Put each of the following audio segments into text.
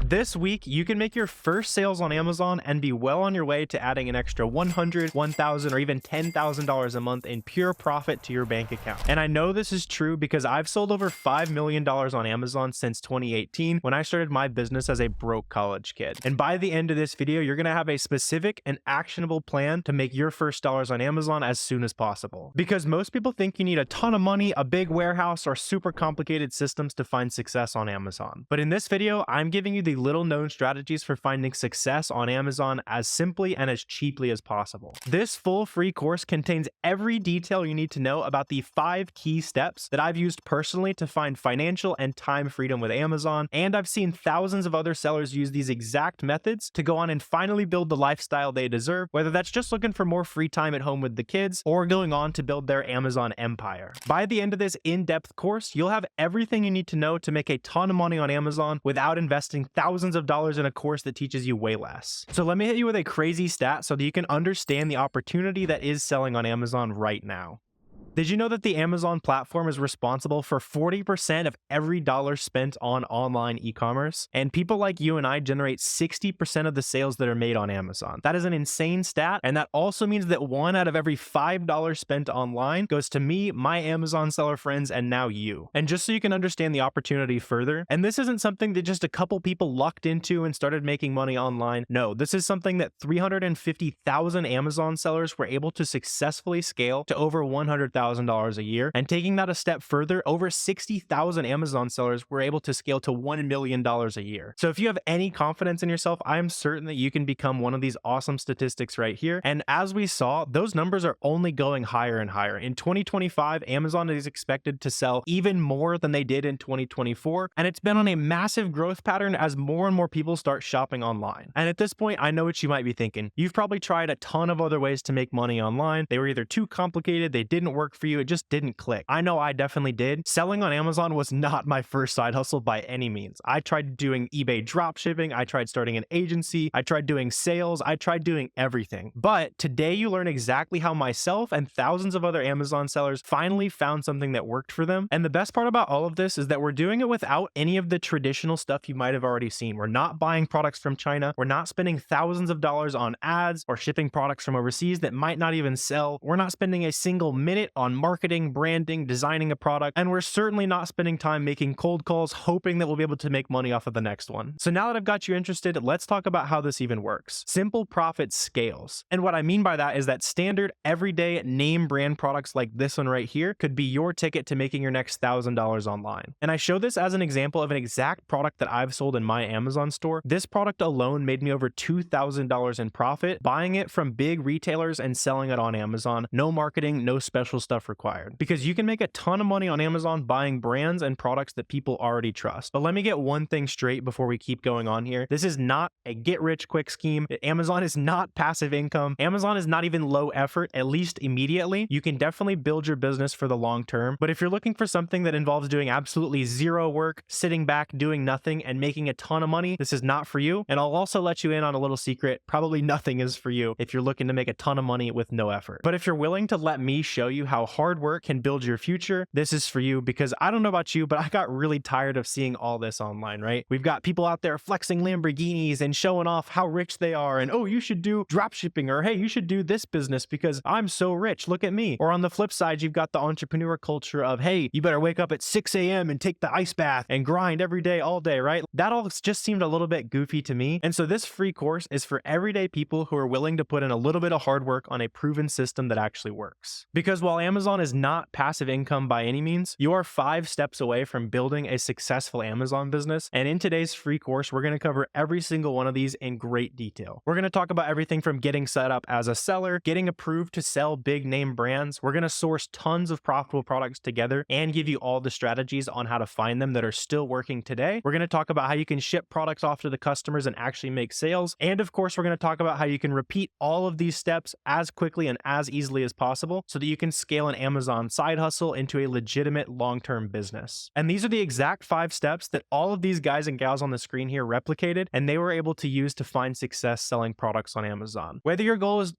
This week, you can make your first sales on Amazon and be well on your way to adding an extra $100, $1,000, or even $10,000 a month in pure profit to your bank account. And I know this is true because I've sold over $5 million on Amazon since 2018 when I started my business as a broke college kid. And by the end of this video, you're gonna have a specific and actionable plan to make your first dollars on Amazon as soon as possible. Because most people think you need a ton of money, a big warehouse, or super complicated systems to find success on Amazon. But in this video, I'm giving you the little known strategies for finding success on Amazon as simply and as cheaply as possible. This full free course contains every detail you need to know about the 5 key steps that I've used personally to find financial and time freedom with Amazon, and I've seen thousands of other sellers use these exact methods to go on and finally build the lifestyle they deserve, whether that's just looking for more free time at home with the kids or going on to build their Amazon empire. By the end of this in-depth course, you'll have everything you need to know to make a ton of money on Amazon without investing thousands of dollars in a course that teaches you way less. So let me hit you with a crazy stat so that you can understand the opportunity that is selling on Amazon right now. Did you know that the Amazon platform is responsible for 40% of every dollar spent on online e-commerce? And people like you and I generate 60% of the sales that are made on Amazon. That is an insane stat, and that also means that 1 out of every $5 spent online goes to me, my Amazon seller friends, and now you. And just so you can understand the opportunity further, and this isn't something that just a couple people lucked into and started making money online. No, this is something that 350,000 Amazon sellers were able to successfully scale to over $100,000 a year, and taking that a step further, over 60,000 Amazon sellers were able to scale to $1 million a year. So if you have any confidence in yourself, I am certain that you can become one of these awesome statistics right here. And as we saw, those numbers are only going higher and higher. In 2025, Amazon is expected to sell even more than they did in 2024, and it's been on a massive growth pattern as more and more people start shopping online. And at this point, I know what you might be thinking. You've probably tried a ton of other ways to make money online. They were either too complicated, they didn't work for you, it just didn't click. I know I definitely did. Selling on Amazon was not my first side hustle by any means. I tried doing eBay dropshipping, I tried starting an agency, I tried doing sales, I tried doing everything. But today you learn exactly how myself and thousands of other Amazon sellers finally found something that worked for them. And the best part about all of this is that we're doing it without any of the traditional stuff you might have already seen. We're not buying products from China, we're not spending thousands of dollars on ads or shipping products from overseas that might not even sell. We're not spending a single minute on marketing, branding, designing a product, and we're certainly not spending time making cold calls hoping that we'll be able to make money off of the next one. So now that I've got you interested, let's talk about how this even works. Simple profit scales. And what I mean by that is that standard everyday name brand products like this one right here could be your ticket to making your next $1,000 online. And I show this as an example of an exact product that I've sold in my Amazon store. This product alone made me over $2,000 in profit buying it from big retailers and selling it on Amazon. No marketing, no special stuff required. Because you can make a ton of money on Amazon buying brands and products that people already trust. But let me get one thing straight before we keep going on here. This is not a get-rich-quick scheme. Amazon is not passive income. Amazon is not even low effort, at least immediately. You can definitely build your business for the long term. But if you're looking for something that involves doing absolutely zero work, sitting back, doing nothing, and making a ton of money, this is not for you. And I'll also let you in on a little secret. Probably nothing is for you if you're looking to make a ton of money with no effort. But if you're willing to let me show you how hard work can build your future, this is for you, because I don't know about you, but I got really tired of seeing all this online, right? We've got people out there flexing Lamborghinis and showing off how rich they are, and oh, you should do drop shipping, or hey, you should do this business because I'm so rich, look at me. Or on the flip side, you've got the entrepreneur culture of, hey, you better wake up at 6 a.m. and take the ice bath and grind every day, all day, right? That all just seemed a little bit goofy to me. And so this free course is for everyday people who are willing to put in a little bit of hard work on a proven system that actually works. Because while Amazon is not passive income by any means, you are 5 steps away from building a successful Amazon business. And in today's free course, we're going to cover every single one of these in great detail. We're going to talk about everything from getting set up as a seller, getting approved to sell big name brands. We're going to source tons of profitable products together and give you all the strategies on how to find them that are still working today. We're going to talk about how you can ship products off to the customers and actually make sales. And of course, we're going to talk about how you can repeat all of these steps as quickly and as easily as possible so that you can scale scale an Amazon side hustle into a legitimate long-term business. And these are the exact 5 steps that all of these guys and gals on the screen here replicated, and they were able to use to find success selling products on Amazon. Whether your goal is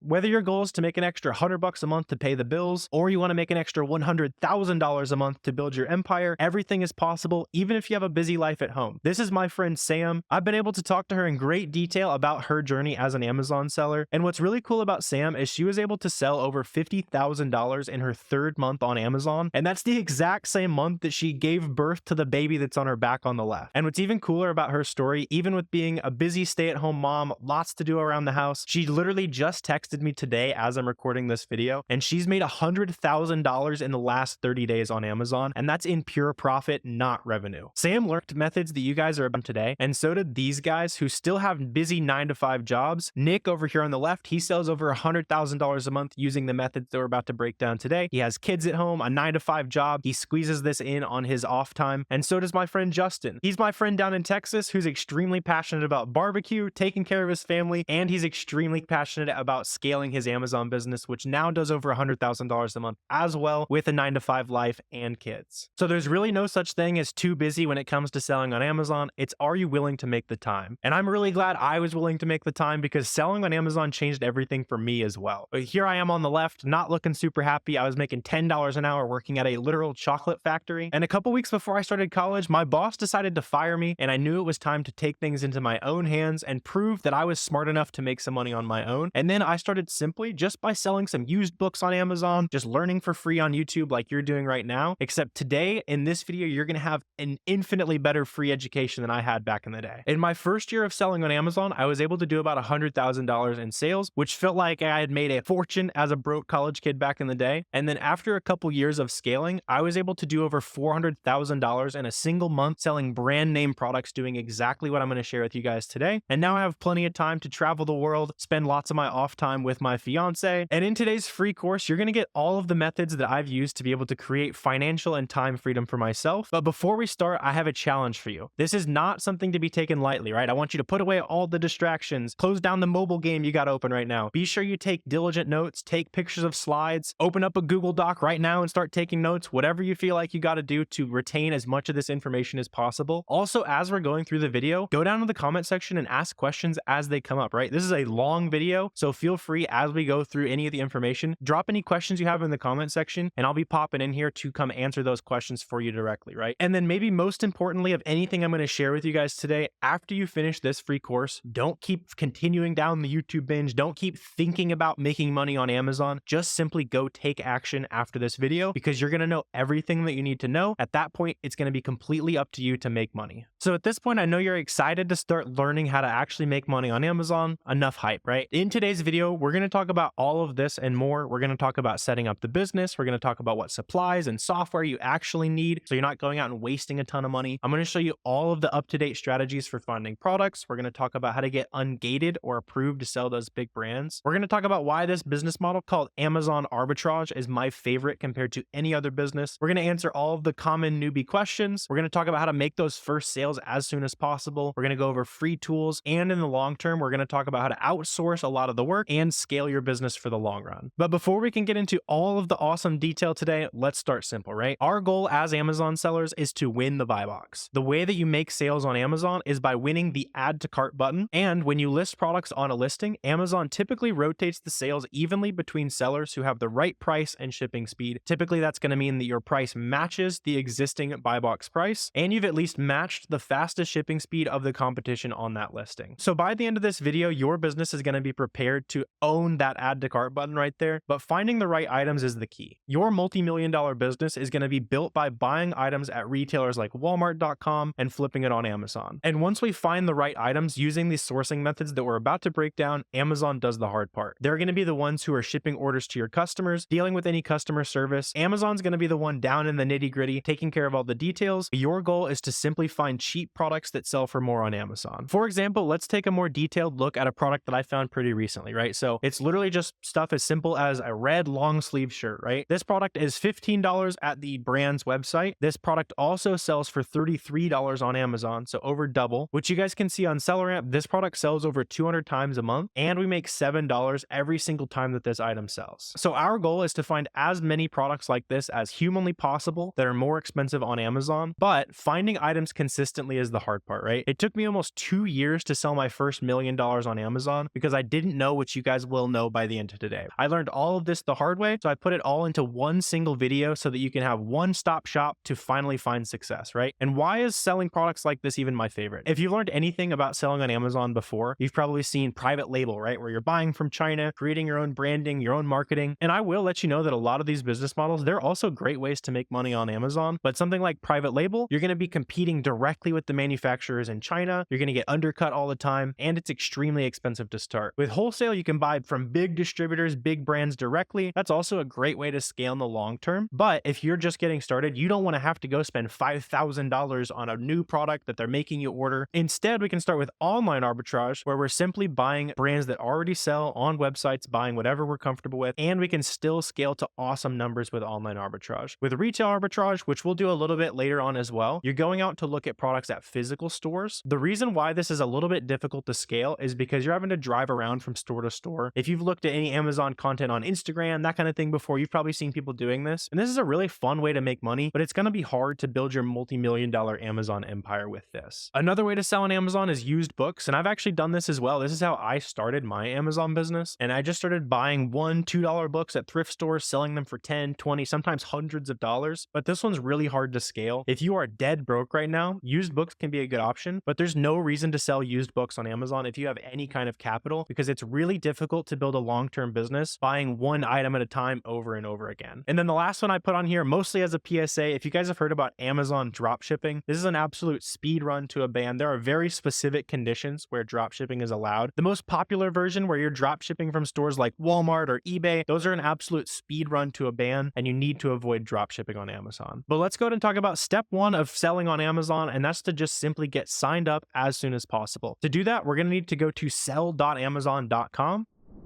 to make an extra $100 a month to pay the bills, or you want to make an extra $100,000 a month to build your empire, everything is possible, even if you have a busy life at home. This is my friend Sam. I've been able to talk to her in great detail about her journey as an Amazon seller. And what's really cool about Sam is she was able to sell over $50,000 in her 3rd month on Amazon. And that's the exact same month that she gave birth to the baby that's on her back on the left. And what's even cooler about her story, even with being a busy stay-at-home mom, lots to do around the house, she literally just texted me today as I'm recording this video, and she's made $100,000 in the last 30 days on Amazon, and that's in pure profit, not revenue. Sam learned methods that you guys are about today, and so did these guys who still have busy 9-to-5 jobs. Nick over here on the left, he sells over $100,000 a month using the methods that we're about to break down today. He has kids at home, a 9-to-5 job. He squeezes this in on his off time, and so does my friend Justin. He's my friend down in Texas who's extremely passionate about barbecue, taking care of his family, and he's extremely passionate about scaling his Amazon business, which now does over $100,000 a month as well, with a 9-to-5 life and kids. So there's really no such thing as too busy when it comes to selling on Amazon. It's, are you willing to make the time? And I'm really glad I was willing to make the time, because selling on Amazon changed everything for me as well. But here I am on the left, not looking super happy. I was making $10 an hour working at a literal chocolate factory. And a couple weeks before I started college, my boss decided to fire me, and I knew it was time to take things into my own hands and prove that I was smart enough to make some money on my own. And then I started simply just by selling some used books on Amazon, just learning for free on YouTube like you're doing right now. Except today, in this video, you're going to have an infinitely better free education than I had back in the day. In my first year of selling on Amazon, I was able to do about $100,000 in sales, which felt like I had made a fortune as a broke college kid back in the day. And then after a couple years of scaling, I was able to do over $400,000 in a single month selling brand name products, doing exactly what I'm going to share with you guys today. And now I have plenty of time to travel the world, spend lots of my off time with my fiance. And in today's free course, you're going to get all of the methods that I've used to be able to create financial and time freedom for myself. But before we start, I have a challenge for you. This is not something to be taken lightly, right? I want you to put away all the distractions, close down the mobile game you got open right now. Be sure you take diligent notes, take pictures of slides, open up a Google Doc right now and start taking notes, whatever you feel like you got to do to retain as much of this information as possible. Also, as we're going through the video, go down to the comment section and ask questions as they come up, right? This is a long video, so feel free as we go through any of the information, drop any questions you have in the comment section, and I'll be popping in here to come answer those questions for you directly, right? And then maybe most importantly of anything I'm going to share with you guys today, after you finish this free course, don't keep continuing down the YouTube binge. Don't keep thinking about making money on Amazon. Just simply go take action after this video, because you're going to know everything that you need to know. At that point, it's going to be completely up to you to make money. So at this point, I know you're excited to start learning how to actually make money on Amazon. Enough hype, right? In today's video, we're going to talk about all of this and more. We're going to talk about setting up the business. We're going to talk about what supplies and software you actually need, so you're not going out and wasting a ton of money. I'm going to show you all of the up-to-date strategies for finding products. We're going to talk about how to get ungated or approved to sell those big brands. We're going to talk about why this business model called Amazon Arbitrage is my favorite compared to any other business. We're going to answer all of the common newbie questions. We're going to talk about how to make those first sales as soon as possible. We're going to go over free tools, and in the long term, we're going to talk about how to outsource a lot of the work and scale your business for the long run. But before we can get into all of the awesome detail today, let's start simple, right? Our goal as Amazon sellers is to win the buy box. The way that you make sales on Amazon is by winning the add to cart button. And when you list products on a listing, Amazon typically rotates the sales evenly between sellers who have the right price and shipping speed. Typically, that's going to mean that your price matches the existing buy box price, and you've at least matched the fastest shipping speed of the competition on that listing. So by the end of this video, your business is going to be prepared to own that add to cart button right there, but finding the right items is the key. Your multi-million-dollar business is going to be built by buying items at retailers like Walmart.com and flipping it on Amazon. And once we find the right items using these sourcing methods that we're about to break down, Amazon does the hard part. They're going to be the ones who are shipping orders to your customers, dealing with any customer service. Amazon's going to be the one down in the nitty-gritty, taking care of all the details. Your goal is to simply find cheap products that sell for more on Amazon. For example, let's take a more detailed look at a product that I found pretty recently, right? So it's literally just stuff as simple as a red long sleeve shirt, right? This product is $15 at the brand's website. This product also sells for $33 on Amazon, so over double, which you guys can see on SellerAmp. This product sells over 200 times a month, and we make $7 every single time that this item sells. So our goal is to find as many products like this as humanly possible that are more expensive on Amazon, but finding items consistently is the hard part, right? It took me almost 2 years to sell my first $1 million on Amazon because I didn't know what you guys will know by the end of today. I learned all of this the hard way, so I put it all into one single video so that you can have one-stop shop to finally find success, right? And why is selling products like this even my favorite? If you've learned anything about selling on Amazon before, you've probably seen private label, right? Where you're buying from China, creating your own branding, your own marketing. And I will let you know that a lot of these business models, they're also great ways to make money on Amazon. But something like private label, you're going to be competing directly with the manufacturers in China. You're going to get undercut all the time, and it's extremely expensive to start. With wholesale, you can buy from big distributors, big brands directly. That's also a great way to scale in the long term. But if you're just getting started, you don't want to have to go spend $5,000 on a new product that they're making you order. Instead, we can start with online arbitrage, where we're simply buying brands that already sell on websites, buying whatever we're comfortable with, and we can still scale to awesome numbers with online arbitrage. With retail arbitrage, which we'll do a little bit later on as well, you're going out to look at products at physical stores. The reason why this is a little bit difficult to scale is because you're having to drive around from store to store. If you've looked at any Amazon content on Instagram, that kind of thing before, you've probably seen people doing this. And this is a really fun way to make money, but it's going to be hard to build your multi-million-dollar Amazon empire with this. Another way to sell on Amazon is used books, and I've actually done this as well. This is how I started my Amazon business, and I just started buying $1, $2 books at thrift stores, selling them for 10, 20, sometimes hundreds of dollars. But this one's really hard to scale. If you are dead broke right now, used books can be a good option, but there's no reason to sell used books on Amazon if you have any kind of capital, because it's really difficult to build a long-term business buying one item at a time over and over again. And then the last one I put on here, mostly as a PSA, if you guys have heard about Amazon drop shipping, this is an absolute speed run to a ban. There are very specific conditions where drop shipping is allowed. The most popular version, where you're drop shipping from stores like Walmart or eBay, those are an absolute speed run to a ban, and you need to avoid drop shipping on Amazon. But let's go ahead and talk about step one of selling on Amazon, and that's to just simply get signed up as soon as possible. To do that, we're going to need to go to sell.amazon.com.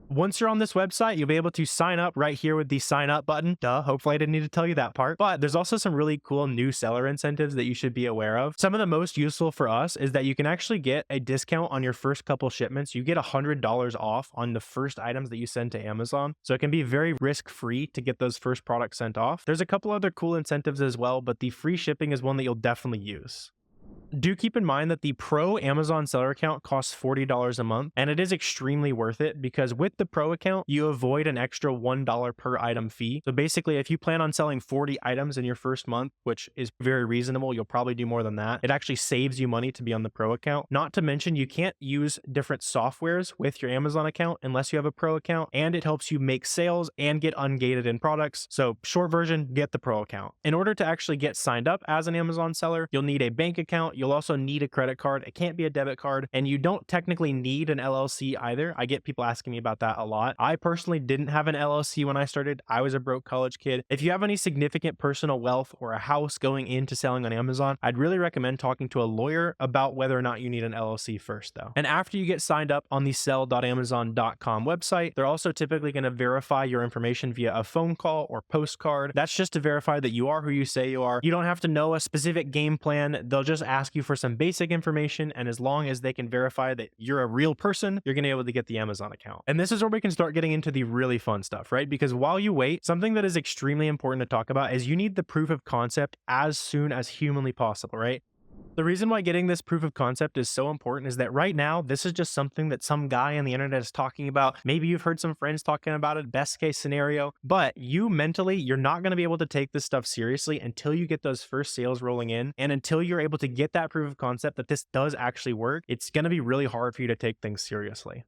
Once you're on this website, you'll be able to sign up right here with the sign up button. Duh, hopefully I didn't need to tell you that part. But there's also some really cool new seller incentives that you should be aware of. Some of the most useful for us is that you can actually get a discount on your first couple shipments. You get $100 off on the first items that you send to Amazon. So it can be very risk-free to get those first products sent off. There's a couple other cool incentives as well, but the free shipping is one that you'll definitely use. Do keep in mind that the Pro Amazon seller account costs $40 a month, and it is extremely worth it because with the Pro account, you avoid an extra $1 per item fee. So basically, if you plan on selling 40 items in your first month, which is very reasonable, you'll probably do more than that. It actually saves you money to be on the Pro account. Not to mention, you can't use different softwares with your Amazon account unless you have a Pro account, and it helps you make sales and get ungated in products. So short version, get the Pro account. In order to actually get signed up as an Amazon seller, you'll need a bank account. You'll also need a credit card. It can't be a debit card, and you don't technically need an LLC either. I get people asking me about that a lot. I personally didn't have an LLC when I started. I was a broke college kid. If you have any significant personal wealth or a house going into selling on Amazon, I'd really recommend talking to a lawyer about whether or not you need an LLC first, though. And after you get signed up on the sell.amazon.com website, they're also typically going to verify your information via a phone call or postcard. That's just to verify that you are who you say you are. You don't have to know a specific game plan. They'll just ask you for some basic information, and as long as they can verify that you're a real person, you're going to be able to get the Amazon account. And this is where we can start getting into the really fun stuff, right? Because while you wait, something that is extremely important to talk about is you need the proof of concept as soon as humanly possible, right? The reason why getting this proof of concept is so important is that right now, this is just something that some guy on the internet is talking about. Maybe you've heard some friends talking about it, best case scenario, but you mentally, you're not going to be able to take this stuff seriously until you get those first sales rolling in, and until you're able to get that proof of concept that this does actually work. It's going to be really hard for you to take things seriously.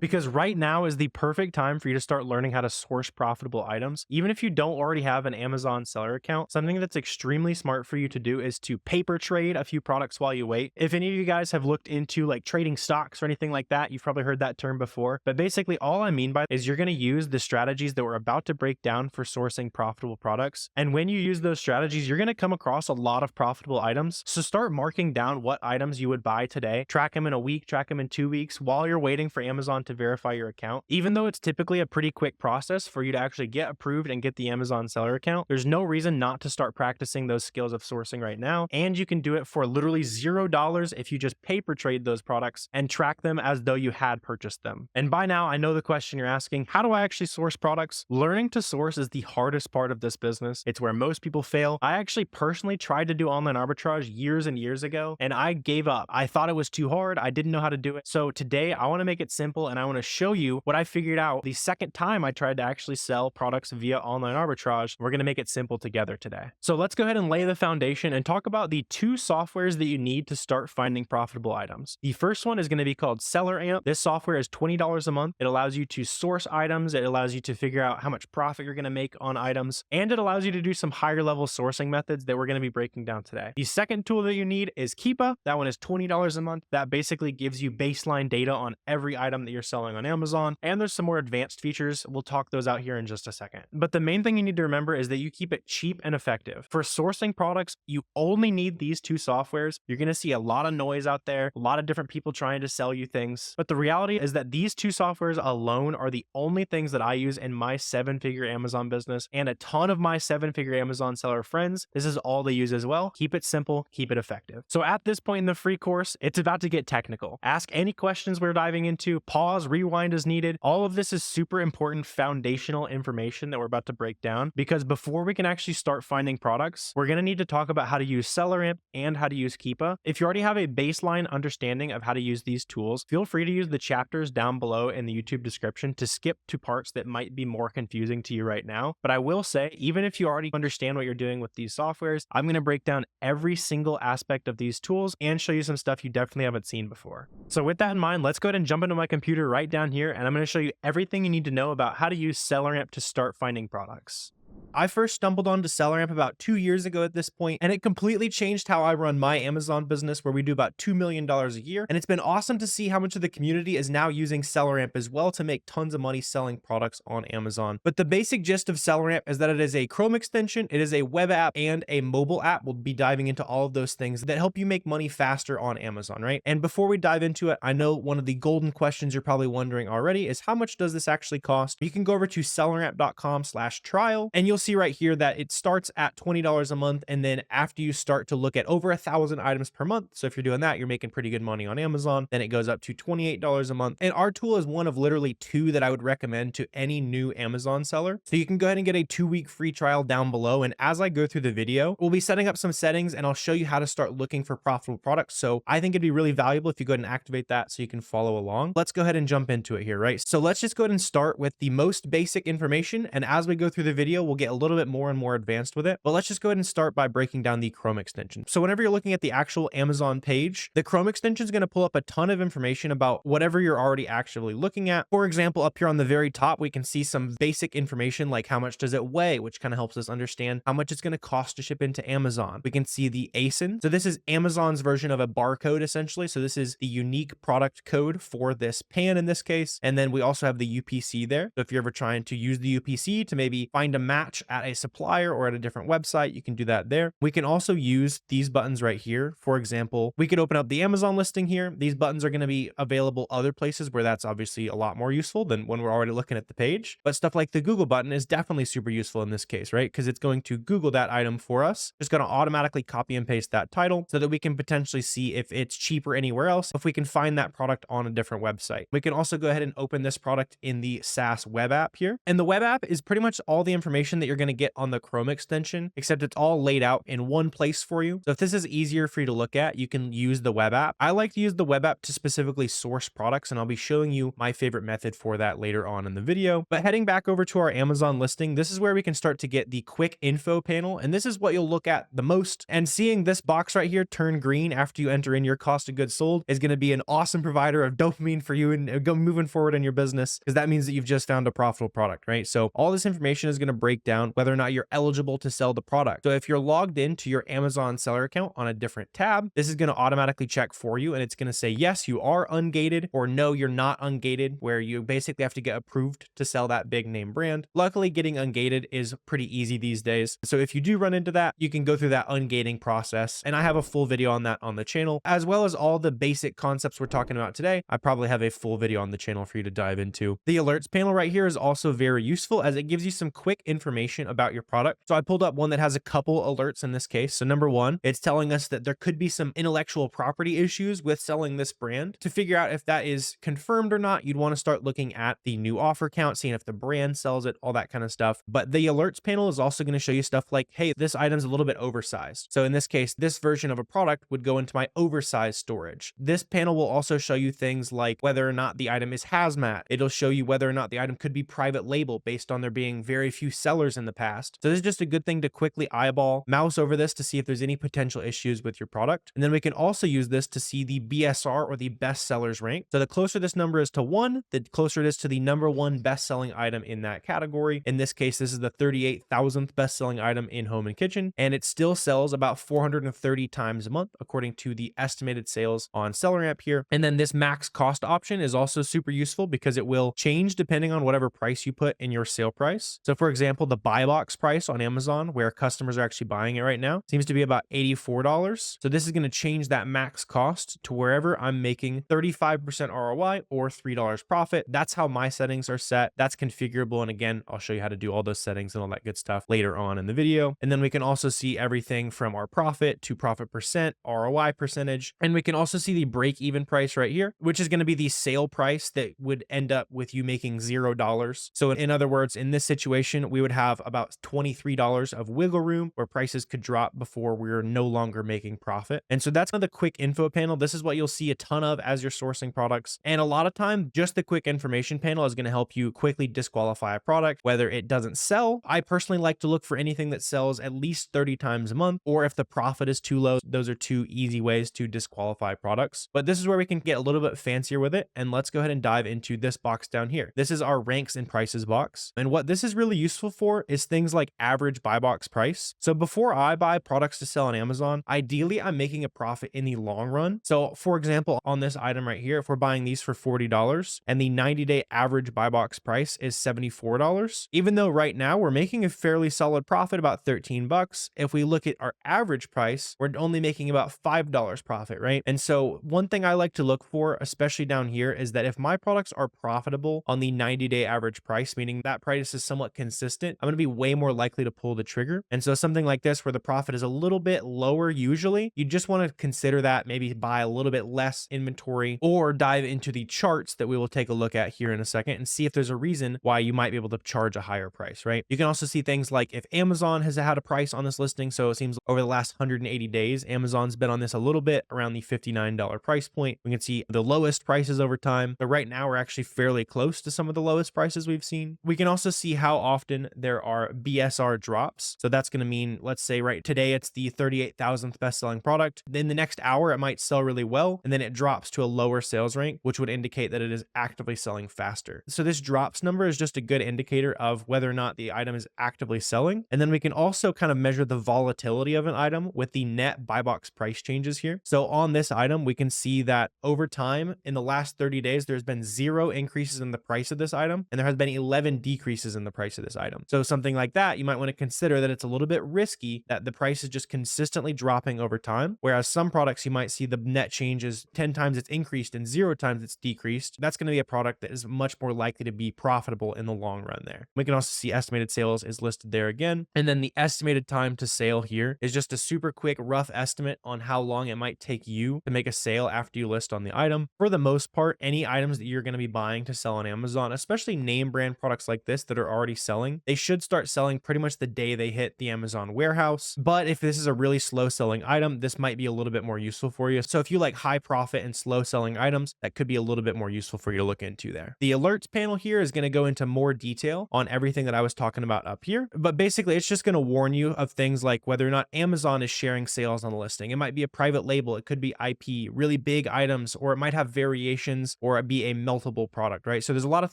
Because right now is the perfect time for you to start learning how to source profitable items. Even if you don't already have an Amazon seller account, something that's extremely smart for you to do is to paper trade a few products while you wait. If any of you guys have looked into like trading stocks or anything like that, you've probably heard that term before. But basically all I mean by is you're going to use the strategies that we're about to break down for sourcing profitable products. And when you use those strategies, you're going to come across a lot of profitable items. So start marking down what items you would buy today, track them in a week, track them in 2 weeks while you're waiting for Amazon to to verify your account. Even though it's typically a pretty quick process for you to actually get approved and get the Amazon seller account, there's no reason not to start practicing those skills of sourcing right now. And you can do it for literally $0 if you just paper trade those products and track them as though you had purchased them. And by now, I know the question you're asking, how do I actually source products? Learning to source is the hardest part of this business. It's where most people fail. I actually personally tried to do online arbitrage years and years ago, and I gave up. I thought it was too hard. I didn't know how to do it. So today I want to make it simple, and I want to show you what I figured out the second time I tried to actually sell products via online arbitrage. We're going to make it simple together today. So let's go ahead and lay the foundation and talk about the two softwares that you need to start finding profitable items. The first one is going to be called SellerAmp. This software is $20 a month. It allows you to source items. It allows you to figure out how much profit you're going to make on items, and it allows you to do some higher level sourcing methods that we're going to be breaking down today. The second tool that you need is Keepa. That one is $20 a month. That basically gives you baseline data on every item that you're selling on Amazon, and there's some more advanced features. We'll talk those out here in just a second. But the main thing you need to remember is that you keep it cheap and effective. For sourcing products, you only need these two softwares. You're going to see a lot of noise out there, a lot of different people trying to sell you things. But the reality is that these two softwares alone are the only things that I use in my 7-figure Amazon business, and a ton of my 7-figure Amazon seller friends, this is all they use as well. Keep it simple, keep it effective. So at this point in the free course, it's about to get technical. Ask any questions we're diving into, pause, rewind as needed. All of this is super important foundational information that we're about to break down, because before we can actually start finding products, we're going to need to talk about how to use SellerAmp and how to use Keepa. If you already have a baseline understanding of how to use these tools, feel free to use the chapters down below in the YouTube description to skip to parts that might be more confusing to you right now. But I will say, even if you already understand what you're doing with these softwares, I'm going to break down every single aspect of these tools and show you some stuff you definitely haven't seen before. So with that in mind, let's go ahead and jump into my computer right down here, and I'm going to show you everything you need to know about how to use SellerAmp to start finding products. I first stumbled onto SellerAmp about 2 years ago at this point, and it completely changed how I run my Amazon business, where we do about $2 million a year. And it's been awesome to see how much of the community is now using SellerAmp as well to make tons of money selling products on Amazon. But the basic gist of SellerAmp is that it is a Chrome extension, it is a web app, and a mobile app. We'll be diving into all of those things that help you make money faster on Amazon, right? And before we dive into it, I know one of the golden questions you're probably wondering already is, how much does this actually cost? You can go over to selleramp.com/trial, and you'll see right here that it starts at $20 a month, and then after you start to look at over 1,000 items per month, so if you're doing that, you're making pretty good money on Amazon, then it goes up to $28 a month. And our tool is one of literally two that I would recommend to any new Amazon seller. So you can go ahead and get a 2-week free trial down below, and as I go through the video, we'll be setting up some settings and I'll show you how to start looking for profitable products. So I think it'd be really valuable if you go ahead and activate that so you can follow along. Let's go ahead and jump into it here, right? So let's just go ahead and start with the most basic information, and as we go through the video, we'll get a little bit more and more advanced with it. But let's just go ahead and start by breaking down the Chrome extension. So whenever you're looking at the actual Amazon page, the Chrome extension is going to pull up a ton of information about whatever you're already actively looking at. For example, up here on the very top, we can see some basic information like how much does it weigh, which kind of helps us understand how much it's going to cost to ship into Amazon. We can see the ASIN. So this is Amazon's version of a barcode essentially. So this is the unique product code for this pan in this case. And then we also have the UPC there. So if you're ever trying to use the UPC to maybe find a match at a supplier or at a different website, you can do that there. We can also use these buttons right here. For example, we could open up the Amazon listing here. These buttons are going to be available other places where that's obviously a lot more useful than when we're already looking at the page. But stuff like the Google button is definitely super useful in this case, right? Because it's going to Google that item for us. It's going to automatically copy and paste that title so that we can potentially see if it's cheaper anywhere else, if we can find that product on a different website. We can also go ahead and open this product in the SaaS web app here. And the web app is pretty much all the information that you're going to get on the Chrome extension, except it's all laid out in one place for you. So if this is easier for you to look at, you can use the web app. I like to use the web app to specifically source products, and I'll be showing you my favorite method for that later on in the video. But heading back over to our Amazon listing, this is where we can start to get the quick info panel, and this is what you'll look at the most. And seeing this box right here turn green after you enter in your cost of goods sold is going to be an awesome provider of dopamine for you and go moving forward in your business, because that means that you've just found a profitable product, right? So all this information is going to break down down whether or not you're eligible to sell the product. So if you're logged into your Amazon seller account on a different tab, this is going to automatically check for you, and it's going to say, yes, you are ungated, or no, you're not ungated, where you basically have to get approved to sell that big name brand. Luckily, getting ungated is pretty easy these days. So if you do run into that, you can go through that ungating process. And I have a full video on that on the channel, as well as all the basic concepts we're talking about today. I probably have a full video on the channel for you to dive into. The alerts panel right here is also very useful, as it gives you some quick information about your product. So I pulled up one that has a couple alerts in this case. So number one, it's telling us that there could be some intellectual property issues with selling this brand. To figure out if that is confirmed or not, you'd want to start looking at the new offer count, seeing if the brand sells it, all that kind of stuff. But the alerts panel is also going to show you stuff like, hey, this item's a little bit oversized. So in this case, this version of a product would go into my oversized storage. This panel will also show you things like whether or not the item is hazmat. It'll show you whether or not the item could be private label based on there being very few sellers in the past. So this is just a good thing to quickly eyeball, mouse over this to see if there's any potential issues with your product. And then we can also use this to see the BSR, or the best sellers rank. So the closer this number is to 1, the closer it is to the number 1 best selling item in that category. In this case, this is the 38,000th best selling item in home and kitchen, and it still sells about 430 times a month according to the estimated sales on SellerAmp here. And then this max cost option is also super useful because it will change depending on whatever price you put in your sale price. So for example, the buy box price on Amazon, where customers are actually buying it right now, seems to be about $84. So this is going to change that max cost to wherever I'm making 35% ROI or $3 profit. That's how my settings are set. That's configurable. And again, I'll show you how to do all those settings and all that good stuff later on in the video. And then we can also see everything from our profit to profit percent, ROI percentage. And we can also see the break even price right here, which is going to be the sale price that would end up with you making $0. So in other words, in this situation, we would have about $23 of wiggle room where prices could drop before we're no longer making profit. And so that's the quick info panel. This is what you'll see a ton of as you're sourcing products. And a lot of time, just the quick information panel is going to help you quickly disqualify a product, whether it doesn't sell. I personally like to look for anything that sells at least 30 times a month, or if the profit is too low. Those are two easy ways to disqualify products. But this is where we can get a little bit fancier with it. And let's go ahead and dive into this box down here. This is our ranks and prices box. And what this is really useful for is things like average buy box price. So before I buy products to sell on Amazon, ideally I'm making a profit in the long run. So for example, on this item right here, if we're buying these for $40 and the 90-day average buy box price is $74, even though right now we're making a fairly solid profit, about 13 bucks, if we look at our average price, we're only making about $5 profit, right? And so one thing I like to look for, especially down here, is that if my products are profitable on the 90-day average price, meaning that price is somewhat consistent, I'm going to be way more likely to pull the trigger. And so something like this, where the profit is a little bit lower, usually you just want to consider that, maybe buy a little bit less inventory, or dive into the charts that we will take a look at here in a second and see if there's a reason why you might be able to charge a higher price, right? You can also see things like if Amazon has had a price on this listing. So it seems over the last 180 days, Amazon's been on this a little bit around the $59 price point. We can see the lowest prices over time, but right now we're actually fairly close to some of the lowest prices we've seen. We can also see how often there are BSR drops. So that's going to mean, let's say right today, it's the 38,000th best-selling product. Then the next hour, it might sell really well, and then it drops to a lower sales rank, which would indicate that it is actively selling faster. So this drops number is just a good indicator of whether or not the item is actively selling. And then we can also kind of measure the volatility of an item with the net buy box price changes here. So on this item, we can see that over time in the last 30 days, there's been 0 increases in the price of this item, and there has been 11 decreases in the price of this item. So something like that, you might want to consider that it's a little bit risky that the price is just consistently dropping over time. Whereas some products, you might see the net changes 10 times it's increased and 0 times it's decreased. That's going to be a product that is much more likely to be profitable in the long run there. We can also see estimated sales is listed there again. And then the estimated time to sale here is just a super quick rough estimate on how long it might take you to make a sale after you list on the item. For the most part, any items that you're going to be buying to sell on Amazon, especially name brand products like this that are already selling, they should start selling pretty much the day they hit the Amazon warehouse. But if this is a really slow selling item, this might be a little bit more useful for you. So if you like high profit and slow selling items, that could be a little bit more useful for you to look into there. The alerts panel here is going to go into more detail on everything that I was talking about up here. But basically, it's just going to warn you of things like whether or not Amazon is sharing sales on the listing. It might be a private label. It could be IP, really big items, or it might have variations or be a meltable product, right? So there's a lot of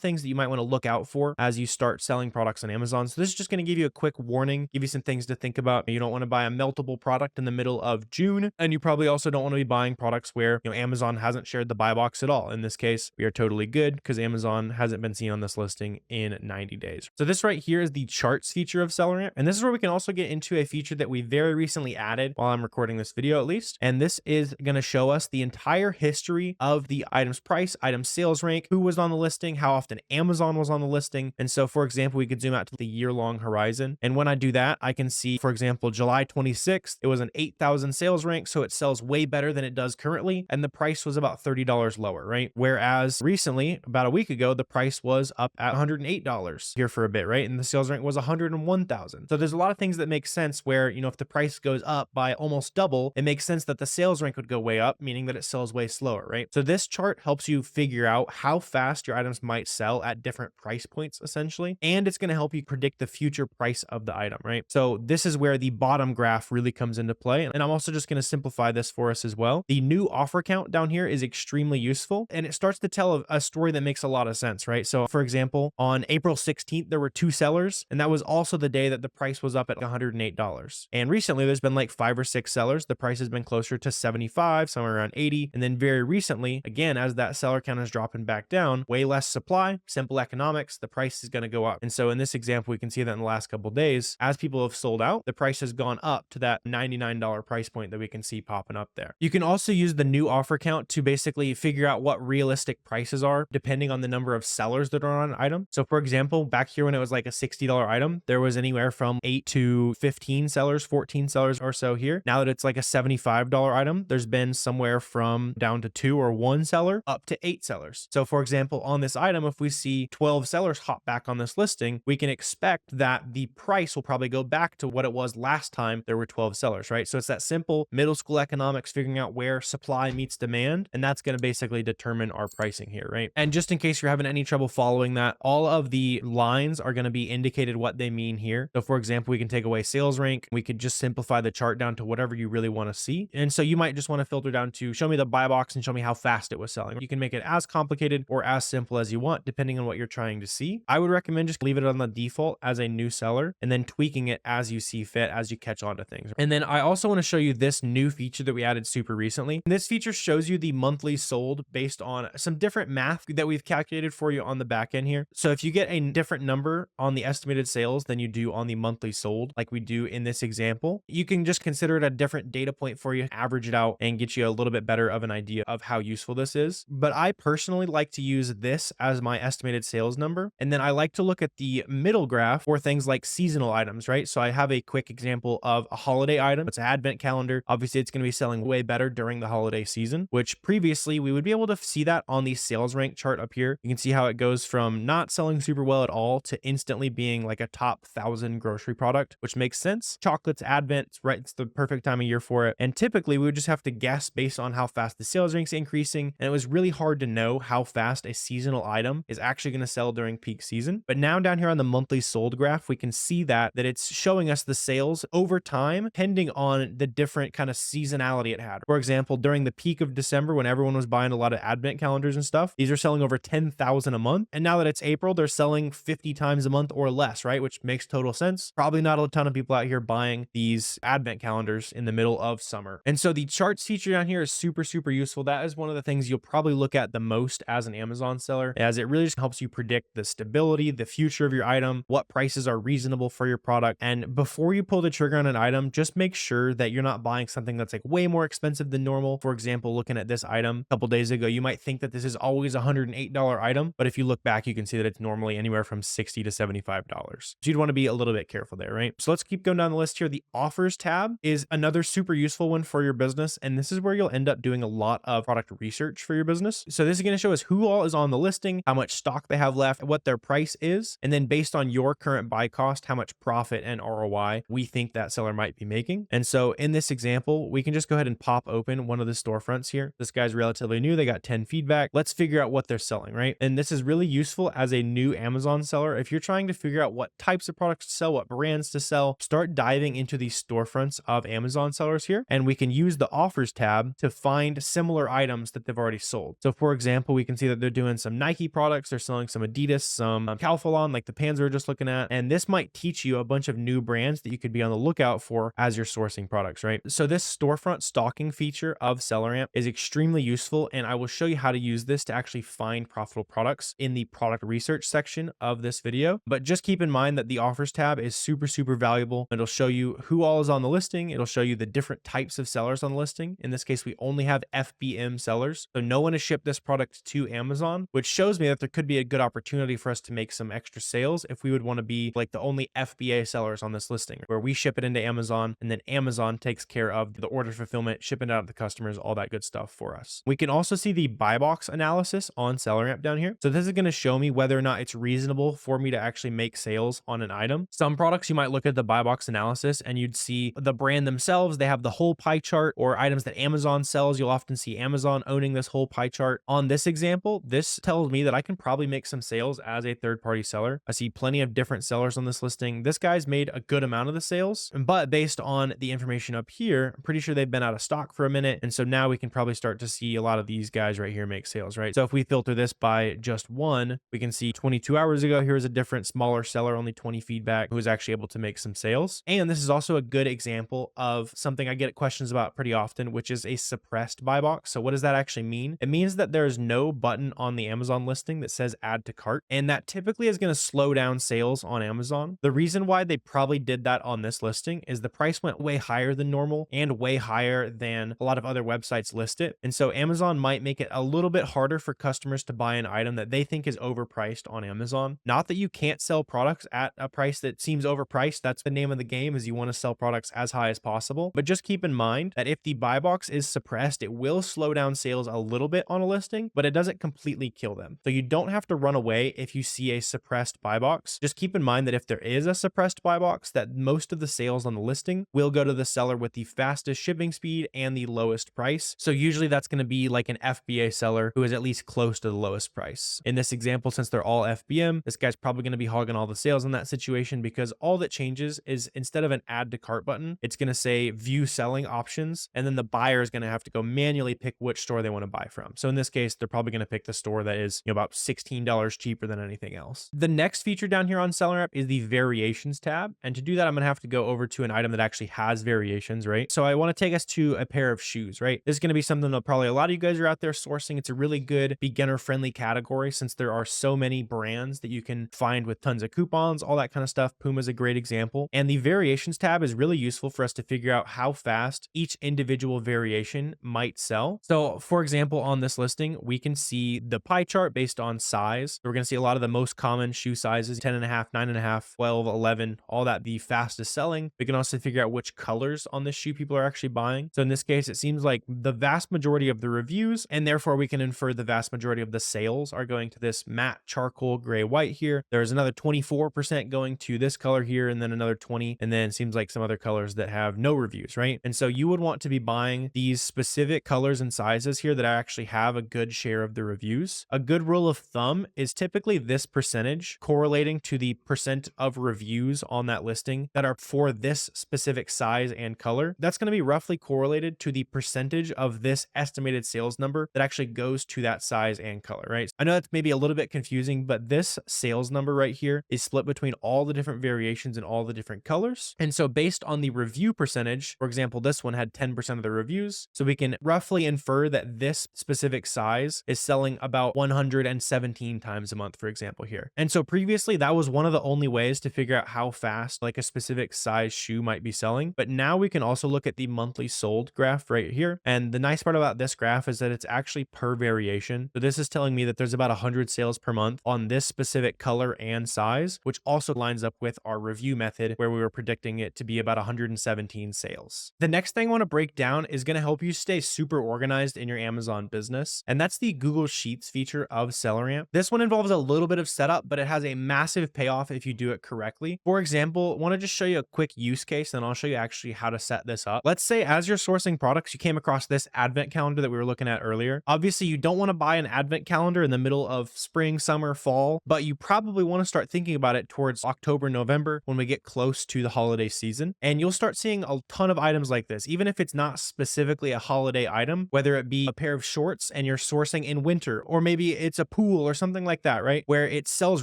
things that you might want to look out for as you start selling products on Amazon. So this is just going to give you a quick warning, give you some things to think about. You don't want to buy a meltable product in the middle of June, and you probably also don't want to be buying products where, Amazon hasn't shared the buy box at all. In this case, we are totally good because Amazon hasn't been seen on this listing in 90 days. So this right here is the charts feature of SellerAmp, and this is where we can also get into a feature that we very recently added while I'm recording this video at least. And this is going to show us the entire history of the item's price, item sales rank, who was on the listing, how often Amazon was on the listing. And so for example, we could zoom out to the year-long horizon. And when I do that, I can see, for example, July 26th, it was an 8,000 sales rank. So it sells way better than it does currently. And the price was about $30 lower, right? Whereas recently, about a week ago, the price was up at $108 here for a bit, right? And the sales rank was 101,000. So there's a lot of things that make sense where, if the price goes up by almost double, it makes sense that the sales rank would go way up, meaning that it sells way slower, right? So this chart helps you figure out how fast your items might sell at different price points, essentially. And it's going to help you predict the future price of the item, right? So this is where the bottom graph really comes into play. And I'm also just going to simplify this for us as well. The new offer count down here is extremely useful, and it starts to tell a story that makes a lot of sense, right? So for example, on April 16th, there were 2 sellers, and that was also the day that the price was up at $108. And recently there's been like 5 or 6 sellers. The price has been closer to 75, somewhere around 80. And then very recently, again, as that seller count is dropping back down, way less supply, simple economics, the price is going to go up. And so in this example, we can see that in the last couple of days, as people have sold out, the price has gone up to that $99 price point that we can see popping up there. You can also use the new offer count to basically figure out what realistic prices are depending on the number of sellers that are on an item. So for example, back here when it was like a $60 item, there was anywhere from 8 to 15 sellers, 14 sellers or so here. Now that it's like a $75 item, there's been somewhere from down to 2 or 1 seller up to 8 sellers. So for example, on this item, if we see 12 sellers hop back on this listing, we can expect that the price will probably go back to what it was last time there were 12 sellers, right? So it's that simple middle school economics, figuring out where supply meets demand, and that's going to basically determine our pricing here, right? And just in case you're having any trouble following that, all of the lines are going to be indicated what they mean here. So for example, we can take away sales rank. We could just simplify the chart down to whatever you really want to see. And so you might just want to filter down to show me the buy box and show me how fast it was selling. You can make it as complicated or as simple as you want, depending on what you're trying to see. I would recommend just leave it on the default as a new seller and then tweaking it as you see fit, as you catch on to things. And then I also want to show you this new feature that we added super recently. And this feature shows you the monthly sold based on some different math that we've calculated for you on the back end here. So if you get a different number on the estimated sales than you do on the monthly sold, like we do in this example, you can just consider it a different data point for you, average it out, and get you a little bit better of an idea of how useful this is. But I personally like to use this as my estimated sales number. And then I like to look at the middle graph for things like seasonal items, right? So I have a quick example of a holiday item. It's an advent calendar. Obviously, it's going to be selling way better during the holiday season, which previously we would be able to see that on the sales rank chart up here. You can see how it goes from not selling super well at all to instantly being like a top 1,000 grocery product, which makes sense. Chocolate's advent, right? It's the perfect time of year for it. And typically we would just have to guess based on how fast the sales rank's increasing. And it was really hard to know how fast a seasonal item is actually going to sell during peak season. But now down here on the monthly sold graph, we can see that it's showing us the sales over time, depending on the different kind of seasonality it had. For example, during the peak of December, when everyone was buying a lot of advent calendars and stuff, these are selling over 10,000 a month. And now that it's April, they're selling 50 times a month or less, right? Which makes total sense. Probably not a ton of people out here buying these advent calendars in the middle of summer. And so the charts feature down here is super, super useful. That is one of the things you'll probably look at the most as an Amazon seller, as it really just helps you predict the stability, the future of your item, what prices are reasonable for your product. And before you pull the trigger on an item, just make sure that you're not buying something that's like way more expensive than normal. For example, looking at this item a couple days ago, you might think that this is always a $108 item, but if you look back, you can see that it's normally anywhere from $60 to $75. So you'd want to be a little bit careful there, right? So let's keep going down the list here. The offers tab is another super useful one for your business. And this is where you'll end up doing a lot of product research for your business. So this is going to show us who all is on the listing, how much stock they have left, what their price is, and then based on your current buy cost, how much profit and ROI we think that seller might be making. And so in this example, we can just go ahead and pop open one of the storefronts here. This guy's relatively new. They got 10 feedback. Let's figure out what they're selling, right? And this is really useful as a new Amazon seller. If you're trying to figure out what types of products to sell, what brands to sell, start diving into these storefronts of Amazon sellers here. And we can use the offers tab to find similar items that they've already sold. So for example, we can see that they're doing some Nike products. They're selling some Adidas, some Calphalon, like the pants we were just looking looking at. And this might teach you a bunch of new brands that you could be on the lookout for as you're sourcing products, right? So this storefront stalking feature of SellerAmp is extremely useful, and I will show you how to use this to actually find profitable products in the product research section of this video. But just keep in mind that the offers tab is super, super valuable. It'll show you who all is on the listing. It'll show you the different types of sellers on the listing. In this case, we only have FBM sellers. So no one has shipped this product to Amazon, which shows me that there could be a good opportunity for us to make some extra sales if we would want to be like the only FBA sellers on this listing, where we ship it into Amazon and then Amazon takes care of the order fulfillment, shipping it out to the customers, all that good stuff for us. We can also see the buy box analysis on SellerAmp down here. So this is going to show me whether or not it's reasonable for me to actually make sales on an item. Some products you might look at the buy box analysis and you'd see the brand themselves, they have the whole pie chart, or items that Amazon sells, you'll often see Amazon owning this whole pie chart. On this example, this tells me that I can probably make some sales as a third-party seller. I see plenty of different sellers on this listing. This guy's made a good amount of the sales, but based on the information up here, I'm pretty sure they've been out of stock for a minute. And so now we can probably start to see a lot of these guys right here make sales, right? So if we filter this by just one, we can see 22 hours ago, here's a different smaller seller, only 20 feedback, who was actually able to make some sales. And this is also a good example of something I get questions about pretty often, which is a suppressed buy box. So what does that actually mean? It means that there's no button on the Amazon listing that says add to cart. And that typically is going to slow down sales on Amazon. The reason why they probably did that on this listing is the price went way higher than normal and way higher than a lot of other websites list it. And so Amazon might make it a little bit harder for customers to buy an item that they think is overpriced on Amazon. Not that you can't sell products at a price that seems overpriced. That's the name of the game, is you want to sell products as high as possible. But just keep in mind that if the buy box is suppressed, it will slow down sales a little bit on a listing, but it doesn't completely kill them. So you don't have to run away if you see a suppressed buy box. Just keep in mind that if there is a suppressed buy box, that most of the sales on the listing will go to the seller with the fastest shipping speed and the lowest price. So usually that's going to be like an FBA seller who is at least close to the lowest price. In this example, since they're all FBM, this guy's probably going to be hogging all the sales in that situation, because all that changes is instead of an add to cart button, it's going to say view selling options, and then the buyer is going to have to go manually pick which store they want to buy from. So in this case, they're probably going to pick the store that is, about $16 cheaper than anything else. The next feature down here on SellerAmp is the variations tab. And to do that, I'm going to have to go over to an item that actually has variations, right? So I want to take us to a pair of shoes, right? This is going to be something that probably a lot of you guys are out there sourcing. It's a really good beginner friendly category since there are so many brands that you can find with tons of coupons, all that kind of stuff. Puma is a great example. And the variations tab is really useful for us to figure out how fast each individual variation might sell. So for example, on this listing, we can see the pie chart based on size. We're going to see a lot of the most common shoe sizes, 10.5, 9.5, 12, 11, all that, the fastest selling. We can also figure out which colors on this shoe people are actually buying. So in this case, it seems like the vast majority of the reviews, and therefore we can infer the vast majority of the sales are going to this matte charcoal gray white here. There's another 24% going to this color here, and then another 20, and then it seems like some other colors that have no reviews, right? And so you would want to be buying these specific colors and sizes here that actually have a good share of the reviews. A good rule of thumb is typically this percentage correlating to the percent of reviews on that listing that are for this specific size and color. That's going to be roughly correlated to the percentage of this estimated sales number that actually goes to that size and color, right? I know that's maybe a little bit confusing, but this sales number right here is split between all the different variations and all the different colors. And so based on the review percentage, for example, this one had 10% of the reviews. So we can roughly infer that this specific size is selling about 117 times a month, for example, here. And so previously that was one of the only ways to figure out how fast like a specific size shoe might be selling. But now we can also look at the monthly sold graph right here. And the nice part about this graph is that it's actually per variation. So this is telling me that there's about 100 sales per month on this specific color and size, which also lines up with our review method where we were predicting it to be about 117 sales. The next thing I want to break down is going to help you stay super organized in your Amazon business. And that's the Google Sheets feature of SellerAmp. This one involves a little bit of setup, but it has a massive payoff if you do it correctly. For example, I want to just show you a quick use case, and I'll show you actually how to set this up. Let's say as you're sourcing products, you came across this advent calendar that we were looking at earlier. Obviously, you don't want to buy an advent calendar in the middle of spring, summer, fall, but you probably want to start thinking about it towards October, November when we get close to the holiday season. And you'll start seeing a ton of items like this, even if it's not specifically a holiday item, whether it be a pair of shorts and you're sourcing in winter, or maybe it's a pool or something like that, right? Where it sells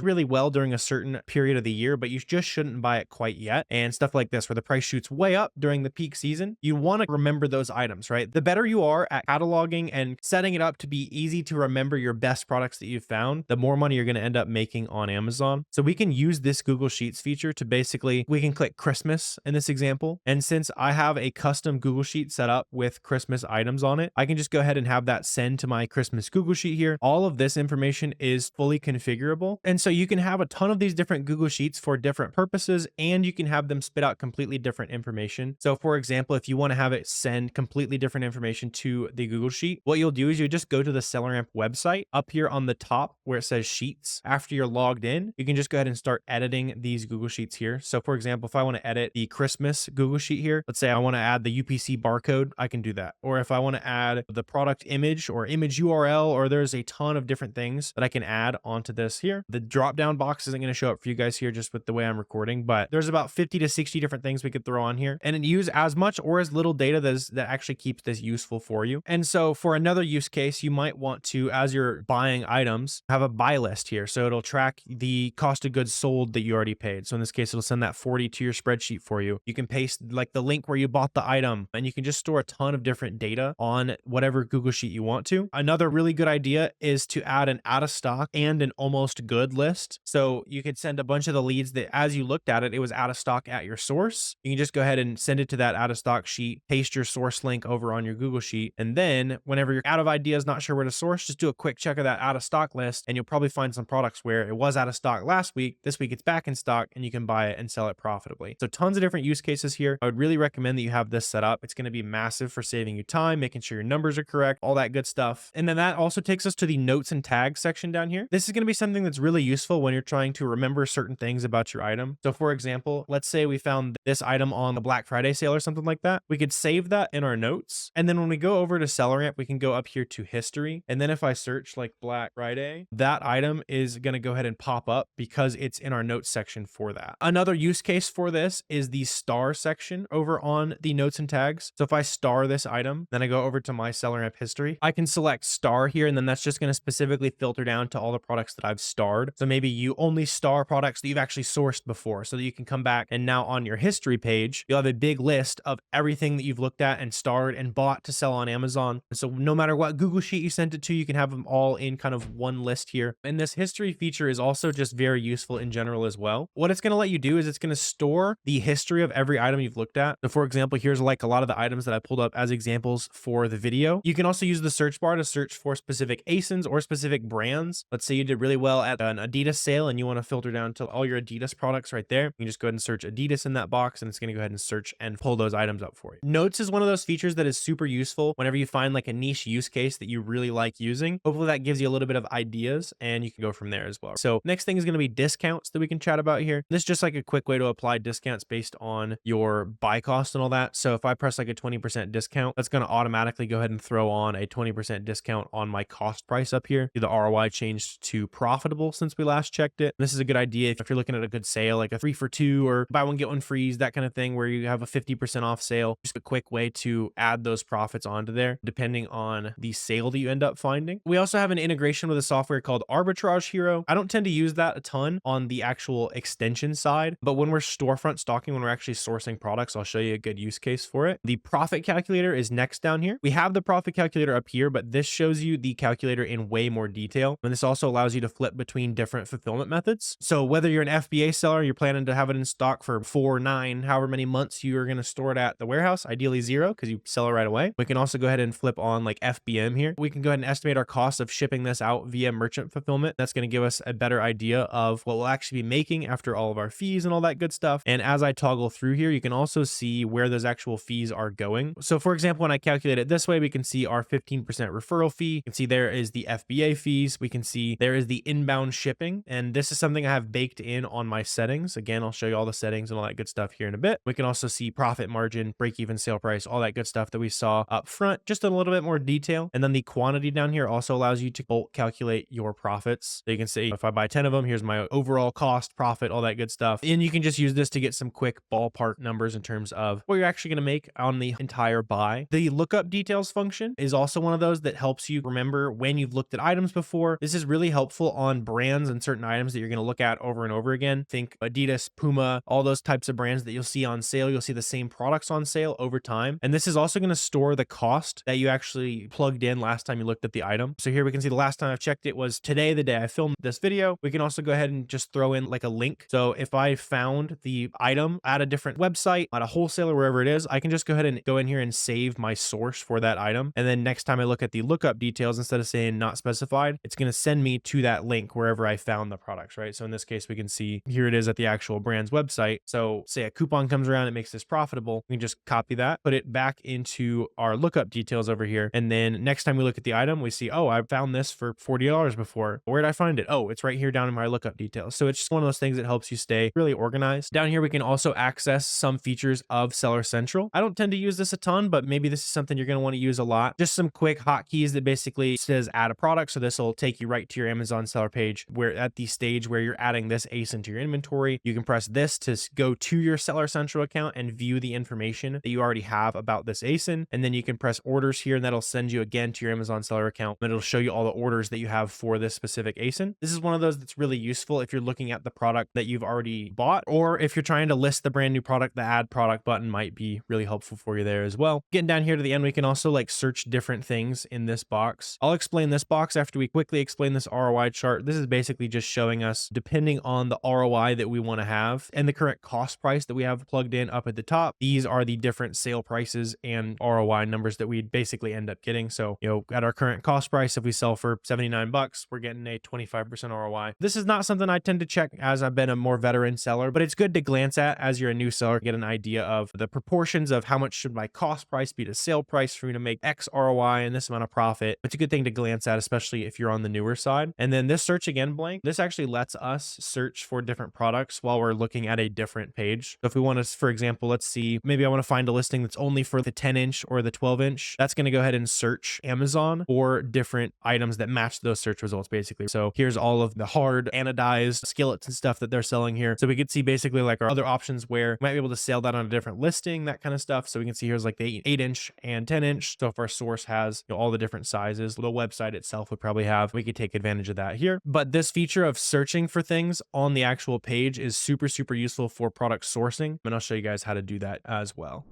really well during a certain certain period of the year, but you just shouldn't buy it quite yet. And stuff like this, where the price shoots way up during the peak season, you want to remember those items, right? The better you are at cataloging and setting it up to be easy to remember your best products that you've found, the more money you're going to end up making on Amazon. So we can use this Google Sheets feature to basically, we can click Christmas in this example. And since I have a custom Google Sheet set up with Christmas items on it, I can just go ahead and have that send to my Christmas Google Sheet here. All of this information is fully configurable. And so you can have a ton of these different Google Sheets for different purposes, and you can have them spit out completely different information. So for example, if you want to have it send completely different information to the Google Sheet, what you'll do is you just go to the SellerAmp website up here on the top where it says Sheets. After you're logged in, you can just go ahead and start editing these Google Sheets here. So for example, if I want to edit the Christmas Google Sheet here, let's say I want to add the UPC barcode, I can do that. Or if I want to add the product image or image URL, or there's a ton of different things that I can add onto this here. The drop down box isn't going to show up for you guys here just with the way I'm recording, but there's about 50 to 60 different things we could throw on here and use as much or as little data that actually keeps this useful for you. And so for another use case, you might want to, as you're buying items, have a buy list here. So it'll track the cost of goods sold that you already paid. So in this case, it'll send that 40 to your spreadsheet for you. You can paste like the link where you bought the item, and you can just store a ton of different data on whatever Google Sheet you want to. Another really good idea is to add an out of stock and an almost good list. So you could send a bunch of the leads that as you looked at it, it was out of stock at your source. You can just go ahead and send it to that out of stock sheet, paste your source link over on your Google Sheet. And then whenever you're out of ideas, not sure where to source, just do a quick check of that out of stock list, and you'll probably find some products where it was out of stock last week. This week it's back in stock, and you can buy it and sell it profitably. So tons of different use cases here. I would really recommend that you have this set up. It's going to be massive for saving you time, making sure your numbers are correct, all that good stuff. And then that also takes us to the notes and tags section down here. This is going to be something that's really useful when you're trying to remember certain things about your item. So for example, let's say we found this item on the Black Friday sale or something like that. We could save that in our notes. And then when we go over to SellerAmp, we can go up here to history. And then if I search like Black Friday, that item is going to go ahead and pop up because it's in our notes section for that. Another use case for this is the star section over on the notes and tags. So if I star this item, then I go over to my SellerAmp history, I can select star here, and then that's just going to specifically filter down to all the products that I've starred. So maybe you only star products that you've actually sourced before, so that you can come back and now on your history page, you'll have a big list of everything that you've looked at and starred and bought to sell on Amazon. And so no matter what Google Sheet you sent it to, you can have them all in kind of one list here. And this history feature is also just very useful in general as well. What it's going to let you do is it's going to store the history of every item you've looked at. So for example, here's like a lot of the items that I pulled up as examples for the video. You can also use the search bar to search for specific ASINs or specific brands. Let's say you did really well at an Adidas sale and you want to filter down to all your Adidas products right there. You can just go ahead and search Adidas in that box, and it's going to go ahead and search and pull those items up for you. Notes is one of those features that is super useful whenever you find like a niche use case that you really like using. Hopefully that gives you a little bit of ideas, and you can go from there as well. So next thing is going to be discounts that we can chat about here. This is just like a quick way to apply discounts based on your buy cost and all that. So if I press like a 20% discount, that's going to automatically go ahead and throw on a 20% discount on my cost price up here. The ROI changed to profitable since we last checked it. This is a good idea if you're looking at a good sale, like a 3 for 2 or buy one get one free, that kind of thing, where you have a 50% off sale. Just a quick way to add those profits onto there depending on the sale that you end up finding. We also have an integration with a software called Arbitrage Hero. I don't tend to use that a ton on the actual extension side, but when we're storefront stocking, when we're actually sourcing products, I'll show you a good use case for it. The profit calculator is next down here. We have the profit calculator up here, but this shows you the calculator in way more detail. And this also allows you to flip between different fulfillment methods. So whether you're an FBA seller, you're planning to have it in stock for 4, 9, however many months you are going to store it at the warehouse, ideally 0 because you sell it right away. We can also go ahead and flip on like FBM here. We can go ahead and estimate our cost of shipping this out via merchant fulfillment. That's going to give us a better idea of what we'll actually be making after all of our fees and all that good stuff. And as I toggle through here, you can also see where those actual fees are going. So for example, when I calculate it this way, we can see our 15% referral fee. You can see there is the FBA fees. We can see there is the inbound shipping. And this is something I have baked in on my settings. Again, I'll show you all the settings and all that good stuff here in a bit. We can also see profit margin, break-even sale price, all that good stuff that we saw up front, just in a little bit more detail. And then the quantity down here also allows you to bulk calculate your profits. So you can see if I buy 10 of them, here's my overall cost, profit, all that good stuff. And you can just use this to get some quick ballpark numbers in terms of what you're actually going to make on the entire buy. The lookup details function is also one of those that helps you remember when you've looked at items before. This is really helpful on brands and certain items that you're going to look at over and over again. Think Adidas, Puma, all those types of brands that you'll see on sale. You'll see the same products on sale over time. And this is also going to store the cost that you actually plugged in last time you looked at the item. So here we can see the last time I've checked it was today, the day I filmed this video. We can also go ahead and just throw in like a link. So if I found the item at a different website, at a wholesaler, wherever it is, I can just go ahead and go in here and save my source for that item. And then next time I look at the lookup details, instead of saying not specified, it's going to send me to that link wherever I found the products, right? So in this case, we can see here it is at the actual brand's website. So say a coupon comes around, it makes this profitable. We can just copy that, put it back into our lookup details over here. And then next time we look at the item, we see, oh, I found this for $40 before. Where did I find it? Oh, it's right here down in my lookup details. So it's just one of those things that helps you stay really organized. Down here, we can also access some features of Seller Central. I don't tend to use this a ton, but maybe this is something you're going to want to use a lot. Just some quick hotkeys that basically says add a product. So this will take you right to your Amazon seller page, where at the stage where you're adding this ACE into your inventory, you can press this to go to your Seller Central account and view the information that you already have about this ASIN. And then you can press orders here, and that'll send you again to your Amazon seller account, and it'll show you all the orders that you have for this specific ASIN. This is one of those that's really useful if you're looking at the product that you've already bought, or if you're trying to list the brand new product, the add product button might be really helpful for you there as well. Getting down here to the end, we can also like search different things in this box. I'll explain this box after we quickly explain this ROI chart. This is basically just showing us, depending on the ROI that we want to have and the current cost price that we have plugged in up at the top, these are the different sale prices and ROI numbers that we basically end up getting. So, at our current cost price, if we sell for 79 bucks, we're getting a 25% ROI. This is not something I tend to check as I've been a more veteran seller, but it's good to glance at as you're a new seller, get an idea of the proportions of how much should my cost price be to sale price for me to make X ROI and this amount of profit. It's a good thing to glance at, especially if you're on the newer side. And then this search again blank, this actually lets us search for different products while we're looking at a different page. So if we want to, for example, let's see, maybe I want to find a listing that's only for the 10-inch or the 12-inch. That's going to go ahead and search Amazon for different items that match those search results, basically. So here's all of the hard anodized skillets and stuff that they're selling here. So we could see basically like our other options where we might be able to sell that on a different listing, that kind of stuff. So we can see here's like the 8-inch and 10-inch. So if our source has all the different sizes, the website itself would probably have, we could take advantage of that here. But this feature of searching for things on the actual page is super, super useful for product sourcing. And I'll show you guys how to do that as well.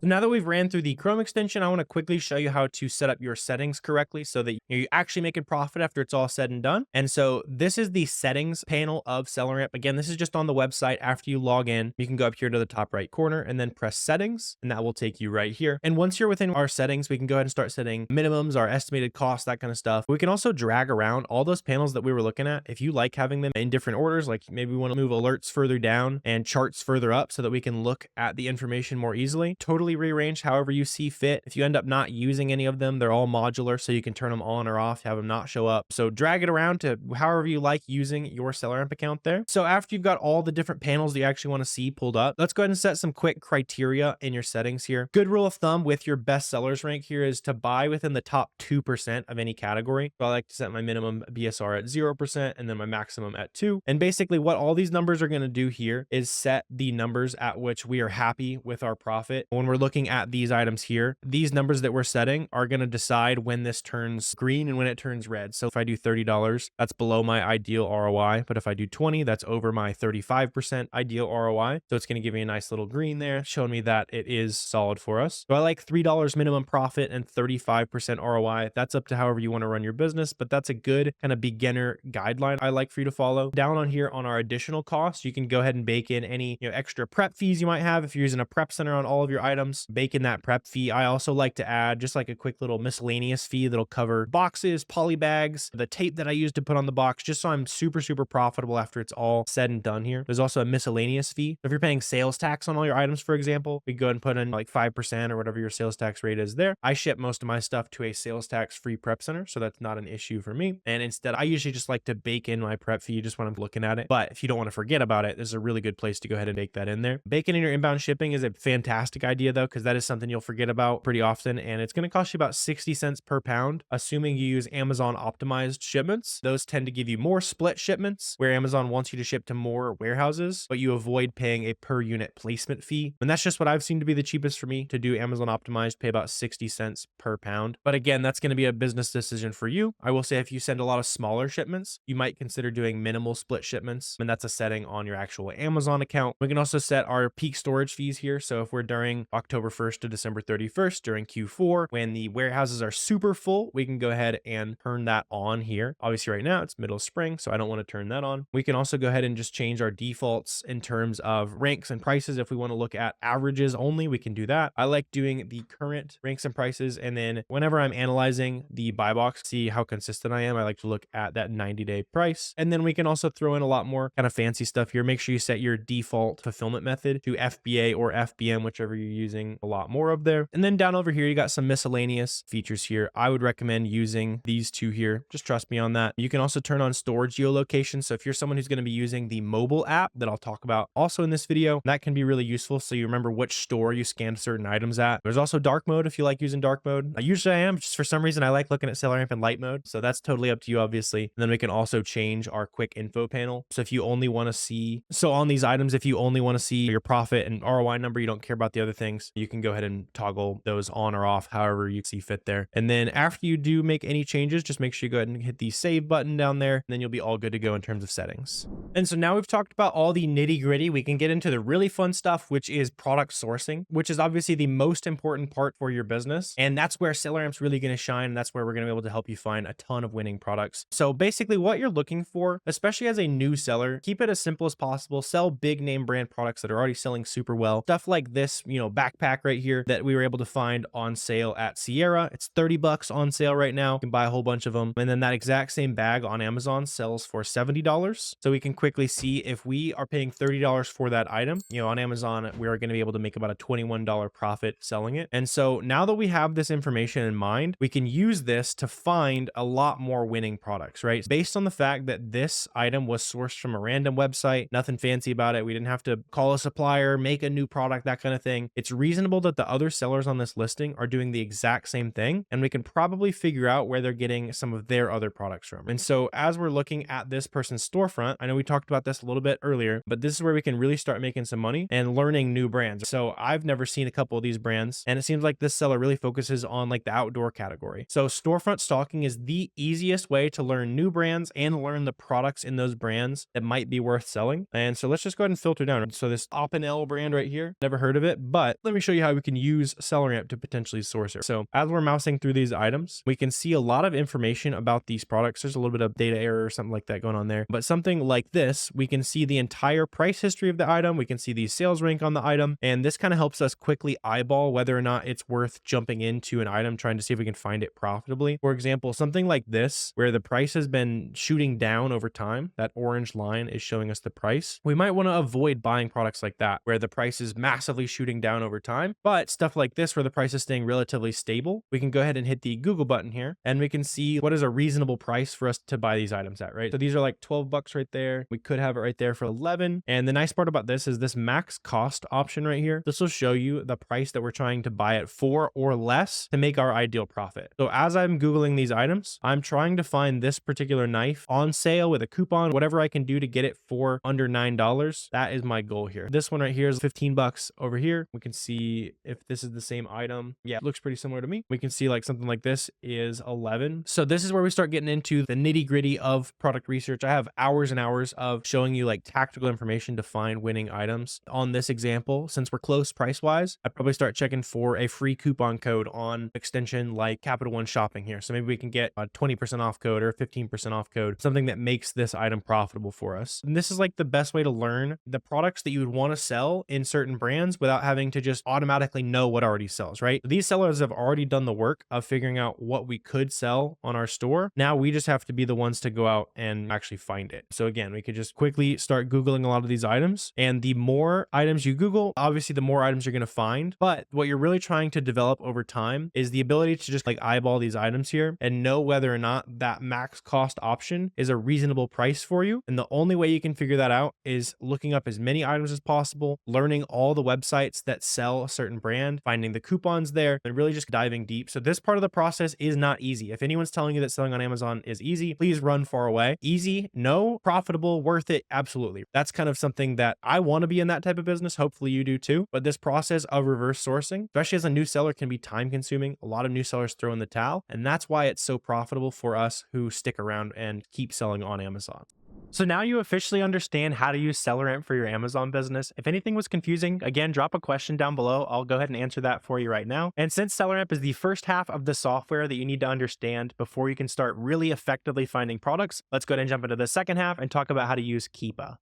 So now that we've ran through the Chrome extension, I want to quickly show you how to set up your settings correctly so that you actually make a profit after it's all said and done. And so this is the settings panel of SellerAmp. Again, this is just on the website. After you log in, you can go up here to the top right corner and then press settings, and that will take you right here. And once you're within our settings, we can go ahead and start setting minimums, our estimated cost, that kind of stuff. We can also drag around all those panels that we were looking at. If you like having them in different orders, like maybe we want to move alerts further down and charts further up so that we can look at the information more easily, totally rearrange however you see fit. If you end up not using any of them, they're all modular, so you can turn them on or off, have them not show up. So drag it around to however you like using your SellerAmp account there. So after you've got all the different panels that you actually want to see pulled up, let's go ahead and set some quick criteria in your settings here. Good rule of thumb with your best sellers rank here is to buy within the top 2% of any category. So I like to set my minimum BSR at 0% and then my maximum at 2. And basically what all these numbers are going to do here is set the numbers at which we are happy with our profit. When we're looking at these items here, these numbers that we're setting are going to decide when this turns green and when it turns red. So if I do $30, that's below my ideal ROI. But if I do 20, that's over my 35% ideal ROI. So it's going to give me a nice little green there, showing me that it is solid for us. So I like $3 minimum profit and 35% ROI. That's up to however you want to run your business, but that's a good kind of beginner guideline I like for you to follow. Down on here on our additional costs, you can go ahead and bake in any extra prep fees you might have. If you're using a prep center on all of your items, bake in that prep fee. I also like to add just like a quick little miscellaneous fee that'll cover boxes, poly bags, the tape that I use to put on the box, just so I'm super, super profitable after it's all said and done here. There's also a miscellaneous fee. If you're paying sales tax on all your items, for example, we go ahead and put in like 5% or whatever your sales tax rate is there. I ship most of my stuff to a sales tax free prep center, so that's not an issue for me. And instead, I usually just like to bake in my prep fee just when I'm looking at it. But if you don't want to forget about it, this is a really good place to go ahead and bake that in there. Baking in your inbound shipping is a fantastic idea though, because that is something you'll forget about pretty often. And it's going to cost you about 60 cents per pound, assuming you use Amazon optimized shipments. Those tend to give you more split shipments where Amazon wants you to ship to more warehouses, but you avoid paying a per unit placement fee. And that's just what I've seen to be the cheapest for me to do Amazon optimized, pay about 60 cents per pound. But again, that's going to be a business decision for you. I will say if you send a lot of smaller shipments, you might consider doing minimum minimal split shipments, and that's a setting on your actual Amazon account. We can also set our peak storage fees here. So if we're during October 1st to December 31st during Q4, when the warehouses are super full, we can go ahead and turn that on here. Obviously right now it's middle of spring, so I don't want to turn that on. We can also go ahead and just change our defaults in terms of ranks and prices. If we want to look at averages only, we can do that. I like doing the current ranks and prices, and then whenever I'm analyzing the buy box, see how consistent I am, I like to look at that 90-day price. And then we can also throw in a lot more kind of fancy stuff here. Make sure you set your default fulfillment method to FBA or FBM, whichever you're using a lot more of there. And then down over here, you got some miscellaneous features here. I would recommend using these two here. Just trust me on that. You can also turn on storage geolocation. So if you're someone who's going to be using the mobile app that I'll talk about also in this video, that can be really useful. So you remember which store you scanned certain items at. There's also dark mode if you like using dark mode. Usually I am, just for some reason I like looking at SellerAmp in light mode. So that's totally up to you, obviously. And then we can also change our quick info panel. So if you only want to see, so on these items, if you only want to see your profit and ROI number, you don't care about the other things, you can go ahead and toggle those on or off however you see fit there. And then after you do make any changes, just make sure you go ahead and hit the save button down there, and then you'll be all good to go in terms of settings. And so now we've talked about all the nitty gritty, we can get into the really fun stuff, which is product sourcing, which is obviously the most important part for your business. And that's where SellerAmp's really going to shine. And that's where we're going to be able to help you find a ton of winning products. So basically what you're looking for, especially as a new seller, keep it as simple as possible. Sell big name brand products that are already selling super well. Stuff like this, backpack right here that we were able to find on sale at Sierra. It's 30 bucks on sale right now. You can buy a whole bunch of them. And then that exact same bag on Amazon sells for $70. So we can quickly see if we are paying $30 for that item, on Amazon, we are going to be able to make about a $21 profit selling it. And so now that we have this information in mind, we can use this to find a lot more winning products, right? Based on the fact that this item was sourced from a random website, nothing fancy about it. We didn't have to call a supplier, make a new product, that kind of thing. It's reasonable that the other sellers on this listing are doing the exact same thing, and we can probably figure out where they're getting some of their other products from. And so as we're looking at this person's storefront, I know we talked about this a little bit earlier, but this is where we can really start making some money and learning new brands. So I've never seen a couple of these brands, and it seems like this seller really focuses on like the outdoor category. So storefront stalking is the easiest way to learn new brands and learn the products in those brands that might be worth selling. And so let's just go ahead and filter down. So this Opinel brand right here, never heard of it, but let me show you how we can use SellerAmp to potentially source it. So as we're mousing through these items, we can see a lot of information about these products. There's a little bit of data error or something like that going on there, but something like this, we can see the entire price history of the item. We can see the sales rank on the item. And this kind of helps us quickly eyeball whether or not it's worth jumping into an item, trying to see if we can find it profitably. For example, something like this, where the price has been shooting down over time, that orange line is showing us the price. We might want to avoid buying products like that, where the price is massively shooting down over time. But stuff like this, where the price is staying relatively stable, we can go ahead and hit the Google button here, and we can see what is a reasonable price for us to buy these items at, right? So these are like 12 bucks right there. We could have it right there for 11. And the nice part about this is this max cost option right here. This will show you the price that we're trying to buy it for or less to make our ideal profit. So as I'm Googling these items, I'm trying to find this particular knife on sale with a coupon, whatever I can do to get it for under $9. That is my goal here. This one right here is 15 bucks over here. We can see if this is the same item. Yeah, it looks pretty similar to me. We can see like something like this is 11. So this is where we start getting into the nitty gritty of product research. I have hours and hours of showing you like tactical information to find winning items. On this example, since we're close price wise, I probably start checking for a free coupon code on extension like Capital One Shopping here. So maybe we can get a 20% off code or 15% off code, something that makes this item profitable for us. And this is like the best way to learn the products that you would want to sell in certain brands without having to just automatically know what already sells, right? These sellers have already done the work of figuring out what we could sell on our store. Now we just have to be the ones to go out and actually find it. So again, we could just quickly start Googling a lot of these items, and the more items you Google, obviously the more items you're going to find. But what you're really trying to develop over time is the ability to just like eyeball these items here and know whether or not that max cost option is a reasonable price for you. And the only way you can figure that out is looking up as many items as possible, learning all the websites that sell a certain brand, finding the coupons there, and really just diving deep. So this part of the process is not easy. If anyone's telling you that selling on Amazon is easy, please run far away. Easy? No. Profitable? Worth it? Absolutely. That's kind of something that I want to be in, that type of business. Hopefully you do too. But this process of reverse sourcing, especially as a new seller, can be time consuming. A lot of new sellers throw in the towel, and that's why it's so profitable for us who stick around and keep selling on Amazon. So now you officially understand how to use SellerAmp for your Amazon business. If anything was confusing, again, drop a question down below. I'll go ahead and answer that for you right now. And since SellerAmp is the first half of the software that you need to understand before you can start really effectively finding products, let's go ahead and jump into the second half and talk about how to use Keepa.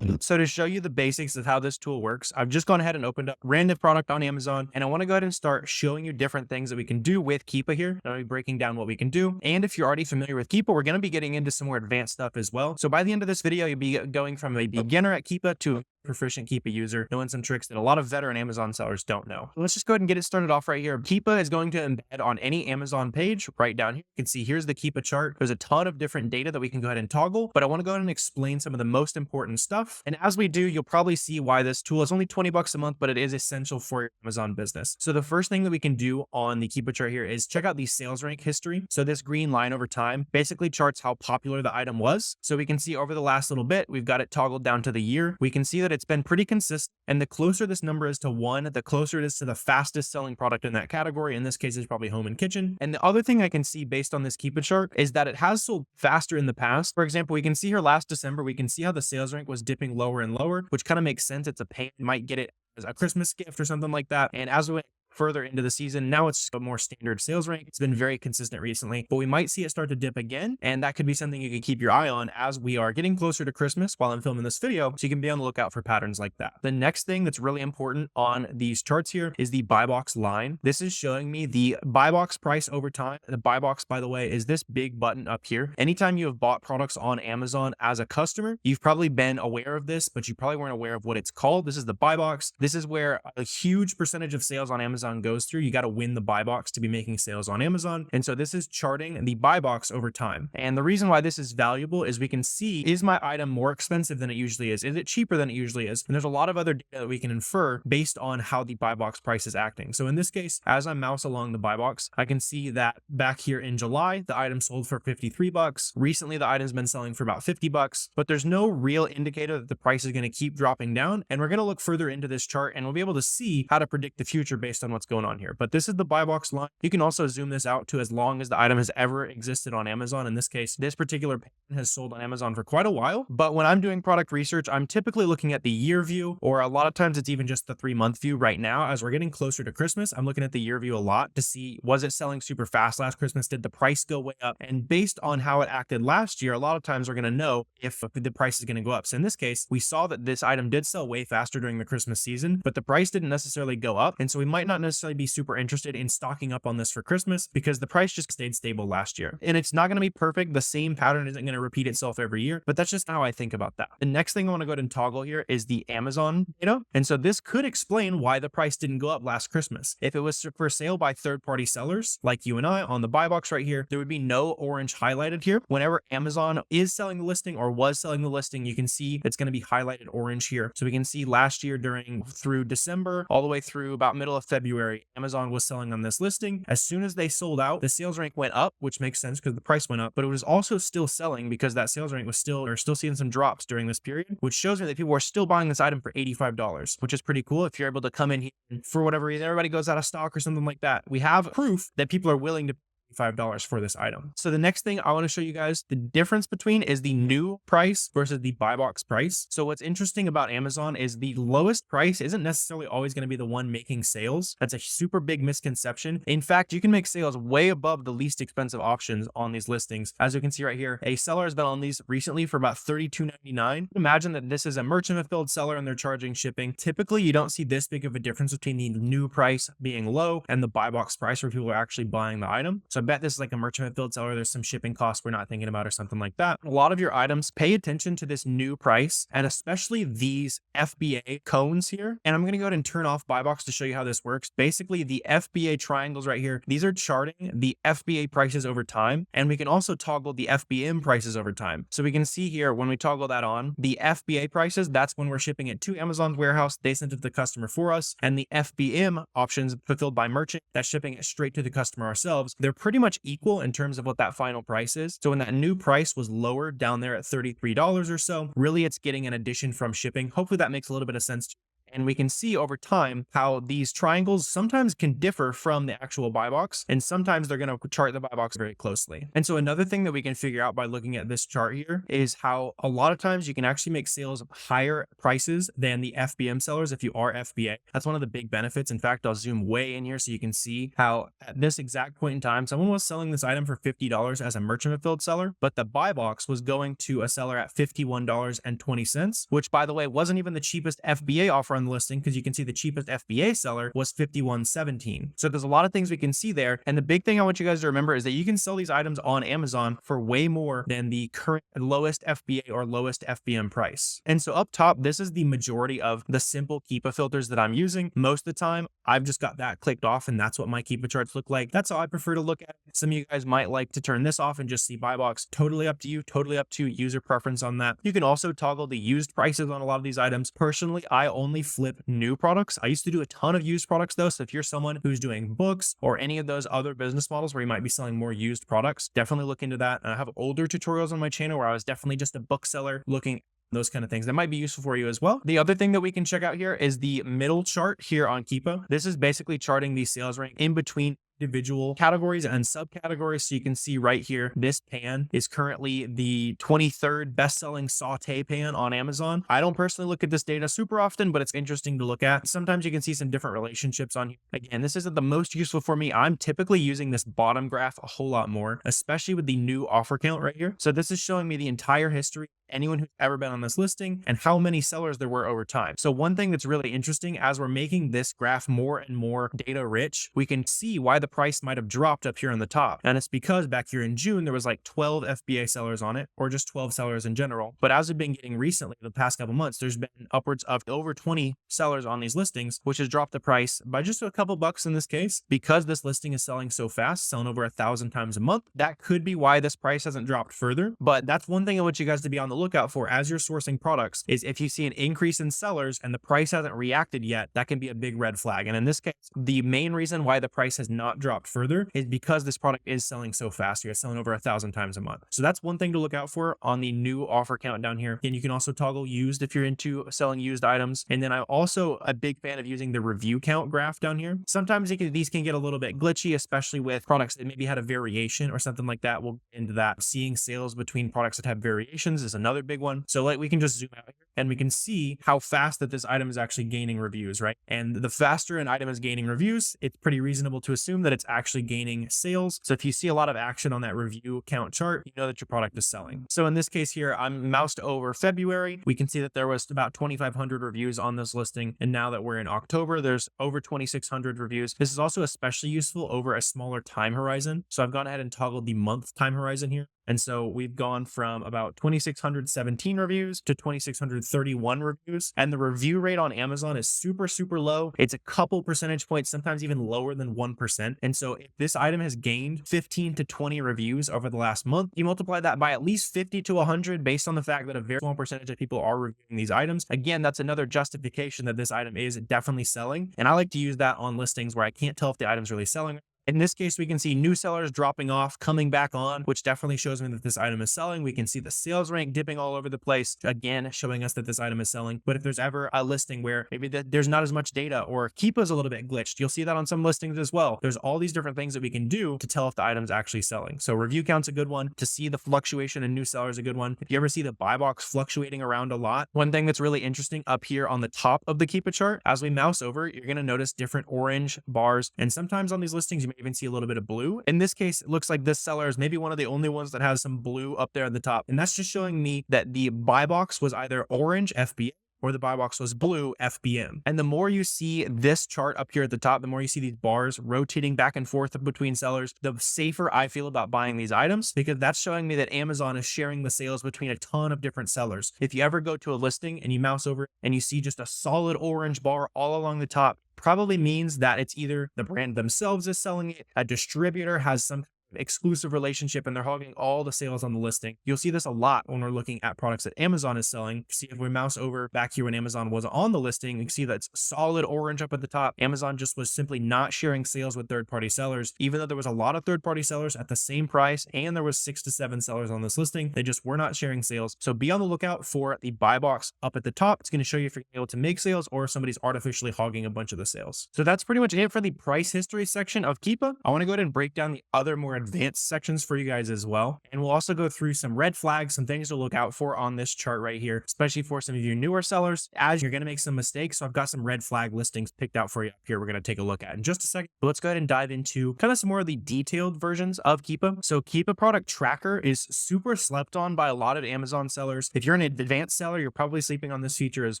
So to show you the basics of how this tool works, I've just gone ahead and opened up a random product on Amazon, and I want to go ahead and start showing you different things that we can do with Keepa here. I'll be breaking down what we can do. And if you're already familiar with Keepa, we're going to be getting into some more advanced stuff as well. So by the end of this video, you'll be going from a beginner at Keepa to a proficient Keepa user, knowing some tricks that a lot of veteran Amazon sellers don't know. Let's just go ahead and get it started off right here. Keepa is going to embed on any Amazon page right down here. You can see here's the Keepa chart. There's a ton of different data that we can go ahead and toggle, but I want to go ahead and explain some of the most important stuff. And as we do, you'll probably see why this tool is only 20 bucks a month, but it is essential for your Amazon business. So the first thing that we can do on the Keepa chart here is check out the sales rank history. So this green line over time basically charts how popular the item was. So we can see over the last little bit, we've got it toggled down to the year. We can see that it's been pretty consistent. And the closer this number is to 1, the closer it is to the fastest selling product in that category. In this case, it's probably home and kitchen. And the other thing I can see based on this Keepa chart is that it has sold faster in the past. For example, we can see here last December, we can see how the sales rank was dipping lower and lower, which kind of makes sense. It's a pain. You might get it as a Christmas gift or something like that. And as we went further into the season, now it's a more standard sales rank. It's been very consistent recently, but we might see it start to dip again. And that could be something you can keep your eye on as we are getting closer to Christmas while I'm filming this video. So you can be on the lookout for patterns like that. The next thing that's really important on these charts here is the buy box line. This is showing me the buy box price over time. The buy box, by the way, is this big button up here. Anytime you have bought products on Amazon as a customer, you've probably been aware of this, but you probably weren't aware of what it's called. This is the buy box. This is where a huge percentage of sales on Amazon goes through. You got to win the buy box to be making sales on Amazon. And so this is charting the buy box over time. And the reason why this is valuable is we can see, is my item more expensive than it usually is? Is it cheaper than it usually is? And there's a lot of other data that we can infer based on how the buy box price is acting. So in this case, as I mouse along the buy box, I can see that back here in July, the item sold for 53 bucks. Recently, the item's been selling for about 50 bucks, but there's no real indicator that the price is going to keep dropping down. And we're going to look further into this chart and we'll be able to see how to predict the future based on what's going on here. But this is the buy box line. You can also zoom this out to as long as the item has ever existed on Amazon. In this case, this particular pen has sold on Amazon for quite a while. But when I'm doing product research, I'm typically looking at the year view, or a lot of times it's even just the 3-month view. Right now, as we're getting closer to Christmas, I'm looking at the year view a lot to see, was it selling super fast last Christmas? Did the price go way up? And based on how it acted last year, a lot of times we're going to know if the price is going to go up. So in this case, we saw that this item did sell way faster during the Christmas season, but the price didn't necessarily go up. And so we might not necessarily be super interested in stocking up on this for Christmas because the price just stayed stable last year. And it's not going to be perfect. The same pattern isn't going to repeat itself every year, but that's just how I think about that. The next thing I want to go ahead and toggle here is the Amazon data. And so this could explain why the price didn't go up last Christmas. If it was for sale by third-party sellers like you and I on the buy box right here, there would be no orange highlighted here. Whenever Amazon is selling the listing or was selling the listing, you can see it's going to be highlighted orange here. So we can see last year through December all the way through about middle of February, Amazon was selling on this listing. As soon as they sold out, the sales rank went up, which makes sense because the price went up, but it was also still selling because that sales rank was still seeing some drops during this period, which shows me that people were still buying this item for $85, which is pretty cool. If you're able to come in here for whatever reason, everybody goes out of stock or something like that, we have proof that people are willing to $5 for this item. So the next thing I want to show you guys the difference between is the new price versus the buy box price. So what's interesting about Amazon is the lowest price isn't necessarily always going to be the one making sales. That's a super big misconception. In fact, you can make sales way above the least expensive options on these listings. As you can see right here, a seller has been on these recently for about $32.99. Imagine that this is a merchant fulfilled seller and they're charging shipping. Typically, you don't see this big of a difference between the new price being low and the buy box price where people are actually buying the item. So I bet this is like a merchant fulfilled seller. There's some shipping costs we're not thinking about or something like that. A lot of your items, pay attention to this new price and especially these FBA cones here. And I'm going to go ahead and turn off buy box to show you how this works. Basically, the FBA triangles right here, these are charting the FBA prices over time. And we can also toggle the FBM prices over time. So we can see here when we toggle that on, the FBA prices, that's when we're shipping it to Amazon's warehouse. They sent it to the customer for us. And the FBM options fulfilled by merchant, that's shipping it straight to the customer ourselves. They're pretty much equal in terms of what that final price is. So when that new price was lowered down there at $33 or so, really it's getting an addition from shipping. Hopefully that makes a little bit of sense. And we can see over time how these triangles sometimes can differ from the actual buy box, and sometimes they're going to chart the buy box very closely. And so another thing that we can figure out by looking at this chart here is how a lot of times you can actually make sales of higher prices than the FBM sellers if you are FBA. That's one of the big benefits. In fact, I'll zoom way in here so you can see how at this exact point in time, someone was selling this item for $50 as a merchant fulfilled seller, but the buy box was going to a seller at $51.20, which by the way, wasn't even the cheapest FBA offer on the listing, because you can see the cheapest FBA seller was $51.17. So there's a lot of things we can see there. And the big thing I want you guys to remember is that you can sell these items on Amazon for way more than the current lowest FBA or lowest FBM price. And so up top, this is the majority of the simple Keepa filters that I'm using. Most of the time, I've just got that clicked off, and that's what my Keepa charts look like. That's how I prefer to look at it. Some of you guys might like to turn this off and just see buy box. Totally up to you, totally up to user preference on that. You can also toggle the used prices on a lot of these items. Personally, I only flip new products. I used to do a ton of used products though. So if you're someone who's doing books or any of those other business models where you might be selling more used products, definitely look into that. And I have older tutorials on my channel where I was definitely just a bookseller looking those kind of things that might be useful for you as well. The other thing that we can check out here is the middle chart here on Keepa. This is basically charting the sales rank in between individual categories and subcategories. So you can see right here, this pan is currently the 23rd best-selling saute pan on Amazon. I don't personally look at this data super often, but it's interesting to look at. Sometimes you can see some different relationships on here. Again, this isn't the most useful for me. I'm typically using this bottom graph a whole lot more, especially with the new offer count right here. So this is showing me the entire history, anyone who's ever been on this listing, and how many sellers there were over time. So one thing that's really interesting, as we're making this graph more and more data rich, we can see why the price might have dropped up here on the top. And it's because back here in June, there was like 12 FBA sellers on it, or just 12 sellers in general. But as we've been getting recently, the past couple months, there's been upwards of over 20 sellers on these listings, which has dropped the price by just a couple bucks in this case. Because this listing is selling so fast, selling over 1,000 times a month, that could be why this price hasn't dropped further. But that's one thing I want you guys to be on the lookout for as you're sourcing products, is if you see an increase in sellers and the price hasn't reacted yet, that can be a big red flag. And in this case, the main reason why the price has not dropped further is because this product is selling so fast. You're selling over 1,000 times a month. So that's one thing to look out for on the new offer count down here. And you can also toggle used if you're into selling used items. And then I'm also a big fan of using the review count graph down here. Sometimes these can get a little bit glitchy, especially with products that maybe had a variation or something like that. We'll get into that. Seeing sales between products that have variations is another big one. So like we can just zoom out here and we can see how fast that this item is actually gaining reviews, right? And the faster an item is gaining reviews, it's pretty reasonable to assume that it's actually gaining sales. So if you see a lot of action on that review count chart, you know that your product is selling. So in this case here, I'm moused over February. We can see that there was about 2,500 reviews on this listing. And now that we're in October, there's over 2,600 reviews. This is also especially useful over a smaller time horizon. So I've gone ahead and toggled the month time horizon here. And so we've gone from about 2,617 reviews to 2,631 reviews. And the review rate on Amazon is super, super low. It's a couple percentage points, sometimes even lower than 1%. And so if this item has gained 15 to 20 reviews over the last month, you multiply that by at least 50 to 100 based on the fact that a very small percentage of people are reviewing these items. Again, that's another justification that this item is definitely selling. And I like to use that on listings where I can't tell if the item's really selling. In this case, we can see new sellers dropping off, coming back on, which definitely shows me that this item is selling. We can see the sales rank dipping all over the place, again, showing us that this item is selling. But if there's ever a listing where maybe there's not as much data or Keepa's a little bit glitched, you'll see that on some listings as well. There's all these different things that we can do to tell if the item's actually selling. So review count's a good one. To see the fluctuation in new sellers a good one. If you ever see the buy box fluctuating around a lot, one thing that's really interesting up here on the top of the Keepa chart, as we mouse over, you're going to notice different orange bars. And sometimes on these listings, you may even see a little bit of blue. In this case, it looks like this seller is maybe one of the only ones that has some blue up there at the top. And that's just showing me that the buy box was either orange FBA or the buy box was blue FBM. And the more you see this chart up here at the top, the more you see these bars rotating back and forth between sellers, the safer I feel about buying these items, because that's showing me that Amazon is sharing the sales between a ton of different sellers. If you ever go to a listing and you mouse over and you see just a solid orange bar all along the top, probably means that it's either the brand themselves is selling it, a distributor has some exclusive relationship and they're hogging all the sales on the listing. You'll see this a lot when we're looking at products that Amazon is selling. See, if we mouse over back here when Amazon was on the listing, you can see that's solid orange up at the top. Amazon just was simply not sharing sales with third-party sellers, even though there was a lot of third-party sellers at the same price and there was 6 to 7 sellers on this listing. They just were not sharing sales. So be on the lookout for the buy box up at the top. It's going to show you if you're able to make sales or if somebody's artificially hogging a bunch of the sales. So that's pretty much it for the price history section of Keepa. I want to go ahead and break down the other more advanced sections for you guys as well. And we'll also go through some red flags, some things to look out for on this chart right here, especially for some of you newer sellers, as you're going to make some mistakes. So I've got some red flag listings picked out for you up here. We're going to take a look at in just a second. But let's go ahead and dive into kind of some more of the detailed versions of Keepa. So Keepa Product Tracker is super slept on by a lot of Amazon sellers. If you're an advanced seller, you're probably sleeping on this feature as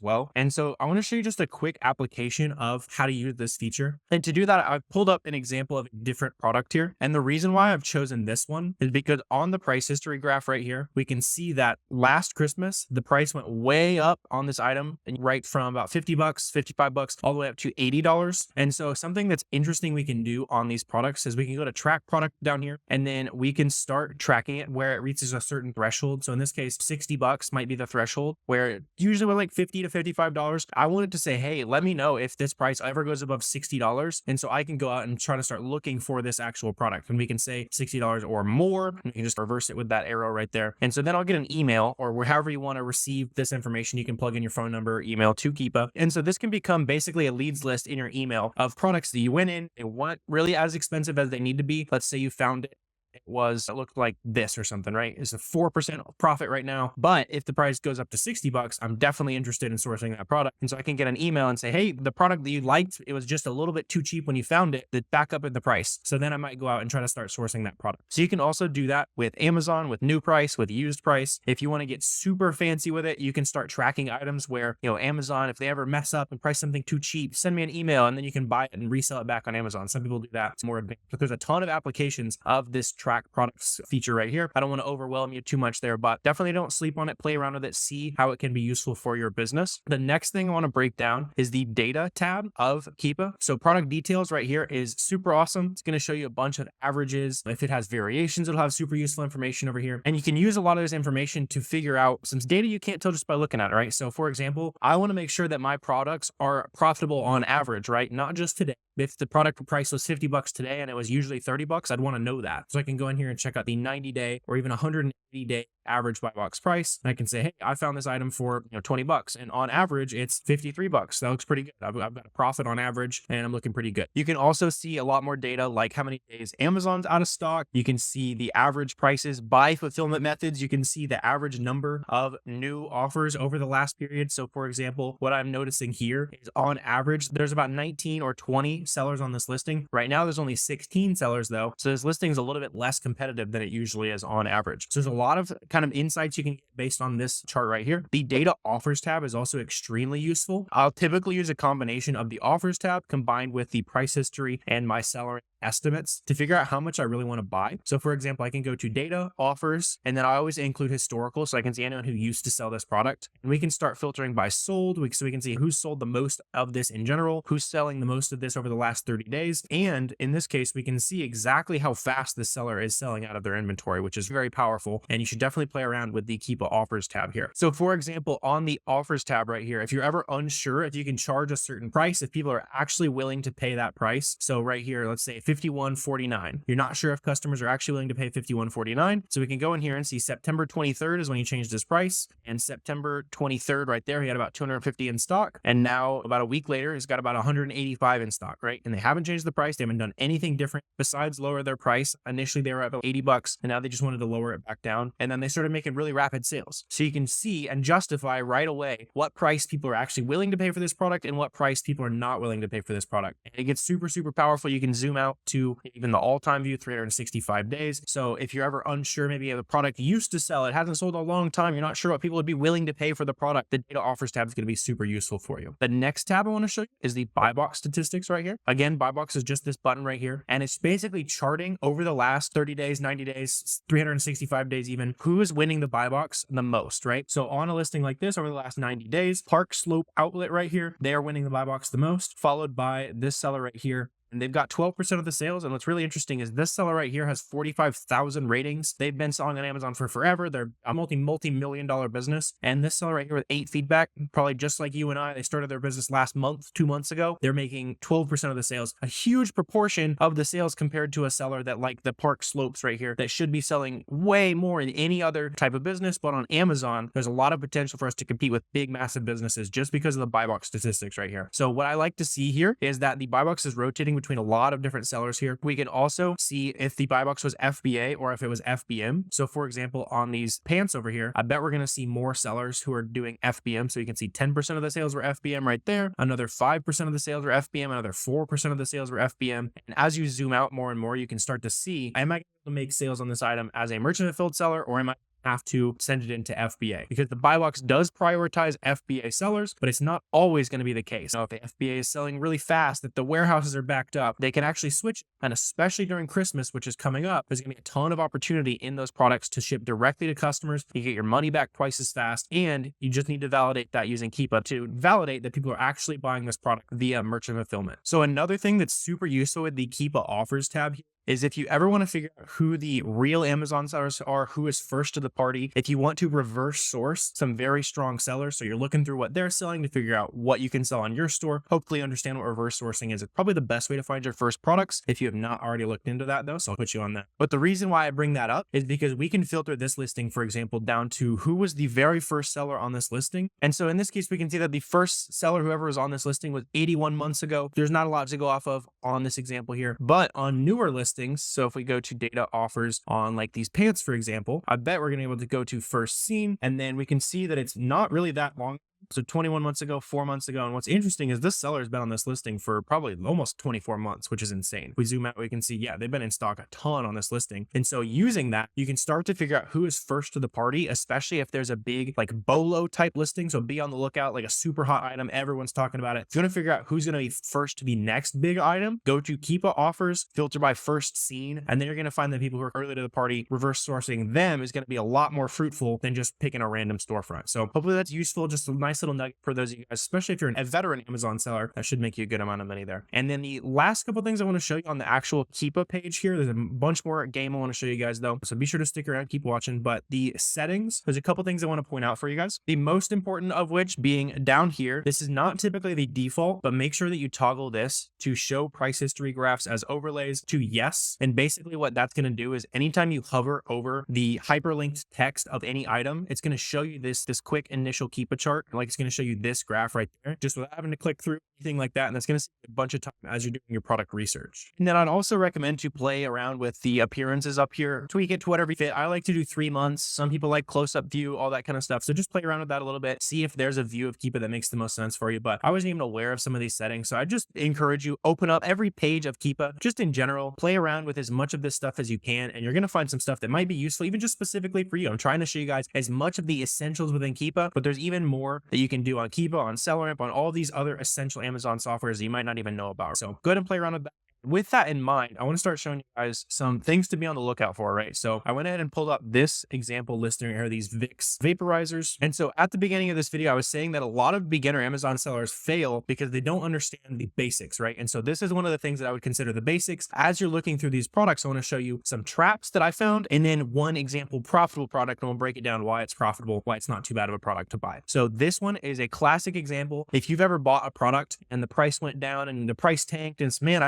well. And so I want to show you just a quick application of how to use this feature. And to do that, I've pulled up an example of a different product here. And the reason why I've chosen this one is because on the price history graph right here, we can see that last Christmas, the price went way up on this item, right from about 50 bucks, 55 bucks, all the way up to $80. And so something that's interesting we can do on these products is we can go to track product down here, and then we can start tracking it where it reaches a certain threshold. So in this case, 60 bucks might be the threshold, where usually we're like $50 to $55. I wanted to say, hey, let me know if this price ever goes above $60. And so I can go out and try to start looking for this actual product. And we can say $60 or more, and we can just reverse it with that arrow right there. And so then I'll get an email, or however you want to receive this information, you can plug in your phone number or email to Keepa. And so this can become basically a leads list in your email of products that you went in and weren't really as expensive as they need to be. Let's say you found it it looked like this or something, right? It's a 4% profit right now. But if the price goes up to 60 bucks, I'm definitely interested in sourcing that product. And so I can get an email and say, hey, the product that you liked, it was just a little bit too cheap when you found it, that back up in the price. So then I might go out and try to start sourcing that product. So you can also do that with Amazon, with new price, with used price. If you want to get super fancy with it, you can start tracking items where, Amazon, if they ever mess up and price something too cheap, send me an email and then you can buy it and resell it back on Amazon. Some people do that. It's more advanced, but there's a ton of applications of this track products feature right here. I don't want to overwhelm you too much there, but definitely don't sleep on it. Play around with it. See how it can be useful for your business. The next thing I want to break down is the data tab of Keepa. So product details right here is super awesome. It's going to show you a bunch of averages. If it has variations, it'll have super useful information over here. And you can use a lot of this information to figure out some data you can't tell just by looking at it, right? So for example, I want to make sure that my products are profitable on average, right? Not just today. If the product price was 50 bucks today and it was usually 30 bucks, I'd want to know that. So I can go in here and check out the 90-day or even 180-day average buy box price. And I can say, hey, I found this item for 20 bucks and on average it's 53 bucks. That looks pretty good. I've got a profit on average and I'm looking pretty good. You can also see a lot more data like how many days Amazon's out of stock. You can see the average prices by fulfillment methods. You can see the average number of new offers over the last period. So for example, what I'm noticing here is on average, there's about 19 or 20 sellers on this listing. Right now, there's only 16 sellers though. So this listing is a little bit less competitive than it usually is on average. So there's a lot of kind of insights you can get based on this chart right here. The data offers tab is also extremely useful. I'll typically use a combination of the offers tab combined with the price history and my seller estimates to figure out how much I really want to buy. So for example, I can go to data, offers, and then I always include historical so I can see anyone who used to sell this product. And we can start filtering by sold, so we can see who's sold the most of this in general, who's selling the most of this over the last 30 days. And in this case, we can see exactly how fast the seller is selling out of their inventory, which is very powerful. And you should definitely play around with the Keepa offers tab here. So for example, on the offers tab right here, if you're ever unsure if you can charge a certain price, if people are actually willing to pay that price. So right here, let's say $51.49. You're not sure if customers are actually willing to pay $51.49. So we can go in here and see September 23rd is when he changed his price. And September 23rd right there, he had about 250 in stock. And now about a week later, he's got about 185 in stock, right? And they haven't changed the price. They haven't done anything different besides lower their price. Initially, they were at about 80 bucks and now they just wanted to lower it back down. And then they started making really rapid sales. So you can see and justify right away what price people are actually willing to pay for this product and what price people are not willing to pay for this product. And it gets super, super powerful. You can zoom out to even the all-time view, 365 days. So if you're ever unsure, maybe the product used to sell, it hasn't sold a long time, you're not sure what people would be willing to pay for the product, the data offers tab is going to be super useful for you. The next tab I want to show you is the buy box statistics right here. Again, buy box is just this button right here. And it's basically charting over the last 30 days, 90 days, 365 days even, who is winning the buy box the most, right? So on a listing like this over the last 90 days, Park Slope Outlet right here, they are winning the buy box the most, followed by this seller right here. and they've got 12% of the sales. And what's really interesting is this seller right here has 45,000 ratings. They've been selling on Amazon for forever. They're a multi-million dollar business. And this seller right here with 8 feedback, probably just like you and I, they started their business last month, 2 months ago. They're making 12% of the sales, a huge proportion of the sales compared to a seller that like the Park Slopes right here that should be selling way more in any other type of business. But on Amazon, there's a lot of potential for us to compete with big, massive businesses just because of the buy box statistics right here. So what I like to see here is that the buy box is rotating between a lot of different sellers here. We can also see if the buy box was FBA or if it was FBM. So for example, on these pants over here, I bet we're going to see more sellers who are doing FBM. So you can see 10% of the sales were FBM right there. Another 5% of the sales were FBM. Another 4% of the sales were FBM. And as you zoom out more and more, you can start to see, am I going to make sales on this item as a merchant fulfilled seller, or am I have to send it into FBA? Because the buy box does prioritize FBA sellers, but it's not always going to be the case. Now, if the FBA is selling really fast, that the warehouses are backed up, they can actually switch. And especially during Christmas, which is coming up, there's going to be a ton of opportunity in those products to ship directly to customers. You get your money back twice as fast, and you just need to validate that using Keepa to validate that people are actually buying this product via merchant fulfillment. So another thing that's super useful with the Keepa offers tab here is if you ever want to figure out who the real Amazon sellers are, who is first to the party, if you want to reverse source some very strong sellers, so you're looking through what they're selling to figure out what you can sell on your store, hopefully understand what reverse sourcing is. It's probably the best way to find your first products if you have not already looked into that though, so I'll put you on that. But the reason why I bring that up is because we can filter this listing, for example, down to who was the very first seller on this listing. And so in this case, we can see that the first seller, whoever was on this listing, was 81 months ago. There's not a lot to go off of on this example here, but on newer listings, so if we go to data offers on like these pants, for example, I bet we're going to be able to go to first seen, and then we can see that it's not really that long. So 21 months ago, 4 months ago. And what's interesting is this seller has been on this listing for probably almost 24 months, which is insane. If we zoom out, we can see, yeah, they've been in stock a ton on this listing. And so using that, you can start to figure out who is first to the party, especially if there's a big like BOLO type listing. So be on the lookout, like a super hot item. Everyone's talking about it. If you want to figure out who's going to be first to the next big item, go to Keepa offers, filter by first seen, and then you're going to find the people who are early to the party. Reverse sourcing them is going to be a lot more fruitful than just picking a random storefront. So hopefully that's useful. Just a nice little nugget for those of you guys, especially if you're a veteran Amazon seller. That should make you a good amount of money there. And then the last couple things I want to show you on the actual Keepa page here, there's a bunch more game I want to show you guys though, so be sure to stick around, keep watching. But the settings, there's a couple things I want to point out for you guys. The most important of which being down here, this is not typically the default, but make sure that you toggle this to show price history graphs as overlays to yes. And basically what that's going to do is anytime you hover over the hyperlinked text of any item, it's going to show you this quick initial Keepa chart. Like it's going to show you this graph right there, just without having to click through anything like that. And that's going to save a bunch of time as you're doing your product research. And then I'd also recommend to play around with the appearances up here, tweak it to whatever you fit. I like to do 3 months. Some people like close-up view, all that kind of stuff. So just play around with that a little bit. See if there's a view of Keepa that makes the most sense for you. But I wasn't even aware of some of these settings. So I just encourage you, open up every page of Keepa, just in general, play around with as much of this stuff as you can. And you're going to find some stuff that might be useful, even just specifically for you. I'm trying to show you guys as much of the essentials within Keepa, but there's even more that you can do on Keepa, on SellerAmp, on all these other essential Amazon softwares that you might not even know about. So go ahead and play around with that. With that in mind, I want to start showing you guys some things to be on the lookout for, right? So I went ahead and pulled up this example listing here, these Vicks vaporizers. And so at the beginning of this video, I was saying that a lot of beginner Amazon sellers fail because they don't understand the basics, right? And so this is one of the things that I would consider the basics. As you're looking through these products, I want to show you some traps that I found, and then one example profitable product, and we'll break it down why it's profitable, why it's not too bad of a product to buy. So this one is a classic example. If you've ever bought a product and the price went down and the price tanked, and it's, man,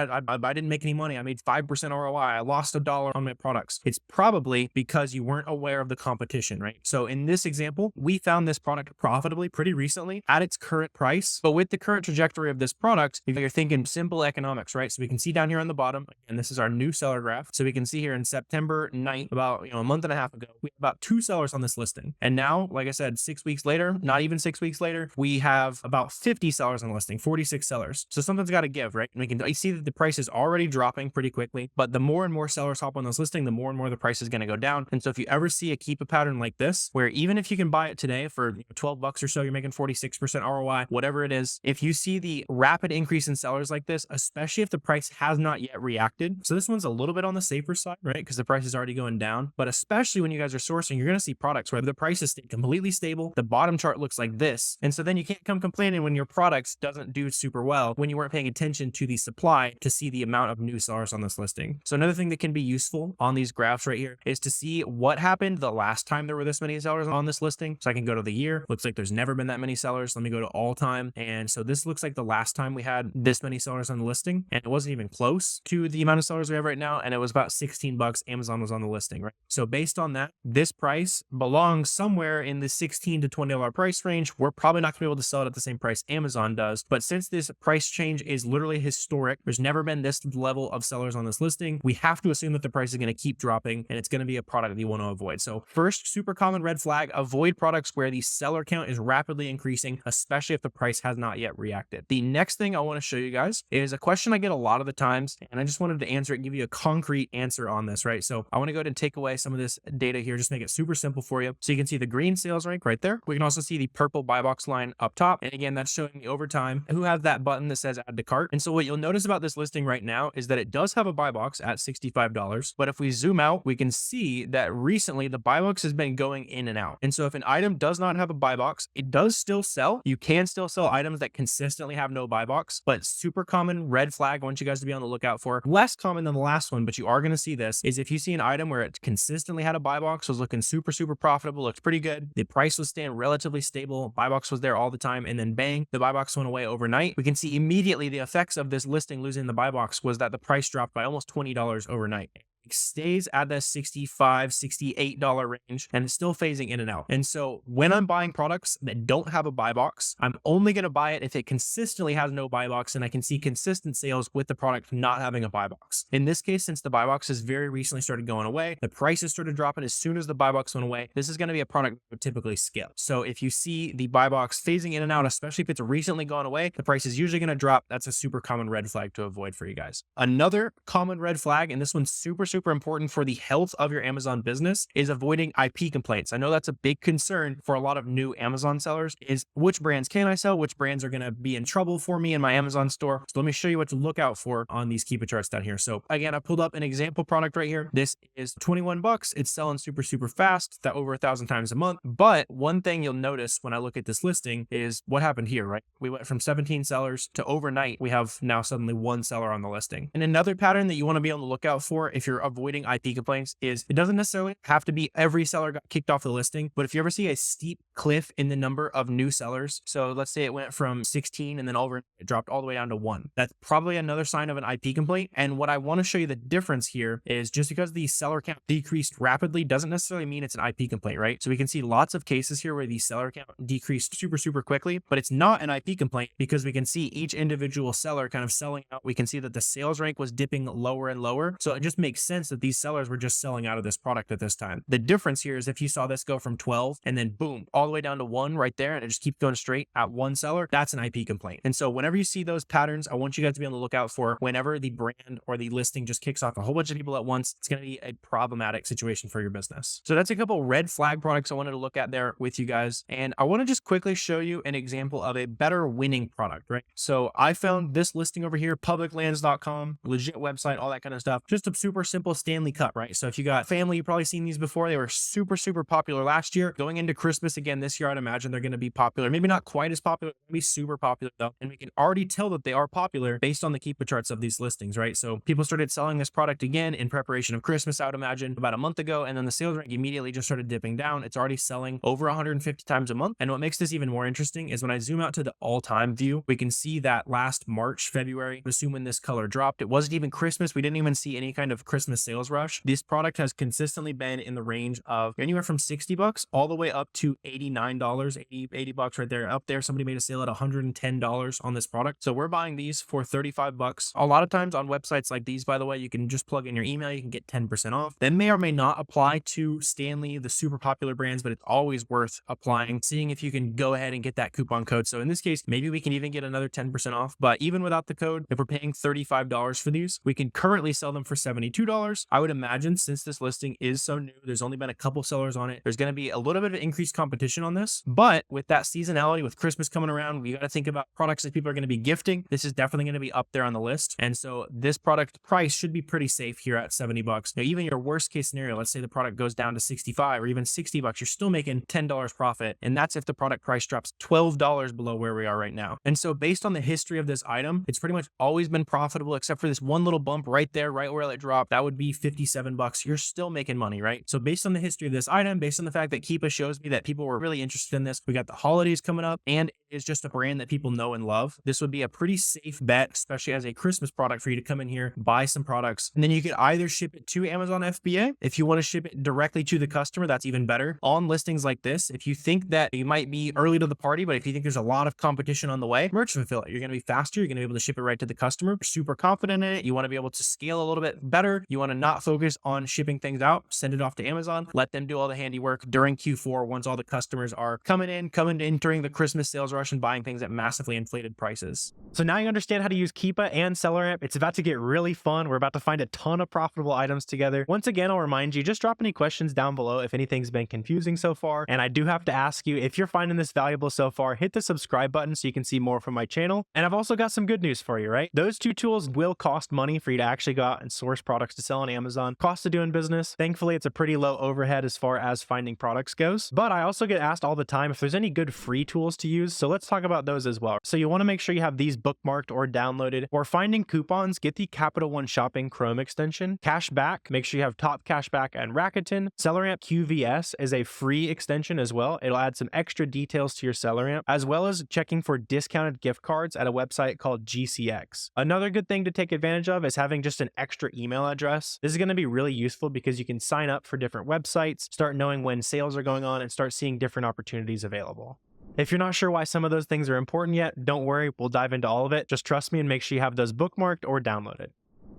I didn't make any money. I made 5% ROI. I lost $1 on my products. It's probably because you weren't aware of the competition, right? So in this example, we found this product profitably pretty recently at its current price, but with the current trajectory of this product, if you're thinking simple economics, right? So we can see down here on the bottom, and this is our new seller graph. So we can see here in September 9th, about a month and a half ago, we have about 2 sellers on this listing. And now, like I said, 6 weeks later, not even 6 weeks later, we have about 50 sellers on the listing, 46 sellers. So something's got to give, right? And we can see that the price is already dropping pretty quickly, but the more and more sellers hop on this listing, the more and more the price is going to go down. And so if you ever see a Keepa pattern like this, where even if you can buy it today for $12 or so, you're making 46% ROI, whatever it is, if you see the rapid increase in sellers like this, especially if the price has not yet reacted, so this one's a little bit on the safer side, right? Because the price is already going down, but especially when you guys are sourcing, you're going to see products where the price is completely stable. The bottom chart looks like this. And so then you can't come complaining when your product doesn't do super well, when you weren't paying attention to the supply to see the amount of new sellers on this listing. So another thing that can be useful on these graphs right here is to see what happened the last time there were this many sellers on this listing. So I can go to the year. Looks like there's never been that many sellers. Let me go to all time. And so this looks like the last time we had this many sellers on the listing, and it wasn't even close to the amount of sellers we have right now. And it was about 16 bucks. Amazon was on the listing, right? So based on that, this price belongs somewhere in the $16 to $20 price range. We're probably not gonna be able to sell it at the same price Amazon does. But since this price change is literally historic, there's never been this level of sellers on this listing, we have to assume that the price is going to keep dropping, and it's going to be a product that you want to avoid. So first, super common red flag, avoid products where the seller count is rapidly increasing, especially if the price has not yet reacted. The next thing I want to show you guys is a question I get a lot of the times, and I just wanted to answer it, give you a concrete answer on this, right? So I want to go ahead and take away some of this data here, just make it super simple for you. So you can see the green sales rank right there. We can also see the purple buy box line up top. And again, that's showing the overtime who has that button that says add to cart. And so what you'll notice about this listing right now is that it does have a buy box at $65. But if we zoom out, we can see that recently the buy box has been going in and out. And so if an item does not have a buy box, it does still sell. You can still sell items that consistently have no buy box, but super common red flag I want you guys to be on the lookout for. Less common than the last one, but you are going to see this, is if you see an item where it consistently had a buy box, was looking super profitable, looked pretty good, the price was staying relatively stable, buy box was there all the time, and then bang, the buy box went away overnight. We can see immediately the effects of this listing losing the buy box was that the price dropped by almost $20 overnight. Stays at the $65, $68 range, and it's still phasing in and out. And so when I'm buying products that don't have a buy box, I'm only going to buy it if it consistently has no buy box and I can see consistent sales with the product not having a buy box. In this case, since the buy box has very recently started going away, the prices started dropping as soon as the buy box went away. This is going to be a product that would typically skip. So if you see the buy box phasing in and out, especially if it's recently gone away, the price is usually going to drop. That's a super common red flag to avoid for you guys. Another common red flag, and this one's super important for the health of your Amazon business, is avoiding IP complaints. I know that's a big concern for a lot of new Amazon sellers, is which brands can I sell? Which brands are going to be in trouble for me in my Amazon store? So let me show you what to look out for on these Keepa charts down here. So again, I pulled up an example product right here. This is 21 bucks. It's selling super fast, that over 1,000 times a month. But one thing you'll notice when I look at this listing is what happened here, right? We went from 17 sellers to overnight, we have now suddenly one seller on the listing. And another pattern that you want to be on the lookout for if you're avoiding IP complaints is it doesn't necessarily have to be every seller got kicked off the listing, but if you ever see a steep cliff in the number of new sellers, so let's say it went from 16 and then it dropped all the way down to 1, that's probably another sign of an IP complaint. And what I want to show you the difference here is just because the seller count decreased rapidly doesn't necessarily mean it's an IP complaint, right? So we can see lots of cases here where the seller count decreased super quickly, but it's not an IP complaint because we can see each individual seller kind of selling out. We can see that the sales rank was dipping lower and lower. So it just makes sense that these sellers were just selling out of this product at this time. The difference here is if you saw this go from 12 and then boom, all the way down to 1 right there, and it just keeps going straight at one seller, that's an IP complaint. And so whenever you see those patterns, I want you guys to be on the lookout for whenever the brand or the listing just kicks off a whole bunch of people at once, it's going to be a problematic situation for your business. So that's a couple red flag products I wanted to look at there with you guys. And I want to just quickly show you an example of a better winning product, right? So I found this listing over here, publiclands.com, legit website, all that kind of stuff. Just a super simple Stanley Cup, right? So if you got family, you've probably seen these before. They were super popular last year. Going into Christmas again this year, I'd imagine they're going to be popular. Maybe not quite as popular, maybe super popular though. And we can already tell that they are popular based on the Keepa charts of these listings, right? So people started selling this product again in preparation of Christmas, I would imagine, about a month ago. And then the sales rank immediately just started dipping down. It's already selling over 150 times a month. And what makes this even more interesting is when I zoom out to the all-time view, we can see that last March, February, assume when this color dropped, it wasn't even Christmas. We didn't even see any kind of Christmas sales rush. This product has consistently been in the range of anywhere from 60 bucks all the way up to $89, 80 bucks right there. Up there, somebody made a sale at $110 on this product. So we're buying these for 35 bucks. A lot of times on websites like these, by the way, you can just plug in your email, you can get 10% off. That may or may not apply to Stanley, the super popular brands, but it's always worth applying, seeing if you can go ahead and get that coupon code. So in this case, maybe we can even get another 10% off, but even without the code, if we're paying $35 for these, we can currently sell them for $72. $12. I would imagine since this listing is so new, there's only been a couple sellers on it, there's going to be a little bit of increased competition on this. But with that seasonality, with Christmas coming around, we got to think about products that people are going to be gifting. This is definitely going to be up there on the list. And so this product price should be pretty safe here at $70. Now, even your worst case scenario, let's say the product goes down to 65 or even $60, you're still making $10 profit. And that's if the product price drops $12 below where we are right now. And so based on the history of this item, it's pretty much always been profitable except for this one little bump right there, right where it dropped. That would be $57. You're still making money, right? So based on the history of this item, based on the fact that Keepa shows me that people were really interested in this, we got the holidays coming up, and it's just a brand that people know and love. This would be a pretty safe bet, especially as a Christmas product, for you to come in here, buy some products, and then you could either ship it to Amazon FBA. If you want to ship it directly to the customer, that's even better. On listings like this, if you think that you might be early to the party, but if you think there's a lot of competition on the way, merchant fulfill it. You're going to be faster. You're going to be able to ship it right to the customer. You're super confident in it. You want to be able to scale a little bit better. You want to not focus on shipping things out. Send it off to Amazon. Let them do all the handiwork during Q4 once all the customers are coming in during the Christmas sales rush and buying things at massively inflated prices. So now you understand how to use Keepa and SellerAmp. It's about to get really fun. We're about to find a ton of profitable items together. Once again, I'll remind you, just drop any questions down below if anything's been confusing so far. And I do have to ask you, if you're finding this valuable so far, hit the subscribe button so you can see more from my channel. And I've also got some good news for you, right? Those two tools will cost money for you to actually go out and source products to sell on Amazon. Cost of doing business. Thankfully, it's a pretty low overhead as far as finding products goes. But I also get asked all the time if there's any good free tools to use. So let's talk about those as well. So you want to make sure you have these bookmarked or downloaded. Or finding coupons, get the Capital One Shopping Chrome extension. Cashback, make sure you have Top Cashback and Rakuten. SellerAmp QVS is a free extension as well. It'll add some extra details to your SellerAmp, as well as checking for discounted gift cards at a website called GCX. Another good thing to take advantage of is having just an extra email address. This is going to be really useful because you can sign up for different websites, start knowing when sales are going on, and start seeing different opportunities available. If you're not sure why some of those things are important yet, don't worry, we'll dive into all of it. Just trust me and make sure you have those bookmarked or downloaded.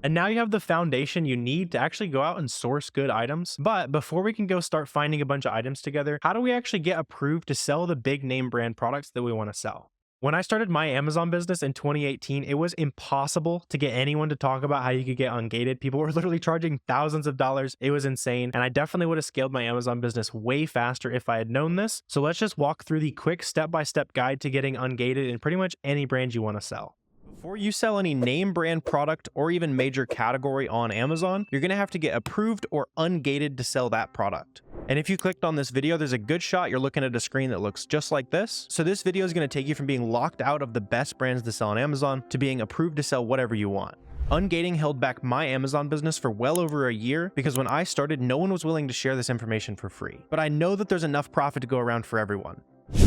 And now you have the foundation you need to actually go out and source good items. But before we can go start finding a bunch of items together, how do we actually get approved to sell the big name brand products that we want to sell? When I started my Amazon business in 2018, it was impossible to get anyone to talk about how you could get ungated. People were literally charging thousands of dollars. It was insane. And I definitely would have scaled my Amazon business way faster if I had known this. So let's just walk through the quick step-by-step guide to getting ungated in pretty much any brand you want to sell. Before you sell any name brand product or even major category on Amazon, you're going to have to get approved or ungated to sell that product. And if you clicked on this video, there's a good shot you're looking at a screen that looks just like this. So this video is going to take you from being locked out of the best brands to sell on Amazon to being approved to sell whatever you want. Ungating held back my Amazon business for well over a year because when I started, no one was willing to share this information for free. But I know that there's enough profit to go around for everyone.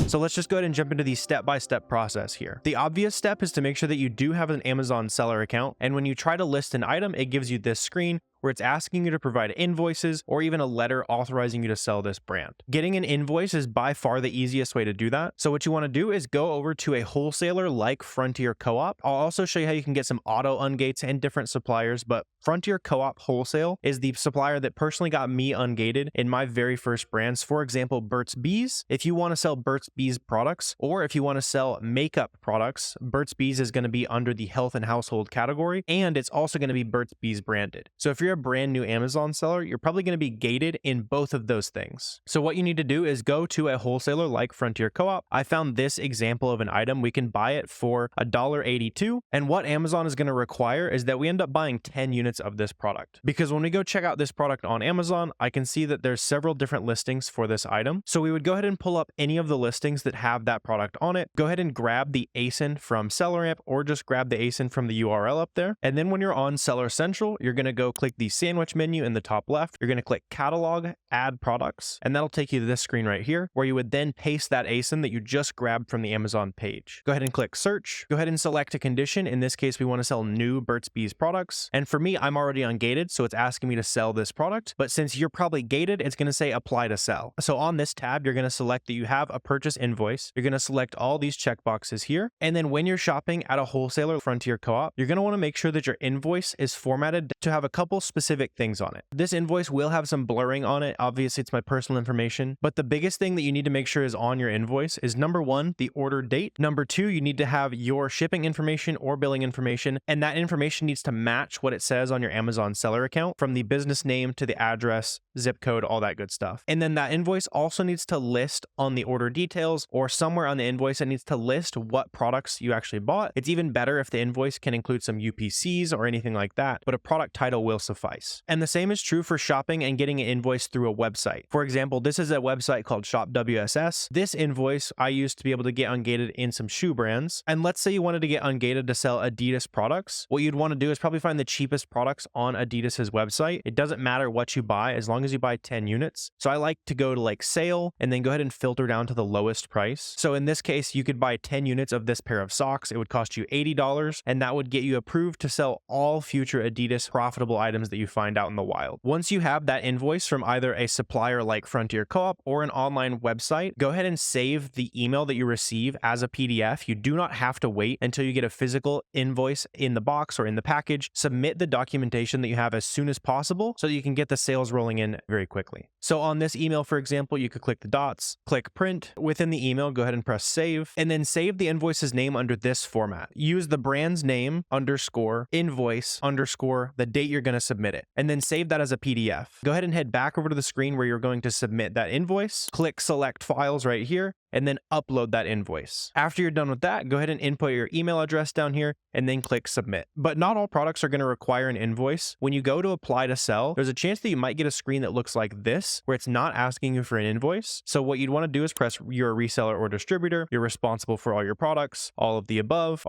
So let's just go ahead and jump into the step-by-step process here. The obvious step is to make sure that you do have an Amazon seller account. And when you try to list an item, it gives you this screen where it's asking you to provide invoices or even a letter authorizing you to sell this brand. Getting an invoice is by far the easiest way to do that. So what you want to do is go over to a wholesaler like Frontier Co-op. I'll also show you how you can get some auto-ungates and different suppliers, but Frontier Co-op Wholesale is the supplier that personally got me ungated in my very first brands. For example, Burt's Bees. If you want to sell Burt's Bees products, or if you want to sell makeup products, Burt's Bees is going to be under the health and household category, and it's also going to be Burt's Bees branded. So if you're a brand new Amazon seller, you're probably going to be gated in both of those things. So what you need to do is go to a wholesaler like Frontier Co-op. I found this example of an item. We can buy it for $1.82. And what Amazon is going to require is that we end up buying 10 units of this product. Because when we go check out this product on Amazon, I can see that there's several different listings for this item. So we would go ahead and pull up any of the listings that have that product on it. Go ahead and grab the ASIN from SellerAmp or just grab the ASIN from the URL up there. And then when you're on Seller Central, you're going to go click the sandwich menu in the top left. You're going to click Catalog, Add Products, and that'll take you to this screen right here where you would then paste that ASIN that you just grabbed from the Amazon page. Go ahead and click Search. Go ahead and select a condition. In this case, we want to sell new Burt's Bees products. And for me, I'm already ungated, so it's asking me to sell this product. But since you're probably gated, it's going to say Apply to Sell. So on this tab, you're going to select that you have a purchase invoice. You're going to select all these checkboxes here. And then when you're shopping at a wholesaler, Frontier Co-op, you're going to want to make sure that your invoice is formatted to have a couple specific things on it. This invoice will have some blurring on it. Obviously, it's my personal information, but the biggest thing that you need to make sure is on your invoice is number one, the order date. Number two, you need to have your shipping information or billing information, and that information needs to match what it says on your Amazon seller account, from the business name to the address, zip code, all that good stuff. And then that invoice also needs to list on the order details, or somewhere on the invoice it needs to list what products you actually bought. It's even better if the invoice can include some UPCs or anything like that, but a product title will suffice. And the same is true for shopping and getting an invoice through a website. For example, this is a website called Shop WSS. This invoice I used to be able to get ungated in some shoe brands. And let's say you wanted to get ungated to sell Adidas products. What you'd want to do is probably find the cheapest products on Adidas's website. It doesn't matter what you buy as long as you buy 10 units. So I like to go to like sale and then go ahead and filter down to the lowest price. So in this case, you could buy 10 units of this pair of socks. It would cost you $80, and that would get you approved to sell all future Adidas profitable items that you find out in the wild. Once you have that invoice from either a supplier like Frontier Co-op or an online website, go ahead and save the email that you receive as a PDF. You do not have to wait until you get a physical invoice in the box or in the package. Submit the documentation that you have as soon as possible so that you can get the sales rolling in very quickly. So on this email, for example, you could click the dots, click print. Within the email, go ahead and press save, and then save the invoice's name under this format. Use the brand's name underscore invoice underscore the date you're going to submit it, and then save that as a PDF. Go ahead and head back over to the screen where you're going to submit that invoice. Click select files right here, and then upload that invoice. After you're done with that, go ahead and input your email address down here and then click submit. But not all products are going to require an invoice. When you go to apply to sell, there's a chance that you might get a screen that looks like this, where it's not asking you for an invoice. So what you'd want to do is press you're a reseller or distributor, you're responsible for all your products, all of the above,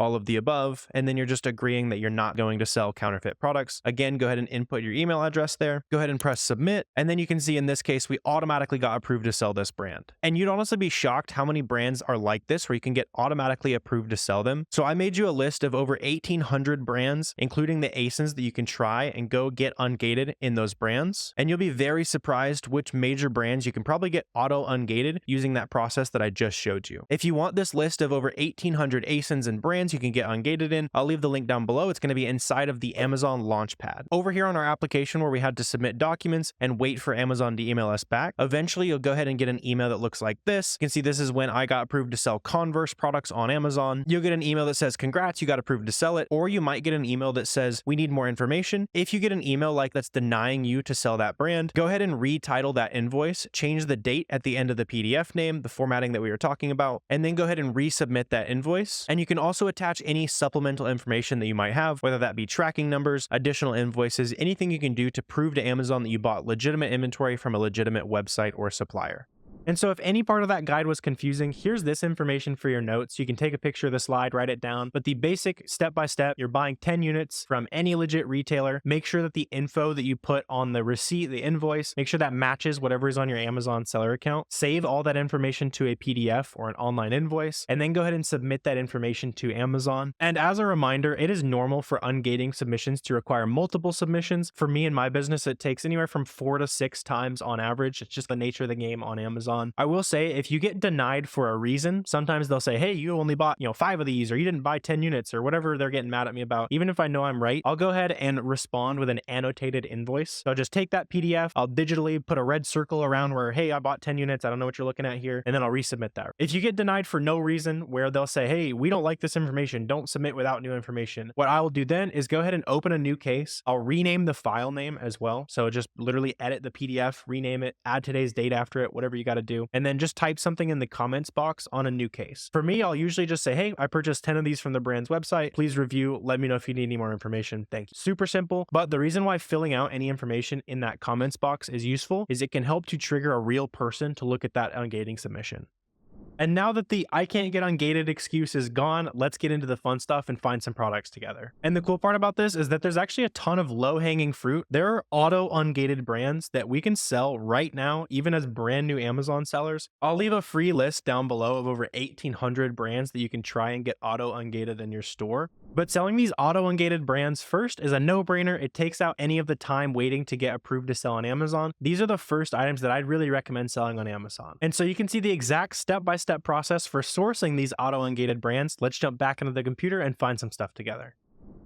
and then you're just agreeing that you're not going to sell counterfeit products. Again, go ahead and input your email address there, go ahead and press submit, and then you can see in this case, we automatically got approved to sell this brand. And you'd honestly be shocked how many brands are like this where you can get automatically approved to sell them. So I made you a list of over 1,800 brands, including the ASINs that you can try and go get ungated in those brands. And you'll be very surprised which major brands you can probably get auto-ungated using that process that I just showed you. If you want this list of over 1,800 ASINs and brands you can get ungated in, I'll leave the link down below. It's going to be inside of the Amazon Launchpad. Over here on our application where we had to submit documents and wait for Amazon to email us back, eventually you'll go ahead and get an email that looks like this. You can see this is when I got approved to sell Converse products on Amazon. You'll get an email that says, congrats, you got approved to sell it. Or you might get an email that says, we need more information. If you get an email like that's denying you to sell that brand, go ahead and retitle that invoice, change the date at the end of the PDF name, the formatting that we were talking about, and then go ahead and resubmit that invoice. And you can also attach any supplemental information that you might have, whether that be tracking numbers, additional invoices, anything you can do to prove to Amazon that you bought legitimate inventory from a legitimate website or supplier. And so if any part of that guide was confusing, here's this information for your notes. You can take a picture of the slide, write it down, but the basic step-by-step, you're buying 10 units from any legit retailer. Make sure that the info that you put on the receipt, the invoice, make sure that matches whatever is on your Amazon seller account. Save all that information to a PDF or an online invoice, and then go ahead and submit that information to Amazon. And as a reminder, it is normal for ungating submissions to require multiple submissions. For me and my business, it takes anywhere from 4 to 6 times on average. It's just the nature of the game on Amazon. I will say, if you get denied for a reason, sometimes they'll say, hey, you only bought, 5 of these, or you didn't buy 10 units, or whatever they're getting mad at me about. Even if I know I'm right, I'll go ahead and respond with an annotated invoice. So I'll just take that PDF, I'll digitally put a red circle around where, hey, I bought 10 units, I don't know what you're looking at here, and then I'll resubmit that. If you get denied for no reason, where they'll say, hey, we don't like this information, don't submit without new information, what I will do then is go ahead and open a new case. I'll rename the file name as well. So just literally edit the PDF, rename it, add today's date after it, whatever you got to do, and then just type something in the comments box on a new case. For me, I'll usually just say, hey, I purchased 10 of these from the brand's website. Please review. Let me know if you need any more information. Thank you. Super simple. But the reason why filling out any information in that comments box is useful is it can help to trigger a real person to look at that ungating submission. And now that the I can't get ungated excuse is gone, let's get into the fun stuff and find some products together. And the cool part about this is that there's actually a ton of low-hanging fruit. There are auto-ungated brands that we can sell right now, even as brand new Amazon sellers. I'll leave a free list down below of over 1,800 brands that you can try and get auto-ungated in your store. But selling these auto-ungated brands first is a no-brainer. It takes out any of the time waiting to get approved to sell on Amazon. These are the first items that I'd really recommend selling on Amazon. And so you can see the exact step-by-step process for sourcing these auto-ungated brands. Let's jump back into the computer and find some stuff together.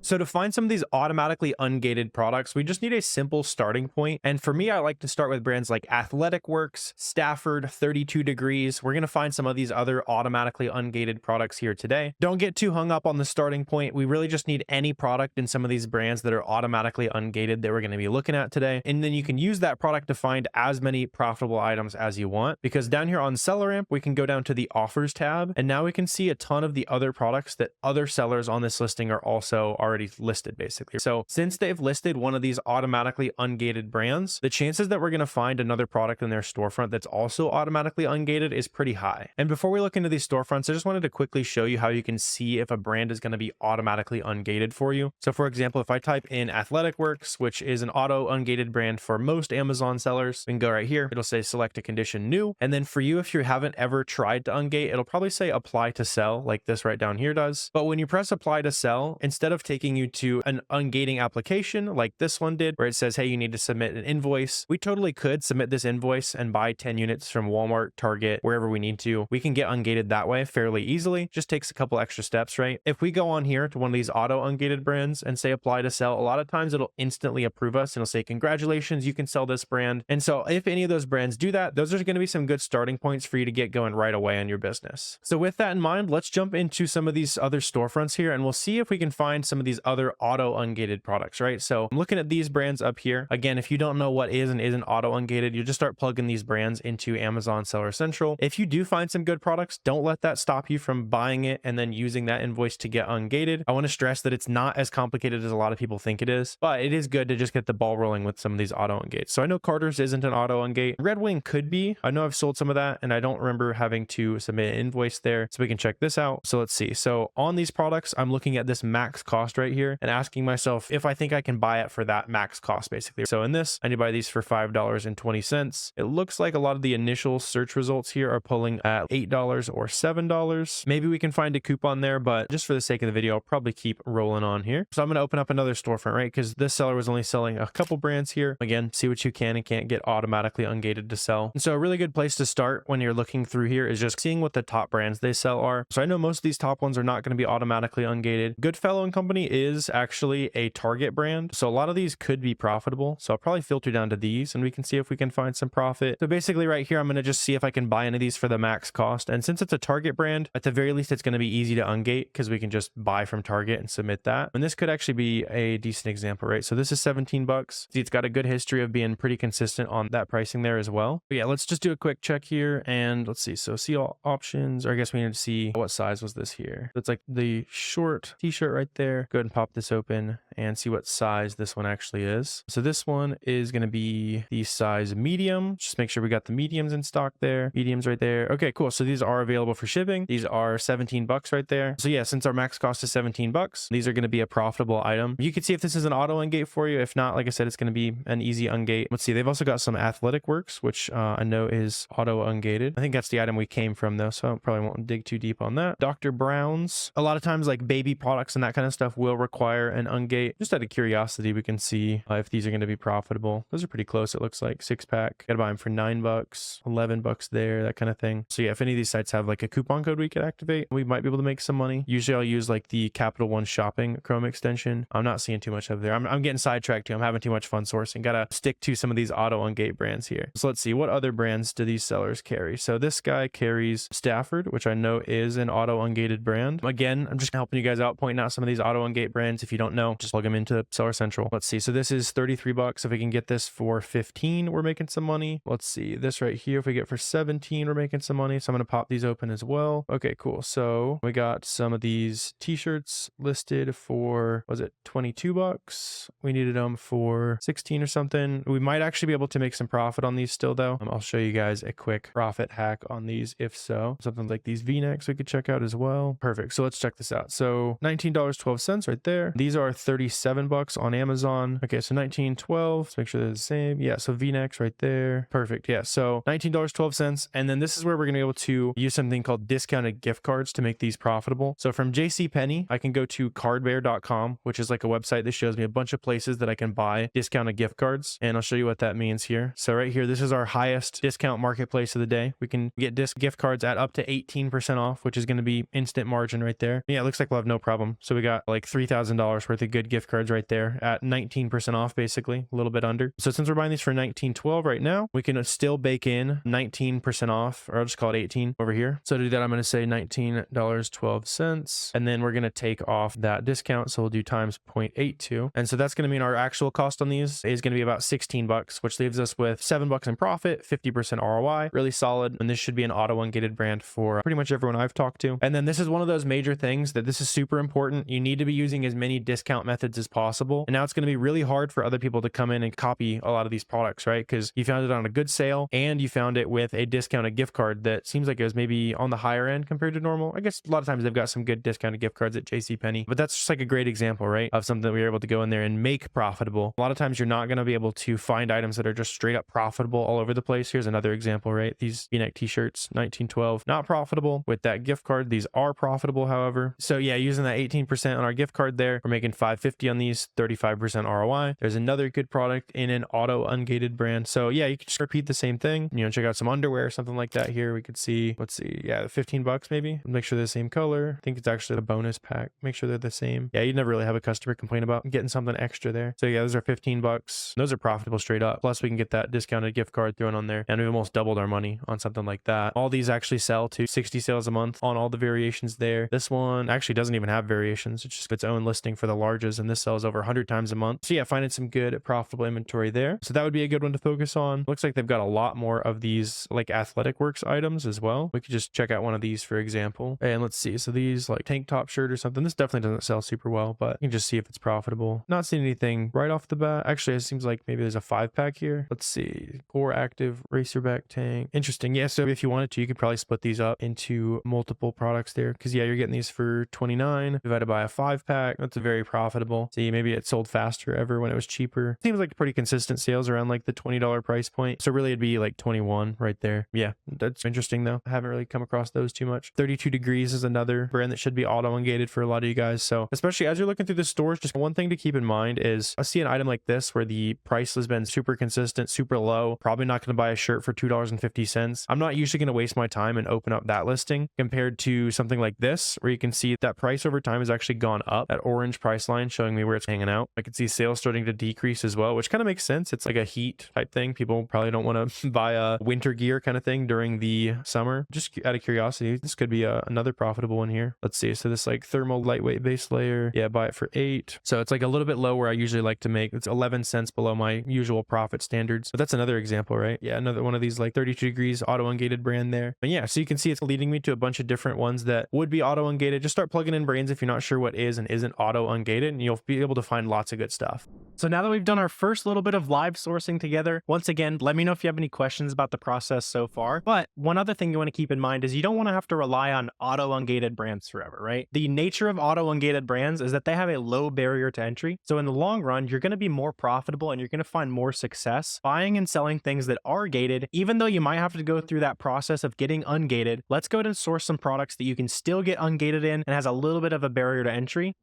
So to find some of these automatically ungated products, we just need a simple starting point. And for me, I like to start with brands like Athletic Works, Stafford, 32 Degrees. We're going to find some of these other automatically ungated products here today. Don't get too hung up on the starting point. We really just need any product in some of these brands that are automatically ungated that we're going to be looking at today. And then you can use that product to find as many profitable items as you want, because down here on SellerAmp, we can go down to the offers tab, and now we can see a ton of the other products that other sellers on this listing are also already listed basically. So since they've listed one of these automatically ungated brands, the chances that we're going to find another product in their storefront that's also automatically ungated is pretty high. And before we look into these storefronts, I just wanted to quickly show you how you can see if a brand is going to be automatically ungated for you. So for example, if I type in Athletic Works, which is an auto-ungated brand for most Amazon sellers, we can go right here. It'll say select a condition new. And then for you, if you haven't ever tried to ungate, it'll probably say apply to sell like this right down here does. But when you press apply to sell, instead of taking you to an ungating application like this one did, where it says, hey, you need to submit an invoice, we totally could submit this invoice and buy 10 units from Walmart, Target, wherever we need to. We can get ungated that way fairly easily. Just takes a couple extra steps, right? If we go on here to one of these auto ungated brands and say apply to sell, a lot of times it'll instantly approve us and it'll say, congratulations, you can sell this brand. And so if any of those brands do that, those are going to be some good starting points for you to get going right away on your business. So with that in mind, let's jump into some of these other storefronts here and we'll see if we can find some of these other auto ungated products, right? So I'm looking at these brands up here. Again, if you don't know what is and isn't auto ungated, you just start plugging these brands into Amazon Seller Central. If you do find some good products, don't let that stop you from buying it and then using that invoice to get ungated. I want to stress that it's not as complicated as a lot of people think it is, but it is good to just get the ball rolling with some of these auto ungates. So I know Carter's isn't an auto ungate. Red Wing could be. I know I've sold some of that and I don't remember having to submit an invoice there. So we can check this out. So let's see. So on these products, I'm looking at this max cost right here and asking myself if I think I can buy it for that max cost basically. So in this, I need to buy these for $5.20. It looks like a lot of the initial search results here are pulling at $8 or $7. Maybe we can find a coupon there, but just for the sake of the video, I'll probably keep rolling on here. So I'm going to open up another storefront, right? Because this seller was only selling a couple brands here. Again, see what you can and can't get automatically ungated to sell. And so a really good place to start when you're looking through here is just seeing what the top brands they sell are. So I know most of these top ones are not going to be automatically ungated. Goodfellow and Company is actually a Target brand. So a lot of these could be profitable. So I'll probably filter down to these and we can see if we can find some profit. So basically right here, I'm going to just see if I can buy any of these for the max cost. And since it's a Target brand, at the very least, it's going to be easy to ungate because we can just buy from Target and submit that. And this could actually be a decent example, right? So this is 17 bucks. See, it's got a good history of being pretty consistent on that pricing there as well. But yeah, let's just do a quick check here and let's see. So see all options, or I guess we need to see what size was this here. So it's like the short t-shirt right there. Go ahead and pop this open and see what size this one actually is. So this one is going to be the size medium. Just make sure we got the mediums in stock there. Mediums right there. Okay, cool. So these are available for shipping. These are 17 bucks right there. So yeah, since our max cost is 17 bucks, these are going to be a profitable item. You can see if this is an auto ungate for you. If not, like I said, it's going to be an easy ungate. Let's see. They've also got some Athletic Works, which I know is auto ungated. I think that's the item we came from though, so I probably won't dig too deep on that. Dr. Brown's, a lot of times like baby products and that kind of stuff will require an ungate. Just out of curiosity, we can see if these are going to be profitable. Those are pretty close. It looks like 6-pack. Gotta buy them for $9, 11 bucks there, that kind of thing. So yeah, if any of these sites have like a coupon code we could activate, we might be able to make some money. Usually I'll use like the Capital One Shopping Chrome extension. I'm not seeing too much of there. I'm getting sidetracked too. I'm having too much fun sourcing. Gotta stick to some of these auto ungate brands here. So let's see, what other brands do these sellers carry? So this guy carries Stafford, which I know is an auto ungated brand. Again, I'm just helping you guys out, pointing out some of these auto ungate brands. If you don't know, just plug them into Seller Central. Let's see. So this is 33 bucks. If we can get this for 15, we're making some money. Let's see this right here. If we get for 17, we're making some money. So I'm going to pop these open as well. Okay, cool. So we got some of these t-shirts listed for, was it 22 bucks? We needed them for 16 or something. We might actually be able to make some profit on these still though. I'll show you guys a quick profit hack on these if so. Something like these V-necks we could check out as well. Perfect. So let's check this out. So $19.12 right there. These are 30 $37 on Amazon. Okay, so 19.12. Let's make sure they're the same. Yeah, so V-necks right there. Perfect. Yeah, so $19.12. And then this is where we're going to be able to use something called discounted gift cards to make these profitable. So from JCPenney, I can go to cardbear.com, which is like a website that shows me a bunch of places that I can buy discounted gift cards. And I'll show you what that means here. So right here, this is our highest discount marketplace of the day. We can get gift cards at up to 18% off, which is going to be instant margin right there. Yeah, it looks like we'll have no problem. So we got like $3,000 worth of good gift cards right there at 19% off, basically a little bit under. So since we're buying these for $19.12 right now, we can still bake in 19% off, or I'll just call it 18 over here. So to do that, I'm going to say $19.12, and then we're going to take off that discount. So we'll do times 0.82. And so that's going to mean our actual cost on these is going to be about $16, which leaves us with $7 in profit, 50% ROI, really solid. And this should be an auto-ungated brand for pretty much everyone I've talked to. And then this is one of those major things that this is super important. You need to be using as many discount methods as possible. And now it's going to be really hard for other people to come in and copy a lot of these products, right? Because you found it on a good sale and you found it with a discounted gift card that seems like it was maybe on the higher end compared to normal. I guess a lot of times they've got some good discounted gift cards at JCPenney, but that's just like a great example, right? Of something that we were able to go in there and make profitable. A lot of times you're not going to be able to find items that are just straight up profitable all over the place. Here's another example, right? These V-neck t-shirts, 19.12, not profitable. With that gift card, these are profitable, however. So yeah, using that 18% on our gift card there, we're making $5.50 on these, 35% ROI. There's another good product in an auto-ungated brand. So yeah, you can just repeat the same thing. You know, check out some underwear or something like that here. We could see, let's see, yeah, $15 maybe. Make sure they're the same color. I think it's actually a bonus pack. Make sure they're the same. Yeah, you'd never really have a customer complain about getting something extra there. So yeah, those are $15. Those are profitable straight up. Plus we can get that discounted gift card thrown on there, and we almost doubled our money on something like that. All these actually sell to 60 sales a month on all the variations there. This one actually doesn't even have variations. It's just its own listing for the larges, and this sells over 100 times a month. So yeah, finding some good profitable inventory there. So that would be a good one to focus on. Looks like they've got a lot more of these like Athletic Works items as well. We could just check out one of these, for example. And let's see. So these like tank top shirt or something. This definitely doesn't sell super well, but you can just see if it's profitable. Not seeing anything right off the bat. Actually, it seems like maybe there's a 5-pack here. Let's see. Core Active Racerback tank. Interesting. Yeah, so if you wanted to, you could probably split these up into multiple products there. Because yeah, you're getting these for $29 divided by a 5-pack. That's very profitable. See, maybe it sold faster ever when it was cheaper. Seems like pretty consistent sales around like the $20 price point. So really it'd be like 21 right there. Yeah, that's interesting though. I haven't really come across those too much. 32 Degrees is another brand that should be auto-ungated for a lot of you guys. So especially as you're looking through the stores, just one thing to keep in mind is I see an item like this where the price has been super consistent, super low. Probably not going to buy a shirt for $2.50. I'm not usually going to waste my time and open up that listing compared to something like this, where you can see that price over time has actually gone up. That orange price line showing me where it's hanging out. I can see sales starting to decrease as well, which kind of makes sense. It's like a heat type thing. People probably don't want to buy a winter gear kind of thing during the summer. Just out of curiosity, this could be another profitable one here. Let's see. So this like thermal lightweight base layer. Yeah, buy it for $8. So it's like a little bit low where I usually like to make. It's 11 cents below my usual profit standards. But that's another example, right? Yeah, another one of these like 32 Degrees auto-ungated brand there. But yeah, so you can see it's leading me to a bunch of different ones that would be auto-ungated. Just start plugging in brands if you're not sure what is and isn't auto-ungated, and you'll be able to find lots of good stuff. So now that we've done our first little bit of live sourcing together, once again, let me know if you have any questions about the process so far. But one other thing you want to keep in mind is you don't want to have to rely on auto-ungated brands forever, right? The nature of auto-ungated brands is that they have a low barrier to entry. So in the long run, you're going to be more profitable and you're going to find more success buying and selling things that are gated. Even though you might have to go through that process of getting ungated, let's go ahead and source some products that you can still get ungated in and has a little bit of a barrier to entry.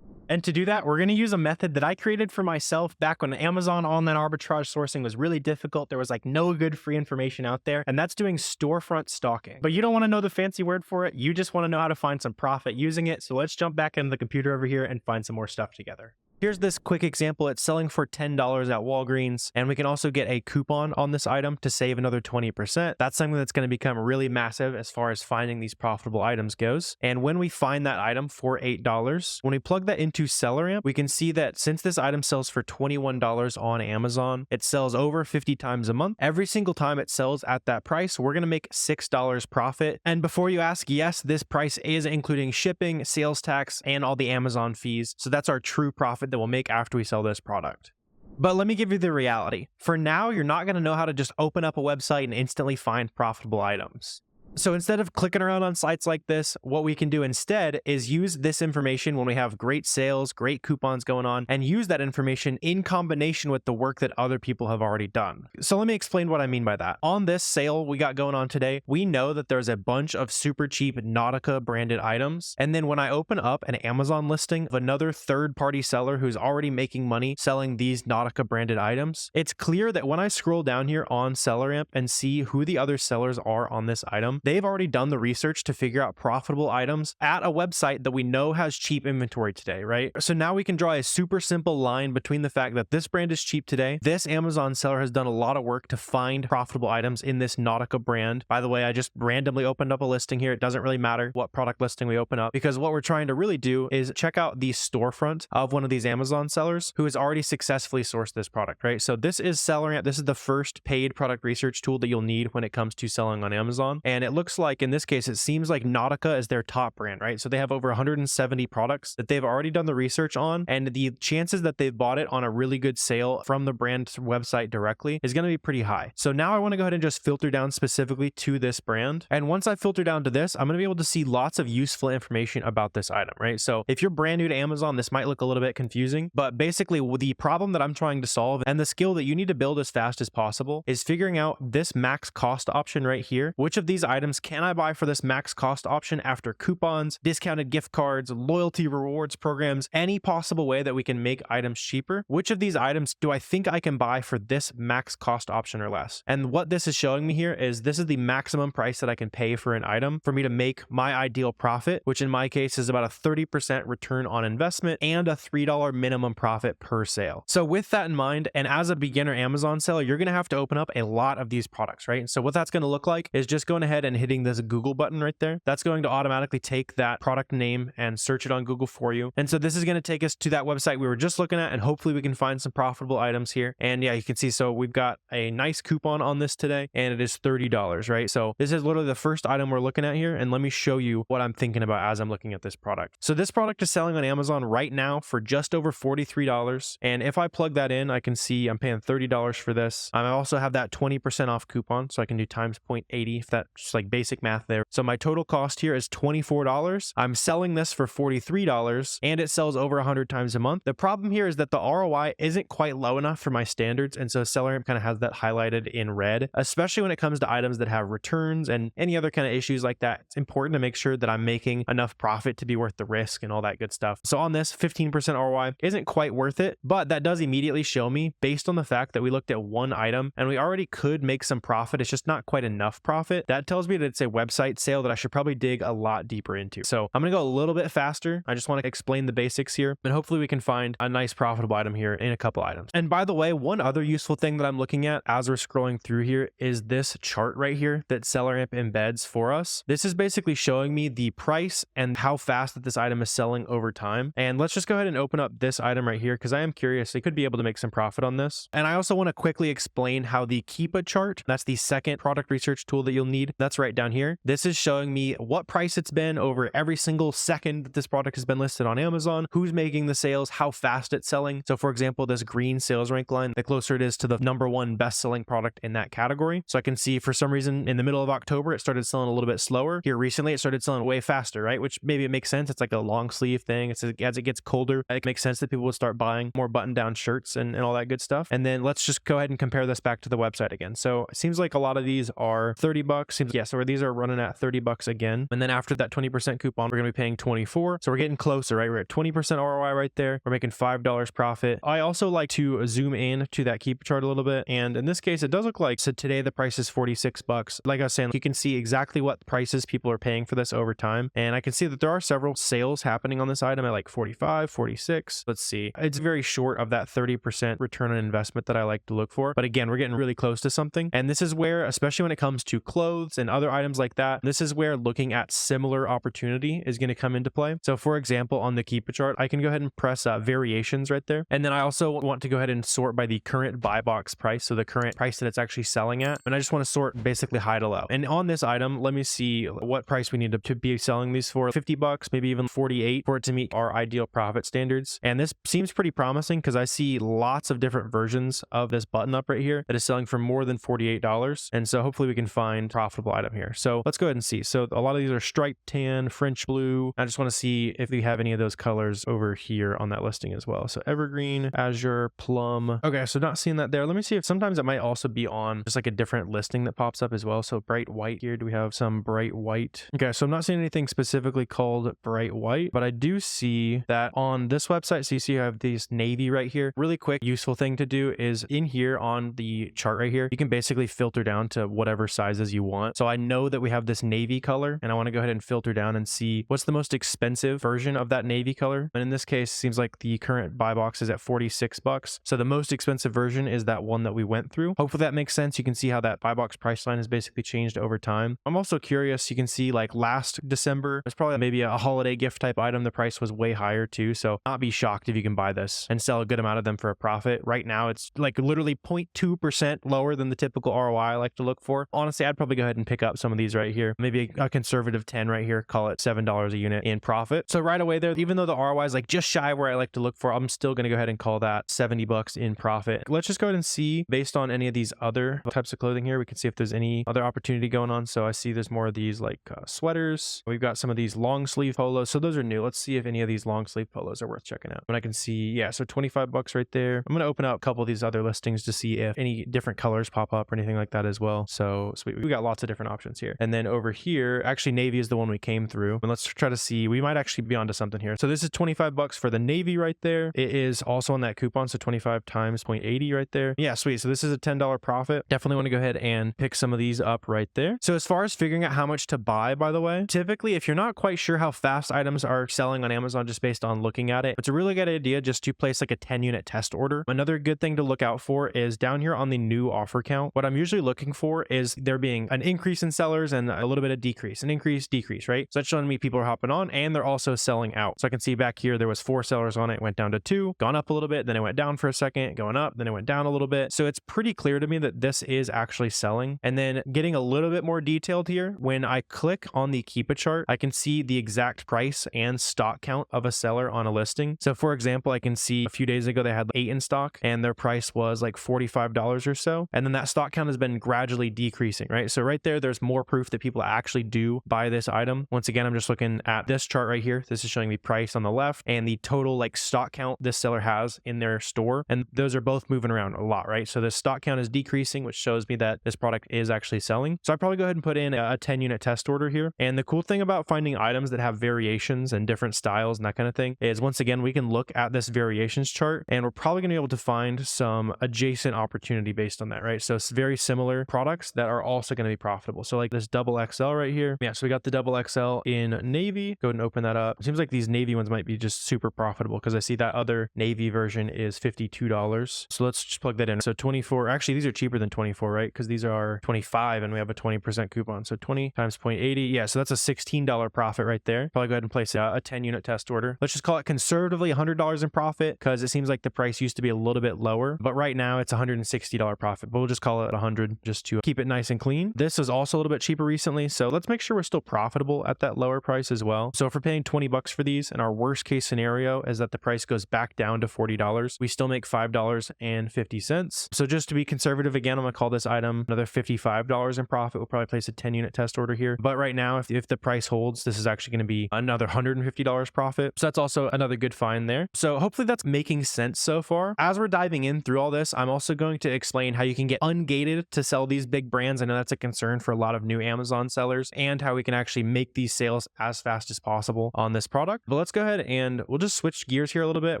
And to do that, we're going to use a method that I created for myself back when Amazon online arbitrage sourcing was really difficult. There was like no good free information out there, and that's doing storefront stalking. But you don't want to know the fancy word for it. You just want to know how to find some profit using it. So let's jump back into the computer over here and find some more stuff together. Here's this quick example. It's selling for $10 at Walgreens, and we can also get a coupon on this item to save another 20%. That's something that's going to become really massive as far as finding these profitable items goes. And when we find that item for $8, when we plug that into SellerAmp, we can see that since this item sells for $21 on Amazon, it sells over 50 times a month. Every single time it sells at that price, we're going to make $6 profit. And before you ask, yes, this price is including shipping, sales tax, and all the Amazon fees. So that's our true profit that we'll make after we sell this product. But let me give you the reality. For now, you're not going to know how to just open up a website and instantly find profitable items. So instead of clicking around on sites like this, what we can do instead is use this information when we have great sales, great coupons going on, and use that information in combination with the work that other people have already done. So let me explain what I mean by that. On this sale we got going on today, we know that there's a bunch of super cheap Nautica branded items. And then when I open up an Amazon listing of another third-party seller who's already making money selling these Nautica branded items, it's clear that when I scroll down here on SellerAmp and see who the other sellers are on this item, they've already done the research to figure out profitable items at a website that we know has cheap inventory today, right? So now we can draw a super simple line between the fact that this brand is cheap today. This Amazon seller has done a lot of work to find profitable items in this Nautica brand. By the way, I just randomly opened up a listing here. It doesn't really matter what product listing we open up, because what we're trying to really do is check out the storefront of one of these Amazon sellers who has already successfully sourced this product, right? So this is SellerAmp. This is the first paid product research tool that you'll need when it comes to selling on Amazon. And it looks like in this case, it seems like Nautica is their top brand, right? So they have over 170 products that they've already done the research on. And the chances that they've bought it on a really good sale from the brand website directly is going to be pretty high. So now I want to go ahead and just filter down specifically to this brand. And once I filter down to this, I'm going to be able to see lots of useful information about this item, right? So if you're brand new to Amazon, this might look a little bit confusing, but basically the problem that I'm trying to solve and the skill that you need to build as fast as possible is figuring out this max cost option right here. Which of these items can I buy for this max cost option after coupons, discounted gift cards, loyalty rewards programs, any possible way that we can make items cheaper? Which of these items do I think I can buy for this max cost option or less? And what this is showing me here is this is the maximum price that I can pay for an item for me to make my ideal profit, which in my case is about a 30% return on investment and a $3 minimum profit per sale. So with that in mind, and as a beginner Amazon seller, you're going to have to open up a lot of these products, right? So what that's going to look like is just going ahead and hitting this Google button right there. That's going to automatically take that product name and search it on Google for you. And so this is going to take us to that website we were just looking at, and hopefully we can find some profitable items here. And yeah, you can see, so we've got a nice coupon on this today, and it is $30, right? So this is literally the first item we're looking at here. And let me show you what I'm thinking about as I'm looking at this product. So this product is selling on Amazon right now for just over $43. And if I plug that in, I can see I'm paying $30 for this. I also have that 20% off coupon, so I can do times 0.80 if that's just like basic math there. So my total cost here is $24. I'm selling this for $43, and it sells over 100 times a month. The problem here is that the ROI isn't quite low enough for my standards, and so SellerAmp kind of has that highlighted in red, especially when it comes to items that have returns and any other kind of issues like that. It's important to make sure that I'm making enough profit to be worth the risk and all that good stuff. So on this, 15% ROI isn't quite worth it, but that does immediately show me, based on the fact that we looked at one item and we already could make some profit, it's just not quite enough profit. That tells me that it's a website sale that I should probably dig a lot deeper into. So I'm going to go a little bit faster. I just want to explain the basics here, and hopefully we can find a nice profitable item here in a couple items. And by the way, one other useful thing that I'm looking at as we're scrolling through here is this chart right here that SellerAmp embeds for us. This is basically showing me the price and how fast that this item is selling over time. And let's just go ahead and open up this item right here, because I am curious. They could be able to make some profit on this. And I also want to quickly explain how the Keepa chart, that's the second product research tool that you'll need, that's right down here. This is showing me what price it's been over every single second that this product has been listed on Amazon, who's making the sales, how fast it's selling. So for example, this green sales rank line, the closer it is to the #1 best-selling product in that category. So I can see for some reason in the middle of October, it started selling a little bit slower. Here recently, it started selling way faster, right? Which maybe it makes sense. It's like a long sleeve thing. It's as it gets colder, it makes sense that people would start buying more button-down shirts and all that good stuff. And then let's just go ahead and compare this back to the website again. So it seems like a lot of these are $30. Yeah, so these are running at $30 again. And then after that 20% coupon, we're going to be paying $24. So we're getting closer, right? We're at 20% ROI right there. We're making $5 profit. I also like to zoom in to that Keepa chart a little bit. And in this case, it does look like, so today the price is $46. Like I was saying, you can see exactly what prices people are paying for this over time. And I can see that there are several sales happening on this item at like 45, 46. Let's see. It's very short of that 30% return on investment that I like to look for. But again, we're getting really close to something. And this is where, especially when it comes to clothes and other items like that, this is where looking at similar opportunity is going to come into play. So for example, on the Keepa chart, I can go ahead and press variations right there. And then I also want to go ahead and sort by the current buy box price. So the current price that it's actually selling at. And I just want to sort basically high to low. And on this item, let me see what price we need to be selling these for. $50, maybe even 48 for it to meet our ideal profit standards. And this seems pretty promising because I see lots of different versions of this button up right here that is selling for more than $48. And so hopefully we can find profitable items item here. So let's go ahead and see. So a lot of these are striped tan, French blue. I just want to see if we have any of those colors over here on that listing as well. So evergreen, azure, plum. Okay, so not seeing that there. Let me see if sometimes it might also be on just like a different listing that pops up as well. So bright white here. Do we have some bright white? Okay, so I'm not seeing anything specifically called bright white, but I do see that on this website. So you see I have these navy right here. Really quick, useful thing to do is in here on the chart right here, you can basically filter down to whatever sizes you want. So I know that we have this navy color and I want to go ahead and filter down and see what's the most expensive version of that navy color. And in this case, it seems like the current buy box is at 46 bucks. So the most expensive version is that one that we went through. Hopefully that makes sense. You can see how that buy box price line has basically changed over time. I'm also curious, you can see like last December, it's probably maybe a holiday gift type item. The price was way higher too. So not be shocked if you can buy this and sell a good amount of them for a profit. Right now, it's like literally 0.2% lower than the typical ROI I like to look for. Honestly, I'd probably go ahead and pick up some of these right here. Maybe a conservative 10 right here, call it $7 a unit in profit. So right away there, even though the ROI is like just shy where I like to look for, I'm still going to go ahead and call that 70 bucks in profit. Let's just go ahead and see based on any of these other types of clothing here. We can see if there's any other opportunity going on. So I see there's more of these like sweaters. We've got some of these long sleeve polos. So those are new. Let's see if any of these long sleeve polos are worth checking out. And I can see, yeah, so 25 bucks right there. I'm going to open up a couple of these other listings to see if any different colors pop up or anything like that as well. So sweet. We got lots of different options here. And then over here, actually navy is the one we came through. And let's try to see, we might actually be onto something here. So this is 25 bucks for the navy right there. It is also on that coupon. So 25 times 0.80 right there. Yeah, sweet. So this is a $10 profit. Definitely want to go ahead and pick some of these up right there. So as far as figuring out how much to buy, by the way, typically if you're not quite sure how fast items are selling on Amazon just based on looking at it, it's a really good idea just to place like a 10 unit test order. Another good thing to look out for is down here on the new offer count. What I'm usually looking for is there being an increase in sellers and a little bit of decrease, an increase, decrease, right? So that's showing me people are hopping on and they're also selling out. So I can see back here, there was 4 sellers on it, went down to 2, gone up a little bit, then it went down for a second, going up, then it went down a little bit. So it's pretty clear to me that this is actually selling. And then getting a little bit more detailed here, when I click on the Keepa chart, I can see the exact price and stock count of a seller on a listing. So for example, I can see a few days ago, they had 8 in stock and their price was like $45 or so. And then that stock count has been gradually decreasing, right? So right there, there's more proof that people actually do buy this item. Once again, I'm just looking at this chart right here. This is showing me price on the left and the total like stock count this seller has in their store. And those are both moving around a lot, right? So the stock count is decreasing, which shows me that this product is actually selling. So I probably go ahead and put in a 10 unit test order here. And the cool thing about finding items that have variations and different styles and that kind of thing is once again, we can look at this variations chart and we're probably going to be able to find some adjacent opportunity based on that, right? So it's very similar products that are also going to be profitable. So like this double XL right here. Yeah, so we got the double XL in navy. Go ahead and open that up. It seems like these navy ones might be just super profitable because I see that other navy version is $52. So let's just plug that in. So 24, actually these are cheaper than 24, right? Because these are 25 and we have a 20% coupon. So 20 times 0.80. Yeah, so that's a $16 profit right there. Probably go ahead and place a 10 unit test order. Let's just call it conservatively $100 in profit because it seems like the price used to be a little bit lower, but right now it's $160 profit, but we'll just call it 100 just to keep it nice and clean. This is also a little bit cheaper recently. So let's make sure we're still profitable at that lower price as well. So if we're paying 20 bucks for these and our worst case scenario is that the price goes back down to $40, we still make $5.50. So just to be conservative, again, I'm gonna call this item another $55 in profit. We'll probably place a 10 unit test order here. But right now, if the price holds, this is actually gonna be another $150 profit. So that's also another good find there. So hopefully that's making sense so far. As we're diving in through all this, I'm also going to explain how you can get ungated to sell these big brands. I know that's a concern for a lot of new Amazon sellers and how we can actually make these sales as fast as possible on this product. But let's go ahead and we'll just switch gears here a little bit.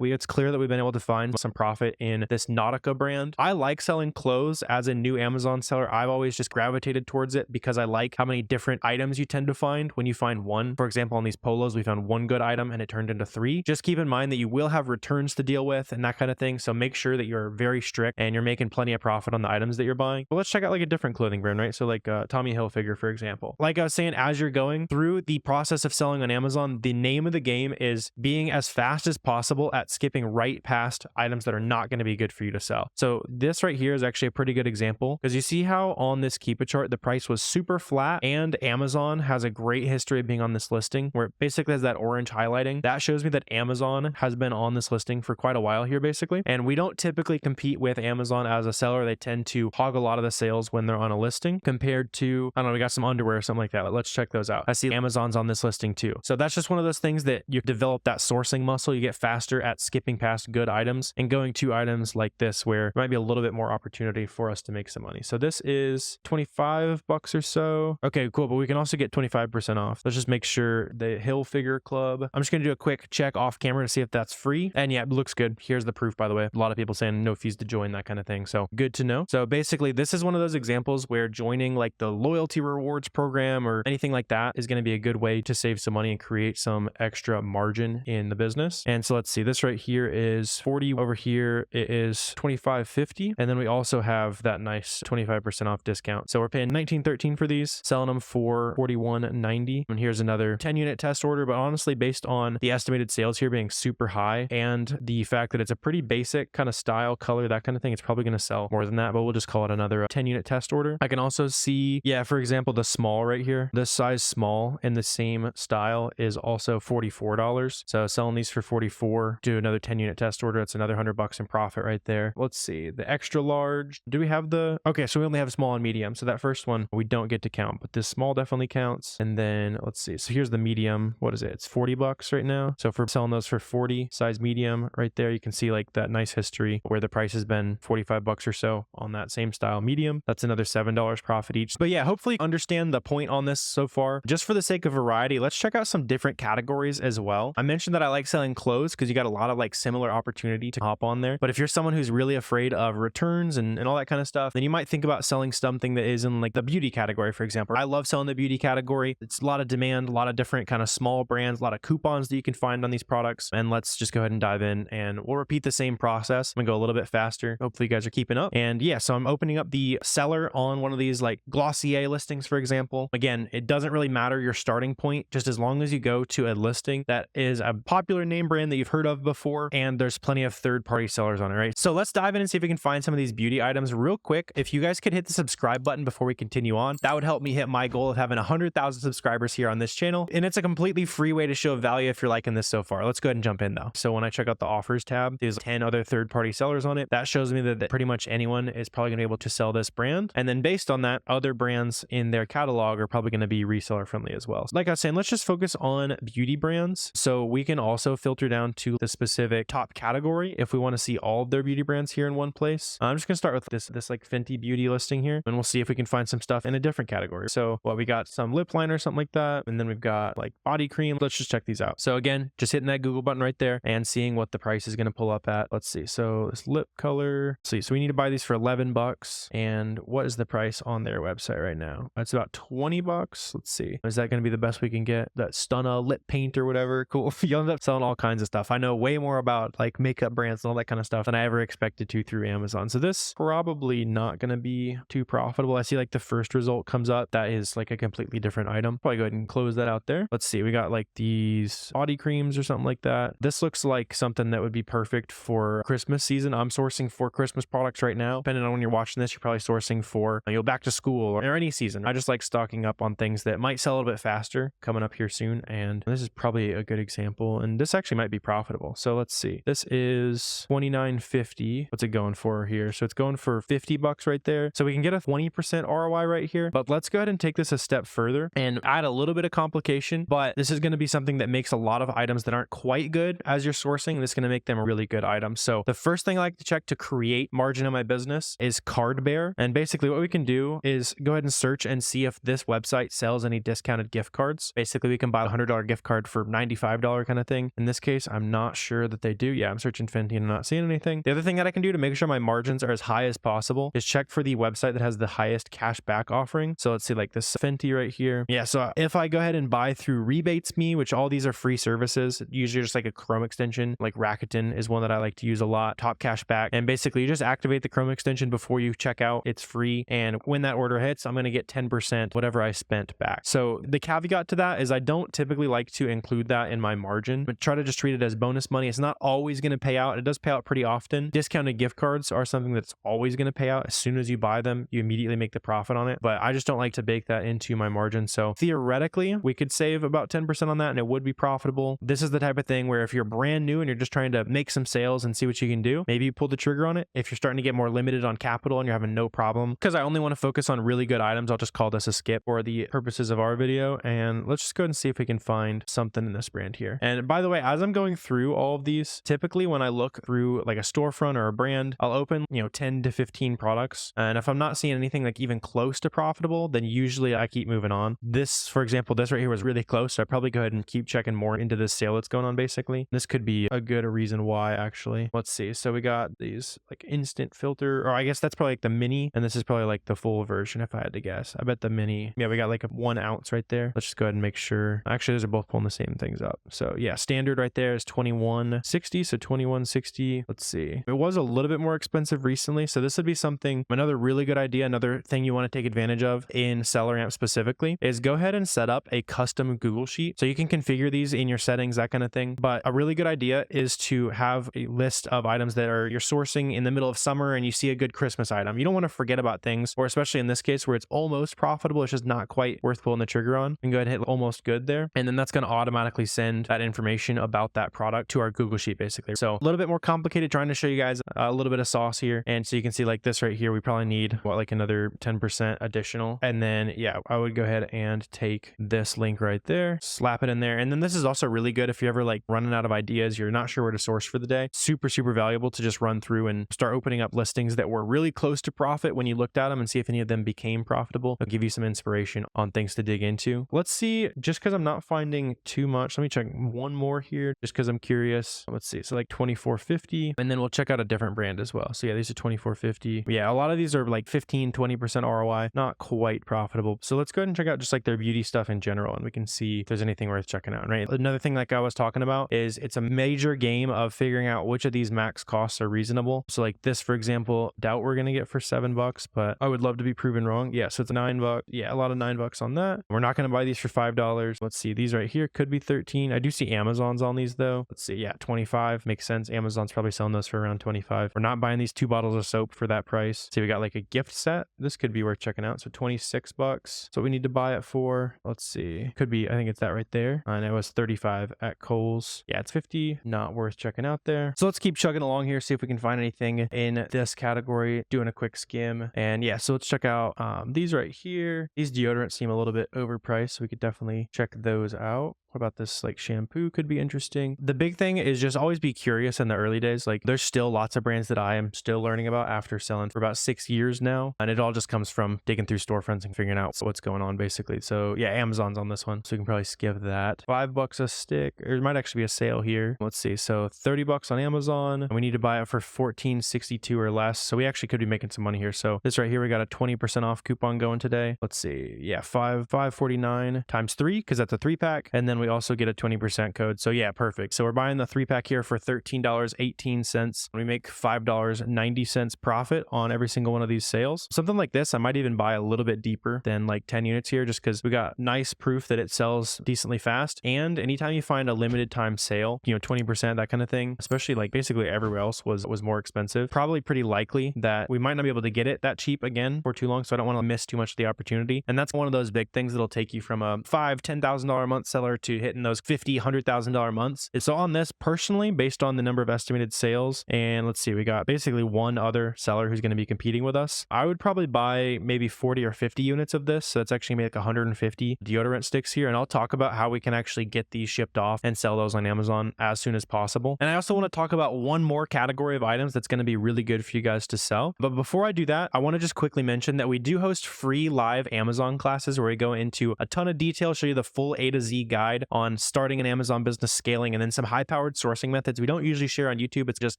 It's clear that we've been able to find some profit in this Nautica brand. I like selling clothes as a new Amazon seller. I've always just gravitated towards it because I like how many different items you tend to find when you find one. For example, on these polos, we found one good item and it turned into 3. Just keep in mind that you will have returns to deal with and that kind of thing. So make sure that you're very strict and you're making plenty of profit on the items that you're buying. But let's check out like a different clothing brand, right? So like Tommy Hilfiger, for example. Like I was saying, as you're going through the process of selling on Amazon, the name of the game is being as fast as possible at skipping right past items that are not going to be good for you to sell. So this right here is actually a pretty good example because you see how on this Keepa chart, the price was super flat and Amazon has a great history of being on this listing where it basically has that orange highlighting. That shows me that Amazon has been on this listing for quite a while here, basically. And we don't typically compete with Amazon as a seller. They tend to hog a lot of the sales when they're on a listing compared to to, I don't know, we got some underwear or something like that. Let's check those out. I see Amazon's on this listing too. So that's just one of those things that you develop that sourcing muscle. You get faster at skipping past good items and going to items like this where there might be a little bit more opportunity for us to make some money. So this is $25 or so. Okay, cool. But we can also get 25% off. Let's just make sure the Hill Figure Club. I'm just going to do a quick check off camera to see if that's free. And yeah, it looks good. Here's the proof, by the way. A lot of people saying no fees to join, that kind of thing. So good to know. So basically, this is one of those examples where joining like the loyalty rewards program or anything like that is going to be a good way to save some money and create some extra margin in the business. And so let's see, this right here is 40. Over here, it is $25.50. And then we also have that nice 25% off discount. So we're paying $19.13 for these, selling them for $41.90. And here's another 10 unit test order. But honestly, based on the estimated sales here being super high and the fact that it's a pretty basic kind of style, color, that kind of thing, it's probably going to sell more than that, but we'll just call it another 10 unit test order. I can also see, yeah, for example, the small right here, this size small in the same style is also $44. So selling these for $44, do another 10 unit test order. That's another $100 in profit right there. Let's see, the extra large, do we have the, okay, so we only have small and medium. So that first one we don't get to count, but this small definitely counts. And then let's see, so here's the medium. What is it? It's $40 right now. So if we're selling those for 40, size medium right there, you can see like that nice history where the price has been $45 or so on that same style medium. That's another $7 profit each. But yeah, hopefully understand the point on this so far. Just for the sake of variety, let's check out some different categories as well. I mentioned that I like selling clothes because you got a lot of like similar opportunity to hop on there. But if you're someone who's really afraid of returns and all that kind of stuff, then you might think about selling something that is in like the beauty category, for example. I love selling the beauty category. It's a lot of demand, a lot of different kind of small brands, a lot of coupons that you can find on these products. And let's just go ahead and dive in and we'll repeat the same process. I'm gonna go a little bit faster. Hopefully you guys are keeping up. And yeah, so I'm opening up the seller on one of these like Glossier listings, for example. Again, it doesn't really matter your starting point, just as long as you go to a listing that is a popular name brand that you've heard of before, and there's plenty of third-party sellers on it, right? So let's dive in and see if we can find some of these beauty items real quick. If you guys could hit the subscribe button before we continue on, that would help me hit my goal of having 100,000 subscribers here on this channel. And it's a completely free way to show value if you're liking this so far. Let's go ahead and jump in though. So when I check out the offers tab, there's 10 other third-party sellers on it. That shows me that pretty much anyone is probably going to be able to sell this brand. And then based on that, other brands in their catalog are probably going to be reseller friendly as well. Like I was saying, let's just focus on beauty brands. So we can also filter down to the specific top category if we want to see all of their beauty brands here in one place. I'm just going to start with this like Fenty beauty listing here, and we'll see if we can find some stuff in a different category. So we got some lip liner or something like that. And then we've got like body cream. Let's just check these out. So again, just hitting that Google button right there and seeing what the price is going to pull up at. Let's see. So this lip color, let's see. So we need to buy these for $11. And what is the price on their website right now? It's about $20. Let's see. Is that going to be the best we can get? That Stunna lip paint or whatever. Cool. You'll end up selling all kinds of stuff. I know way more about like makeup brands and all that kind of stuff than I ever expected to through Amazon. So this probably not going to be too profitable. I see like the first result comes up. That is like a completely different item. Probably go ahead and close that out there. Let's see. We got like these body creams or something like that. This looks like something that would be perfect for Christmas season. I'm sourcing for Christmas products right now. Depending on when you're watching this, you're probably sourcing for, you know, back to school or any season. I just like stocking up on things that might sell a little bit faster coming up here soon. And this is probably a good example. And this actually might be profitable. So let's see. This is $29.50. What's it going for here? So it's going for $50 right there. So we can get a 20% ROI right here. But let's go ahead and take this a step further and add a little bit of complication. But this is going to be something that makes a lot of items that aren't quite good as you're sourcing. This is going to make them a really good item. So the first thing I like to check to create margin in my business is Card Bear. And basically what we can do is go ahead and search and see if this website sells any discounted gift cards. Basically, we can buy a $100 gift card for $95 kind of thing. In this case, I'm not sure that they do. Yeah, I'm searching Fenty and I'm not seeing anything. The other thing that I can do to make sure my margins are as high as possible is check for the website that has the highest cash back offering. So let's see, like this Fenty right here. Yeah, so if I go ahead and buy through Rebates Me, which all these are free services, usually just like a Chrome extension, like Rakuten is one that I like to use a lot, top cash back. And basically you just activate the Chrome extension before you check out. It's free. And when that order hits, I'm going to get 10% whatever I spent back. So the caveat to that is I don't typically like to include that in my margin, but try to just treat it as bonus money. It's not always going to pay out. It does pay out pretty often. Discounted gift cards are something that's always going to pay out. As soon as you buy them, you immediately make the profit on it. But I just don't like to bake that into my margin. So theoretically, we could save about 10% on that and it would be profitable. This is the type of thing where if you're brand new and you're just trying to make some sales and see what you can do, maybe you pull the trigger on it. If you're starting to get more limited on capital and you're having no problem, because I only want to focus on really good items. I'll just call this a skip for the purposes of our video. And let's just go ahead and see if we can find something in this brand here. And by the way, as I'm going through all of these, typically when I look through like a storefront or a brand, I'll open, 10 to 15 products. And if I'm not seeing anything like even close to profitable, then usually I keep moving on. This, for example, this right here was really close. So I'd probably go ahead and keep checking more into this sale that's going on basically. This could be a good reason why actually. Let's see. So we got these like instant filter, or I guess that's probably like the mini. And this is probably like the full version if I had to guess. I bet the mini, yeah, we got like a 1 ounce right there. Let's just go ahead and make sure. Actually, those are both pulling the same things up. So yeah, standard right there is 2160. So 2160. Let's see. It was a little bit more expensive recently. So this would be something, another really good idea. Another thing you want to take advantage of in SellerAmp specifically is go ahead and set up a custom Google Sheet. So you can configure these in your settings, that kind of thing. But a really good idea is to have a list of items that you're sourcing in the middle of summer and you see a good Christmas item. You don't want to forget about things, or especially in this case where it's almost profitable, it's just not quite worth pulling the trigger on. You can go ahead and hit almost good there. And then that's going to automatically send that information about that product to our Google Sheet basically. So a little bit more complicated, trying to show you guys a little bit of sauce here. And so you can see like this right here, we probably need like another 10% additional. And then yeah, I would go ahead and take this link right there, slap it in there. And then this is also really good if you're ever like running out of ideas, you're not sure where to source for the day. Super valuable to just run through and start opening up listings that were really close to profit when you looked at them and see if any of them became profitable. It'll give you some inspiration on things to dig into. Let's see, just because I'm not finding too much, let me check one more here just because I'm curious. Let's see, so like 2450, and then we'll check out a different brand as well. So yeah, these are 2450. Yeah, a lot of these are like 15-20% ROI, not quite profitable. So let's go ahead and check out just like their beauty stuff in general, and we can see if there's anything worth checking out, right? Another thing like I was talking about is it's a major game of figuring out which of these max costs are reasonable. So like this, for example, doubt we're gonna get for $7, but I would love to be proven wrong. Yeah, so it's $9. Yeah, a lot of $9 on that. We're not gonna buy these for $5. Let's see, these right here could be 13. I do see Amazon's on these though. Let's see, yeah, 25 makes sense. Amazon's probably selling those for around 25. We're not buying these 2 bottles of soap for that price. See, we got like a gift set. This could be worth checking out. So $26. So we need to buy it for, let's see, could be, I think it's that right there. And it was 35 at Kohl's. Yeah, it's 50. Not worth checking out there. So let's keep chugging along here, see if we can find anything in this category, doing a quick skim. And yeah, so let's check out these right here. These deodorants seem a little bit overpriced, so we could definitely check those out. What about this like shampoo could be interesting. The big thing is just always be curious in the early days. Like there's still lots of brands that I am still learning about after selling for about 6 years now. And it all just comes from digging through storefronts and figuring out what's going on basically. So yeah, Amazon's on this one. So you can probably skip that. $5 a stick. There might actually be a sale here. Let's see. So $30 on Amazon. And we need to buy it for $14.62 or less. So we actually could be making some money here. So this right here, we got a 20% off coupon going today. Let's see. Yeah, $5.49 times 3 because that's a 3-pack. And then we also get a 20% code. So yeah, perfect. So we're buying the 3-pack here for $13.18. We make $5.90 profit on every single one of these sales. Something like this, I might even buy a little bit deeper than like 10 units here just because we got nice proof that it sells decently fast. And anytime you find a limited time sale, 20%, that kind of thing, especially like basically everywhere else was more expensive, probably pretty likely that we might not be able to get it that cheap again for too long. So I don't want to miss too much of the opportunity. And that's one of those big things that'll take you from a $5,000-$10,000 a month seller to hitting those $50,000-$100,000 months. It's all on this personally based on the number of estimated sales. And let's see, we got basically one other seller who's going to be competing with us. I would probably buy maybe 40 or 50 units of this. So that's actually maybe like 150 deodorant sticks here. And I'll talk about how we can actually get these shipped off and sell those on Amazon as soon as possible. And I also want to talk about one more category of items that's going to be really good for you guys to sell. But before I do that, I want to just quickly mention that we do host free live Amazon classes where we go into a ton of detail, show you the full A to Z guide on starting an Amazon business, scaling, and then some high-powered sourcing methods we don't usually share on YouTube. It's just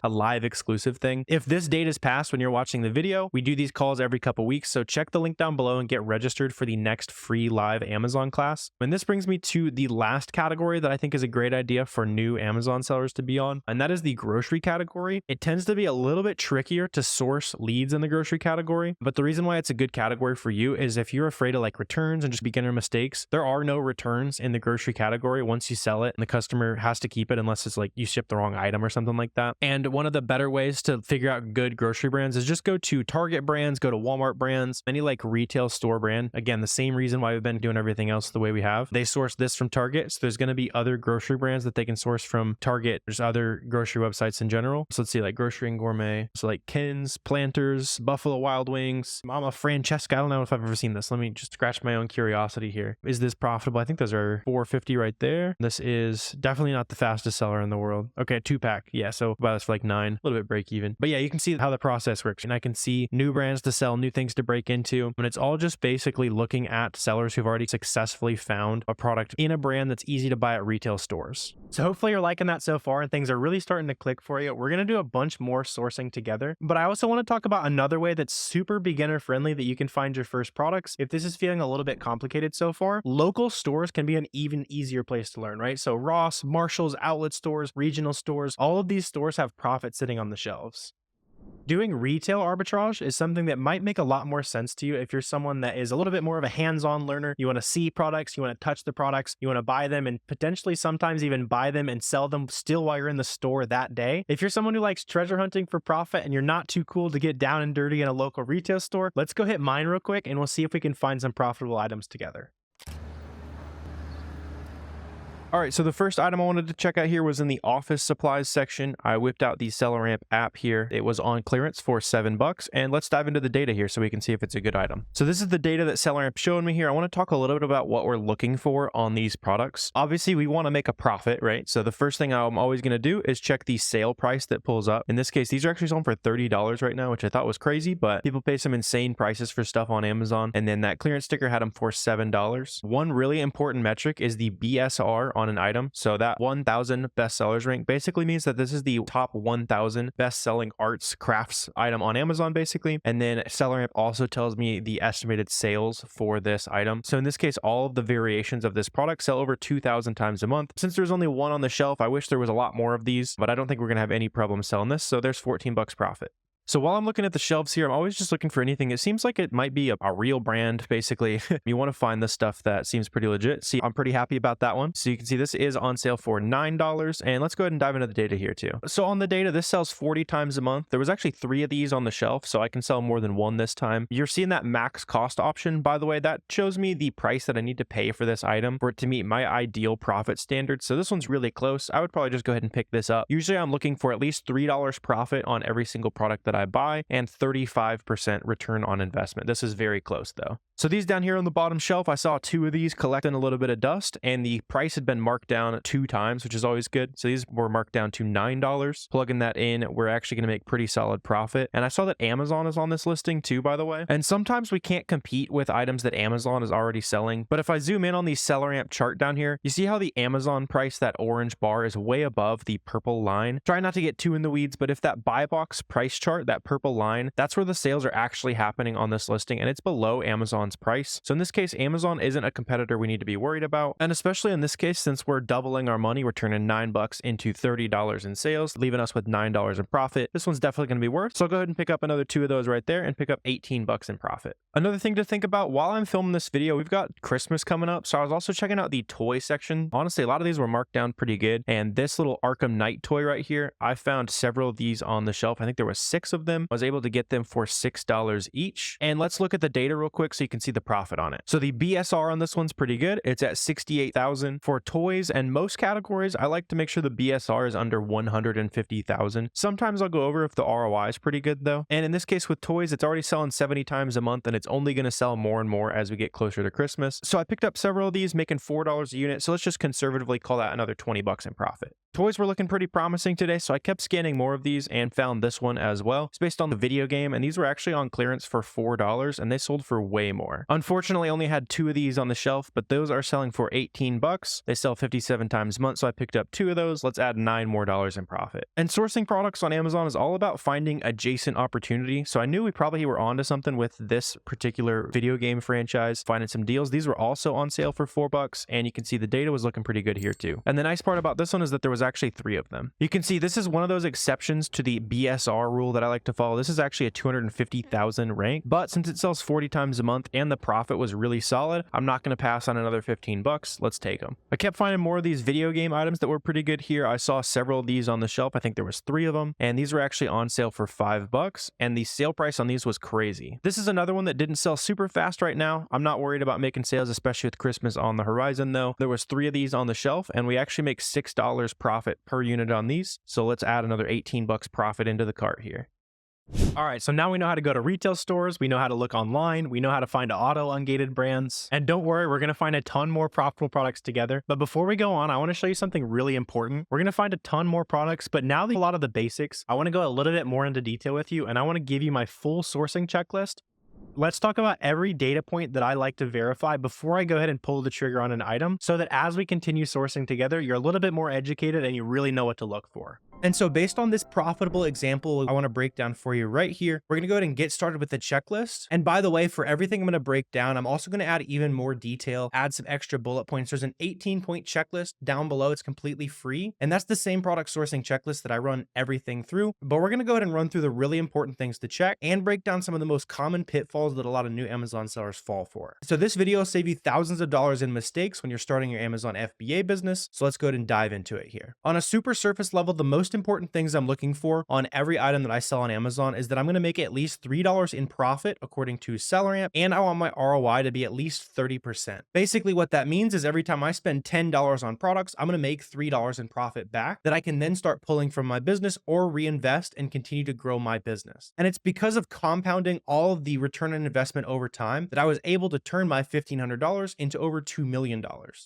a live exclusive thing. If this date is passed when you're watching the video, we do these calls every couple weeks. So check the link down below and get registered for the next free live Amazon class. And this brings me to the last category that I think is a great idea for new Amazon sellers to be on, and that is the grocery category. It tends to be a little bit trickier to source leads in the grocery category, but the reason why it's a good category for you is if you're afraid of like returns and just beginner mistakes, there are no returns in the grocery category. category once you sell it, and the customer has to keep it unless it's like you ship the wrong item or something like that. And one of the better ways to figure out good grocery brands is just go to Target brands, go to Walmart brands, any like retail store brand. Again, the same reason why we've been doing everything else the way we have. They source this from Target, so there's going to be other grocery brands that they can source from Target. There's other grocery websites in general. So let's see, like Grocery and Gourmet. So like Ken's, Planters, Buffalo Wild Wings, Mama Francesca. I don't know if I've ever seen this. Let me just scratch my own curiosity here. Is this profitable? I think those are $4.50 right there. This is definitely not the fastest seller in the world. Okay, 2-pack. Yeah, so buy this for like $9, a little bit break even. But yeah, you can see how the process works. And I can see new brands to sell, new things to break into. And it's all just basically looking at sellers who've already successfully found a product in a brand that's easy to buy at retail stores. So hopefully you're liking that so far and things are really starting to click for you. We're going to do a bunch more sourcing together, but I also want to talk about another way that's super beginner friendly that you can find your first products. If this is feeling a little bit complicated so far, local stores can be an even easier place to learn, right? So Ross, Marshall's, outlet stores, regional stores, all of these stores have profit sitting on the shelves. Doing retail arbitrage is something that might make a lot more sense to you if you're someone that is a little bit more of a hands-on learner. You want to see products, you want to touch the products, you want to buy them and potentially sometimes even buy them and sell them still while you're in the store that day. If you're someone who likes treasure hunting for profit and you're not too cool to get down and dirty in a local retail store, let's go hit mine real quick and we'll see if we can find some profitable items together. All right, so the first item I wanted to check out here was in the office supplies section. I whipped out the SellerAmp app here. It was on clearance for $7, and let's dive into the data here so we can see if it's a good item. So this is the data that SellerAmp showed me here. I want to talk a little bit about what we're looking for on these products. Obviously, we want to make a profit, right? So the first thing I'm always going to do is check the sale price that pulls up. In this case, these are actually selling for $30 right now, which I thought was crazy, but people pay some insane prices for stuff on Amazon, and then that clearance sticker had them for $7. One really important metric is the BSR on an item. So that 1,000 bestsellers rank basically means that this is the top 1,000 best-selling arts crafts item on Amazon basically. And then SellerAmp also tells me the estimated sales for this item. So in this case, all of the variations of this product sell over 2,000 times a month. Since there's only one on the shelf, I wish there was a lot more of these, but I don't think we're gonna have any problem selling this. So there's $14 profit. So while I'm looking at the shelves here, I'm always just looking for anything. It seems like it might be a real brand, basically. You want to find the stuff that seems pretty legit. See, I'm pretty happy about that one. So you can see this is on sale for $9. And let's go ahead and dive into the data here too. So on the data, this sells 40 times a month. There was actually 3 of these on the shelf, so I can sell more than one this time. You're seeing that max cost option, by the way. That shows me the price that I need to pay for this item for it to meet my ideal profit standard. So this one's really close. I would probably just go ahead and pick this up. Usually I'm looking for at least $3 profit on every single product that I buy and 35% return on investment. This is very close though. So these down here on the bottom shelf, I saw 2 of these collecting a little bit of dust, and the price had been marked down 2 times, which is always good. So these were marked down to $9. Plugging that in, we're actually going to make pretty solid profit. And I saw that Amazon is on this listing too, by the way. And sometimes we can't compete with items that Amazon is already selling. But if I zoom in on the SellerAmp chart down here, you see how the Amazon price, that orange bar, is way above the purple line. Try not to get too in the weeds, but if that buy box price chart, that purple line, that's where the sales are actually happening on this listing, and it's below Amazon's price. So in this case, Amazon isn't a competitor we need to be worried about. And especially in this case, since we're doubling our money, we're turning $9 into $30 in sales, leaving us with $9 in profit. This one's definitely going to be worth. So I'll go ahead and pick up another 2 of those right there and pick up $18 in profit. Another thing to think about while I'm filming this video, we've got Christmas coming up. So I was also checking out the toy section. Honestly, a lot of these were marked down pretty good. And this little Arkham Knight toy right here, I found several of these on the shelf. I think there was 6 of them. I was able to get them for $6 each. And let's look at the data real quick so you can see the profit on it. So the BSR on this one's pretty good. It's at 68,000 for toys, and most categories I like to make sure the BSR is under 150,000. Sometimes I'll go over if the ROI is pretty good though. And in this case with toys, it's already selling 70 times a month, and it's only going to sell more and more as we get closer to Christmas. So I picked up several of these, making $4 a unit. So let's just conservatively call that another $20 in profit. Toys were looking pretty promising today, so I kept scanning more of these and found this one as well. It's based on the video game, and these were actually on clearance for $4, and they sold for way more. Unfortunately, I only had 2 of these on the shelf, but those are selling for $18. They sell 57 times a month, so I picked up 2 of those. Let's add $9 more in profit. And sourcing products on Amazon is all about finding adjacent opportunity, so I knew we probably were onto something with this particular video game franchise, finding some deals. These were also on sale for $4, and you can see the data was looking pretty good here too. And the nice part about this one is that there was actually 3 of them. You can see this is one of those exceptions to the BSR rule that I like to follow. This is actually a 250,000 rank, but since it sells 40 times a month, and the profit was really solid, I'm not going to pass on another 15 bucks. Let's take them. I kept finding more of these video game items that were pretty good here. I saw several of these on the shelf. I think there was 3 of them, and these were actually on sale for 5 bucks, and the sale price on these was crazy. This is another one that didn't sell super fast right now. I'm not worried about making sales, especially with Christmas on the horizon though. There was 3 of these on the shelf, and we actually make $6 profit per unit on these. So let's add another 18 bucks profit into the cart here. All right, so now we know how to go to retail stores, we know how to look online, we know how to find auto-ungated brands, and don't worry, we're going to find a ton more profitable products together. But before we go on, I want to show you something really important. We're going to find a ton more products, but now that a lot of the basics, I want to go a little bit more into detail with you, and I want to give you my full sourcing checklist. Let's talk about every data point that I like to verify before I go ahead and pull the trigger on an item, so that as we continue sourcing together, you're a little bit more educated and you really know what to look for. And so based on this profitable example I want to break down for you right here, we're going to go ahead and get started with the checklist. And by the way, for everything I'm going to break down, I'm also going to add even more detail, add some extra bullet points. There's an 18-point checklist down below. It's completely free. And that's the same product sourcing checklist that I run everything through. But we're going to go ahead and run through the really important things to check and break down some of the most common pitfalls that a lot of new Amazon sellers fall for. So this video will save you thousands of dollars in mistakes when you're starting your Amazon FBA business. So let's go ahead and dive into it here. On a super surface level, the most important things I'm looking for on every item that I sell on Amazon is that I'm going to make at least $3 in profit according to SellerAmp, and I want my ROI to be at least 30%. Basically what that means is every time I spend $10 on products, I'm going to make $3 in profit back that I can then start pulling from my business or reinvest and continue to grow my business. And it's because of compounding all of the return on investment over time that I was able to turn my $1,500 into over $2 million.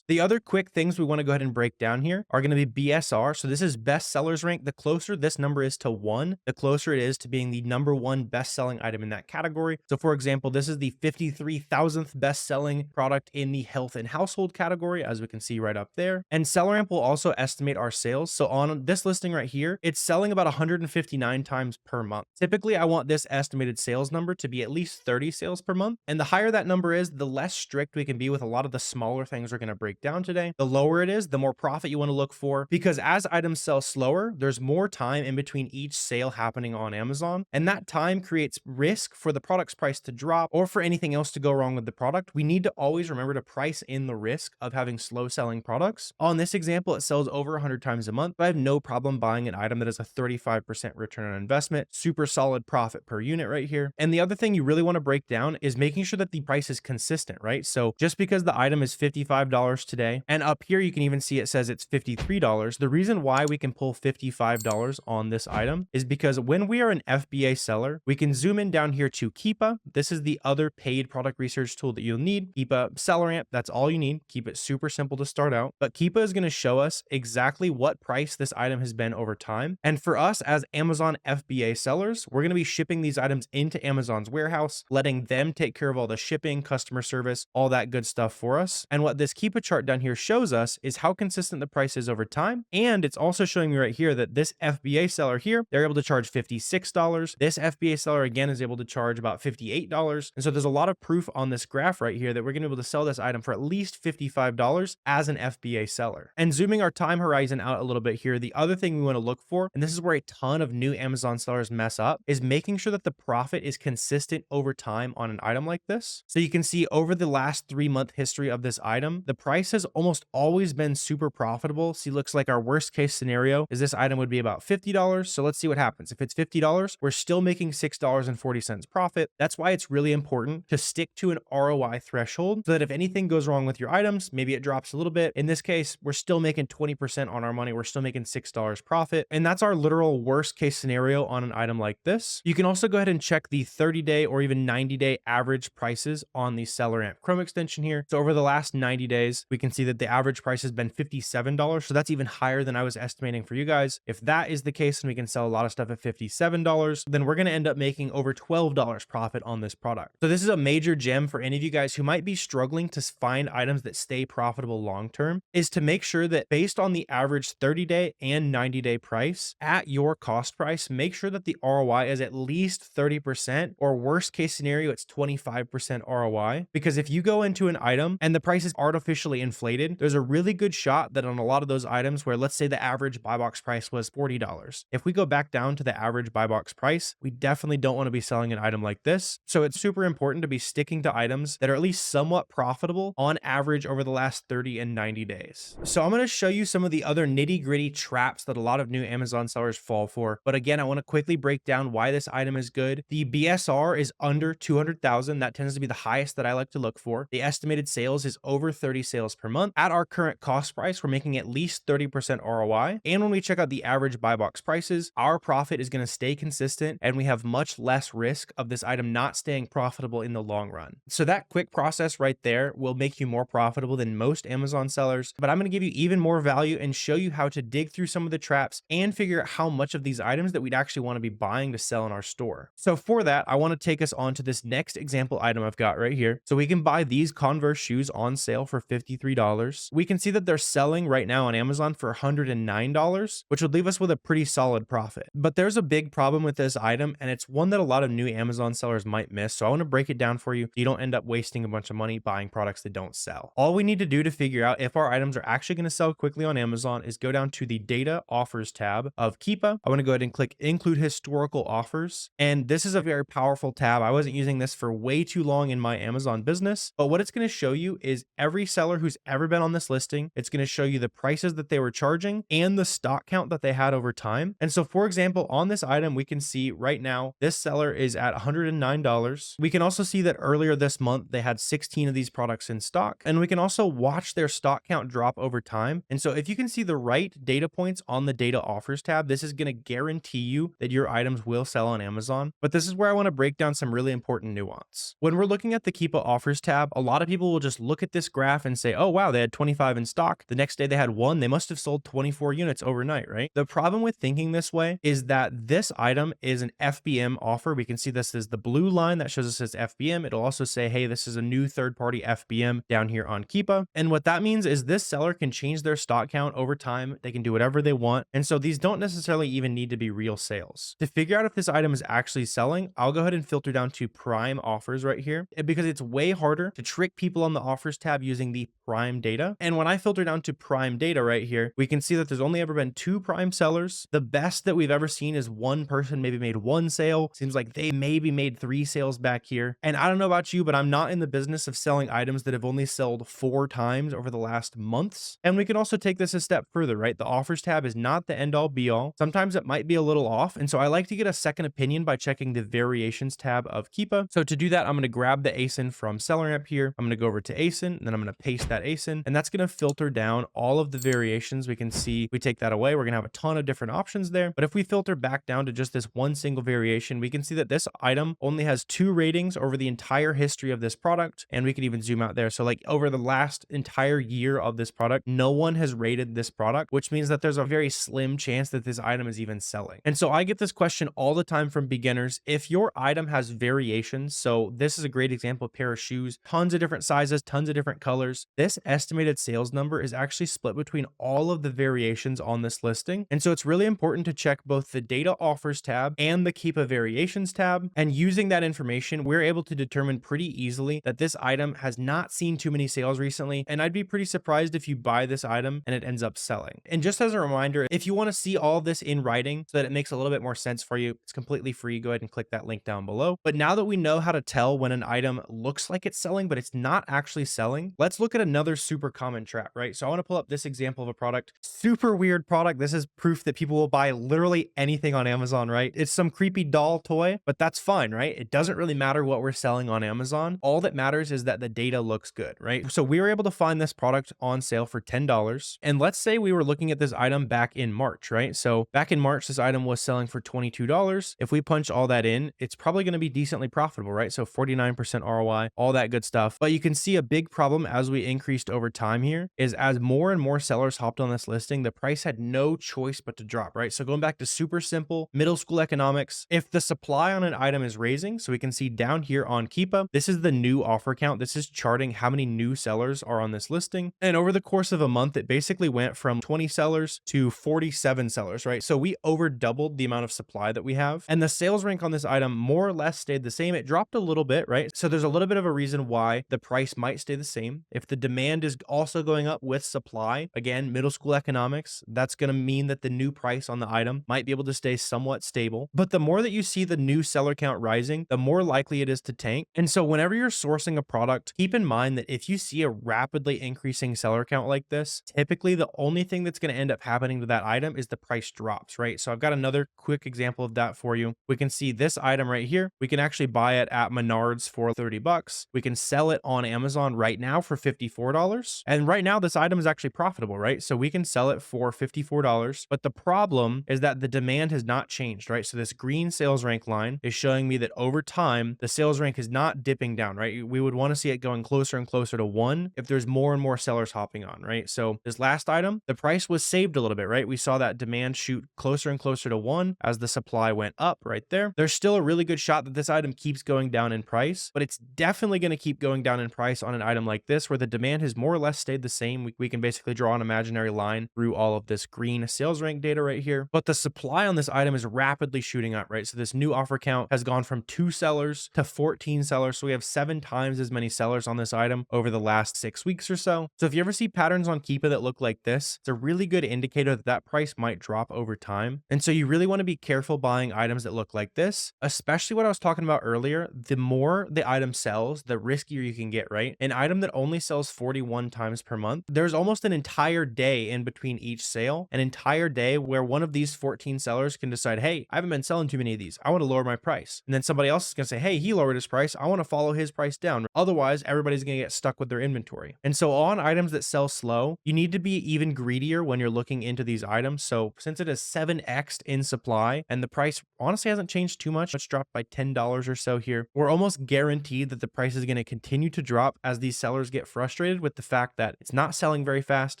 The other quick things we want to go ahead and break down here are going to be BSR. So this is best sellers rank. The closer this number is to 1, the closer it is to being the #1 best-selling item in that category. So for example, this is the 53,000th best-selling product in the health and household category, as we can see right up there. And SellerAmp will also estimate our sales. So on this listing right here, it's selling about 159 times per month. Typically, I want this estimated sales number to be at least 30 sales per month. And the higher that number is, the less strict we can be with a lot of the smaller things we're going to break down today. The lower it is, the more profit you want to look for, because as items sell slower, there's more time in between each sale happening on Amazon, and that time creates risk for the product's price to drop or for anything else to go wrong with the product. We need to always remember to price in the risk of having slow selling products. On this example, it sells over 100 times a month, but I have no problem buying an item that has a 35% return on investment, super solid profit per unit right here. And the other thing you really want to break down is making sure that the price is consistent, right? So just because the item is $55 today, and up here you can even see it says it's $53, the reason why we can pull $55 on this item is because when we are an FBA seller, we can zoom in down here to Keepa. This is the other paid product research tool that you'll need. Keepa, SellerAmp, that's all you need. Keep it super simple to start out. But Keepa is going to show us exactly what price this item has been over time. And for us as Amazon FBA sellers, we're going to be shipping these items into Amazon's warehouse, letting them take care of all the shipping, customer service, all that good stuff for us. And what this Keepa chart down here shows us is how consistent the price is over time. And it's also showing me right here that this FBA seller here, they're able to charge $56. This FBA seller again is able to charge about $58. And so there's a lot of proof on this graph right here that we're going to be able to sell this item for at least $55 as an FBA seller. And zooming our time horizon out a little bit here, the other thing we want to look for, and this is where a ton of new Amazon sellers mess up, is making sure that the profit is consistent over time on an item like this. So you can see over the last 3-month history of this item, the price has almost always been super profitable. See, looks like our worst case scenario is this item would be about $50. So let's see what happens. If it's $50, we're still making $6.40 profit. That's why it's really important to stick to an ROI threshold so that if anything goes wrong with your items, maybe it drops a little bit. In this case, we're still making 20% on our money. We're still making $6 profit. And that's our literal worst case scenario on an item like this. You can also go ahead and check the 30-day or even 90-day average prices on the SellerAmp Chrome extension here. So over the last 90 days, we can see that the average price has been $57. So that's even higher than I was estimating for you guys. If that is the case and we can sell a lot of stuff at $57, then we're going to end up making over $12 profit on this product. So this is a major gem for any of you guys who might be struggling to find items that stay profitable long-term, is to make sure that based on the average 30-day and 90-day price at your cost price, make sure that the ROI is at least 30%, or worst case scenario, it's 25% ROI. Because if you go into an item and the price is artificially inflated, there's a really good shot that on a lot of those items where let's say the average buy box price price was $40. If we go back down to the average buy box price, we definitely don't want to be selling an item like this. So it's super important to be sticking to items that are at least somewhat profitable on average over the last 30 and 90 days. So I'm going to show you some of the other nitty-gritty traps that a lot of new Amazon sellers fall for. But again, I want to quickly break down why this item is good. The BSR is under 200,000. That tends to be the highest that I like to look for. The estimated sales is over 30 sales per month. At our current cost price, we're making at least 30% ROI. And when we check out the average buy box prices, our profit is going to stay consistent and we have much less risk of this item not staying profitable in the long run. So that quick process right there will make you more profitable than most Amazon sellers. But I'm going to give you even more value and show you how to dig through some of the traps and figure out how much of these items that we'd actually want to be buying to sell in our store. So for that, I want to take us on to this next example item I've got right here. So we can buy these Converse shoes on sale for $53. We can see that they're selling right now on Amazon for $109, which would leave us with a pretty solid profit. But there's a big problem with this item, and it's one that a lot of new Amazon sellers might miss. So I want to break it down for you so you don't end up wasting a bunch of money buying products that don't sell. All we need to do to figure out if our items are actually going to sell quickly on Amazon is go down to the Data Offers tab of Keepa. I want to go ahead and click Include Historical Offers. And this is a very powerful tab. I wasn't using this for way too long in my Amazon business, but what it's going to show you is every seller who's ever been on this listing. It's going to show you the prices that they were charging and the stock count that they had over time. And so for example, on this item, we can see right now, this seller is at $109. We can also see that earlier this month, they had 16 of these products in stock. And we can also watch their stock count drop over time. And so if you can see the right data points on the Data Offers tab, this is going to guarantee you that your items will sell on Amazon. But this is where I want to break down some really important nuance. When we're looking at the Keepa Offers tab, a lot of people will just look at this graph and say, oh, wow, they had 25 in stock. The next day they had one. They must have sold 24 units overnight, right? The problem with thinking this way is that this item is an FBM offer. We can see this is the blue line that shows us as FBM. It'll also say, hey, this is a new third-party FBM down here on Keepa. And what that means is this seller can change their stock count over time. They can do whatever they want. And so these don't necessarily even need to be real sales. To figure out if this item is actually selling, I'll go ahead and filter down to Prime Offers right here because it's way harder to trick people on the Offers tab using the Prime data. And when I filter down to Prime data right here, we can see that there's only ever been 2 Prime sellers. The best that we've ever seen is one person maybe made 1 sale. Seems like they maybe made 3 sales back here. And I don't know about you, but I'm not in the business of selling items that have only sold 4 times over the last months. And we can also take this a step further, right? The Offers tab is not the end all be all. Sometimes it might be a little off. And so I like to get a second opinion by checking the Variations tab of Keepa. So to do that, I'm going to grab the ASIN from SellerAmp here. I'm going to go over to ASIN, and then I'm going to paste that ASIN, and that's going to filter down all of the variations. We can see we take that away. We're going to have a ton of different options there. But if we filter back down to just this one single variation, we can see that this item only has 2 ratings over the entire history of this product. And we can even zoom out there. So like over the last entire year of this product, no one has rated this product, which means that there's a very slim chance that this item is even selling. And so I get this question all the time from beginners. If your item has variations, so this is a great example, pair of shoes, tons of different sizes, tons of different colors, this estimated sales number is actually split between all of the variations on this listing. And so it's really important to check both the Data Offers tab and the Keepa Variations tab. And using that information, we're able to determine pretty easily that this item has not seen too many sales recently. And I'd be pretty surprised if you buy this item and it ends up selling. And just as a reminder, if you want to see all this in writing so that it makes a little bit more sense for you, it's completely free. Go ahead and click that link down below. But now that we know how to tell when an item looks like it's selling, but it's not actually selling, let's look at another super common trap, right? So I want to pull up this example of a product, super weird product. This is proof that people will buy literally anything on Amazon, right? It's some creepy doll toy, but that's fine, right? It doesn't really matter what we're selling on Amazon. All that matters is that the data looks good, right? So we were able to find this product on sale for $10. And let's say we were looking at this item back in March, right? So back in March, this item was selling for $22. If we punch all that in, it's probably going to be decently profitable, right? So 49% ROI, all that good stuff. But you can see a big problem as we increased over time here is as more and more sellers hopped on this listing, the price had no choice but to drop, right? So going back to super simple middle school economics, if the supply on an item is raising, so we can see down here on Keepa, this is the new offer count. This is charting how many new sellers are on this listing. And over the course of a month, it basically went from 20 sellers to 47 sellers, right? So we over doubled the amount of supply that we have. And the sales rank on this item more or less stayed the same. It dropped a little bit, right? So there's a little bit of a reason why the price might stay the same. If the demand is also going up with supply, again, middle school economics, that's going to mean mean that the new price on the item might be able to stay somewhat stable. But the more that you see the new seller count rising, the more likely it is to tank. And so whenever you're sourcing a product, keep in mind that if you see a rapidly increasing seller count like this, typically the only thing that's going to end up happening to that item is the price drops, right? So I've got another quick example of that for you. We can see this item right here. We can actually buy it at Menards for 30 bucks. We can sell it on Amazon right now for $54. And right now this item is actually profitable, right? So we can sell it for $54. But the problem is that the demand has not changed, right? So this green sales rank line is showing me that over time, the sales rank is not dipping down, right? We would want to see it going closer and closer to 1 if there's more and more sellers hopping on, right? So this last item, the price was saved a little bit, right? We saw that demand shoot closer and closer to 1 as the supply went up right there. There's still a really good shot that this item keeps going down in price, but it's definitely going to keep going down in price on an item like this where the demand has more or less stayed the same. We can basically draw an imaginary line through all of this green sales rank data right here, but the supply on this item is rapidly shooting up, right? So this new offer count has gone from 2 sellers to 14 sellers. So we have 7 times as many sellers on this item over the last 6 weeks or so. So if you ever see patterns on Keepa that look like this, it's a really good indicator that that price might drop over time. And so you really want to be careful buying items that look like this, especially what I was talking about earlier. The more the item sells, the riskier you can get, right? An item that only sells 41 times per month, there's almost an entire day in between each sale, an entire day where one of these 14 sellers can decide, hey, I haven't been selling too many of these. I want to lower my price. And then somebody else is going to say, hey, he lowered his price. I want to follow his price down. Otherwise, everybody's going to get stuck with their inventory. And so on items that sell slow, you need to be even greedier when you're looking into these items. So since it is 7x'd in supply and the price honestly hasn't changed too much, it's dropped by $10 or so here, we're almost guaranteed that the price is going to continue to drop as these sellers get frustrated with the fact that it's not selling very fast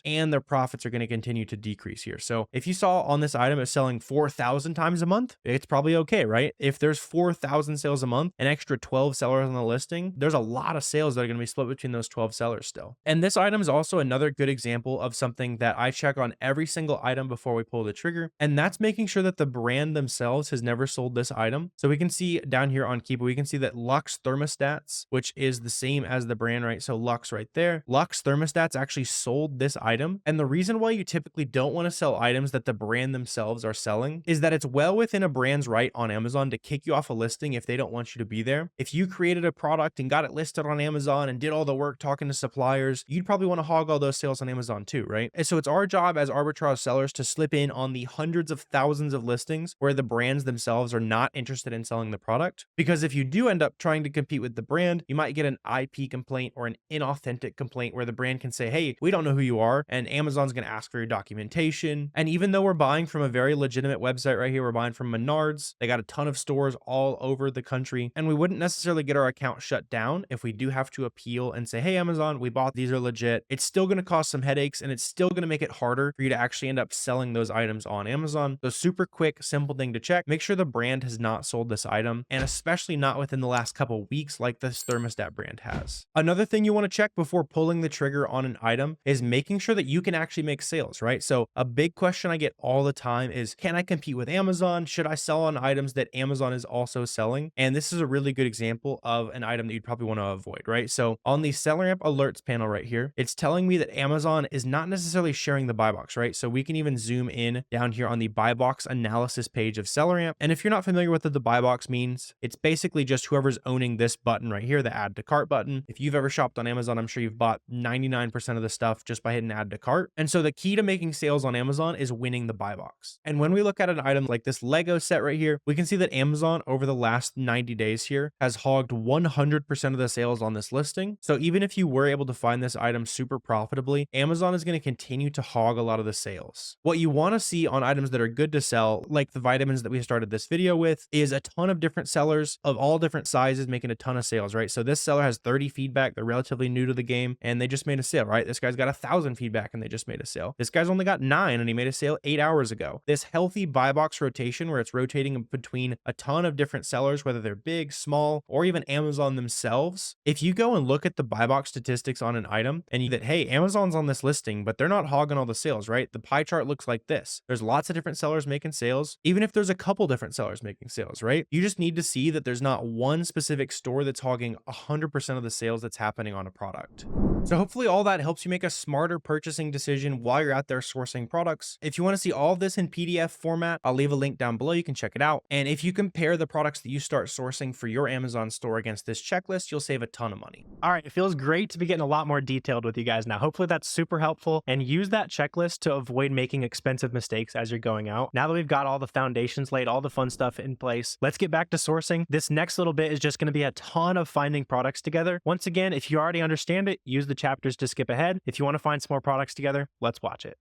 and their profits are going to continue to decrease here. So if you saw on this item it's selling 4,000 times a month, it's probably okay, right? If there's 4,000 sales a month, an extra 12 sellers on the listing, there's a lot of sales that are going to be split between those 12 sellers still. And this item is also another good example of something that I check on every single item before we pull the trigger, and that's making sure that the brand themselves has never sold this item. So we can see down here on Keepa, we can see that Lux Thermostats, which is the same as the brand, right? So Lux right there, Lux Thermostats actually sold this item. And the reason why you typically don't want to sell items that the brand themselves are selling is that it's well within a brand's right on Amazon to kick you off a listing if they don't want you to be there. If you created a product and got it listed on Amazon and did all the work talking to suppliers, you'd probably want to hog all those sales on Amazon too, right? And so it's our job as arbitrage sellers to slip in on the hundreds of thousands of listings where the brands themselves are not interested in selling the product. Because if you do end up trying to compete with the brand, you might get an IP complaint or an inauthentic complaint where the brand can say, hey, we don't know who you are, and Amazon's going to ask for your documentation. And even though we're buying from a very legitimate website right here, we're buying from Menards, they got a ton of stores all over the country, and we wouldn't necessarily get our account shut down if we do have to appeal and say, hey, Amazon, we bought these, are legit. It's still going to cause some headaches, and it's still going to make it harder for you to actually end up selling those items on Amazon. So super quick, simple thing to check. Make sure the brand has not sold this item, and especially not within the last couple weeks like this thermostat brand has. Another thing you want to check before pulling the trigger on an item is making sure that you can actually make sales, right? So a big question I get all the time is, can I compete with Amazon? Should I sell on items that Amazon is also selling? And this is a really good example of an item that you'd probably want to avoid, right? So on the SellerAmp alerts panel right here, it's telling me that Amazon is not necessarily sharing the buy box, right? So we can even zoom in down here on the buy box analysis page of SellerAmp. And if you're not familiar with what the buy box means, it's basically just whoever's owning this button right here, the add to cart button. If you've ever shopped on Amazon, I'm sure you've bought 99% of the stuff just by hitting add to cart. And so the key to making sales on Amazon is winning the buy box. And when we look at an item like this Lego set right here, we can see that Amazon over the last 90 days here has hogged 100% of the sales on this listing. So even if you were able to find this item super profitably, Amazon is going to continue to hog a lot of the sales. What you want to see on items that are good to sell, like the vitamins that we started this video with, is a ton of different sellers of all different sizes making a ton of sales, right? So this seller has 30 feedback. They're relatively new to the game and they just made a sale, right? This guy's got 1,000 feedback and they just made a sale. This guy's only got 9 and he made a sale 8 hours ago. This healthy buy box rotation where it's rotating between a ton of different sellers, whether they're big, small, or even Amazon themselves. If you go and look at the buy box statistics on an item and you that, hey, Amazon's on this listing, but they're not hogging all the sales, right? The pie chart looks like this. There's lots of different sellers making sales, even if there's a couple different sellers making sales, right? You just need to see that there's not one specific store that's hogging 100% of the sales that's happening on a product. So hopefully all that helps you make a smarter purchasing decision while you're out there sourcing products. products. If you want to see all of this in PDF format, I'll leave a link down below. You can check it out. And if you compare the products that you start sourcing for your Amazon store against this checklist, you'll save a ton of money. All right, it feels great to be getting a lot more detailed with you guys now. Hopefully that's super helpful, and use that checklist to avoid making expensive mistakes as you're going out. Now that we've got all the foundations laid, all the fun stuff in place, let's get back to sourcing. This next little bit is just going to be a ton of finding products together. Once again, if you already understand it, use the chapters to skip ahead. If you want to find some more products together, let's watch it.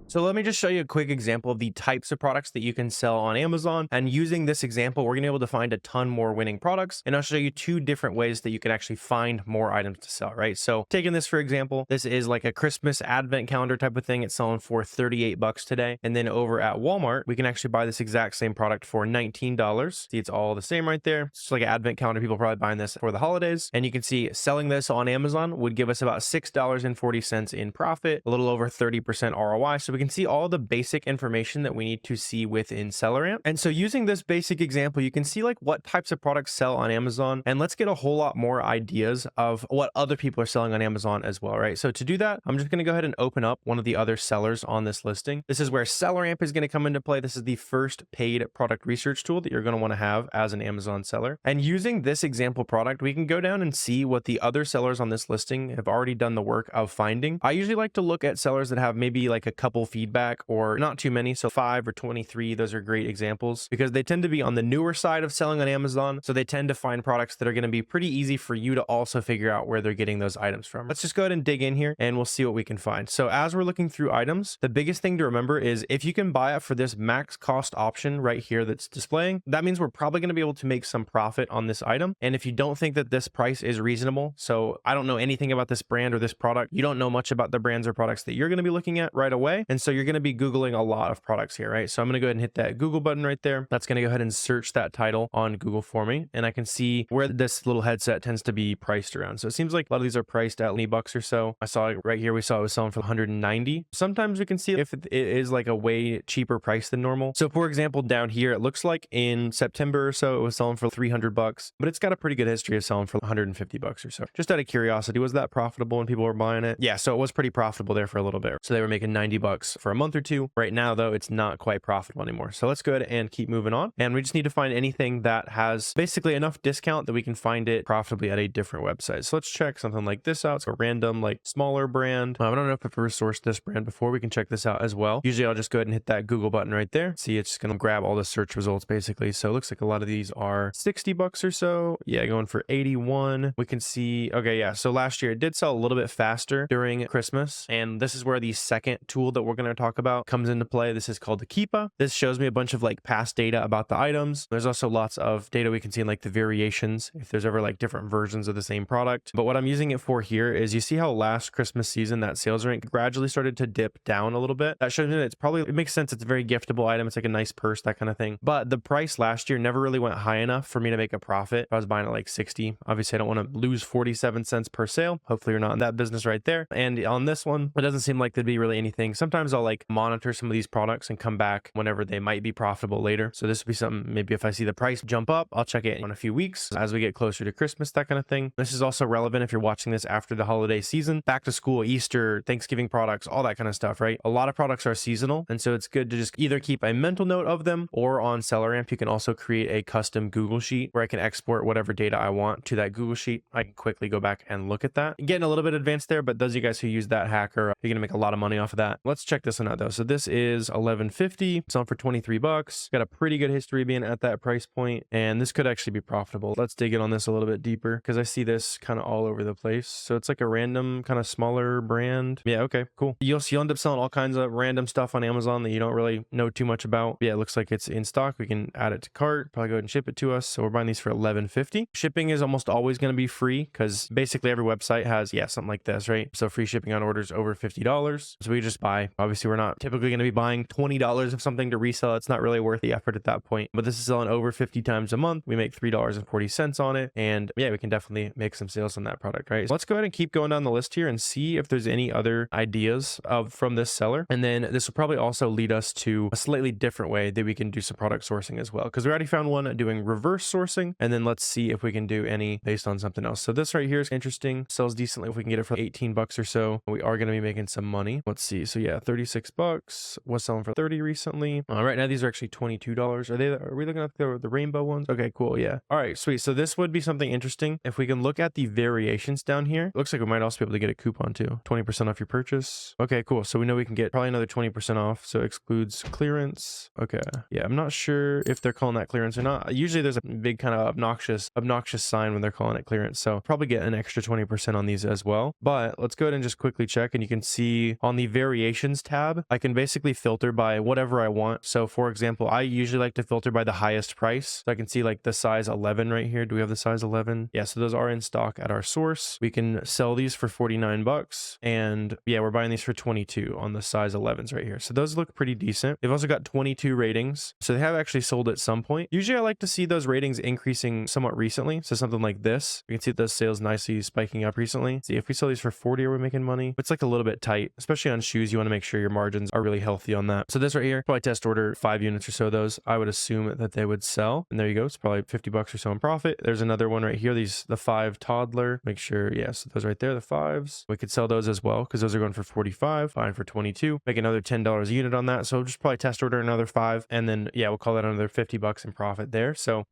So let me just show you a quick example of the types of products that you can sell on Amazon. And using this example, we're going to be able to find a ton more winning products. And I'll show you two different ways that you can actually find more items to sell, right? So taking this for example, this is like a Christmas advent calendar type of thing. It's selling for 38 bucks today. And then over at Walmart, we can actually buy this exact same product for $19. See, it's all the same right there. It's like an advent calendar. People are probably buying this for the holidays. And you can see selling this on Amazon would give us about $6.40 in profit, a little over 30% ROI. So we can see all the basic information that we need to see within SellerAmp. And so using this basic example, you can see like what types of products sell on Amazon, and let's get a whole lot more ideas of what other people are selling on Amazon as well, right? So to do that, I'm just going to go ahead and open up one of the other sellers on this listing. This is where SellerAmp is going to come into play. This is the first paid product research tool that you're going to want to have as an Amazon seller. And using this example product, we can go down and see what the other sellers on this listing have already done the work of finding. I usually like to look at sellers that have maybe like a couple feedback or not too many, so 5 or 23. Those are great examples because they tend to be on the newer side of selling on Amazon, so they tend to find products that are going to be pretty easy for you to also figure out where they're getting those items from. Let's just go ahead and dig in here and we'll see what we can find. So as we're looking through items, the biggest thing to remember is if you can buy it for this max cost option right here that's displaying, that means we're probably going to be able to make some profit on this item. And if you don't think that this price is reasonable, so I don't know anything about this brand or this product, you don't know much about the brands or products that you're going to be looking at right away, and so you're going to be Googling a lot of products here, right? So I'm going to go ahead and hit that Google button right there. That's going to go ahead and search that title on Google for me. And I can see where this little headset tends to be priced around. So it seems like a lot of these are priced at $20 or so. I saw it right here. We saw it was selling for 190. Sometimes we can see if it is like a way cheaper price than normal. So for example, down here, it looks like in September or so, it was selling for 300 bucks, but it's got a pretty good history of selling for 150 bucks or so. Just out of curiosity, was that profitable when people were buying it? Yeah, so it was pretty profitable there for a little bit. So they were making 90 bucks for a month or two. Right now though, it's not quite profitable anymore. So let's go ahead and keep moving on. And we just need to find anything that has basically enough discount that we can find it profitably at a different website. So let's check something like this out. It's a random, like smaller brand. I don't know if I've ever sourced this brand before. We can check this out as well. Usually I'll just go ahead and hit that Google button right there. See, it's just going to grab all the search results basically. So it looks like a lot of these are 60 bucks or so. Yeah, going for 81. We can see, okay, yeah. So last year it did sell a little bit faster during Christmas. And this is where the second tool that we're going to talk about comes into play. This is called the Keepa. This shows me a bunch of like past data about the items. There's also lots of data we can see in like the variations, if there's ever like different versions of the same product. But what I'm using it for here is you see how last Christmas season that sales rank gradually started to dip down a little bit. That shows me that it makes sense. It's a very giftable item. It's like a nice purse, that kind of thing. But the price last year never really went high enough for me to make a profit. I was buying at like 60. Obviously, I don't want to lose 47 cents per sale. Hopefully you're not in that business right there. And on this one, it doesn't seem like there'd be really anything. Sometimes I'll like monitor some of these products and come back whenever they might be profitable later. So this would be something, maybe if I see the price jump up, I'll check it in a few weeks as we get closer to Christmas, that kind of thing. This is also relevant if you're watching this after the holiday season, back to school, Easter, Thanksgiving products, all that kind of stuff, right? A lot of products are seasonal. And so it's good to just either keep a mental note of them, or on SellerAmp, you can also create a custom Google sheet where I can export whatever data I want to that Google sheet. I can quickly go back and look at that. Getting a little bit advanced there, but those of you guys who use that hacker, you're going to make a lot of money off of that. Let's check this one out though. So this is $11.50, selling for 23 bucks. Got a pretty good history being at that price point, and this could actually be profitable. Let's dig in on this a little bit deeper because I see this kind of all over the place. So it's like a random kind of smaller brand. Yeah, okay, cool. You'll end up selling all kinds of random stuff on Amazon that you don't really know too much about. Yeah, it looks like it's in stock. We can add it to cart, probably go ahead and ship it to us. So we're buying these for $11.50. Shipping is almost always going to be free because basically every website has, yeah, something like this, right? So free shipping on orders over $50. So we just buy, obviously we're not typically going to be buying $20 of something to resell. It's not really worth the effort at that point, but this is selling over 50 times a month. We make $3.40 on it. And yeah, we can definitely make some sales on that product, right? So let's go ahead and keep going down the list here and see if there's any other ideas from this seller. And then this will probably also lead us to a slightly different way that we can do some product sourcing as well. Because we already found one doing reverse sourcing. And then let's see if we can do any based on something else. So this right here is interesting. Sells decently if we can get it for 18 bucks or so. We are going to be making some money. Let's see. So yeah, 36 bucks, was selling for 30 recently. Right now these are actually $22. Are we looking at the rainbow ones? Okay, cool. Yeah. All right, sweet. So this would be something interesting. If we can look at the variations down here, it looks like we might also be able to get a coupon too. 20% off your purchase. Okay, cool. So we know we can get probably another 20% off. So excludes clearance. Okay. Yeah, I'm not sure if they're calling that clearance or not. Usually there's a big kind of obnoxious sign when they're calling it clearance. So probably get an extra 20% on these as well. But let's go ahead and just quickly check, and you can see on the variations tab, I can basically filter by whatever I want. So for example, I usually like to filter by the highest price. So I can see like the size 11 right here. Do we have the size 11? Yeah, so those are in stock at our source. We can sell these for 49 bucks. And yeah, we're buying these for 22 on the size 11s right here. So those look pretty decent. They've also got 22 ratings. So they have actually sold at some point. Usually I like to see those ratings increasing somewhat recently. So something like this, you can see those sales nicely spiking up recently. See, if we sell these for 40, are we making money? It's like a little bit tight, especially on shoes. You want to make sure your margins are really healthy on that. So this right here, probably test order 5 units or so of those. I would assume that they would sell. And there you go. It's probably 50 bucks or so in profit. There's another one right here. The 5 toddler. Make sure, yes, those right there, the 5s. We could sell those as well because those are going for 45, buying for 22. Make another $10 a unit on that. So just probably test order another 5. And then, yeah, we'll call that another 50 bucks in profit there. So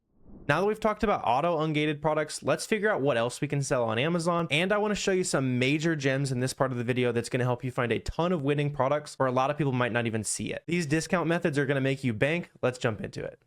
now that we've talked about auto-ungated products, let's figure out what else we can sell on Amazon. And I want to show you some major gems in this part of the video that's going to help you find a ton of winning products where a lot of people might not even see it. These discount methods are going to make you bank. Let's jump into it.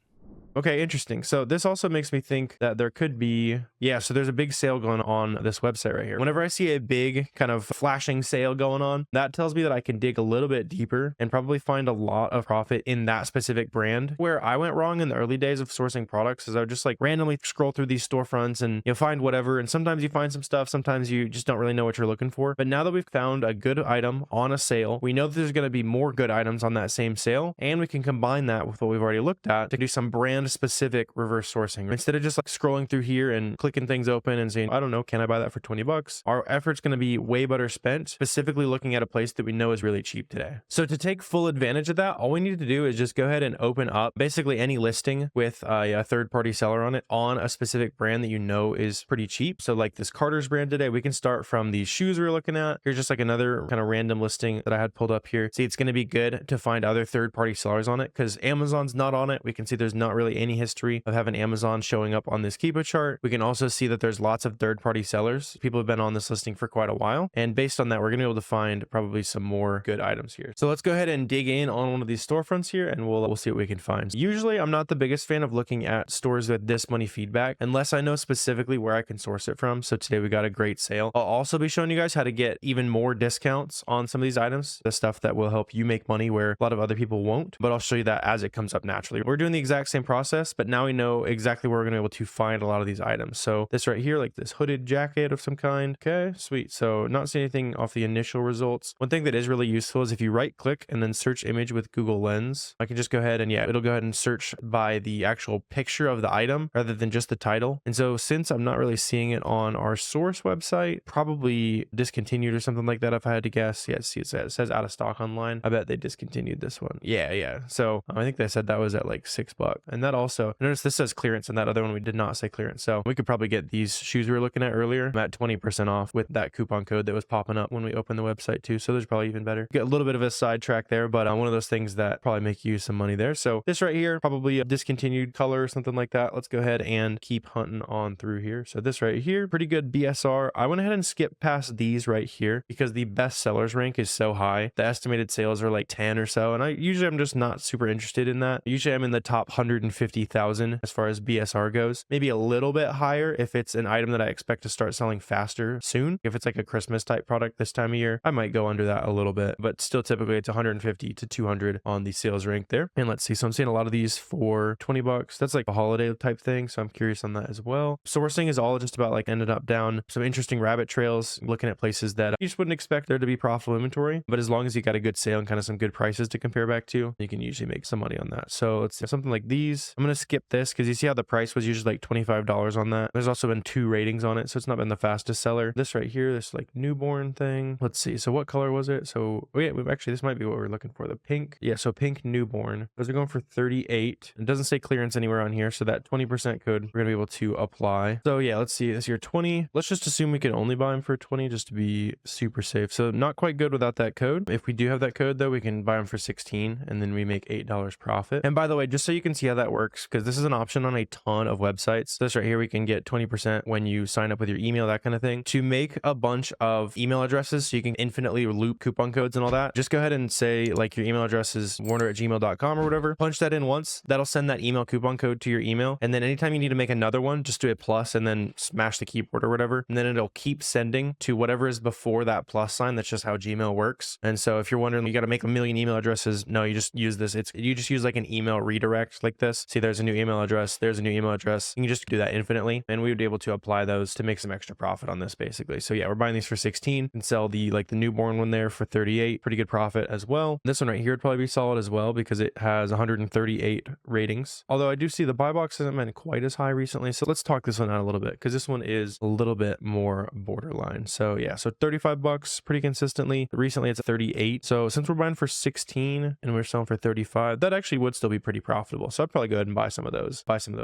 Okay, interesting. So this also makes me think that there could be, yeah, so there's a big sale going on this website right here. Whenever I see a big kind of flashing sale going on, that tells me that I can dig a little bit deeper and probably find a lot of profit in that specific brand. Where I went wrong in the early days of sourcing products is I would just like randomly scroll through these storefronts and you'll find whatever. And sometimes you find some stuff, sometimes you just don't really know what you're looking for. But now that we've found a good item on a sale, we know that there's going to be more good items on that same sale. And we can combine that with what we've already looked at to do some brand specific reverse sourcing. Instead of just like scrolling through here and clicking things open and saying, I don't know, can I buy that for 20 bucks? Our effort's going to be way better spent specifically looking at a place that we know is really cheap today. So to take full advantage of that, all we need to do is just go ahead and open up basically any listing with a third-party seller on it on a specific brand that you know is pretty cheap. So like this Carter's brand today, we can start from these shoes we're looking at. Here's just like another kind of random listing that I had pulled up here. See, it's going to be good to find other third-party sellers on it because Amazon's not on it. We can see there's not really any history of having Amazon showing up on this Keepa chart. We can also see that there's lots of third-party sellers. People have been on this listing for quite a while. And based on that, we're going to be able to find probably some more good items here. So let's go ahead and dig in on one of these storefronts here and we'll see what we can find. Usually, I'm not the biggest fan of looking at stores with this money feedback unless I know specifically where I can source it from. So today we got a great sale. I'll also be showing you guys how to get even more discounts on some of these items, the stuff that will help you make money where a lot of other people won't, but I'll show you that as it comes up naturally. We're doing the exact same process, but now we know exactly where we're going to be able to find a lot of these items. So this right here, like this hooded jacket of some kind. Okay, sweet. So not seeing anything off the initial results. One thing that is really useful is if you right click and then search image with Google Lens, I can just go ahead and yeah, it'll go ahead and search by the actual picture of the item rather than just the title. And so since I'm not really seeing it on our source website, probably discontinued or something like that if I had to guess. Yeah, see, it says out of stock online. I bet they discontinued this one. Yeah. So I think they said that was at like $6. And that also, notice this says clearance and that other one we did not say clearance. So we could probably get these shoes we were looking at earlier at 20% off with that coupon code that was popping up when we opened the website too. So there's probably even better. Get a little bit of a sidetrack there, but one of those things that probably make you some money there. So this right here, probably a discontinued color or something like that. Let's go ahead and keep hunting on through here. So this right here, pretty good BSR. I went ahead and skipped past these right here because the best sellers rank is so high. The estimated sales are like 10 or so. And I'm just not super interested in that. Usually I'm in the top 150,000 as far as BSR goes, maybe a little bit higher if it's an item that I expect to start selling faster soon. If it's like a Christmas type product this time of year, I might go under that a little bit, but still typically it's 150 to 200 on the sales rank there. And let's see, so I'm seeing a lot of these for 20 bucks. That's like a holiday type thing, so I'm curious on that as well. Sourcing is all just about like ended up down some interesting rabbit trails, looking at places that you just wouldn't expect there to be profitable inventory, but as long as you got a good sale and kind of some good prices to compare back to, you can usually make some money on that. So let's see, something like these. these. I'm going to skip this because you see how the price was usually like $25 on that. There's also been 2 ratings on it, so it's not been the fastest seller. This right here, this like newborn thing. Let's see. So what color was it? So oh yeah, we've actually, this might be what we're looking for. The pink. Yeah, so pink newborn. Those are going for 38. It doesn't say clearance anywhere on here, so that 20% code we're going to be able to apply. So yeah, let's see. This here 20. Let's just assume we can only buy them for 20 just to be super safe. So not quite good without that code. If we do have that code though, we can buy them for 16 and then we make $8 profit. And by the way, just so you can see how that works, because this is an option on a ton of websites. This right here, we can get 20% when you sign up with your email, that kind of thing. To make a bunch of email addresses so you can infinitely loop coupon codes and all that, just go ahead and say like your email address is warner@gmail.com or whatever. Punch that in once. That'll send that email coupon code to your email. And then anytime you need to make another one, just do a plus and then smash the keyboard or whatever. And then it'll keep sending to whatever is before that plus sign. That's just how Gmail works. And so if you're wondering, you got to make a million email addresses. No, you just use this. You just use like an email redirect like this. See, there's a new email address. There's a new email address. You can just do that infinitely. And we would be able to apply those to make some extra profit on this basically. So yeah, we're buying these for 16 and sell the newborn one there for 38. Pretty good profit as well. This one right here would probably be solid as well because it has 138 ratings. Although I do see the buy box hasn't been quite as high recently. So let's talk this one out a little bit because this one is a little bit more borderline. So yeah, so 35 bucks pretty consistently. Recently it's 38. So since we're buying for 16 and we're selling for 35, that actually would still be pretty profitable. So I'd probably go ahead and buy some of those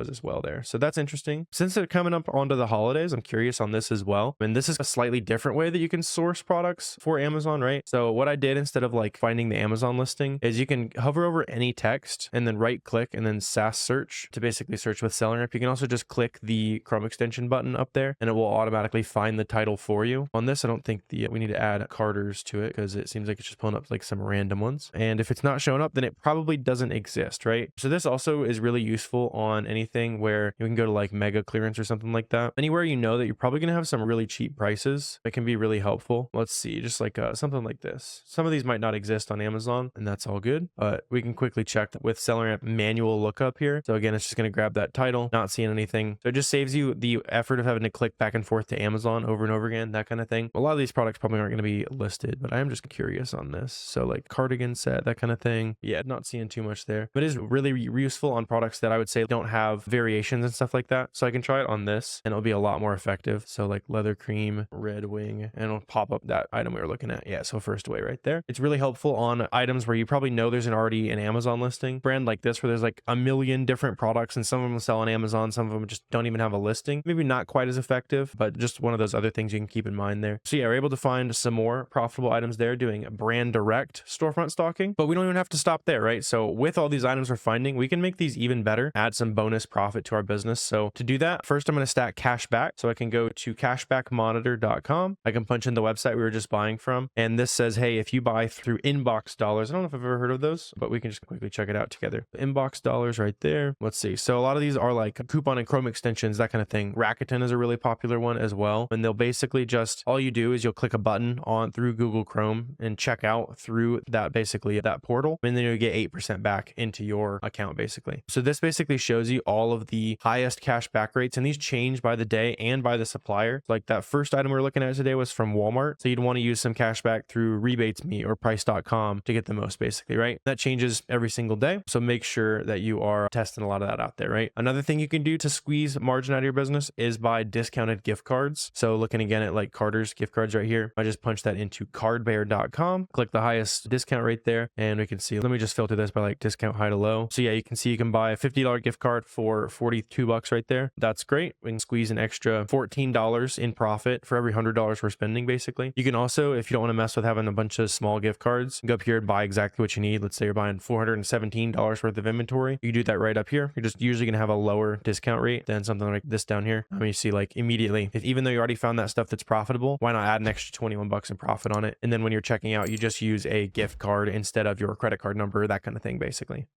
as well there. So that's interesting. Since they're coming up onto the holidays, I'm curious on this as well. And this is a slightly different way that you can source products for Amazon, right? So what I did instead of like finding the Amazon listing is you can hover over any text and then right click and then SAS search to basically search with SellerAmp. You can also just click the Chrome extension button up there and it will automatically find the title for you. On this, I don't think we need to add Carters to it because it seems like it's just pulling up like some random ones. And if it's not showing up, then it probably doesn't exist, right? So this also is really useful on anything where you can go to like mega clearance or something like that. Anywhere you know that you're probably going to have some really cheap prices, it can be really helpful. Let's see, just like something like this. Some of these might not exist on Amazon and that's all good, but we can quickly check with SellerAmp manual lookup here. So again, it's just going to grab that title, not seeing anything. So it just saves you the effort of having to click back and forth to Amazon over and over again, that kind of thing. A lot of these products probably aren't going to be listed, but I am just curious on this. So like cardigan set, that kind of thing. Yeah, not seeing too much there, but it is really useful on products that I would say don't have variations and stuff like that. So I can try it on this and it'll be a lot more effective. So like leather cream, red wing, and it'll pop up that item we were looking at. Yeah, so first away right there. It's really helpful on items where you probably know there's already an Amazon listing. Brand like this where there's like a million different products and some of them sell on Amazon, some of them just don't even have a listing. Maybe not quite as effective, but just one of those other things you can keep in mind there. So yeah, we're able to find some more profitable items there doing brand direct storefront stocking, but we don't even have to stop there, right? So with all these items we're finding, we can make these even better, add some bonus profit to our business. So to do that, first I'm going to stack cash back. So I can go to cashbackmonitor.com. I can punch in the website we were just buying from. And this says, hey, if you buy through inbox dollars, I don't know if I've ever heard of those, but we can just quickly check it out together. Inbox dollars right there. Let's see. So a lot of these are like coupon and Chrome extensions, that kind of thing. Rakuten is a really popular one as well. And they'll basically just, all you do is you'll click a button on through Google Chrome and check out through that, basically that portal. And then you'll get 8% back into your account basically. So this basically shows you all of the highest cash back rates, and these change by the day and by the supplier. Like that first item we were looking at today was from Walmart. So you'd want to use some cash back through RebatesMe or price.com to get the most basically, right? That changes every single day. So make sure that you are testing a lot of that out there, right? Another thing you can do to squeeze margin out of your business is buy discounted gift cards. So looking again at like Carter's gift cards right here, I just punch that into cardbear.com, click the highest discount rate there, and we can see, let me just filter this by like discount high to low. So yeah, you can see you can buy a $50 gift card for 42 bucks right there. That's great. We can squeeze an extra $14 in profit for every $100 we're spending basically. You can also, if you don't want to mess with having a bunch of small gift cards, go up here and buy exactly what you need. Let's say you're buying $417 worth of inventory. You do that right up here. You're just usually going to have a lower discount rate than something like this down here. I mean, you see like immediately, even though you already found that stuff that's profitable, why not add an extra 21 bucks in profit on it? And then when you're checking out, you just use a gift card instead of your credit card number, that kind of thing basically.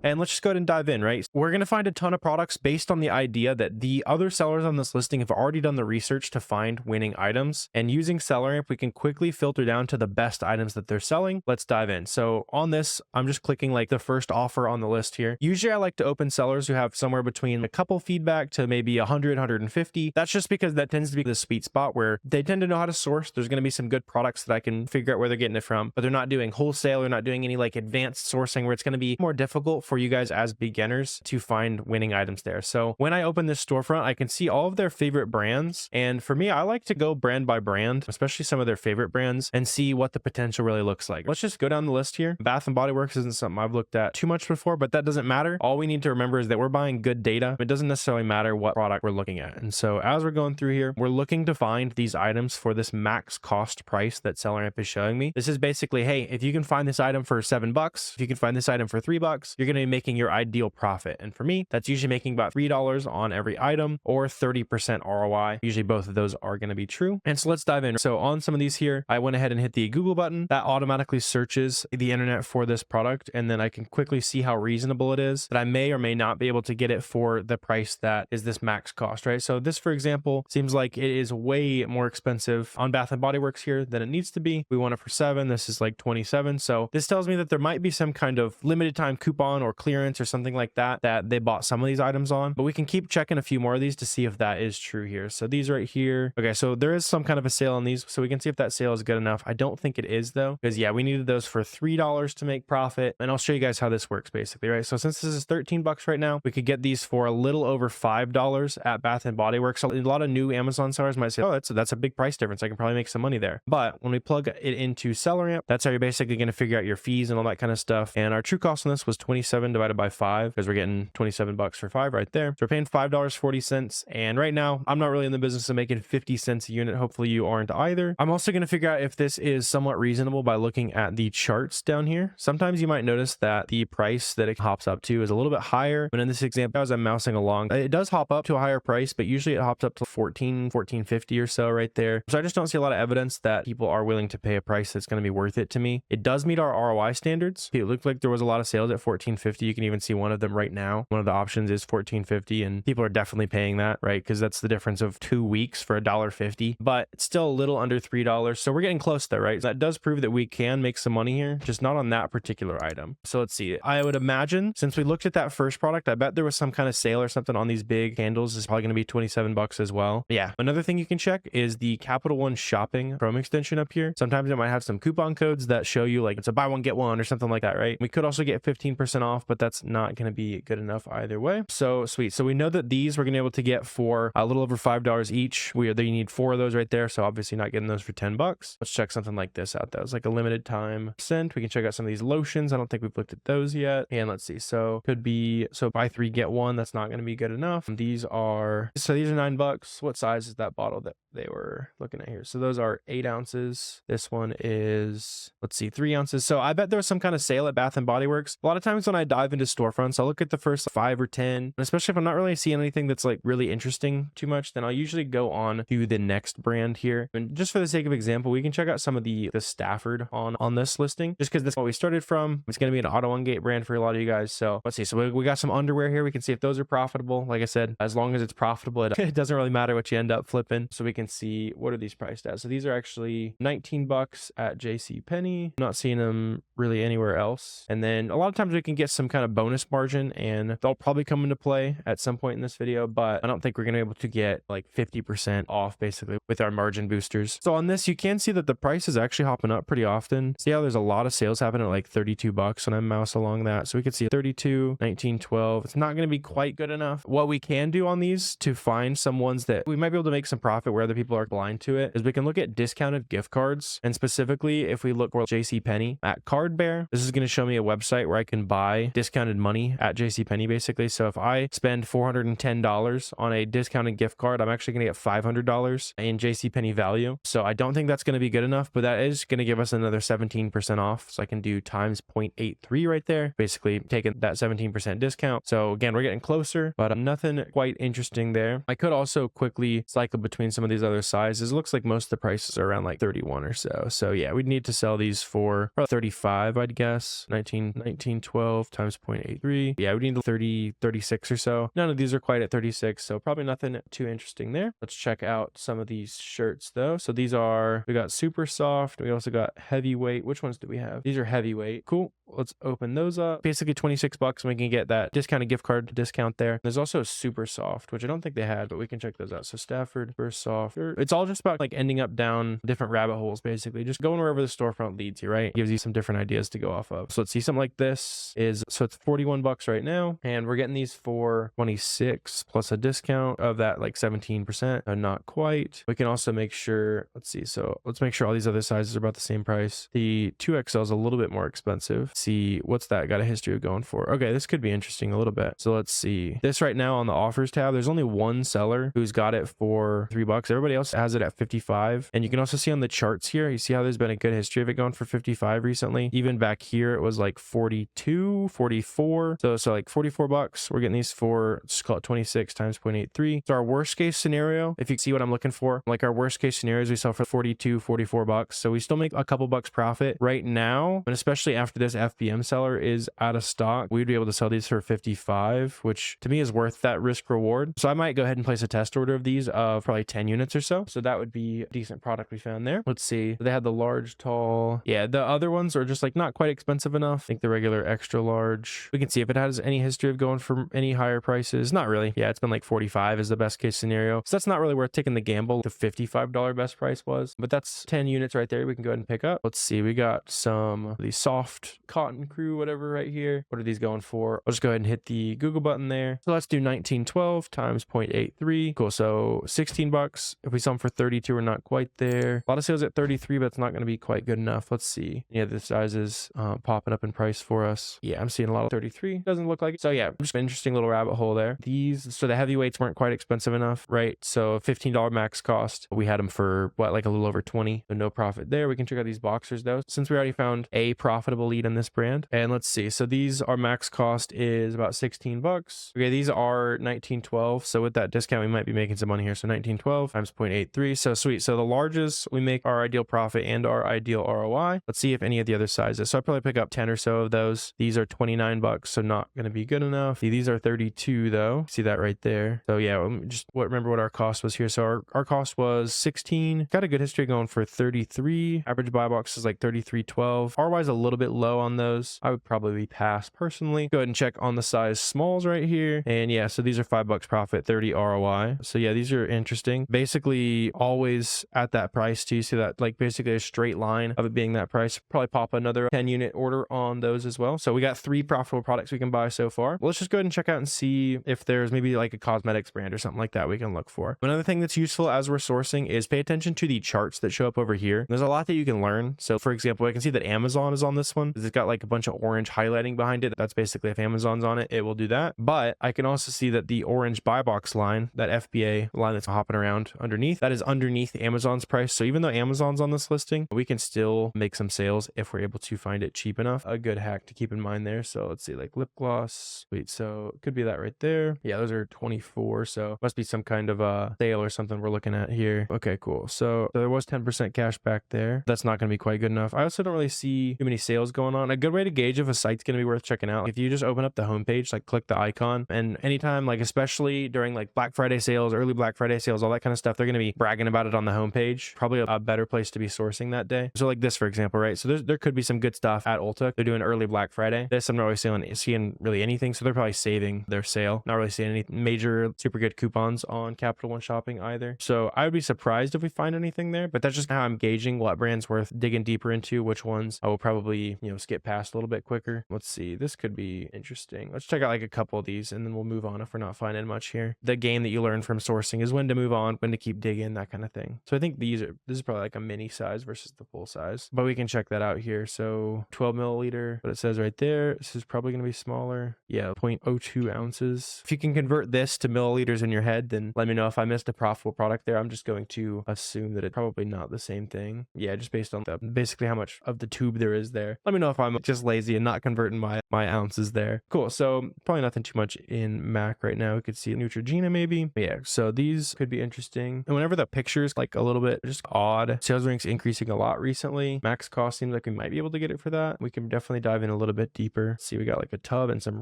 And let's just go ahead and dive in, right? We're going to find a ton of products based on the idea that the other sellers on this listing have already done the research to find winning items. And using SellerAmp, we can quickly filter down to the best items that they're selling. Let's dive in. So on this, I'm just clicking like the first offer on the list here. Usually I like to open sellers who have somewhere between a couple feedback to maybe 100, 150. That's just because that tends to be the sweet spot where they tend to know how to source. There's going to be some good products that I can figure out where they're getting it from, but they're not doing wholesale or not doing any like advanced sourcing where it's going to be more difficult for you guys as beginners to find winning items there. So when I open this storefront, I can see all of their favorite brands. And for me, I like to go brand by brand, especially some of their favorite brands, and see what the potential really looks like. Let's just go down the list here. Bath and Body Works isn't something I've looked at too much before, but that doesn't matter. All we need to remember is that we're buying good data. It doesn't necessarily matter what product we're looking at. And so as we're going through here, we're looking to find these items for this max cost price that SellerAmp is showing me. This is basically, hey, if you can find this item for $7, if you can find this item for $3, you're going to be making your ideal profit. And for me, that's usually making about $3 on every item or 30% ROI. Usually both of those are going to be true. And so let's dive in. So on some of these here, I went ahead and hit the Google button. That automatically searches the internet for this product. And then I can quickly see how reasonable it is that I may or may not be able to get it for the price that is this max cost, right? So this, for example, seems like it is way more expensive on Bath and Body Works here than it needs to be. We want it for $7. This is like $27. So this tells me that there might be some kind of limited time coupon or clearance or something like that they bought some of these items on, but we can keep checking a few more of these to see if that is true here. So these right here. Okay, so there is some kind of a sale on these, so we can see if that sale is good enough. I don't think it is though, because yeah, we needed those for $3 to make profit. And I'll show you guys how this works basically, right? So since this is $13 right now, we could get these for a little over $5 at Bath and Body Works. So a lot of new Amazon sellers might say, oh, that's a big price difference. I can probably make some money there. But when we plug it into SellerAmp, that's how you're basically going to figure out your fees and all that kind of stuff. And our true cost on this was 27 divided by 5, because we're getting $27 for 5 right there. So we're paying $5.40. And right now, I'm not really in the business of making 50 cents a unit. Hopefully you aren't either. I'm also going to figure out if this is somewhat reasonable by looking at the charts down here. Sometimes you might notice that the price that it hops up to is a little bit higher. But in this example, as I'm mousing along, it does hop up to a higher price, but usually it hops up to $14.50 or so right there. So I just don't see a lot of evidence that people are willing to pay a price that's going to be worth it to me. It does meet our ROI standards. It looked like there was a lot of sales at $14.50. You can even see one of them right now. One of the options is $14.50, and people are definitely paying that, right? Because that's the difference of 2 weeks for $1.50, but it's still a little under $3. So we're getting close there, right? So that does prove that we can make some money here, just not on that particular item. So let's see. I would imagine since we looked at that first product, I bet there was some kind of sale or something on these big candles. It's probably going to be $27 as well. Yeah. Another thing you can check is the Capital One Shopping Chrome extension up here. Sometimes it might have some coupon codes that show you like it's a buy one, get one or something like that, right? We could also get 15% off, but that's not going to be good enough either way. So sweet. So we know that these we're going to be able to get for a little over $5 each. You need 4 of those right there. So obviously not getting those for $10. Let's check something like this out. That was like a limited time scent. We can check out some of these lotions. I don't think we've looked at those yet. And let's see. So could be, so buy 3, get 1. That's not going to be good enough. These are $9. What size is that bottle that they were looking at here? So those are 8 ounces. This one is, let's see, 3 ounces. So I bet there was some kind of sale at Bath and Body Works. A lot of times when I dive into storefronts, I'll look at the first 5 or 10, and especially if I'm not really seeing anything that's like really interesting too much, then I'll usually go on to the next brand here. And just for the sake of example, we can check out some of the Stafford on this listing, just because that's what we started from. It's going to be an auto-ungate brand for a lot of you guys. So let's see. So we got some underwear here. We can see if those are profitable. Like I said, as long as it's profitable, it doesn't really matter what you end up flipping. So we can see what are these priced at. So these are actually $19 at JCPenney. Not seeing them really anywhere else. And then a lot of times we can get some kind of bonus margin, and they'll probably come into play at some point in this video, but I don't think we're going to be able to get like 50% off basically with our margin boosters. So on this, you can see that the price is actually hopping up pretty often. See how there's a lot of sales happening at like $32 when I mouse along that. So we could see 32, 19, 12. It's not going to be quite good enough. What we can do on these to find some ones that we might be able to make some profit where other people are blind to it is we can look at discounted gift cards. And specifically, if we look for JCPenney at Card Bear, this is going to show me a website where I can buy discounted money at JCPenney basically. So if I spend $410 on a discounted gift card, I'm actually going to get $500 in JCPenney value. So I don't think that's going to be good enough, but that is going to give us another 17% off. So I can do times 0.83 right there, basically taking that 17% discount. So again, we're getting closer, but nothing quite interesting there. I could also quickly cycle between some of these other sizes. It looks like most of the prices are around like 31 or so. So yeah, we'd need to sell these for about 35, I'd guess. 12 times 0.83. Yeah, we need 30, 36 or so. None of these are quite at 36, so probably nothing too interesting there. Let's check out some of these shirts though. So these are, we got super soft. We also got heavyweight. Which ones do we have? These are heavyweight. Cool. let's open those up. Basically 26 bucks, and we can get that discounted gift card discount there. There's also Super Soft, which I don't think they had, but we can check those out. So Stafford, Super Soft. It's all just about like ending up down different rabbit holes, basically. Just going wherever the storefront leads you, right? Gives you some different ideas to go off of. So let's see, something like this is, so it's 41 bucks right now, and we're getting these for 26 plus a discount of that like 17%, and not quite. We can also make sure, let's see, so let's make sure all these other sizes are about the same price. The 2XL is a little bit more expensive. See, what's that got a history of going for? Okay, this could be interesting a little bit. So let's see. This right now on the offers tab, there's only one seller who's got it for $3. Everybody else has it at 55. And you can also see on the charts here, you see how there's been a good history of it going for 55 recently. Even back here, it was like 42, 44. So like 44 bucks. We're getting these for, just call it 26 times 0.83. So our worst case scenario, if you see what I'm looking for, like our worst case scenarios, we sell for 42, 44 bucks. So we still make a couple bucks profit right now. And especially after this FBM seller is out of stock, we'd be able to sell these for 55, which to me is worth that risk reward. So I might go ahead and place a test order of these of probably 10 units or so. So that would be a decent product we found there. Let's see. They had the large, tall. Yeah, the other ones are just like not quite expensive enough. I think the regular extra large. We can see if it has any history of going for any higher prices. Not really. Yeah, it's been like 45 is the best case scenario. So that's not really worth taking the gamble. The $55 best price was, but that's 10 units right there. We can go ahead and pick up. Let's see. We got some of these soft cotton crew, whatever right here. What are these going for? I'll just go ahead and hit the Google button there. So let's do 1912 times 0.83. Cool. So 16 bucks. If we sell them for 32, we're not quite there. A lot of sales at 33, but it's not going to be quite good enough. Let's see. Yeah, the sizes popping up in price for us. Yeah, I'm seeing a lot of 33. Doesn't look like it. So yeah, just an interesting little rabbit hole there. These, so the heavyweights weren't quite expensive enough, right? So $15 max cost. We had them for what, like a little over 20. So no profit there. We can check out these boxers though, since we already found a profitable lead on this brand. And let's see. So these, our max cost is about 16 bucks. Okay, these are 1912. So with that discount, we might be making some money here. So 1912 times 0.83. So sweet. So the largest, we make our ideal profit and our ideal ROI. Let's see if any of the other sizes. So I'll probably pick up 10 or so of those. These are 29 bucks. So not going to be good enough. See, these are 32 though. See that right there. So yeah, just remember what our cost was here. So our cost was 16. Got a good history going for 33. Average buy box is like 33.12. ROI is a little bit low on those. I would probably pass personally. Go ahead and check on the size smalls right here. And yeah, so these are $5 profit, 30 ROI. So yeah, these are interesting. Basically always at that price too. You see that like basically a straight line of it being that price. Probably pop another 10 unit order on those as well. So we got 3 profitable products we can buy so far. Well, let's just go ahead and check out and see if there's maybe like a cosmetics brand or something like that we can look for. Another thing that's useful as we're sourcing is pay attention to the charts that show up over here. There's a lot that you can learn. So for example, I can see that Amazon is on this one. It's got like a bunch of orange highlighting behind it. That's basically if Amazon's on it, it will do that. But I can also see that the orange buy box line, that FBA line that's hopping around underneath, that is underneath Amazon's price. So even though Amazon's on this listing, we can still make some sales if we're able to find it cheap enough. A good hack to keep in mind there. So let's see, like lip gloss. Wait, so it could be that right there. Yeah, those are 24. So must be some kind of a sale or something we're looking at here. Okay, cool. So there was 10% cash back there. That's not going to be quite good enough. I also don't really see too many sales going on. A good way to gauge if a site's going to be worth checking out, if you just open up the homepage, like click the icon, and anytime, like especially during like Black Friday sales, early Black Friday sales, all that kind of stuff, they're going to be bragging about it on the homepage. Probably a better place to be sourcing that day. So like this, for example, right? So there could be some good stuff at Ulta. They're doing early Black Friday. This, I'm not really seeing really anything. So they're probably saving their sale. Not really seeing any major super good coupons on Capital One Shopping either. So I would be surprised if we find anything there, but that's just how I'm gauging what brand's worth digging deeper into, which ones I will probably, skip past a little bit quicker. Let's see. This could be interesting. Let's check out like a couple of these and then we'll move on if we're not finding much here. The game that you learn from sourcing is when to move on, when to keep digging, that kind of thing. So I think this is probably like a mini size versus the full size, but we can check that out here. So 12 milliliter, what it says right there, this is probably going to be smaller. Yeah, 0.02 ounces. If you can convert this to milliliters in your head, then let me know if I missed a profitable product there. I'm just going to assume that it's probably not the same thing. Yeah, just based on basically how much of the tube there is there. Let me know if I'm just lazy and not converting my ounces there. Cool. So probably nothing too much in MAC right now. We could see Neutrogena maybe. But yeah, so these could be interesting. And whenever the picture's like a little bit just odd, sales rank's increasing a lot recently. Max cost seems like we might be able to get it for that. We can definitely dive in a little bit deeper. See, we got like a tub and some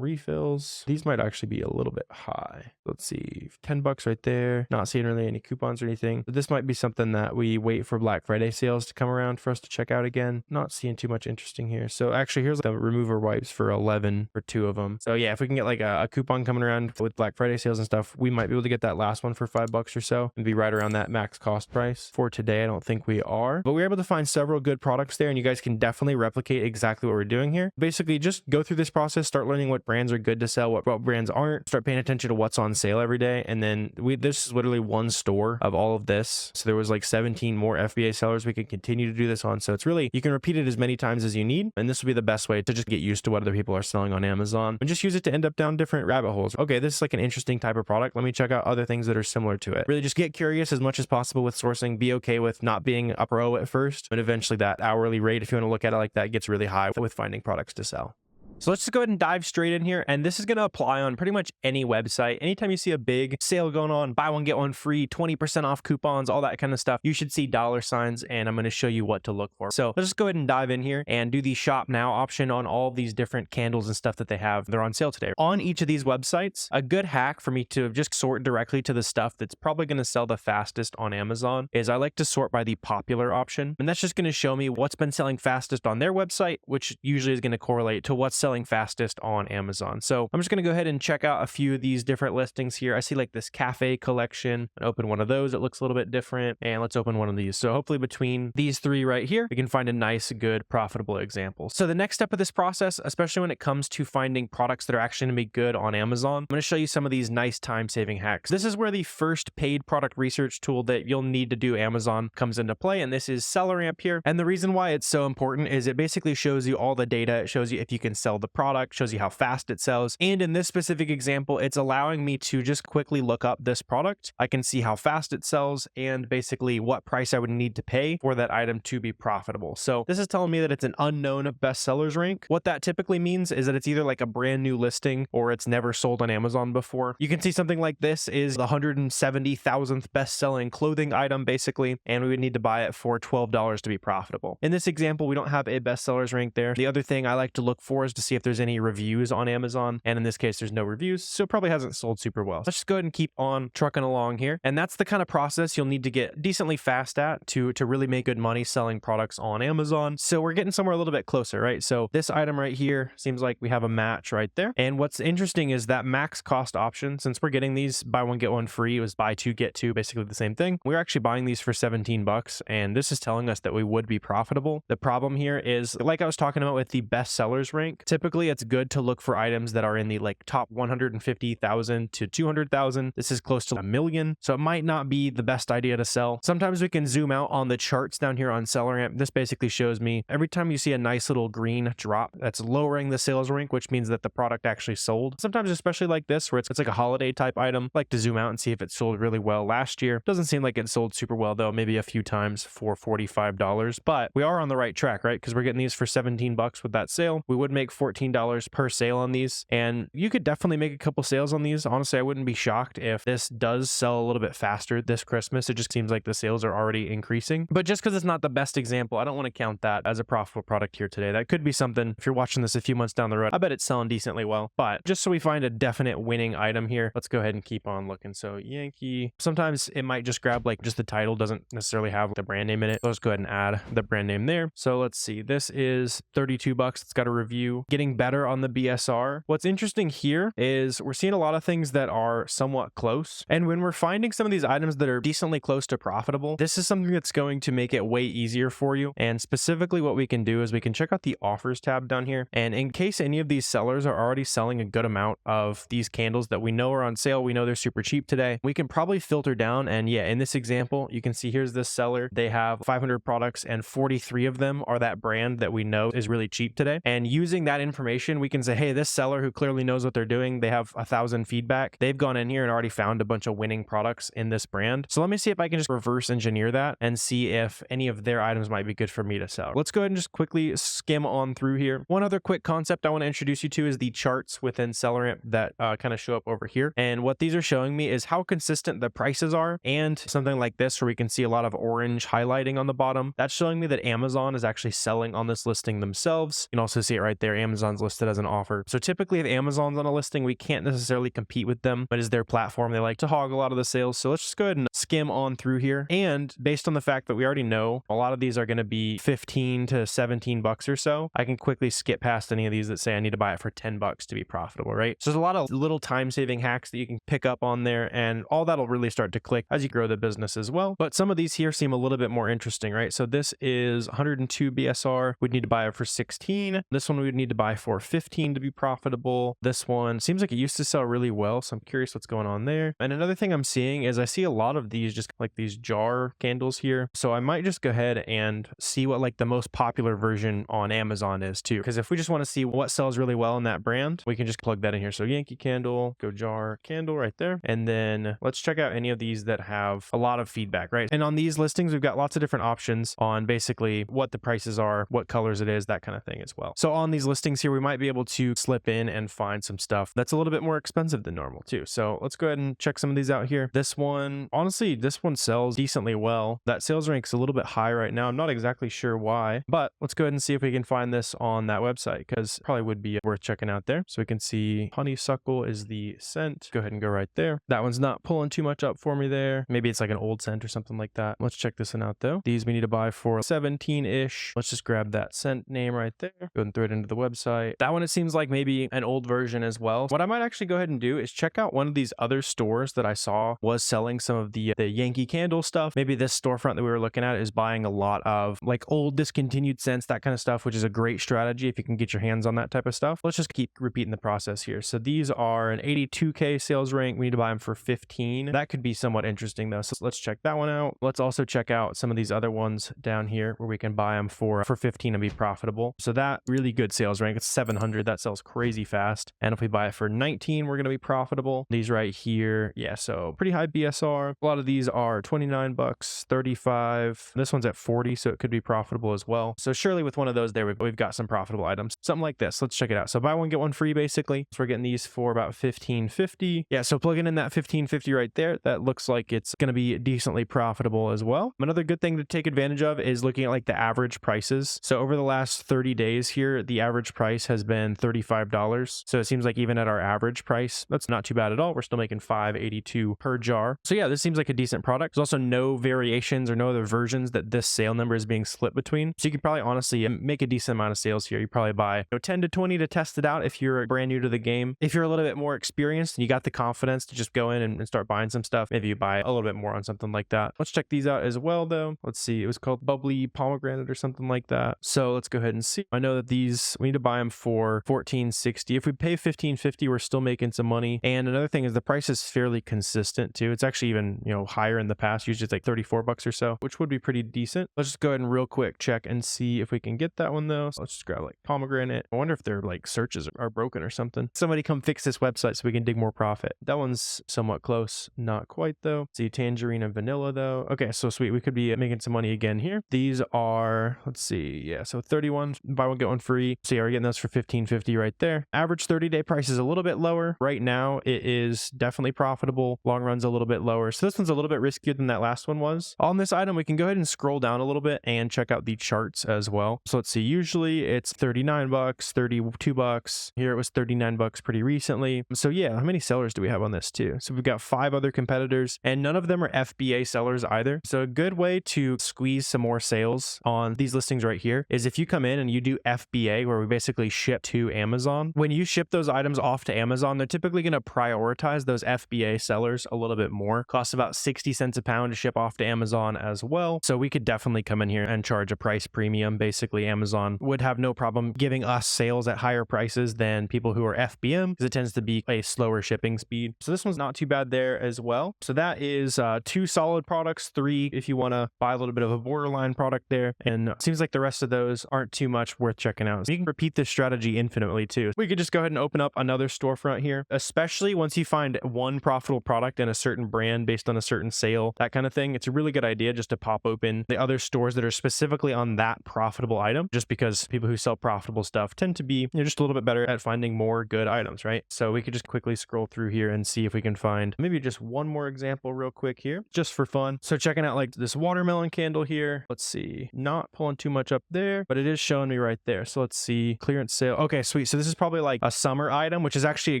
refills. These might actually be a little bit high. Let's see. leave 10 bucks right there. Not seeing really any coupons or anything. But this might be something that we wait for Black Friday sales to come around for us to check out again. Not seeing too much interesting here. So actually here's the remover wipes for 11 for 2 of them. So yeah, if we can get like a coupon coming around with Black Friday sales and stuff, we might be able to get that last one for $5 or so and be right around that max cost price. For today, I don't think we are, but we were able to find several good products there, and you guys can definitely replicate exactly what we're doing here. Basically, just go through this process, start learning what brands are good to sell, what brands aren't, start paying attention to what's on sale every day. And then this is literally one store of all of this. So there was like 17 more FBA sellers we could continue to do this on. So it's really, you can repeat it as many times as you need. And this will be the best way to just get used to what other people are selling on Amazon and just use it to end up down different rabbit holes. Okay, this is like an interesting type of product. Let me check out other things that are similar to it. Really just get curious as much as possible with sourcing. Be okay with not being a pro at first, but eventually that hourly rate, if you want to look at it like that, gets really high with finding products to sell. So let's just go ahead and dive straight in here. And this is going to apply on pretty much any website. Anytime you see a big sale going on, buy one, get one free, 20% off coupons, all that kind of stuff, you should see dollar signs, and I'm going to show you what to look for. So let's just go ahead and dive in here and do the shop now option on all these different candles and stuff that they have. They're on sale today. On each of these websites, a good hack for me to just sort directly to the stuff that's probably going to sell the fastest on Amazon is I like to sort by the popular option. And that's just going to show me what's been selling fastest on their website, which usually is going to correlate to what's selling fastest on Amazon. So I'm just going to go ahead and check out a few of these different listings here. I see like this cafe collection. I'll open one of those. It looks a little bit different. And let's open one of these. So hopefully between these three right here, we can find a nice, good, profitable example. So the next step of this process, especially when it comes to finding products that are actually going to be good on Amazon, I'm going to show you some of these nice time-saving hacks. This is where the first paid product research tool that you'll need to do Amazon comes into play. And this is SellerAmp here. And the reason why it's so important is it basically shows you all the data. It shows you if you can sell the product, shows you how fast it sells. And in this specific example, it's allowing me to just quickly look up this product. I can see how fast it sells and basically what price I would need to pay for that item to be profitable. So this is telling me that it's an unknown bestsellers rank. What that typically means is that it's either like a brand new listing or it's never sold on Amazon before. You can see something like this is the 170,000th best-selling clothing item basically, and we would need to buy it for $12 to be profitable. In this example, we don't have a bestsellers rank there. The other thing I like to look for is to see if there's any reviews on Amazon, and in this case there's no reviews, so it probably hasn't sold super well. Let's just go ahead and keep on trucking along here. And that's the kind of process you'll need to get decently fast at to really make good money selling products on Amazon. So we're getting somewhere a little bit closer, right? So this item right here seems like we have a match right there. And what's interesting is that max cost option, since we're getting these buy one get one free, it was buy two get two, basically the same thing. We're actually buying these for 17 bucks, and this is telling us that we would be profitable. The problem here is, like I was talking about with the best sellers rank, typically it's good to look for items that are in the like top 150,000 to 200,000. This is close to 1 million, so it might not be the best idea to sell. Sometimes we can zoom out on the charts down here on SellerAmp. This basically shows me every time you see a nice little green drop, that's lowering the sales rank, which means that the product actually sold. Sometimes, especially like this, where it's like a holiday type item, I like to zoom out and see if it sold really well last year. Doesn't seem like it sold super well though, maybe a few times for $45, but we are on the right track, right? Because we're getting these for 17 bucks with that sale. We would make $14 per sale on these, and you could definitely make a couple sales on these. Honestly, I wouldn't be shocked if this does sell a little bit faster this Christmas. It just seems like the sales are already increasing, but just because it's not the best example, I don't want to count that as a profitable product here today. That could be something, if you're watching this a few months down the road, I bet it's selling decently well. But just so we find a definite winning item here, let's go ahead and keep on looking. So Yankee, sometimes it might just grab like just the title, doesn't necessarily have the brand name in it. Let's go ahead and add the brand name there. So let's see, this is 32 bucks. It's got a review, getting better on the BSR. What's interesting here is we're seeing a lot of things that are somewhat close. And when we're finding some of these items that are decently close to profitable, this is something that's going to make it way easier for you. And specifically what we can do is we can check out the offers tab down here. And in case any of these sellers are already selling a good amount of these candles that we know are on sale, we know they're super cheap today, we can probably filter down. And yeah, in this example, you can see here's this seller. They have 500 products and 43 of them are that brand that we know is really cheap today. And using that information, we can say, hey, this seller who clearly knows what they're doing, they have 1,000 feedback. They've gone in here and already found a bunch of winning products in this brand. So let me see if I can just reverse engineer that and see if any of their items might be good for me to sell. Let's go ahead and just quickly skim on through here. One other quick concept I want to introduce you to is the charts within SellerAmp that kind of show up over here. And what these are showing me is how consistent the prices are, and something like this where we can see a lot of orange highlighting on the bottom. That's showing me that Amazon is actually selling on this listing themselves. You can also see it right there. Amazon's listed as an offer. So typically if Amazon's on a listing, we can't necessarily compete with them, but as their platform, they like to hog a lot of the sales. So let's just go ahead and skim on through here. And based on the fact that we already know a lot of these are going to be 15 to 17 bucks or so, I can quickly skip past any of these that say I need to buy it for 10 bucks to be profitable, right? So there's a lot of little time-saving hacks that you can pick up on there, and all that'll really start to click as you grow the business as well. But some of these here seem a little bit more interesting, right? So this is 102 BSR. We'd need to buy it for 16. This one we would need to buy for 15 to be profitable. This one seems like it used to sell really well, so I'm curious what's going on there. And another thing I'm seeing is I see a lot of these just like these jar candles here. So I might just go ahead and see what like the most popular version on Amazon is too. Because if we just want to see what sells really well in that brand, we can just plug that in here. So Yankee candle, go jar candle right there. And then let's check out any of these that have a lot of feedback, right? And on these listings, we've got lots of different options on basically what the prices are, what colors it is, that kind of thing as well. So on these listings here, we might be able to slip in and find some stuff that's a little bit more expensive than normal too. So let's go ahead and check some of these out here. This one, honestly, this one sells decently well. That sales rank's a little bit high right now. I'm not exactly sure why, but let's go ahead and see if we can find this on that website, because probably would be worth checking out there. So we can see honeysuckle is the scent. Go ahead and go right there. That one's not pulling too much up for me there. Maybe it's like an old scent or something like that. Let's check this one out though. These we need to buy for 17-ish. Let's just grab that scent name right there. Go ahead and throw it into the website. That one, it seems like maybe an old version as well. What I might actually go ahead and do is check out one of these other stores that I saw was selling some of the Yankee candle stuff. Maybe this storefront that we were looking at is buying a lot of like old discontinued scents, that kind of stuff, which is a great strategy if you can get your hands on that type of stuff. Let's just keep repeating the process here. So these are an 82K sales rank. We need to buy them for 15. That could be somewhat interesting though. So let's check that one out. Let's also check out some of these other ones down here where we can buy them for 15 and be profitable. So that really good sales rank. It's 700. That sells crazy fast. And if we buy it for 19, we're going to be profitable. These right here. Yeah. So pretty high BSR. A lot of these are 29 bucks, 35. This one's at 40. So it could be profitable as well. So surely with one of those there, we've got some profitable items, something like this. Let's check it out. So buy one, get one free basically. So we're getting these for about 15.50. Yeah. So plugging in that 15.50 right there, that looks like it's going to be decently profitable as well. Another good thing to take advantage of is looking at like the average prices. So over the last 30 days here, the average price has been $35. So it seems like even at our average price, that's not too bad at all. We're still making $5.82 per jar. So yeah, this seems like a decent product. There's also no variations or no other versions that this sale number is being split between. So you could probably honestly make a decent amount of sales here. You probably buy 10 to 20 to test it out if you're brand new to the game. If you're a little bit more experienced and you got the confidence to just go in and start buying some stuff, maybe you buy a little bit more on something like that. Let's check these out as well though. Let's see. It was called Bubbly Pomegranate or something like that. So let's go ahead and see. I know that these, we need to buy them for $14.60. If we pay $15.50, we're still making some money. And another thing is the price is fairly consistent too. It's actually even, higher in the past. Usually it's like 34 bucks or so, which would be pretty decent. Let's just go ahead and real quick check and see if we can get that one though. So let's just grab like pomegranate. I wonder if their like searches are broken or something. Somebody come fix this website so we can dig more profit. That one's somewhat close. Not quite though. Let's see, tangerine and vanilla though. Okay, so sweet. We could be making some money again here. These are, let's see. Yeah, so 31, buy one, get one free. So yeah, we're getting those for $15.50 right there. Average 30-day price is a little bit lower. Right now, it is definitely profitable. Long run's a little bit lower. So this one's a little bit riskier than that last one was. On this item, we can go ahead and scroll down a little bit and check out the charts as well. So let's see, usually it's 39 bucks, 32 bucks. Here it was 39 bucks pretty recently. So yeah, how many sellers do we have on this too? So we've got 5 other competitors and none of them are FBA sellers either. So a good way to squeeze some more sales on these listings right here is if you come in and you do FBA, where we basically ship to Amazon. When you ship those items off to Amazon, they're typically going to prioritize those FBA sellers a little bit more. Costs about 60 cents a pound to ship off to Amazon as well. So we could definitely come in here and charge a price premium. Basically, Amazon would have no problem giving us sales at higher prices than people who are FBM because it tends to be a slower shipping speed. So this one's not too bad there as well. So that is 2 solid products, 3 if you want to buy a little bit of a borderline product there. And it seems like the rest of those aren't too much worth checking out. So you can repeat this strategy infinitely too. We could just go ahead and open up another storefront here, especially once you find one profitable product in a certain brand based on a certain sale, that kind of thing. It's a really good idea just to pop open the other stores that are specifically on that profitable item, just because people who sell profitable stuff tend to be just a little bit better at finding more good items, right? So we could just quickly scroll through here and see if we can find maybe just one more example real quick here, just for fun. So checking out like this watermelon candle here. Let's see, not pulling too much up there, but it is showing me right there. So let's see see clearance sale. Okay, sweet. So this is probably like a summer item, which is actually a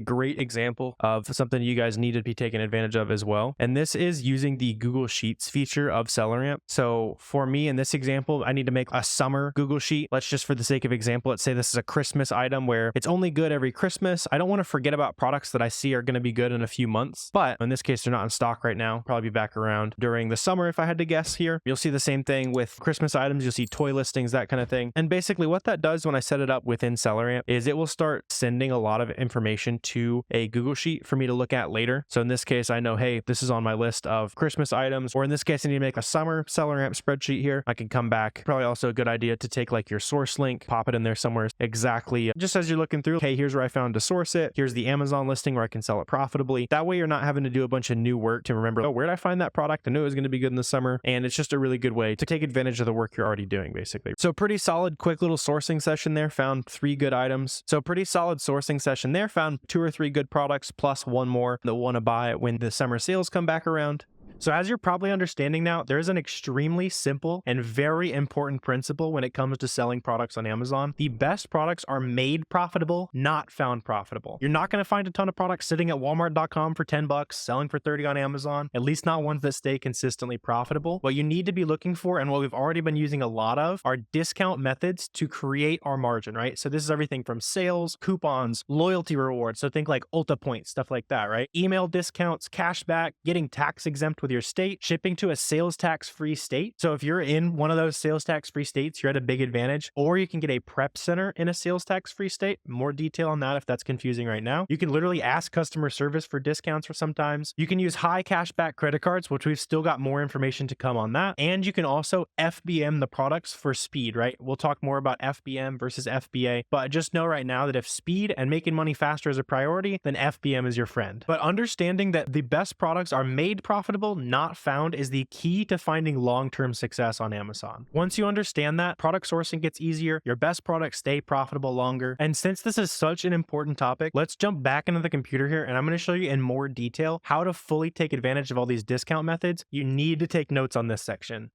great example of something you guys need to be taking advantage of as well. And this is using the Google Sheets feature of SellerAmp. So for me in this example, I need to make a summer Google Sheet. Let's just, for the sake of example, let's say this is a Christmas item where it's only good every Christmas. I don't want to forget about products that I see are going to be good in a few months, but in this case, they're not in stock right now. Probably be back around during the summer if I had to guess here. You'll see the same thing with Christmas items. You'll see toy listings, that kind of thing. And basically what that does when I set it up within SellerAmp is it will start sending a lot of information to a Google Sheet for me to look at later. So in this case, I know, hey, this is on my list of Christmas items, or in this case, I need to make a summer SellerAmp spreadsheet here. I can come back. Probably also a good idea to take like your source link, pop it in there somewhere exactly just as you're looking through. Hey, here's where I found to source it. Here's the Amazon listing where I can sell it profitably. That way you're not having to do a bunch of new work to remember, oh, where did I find that product? I knew it was going to be good in the summer. And it's just a really good way to take advantage of the work you're already doing, basically. So pretty solid, quick little sourcing session there. Found 3 good items. So pretty solid sourcing session there. Found 2 or 3 good products plus 1 more that want to buy it when the summer sales come back around. So as you're probably understanding now, there's an extremely simple and very important principle when it comes to selling products on Amazon. The best products are made profitable, not found profitable. You're not going to find a ton of products sitting at walmart.com for 10 bucks, selling for 30 on Amazon, at least not ones that stay consistently profitable. What you need to be looking for, and what we've already been using a lot of, are discount methods to create our margin, right? So this is everything from sales, coupons, loyalty rewards. So think like Ulta points, stuff like that, right? Email discounts, cashback, getting tax exempt with your state, shipping to a sales tax free state. So if you're in one of those sales tax free states, you're at a big advantage. Or you can get a prep center in a sales tax free state. More detail on that if that's confusing right now. You can literally ask customer service for discounts for sometimes. You can use high cashback credit cards, which we've still got more information to come on that. And you can also FBM the products for speed, right? We'll talk more about FBM versus FBA, but just know right now that if speed and making money faster is a priority, then FBM is your friend. But understanding that the best products are made profitable, not found, is the key to finding long-term success on Amazon. Once you understand that, product sourcing gets easier, your best products stay profitable longer. And since this is such an important topic, let's jump back into the computer here and I'm going to show you in more detail how to fully take advantage of all these discount methods. You need to take notes on this section.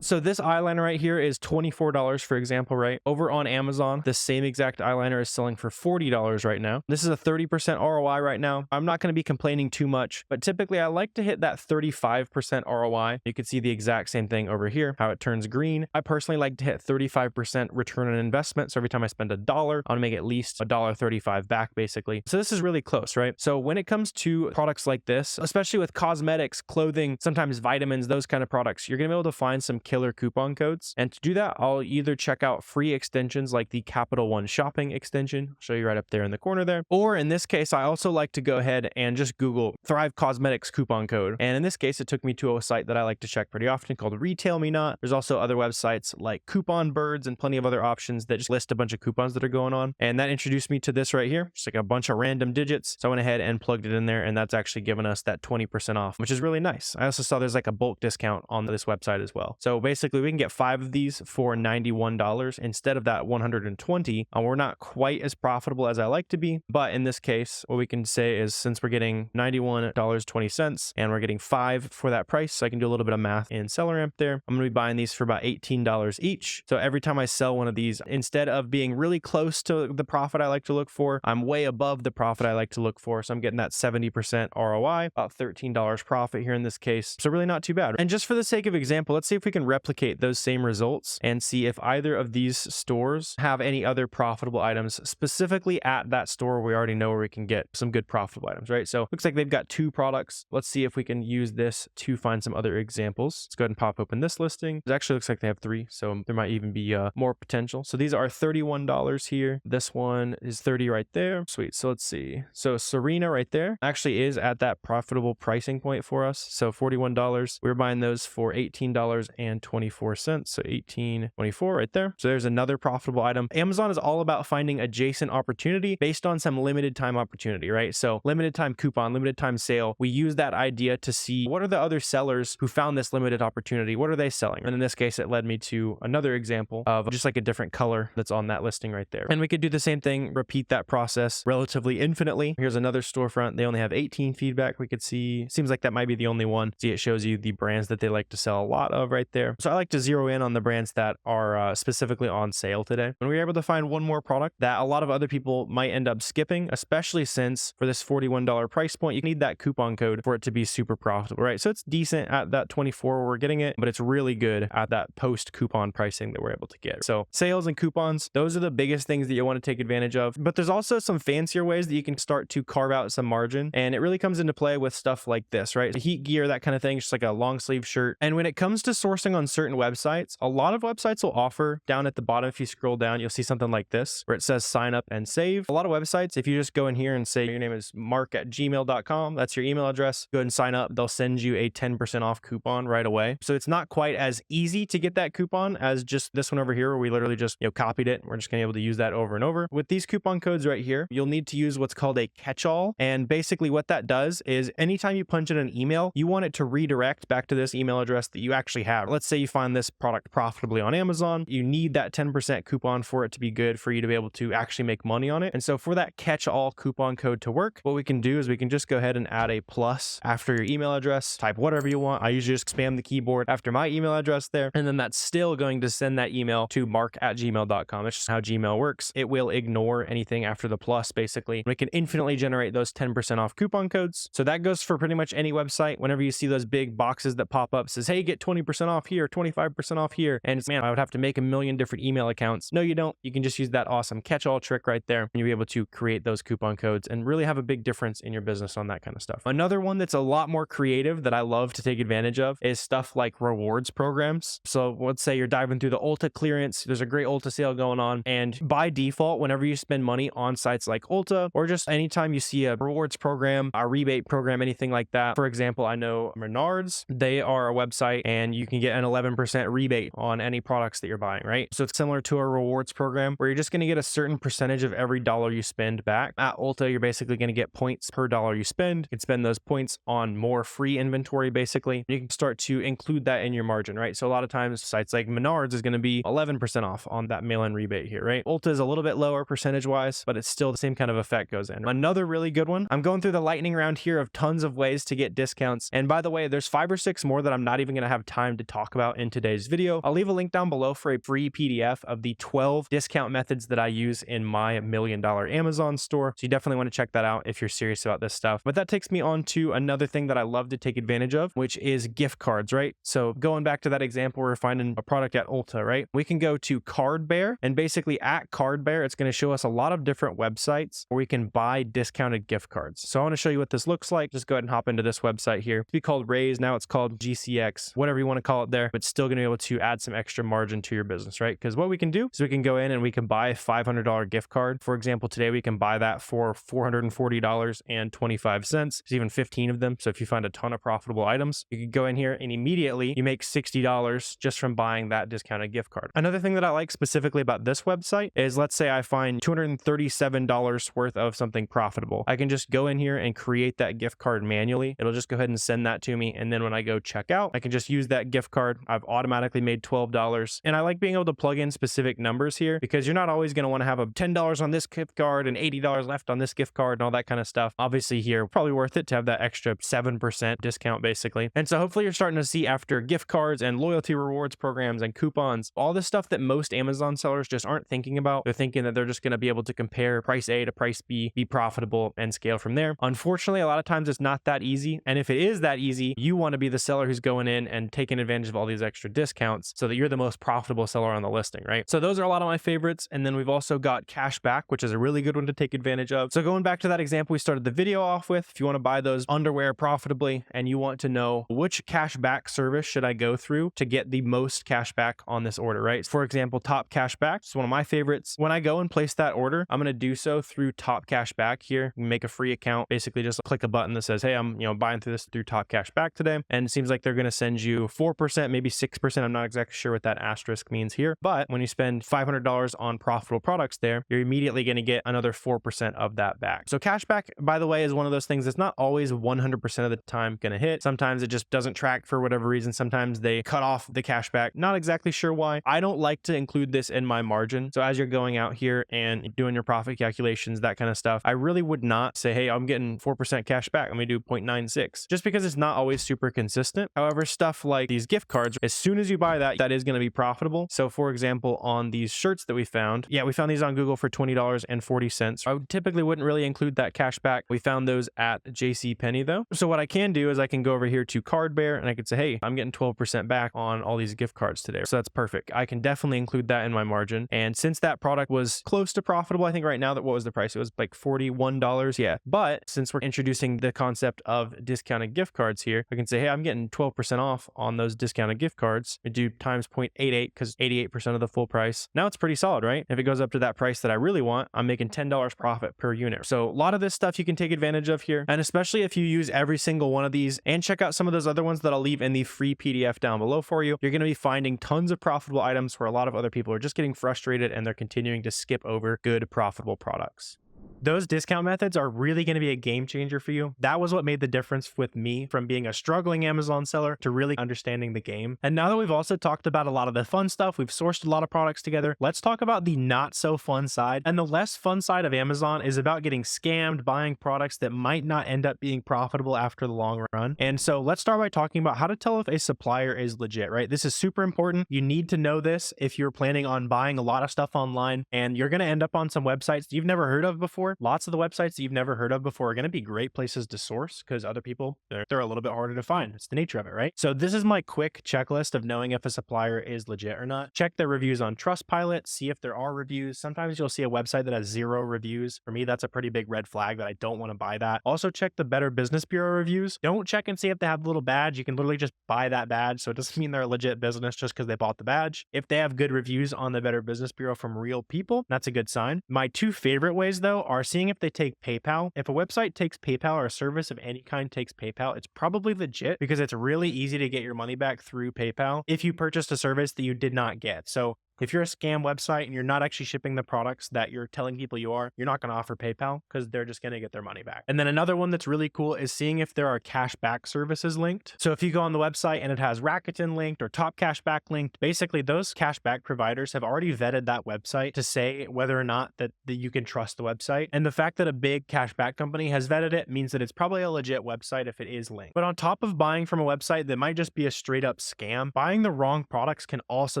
So this eyeliner right here is $24, for example, right? Over on Amazon, the same exact eyeliner is selling for $40 right now. This is a 30% ROI right now. I'm not going to be complaining too much, but typically I like to hit that 35% ROI. You can see the exact same thing over here, how it turns green. I personally like to hit 35% return on investment. So every time I spend $1, I want to make at least $1.35 back, basically. So this is really close, right? So when it comes to products like this, especially with cosmetics, clothing, sometimes vitamins, those kind of products, you're going to be able to find some killer coupon codes. And to do that, I'll either check out free extensions like the Capital One shopping extension. I'll show you right up there in the corner there. Or in this case, I also like to go ahead and just Google Thrive Cosmetics coupon code. And in this case, it took me to a site that I like to check pretty often called Retail Me Not. There's also other websites like Coupon Birds and plenty of other options that just list a bunch of coupons that are going on. And that introduced me to this right here, just like a bunch of random digits. So I went ahead and plugged it in there, and that's actually given us that 20% off, which is really nice. I also saw there's like a bulk discount on this website as well. So basically we can get 5 of these for $91 instead of that $120. We're not quite as profitable as I like to be, but in this case, what we can say is since we're getting $91.20 and we're getting 5 for that price, so I can do a little bit of math in SellerAmp there. I'm going to be buying these for about $18 each. So every time I sell one of these, instead of being really close to the profit I like to look for, I'm way above the profit I like to look for. So I'm getting that 70% ROI, about $13 profit here in this case. So really not too bad. And just for the sake of example, let's see if we can replicate those same results and see if either of these stores have any other profitable items specifically at that store. We already know where we can get some good profitable items, right? So looks like they've got 2 products. Let's see if we can use this to find some other examples. Let's go ahead and pop open this listing. It actually looks like they have 3, so there might even be more potential. So these are $31 here. This one is 30 right there. Sweet. So let's see. So Serena right there actually is at that profitable pricing point for us. So $41. We're buying those for $18.24. So $18.24 right there. So there's another profitable item. Amazon is all about finding adjacent opportunity based on some limited time opportunity, right? So limited time coupon, limited time sale. We use that idea to see what are the other sellers who found this limited opportunity. What are they selling? And in this case, it led me to another example of just like a different color that's on that listing right there. And we could do the same thing, repeat that process relatively infinitely. Here's another storefront. They only have 18 feedback. We could see, seems like that might be the only one. See, it shows you the brands that they like to sell a lot of right there. there. So I like to zero in on the brands that are specifically on sale today. And we were able to find one more product that a lot of other people might end up skipping, especially since for this $41 price point, you need that coupon code for it to be super profitable, right? So it's decent at that 24 where we're getting it, but it's really good at that post coupon pricing that we're able to get. So sales and coupons, those are the biggest things that you want to take advantage of. But there's also some fancier ways that you can start to carve out some margin. And it really comes into play with stuff like this, right? The heat gear, that kind of thing, just like a long sleeve shirt. And when it comes to sourcing on certain websites, a lot of websites will offer down at the bottom, if you scroll down, you'll see something like this where it says sign up and save. A lot of websites, if you just go in here and say your name is mark@gmail.com, that's your email address, go ahead and sign up. They'll send you a 10% off coupon right away. So it's not quite as easy to get that coupon as just this one over here where we literally just copied it. We're just gonna be able to use that over and over. With these coupon codes right here, you'll need to use what's called a catch-all. And basically what that does is anytime you punch in an email, you want it to redirect back to this email address that you actually have. Let's say you find this product profitably on Amazon. You need that 10% coupon for it to be good for you to be able to actually make money on it. And so for that catch-all coupon code to work, what we can do is we can just go ahead and add a plus after your email address, type whatever you want. I usually just spam the keyboard after my email address there. And then that's still going to send that email to mark@gmail.com. It's just how Gmail works. It will ignore anything after the plus, basically. We can infinitely generate those 10% off coupon codes. So that goes for pretty much any website. Whenever you see those big boxes that pop up, says, hey, get 20% off here, 25% off here. And it's, man, I would have to make a million different email accounts. No, you don't. You can just use that awesome catch-all trick right there. And you'll be able to create those coupon codes and really have a big difference in your business on that kind of stuff. Another one that's a lot more creative that I love to take advantage of is stuff like rewards programs. So let's say you're diving through the Ulta clearance. There's a great Ulta sale going on. And by default, whenever you spend money on sites like Ulta, or just anytime you see a rewards program, a rebate program, anything like that. For example, I know Menards, they are a website and you can get an 11% rebate on any products that you're buying, right? So it's similar to a rewards program where you're just going to get a certain percentage of every dollar you spend back. At Ulta, you're basically going to get points per dollar you spend. You can spend those points on more free inventory, basically. You can start to include that in your margin, right? So a lot of times sites like Menards is going to be 11% off on that mail-in rebate here, right? Ulta is a little bit lower percentage-wise, but it's still the same kind of effect goes in. Another really good one, I'm going through the lightning round here of tons of ways to get discounts. And by the way, there's 5 or 6 more that I'm not even going to have time to talk about in today's video. I'll leave a link down below for a free PDF of the 12 discount methods that I use in my $1 million Amazon store. So you definitely want to check that out if you're serious about this stuff. But that takes me on to another thing that I love to take advantage of, which is gift cards, right? So going back to that example, we're finding a product at Ulta, right? We can go to Card Bear, and basically at Card Bear, it's going to show us a lot of different websites where we can buy discounted gift cards. So I want to show you what this looks like. Just go ahead and hop into this website here. It's be called Raise. Now it's called GCX, whatever you want to call it there, but still going to be able to add some extra margin to your business, right? Because what we can do is we can go in and we can buy a $500 gift card. For example, today we can buy that for $440.25. There's even 15 of them. So if you find a ton of profitable items, you can go in here and immediately you make $60 just from buying that discounted gift card. Another thing that I like specifically about this website is, let's say I find $237 worth of something profitable. I can just go in here and create that gift card manually. It'll just go ahead and send that to me. And then when I go check out, I can just use that gift card. I've automatically made $12. And I like being able to plug in specific numbers here because you're not always going to want to have a $10 on this gift card and $80 left on this gift card and all that kind of stuff. Obviously here, probably worth it to have that extra 7% discount basically. And so hopefully you're starting to see, after gift cards and loyalty rewards programs and coupons, all this stuff that most Amazon sellers just aren't thinking about. They're thinking that they're just going to be able to compare price A to price B, be profitable, and scale from there. Unfortunately, a lot of times it's not that easy. And if it is that easy, you want to be the seller who's going in and taking advantage of all these extra discounts so that you're the most profitable seller on the listing, right? So those are a lot of my favorites. And then we've also got cash back, which is a really good one to take advantage of. So going back to that example we started the video off with, if you want to buy those underwear profitably and you want to know which cash back service should I go through to get the most cash back on this order, right? For example, Top Cash Back is one of my favorites. When I go and place that order, I'm going to do so through Top Cash Back here. Make a free account, basically just click a button that says, hey, I'm buying through this through Top Cash Back today. And it seems like they're going to send you 4%, maybe 6%. I'm not exactly sure what that asterisk means here. But when you spend $500 on profitable products there, you're immediately going to get another 4% of that back. So cashback, by the way, is one of those things that's not always 100% of the time going to hit. Sometimes it just doesn't track for whatever reason. Sometimes they cut off the cashback. Not exactly sure why. I don't like to include this in my margin. So as you're going out here and doing your profit calculations, that kind of stuff, I really would not say, hey, I'm getting 4% cash back. Let me do 0.96, just because it's not always super consistent. However, stuff like these gift cards cards. As soon as you buy that, that is going to be profitable. So for example, on these shirts that we found, we found these on Google for $20.40. I typically wouldn't really include that cash back. We found those at JCPenney though. So what I can do is I can go over here to Card Bear and I could say, hey, I'm getting 12% back on all these gift cards today. So that's perfect. I can definitely include that in my margin. And since that product was close to profitable, I think right now that what was the price? It was like $41. Yeah. But since we're introducing the concept of discounted gift cards here, I can say, hey, I'm getting 12% off on those discounted gift cards. I do times 0.88 because 88% of the full price. Now it's pretty solid, right? If it goes up to that price that I really want, I'm making $10 profit per unit. So a lot of this stuff you can take advantage of here. And especially if you use every single one of these and check out some of those other ones that I'll leave in the free PDF down below for you, you're going to be finding tons of profitable items where a lot of other people are just getting frustrated and they're continuing to skip over good profitable products. Those discount methods are really going to be a game changer for you. That was what made the difference with me from being a struggling Amazon seller to really understanding the game. And now that we've also talked about a lot of the fun stuff, we've sourced a lot of products together, let's talk about the not so fun side. And the less fun side of Amazon is about getting scammed, buying products that might not end up being profitable after the long run. And so let's start by talking about how to tell if a supplier is legit, right? This is super important. You need to know this if you're planning on buying a lot of stuff online and you're going to end up on some websites you've never heard of before. Lots of the websites that you've never heard of before are going to be great places to source because other people, they're a little bit harder to find. It's the nature of it, right? So this is my quick checklist of knowing if a supplier is legit or not. Check their reviews on Trustpilot, see if there are reviews. Sometimes you'll see a website that has 0 reviews. For me, that's a pretty big red flag that I don't want to buy that. Also check the Better Business Bureau reviews. Don't check and see if they have the little badge. You can literally just buy that badge. So it doesn't mean they're a legit business just because they bought the badge. If they have good reviews on the Better Business Bureau from real people, that's a good sign. My 2 favorite ways though are seeing if they take PayPal. If a website takes PayPal or a service of any kind takes PayPal, it's probably legit because it's really easy to get your money back through PayPal if you purchased a service that you did not get. So if you're a scam website and you're not actually shipping the products that you're telling people you are, you're not going to offer PayPal because they're just going to get their money back. And then another one that's really cool is seeing if there are cashback services linked. So if you go on the website and it has Rakuten linked or Top Cashback linked, basically those cashback providers have already vetted that website to say whether or not that you can trust the website. And the fact that a big cashback company has vetted it means that it's probably a legit website if it is linked. But on top of buying from a website that might just be a straight up scam, buying the wrong products can also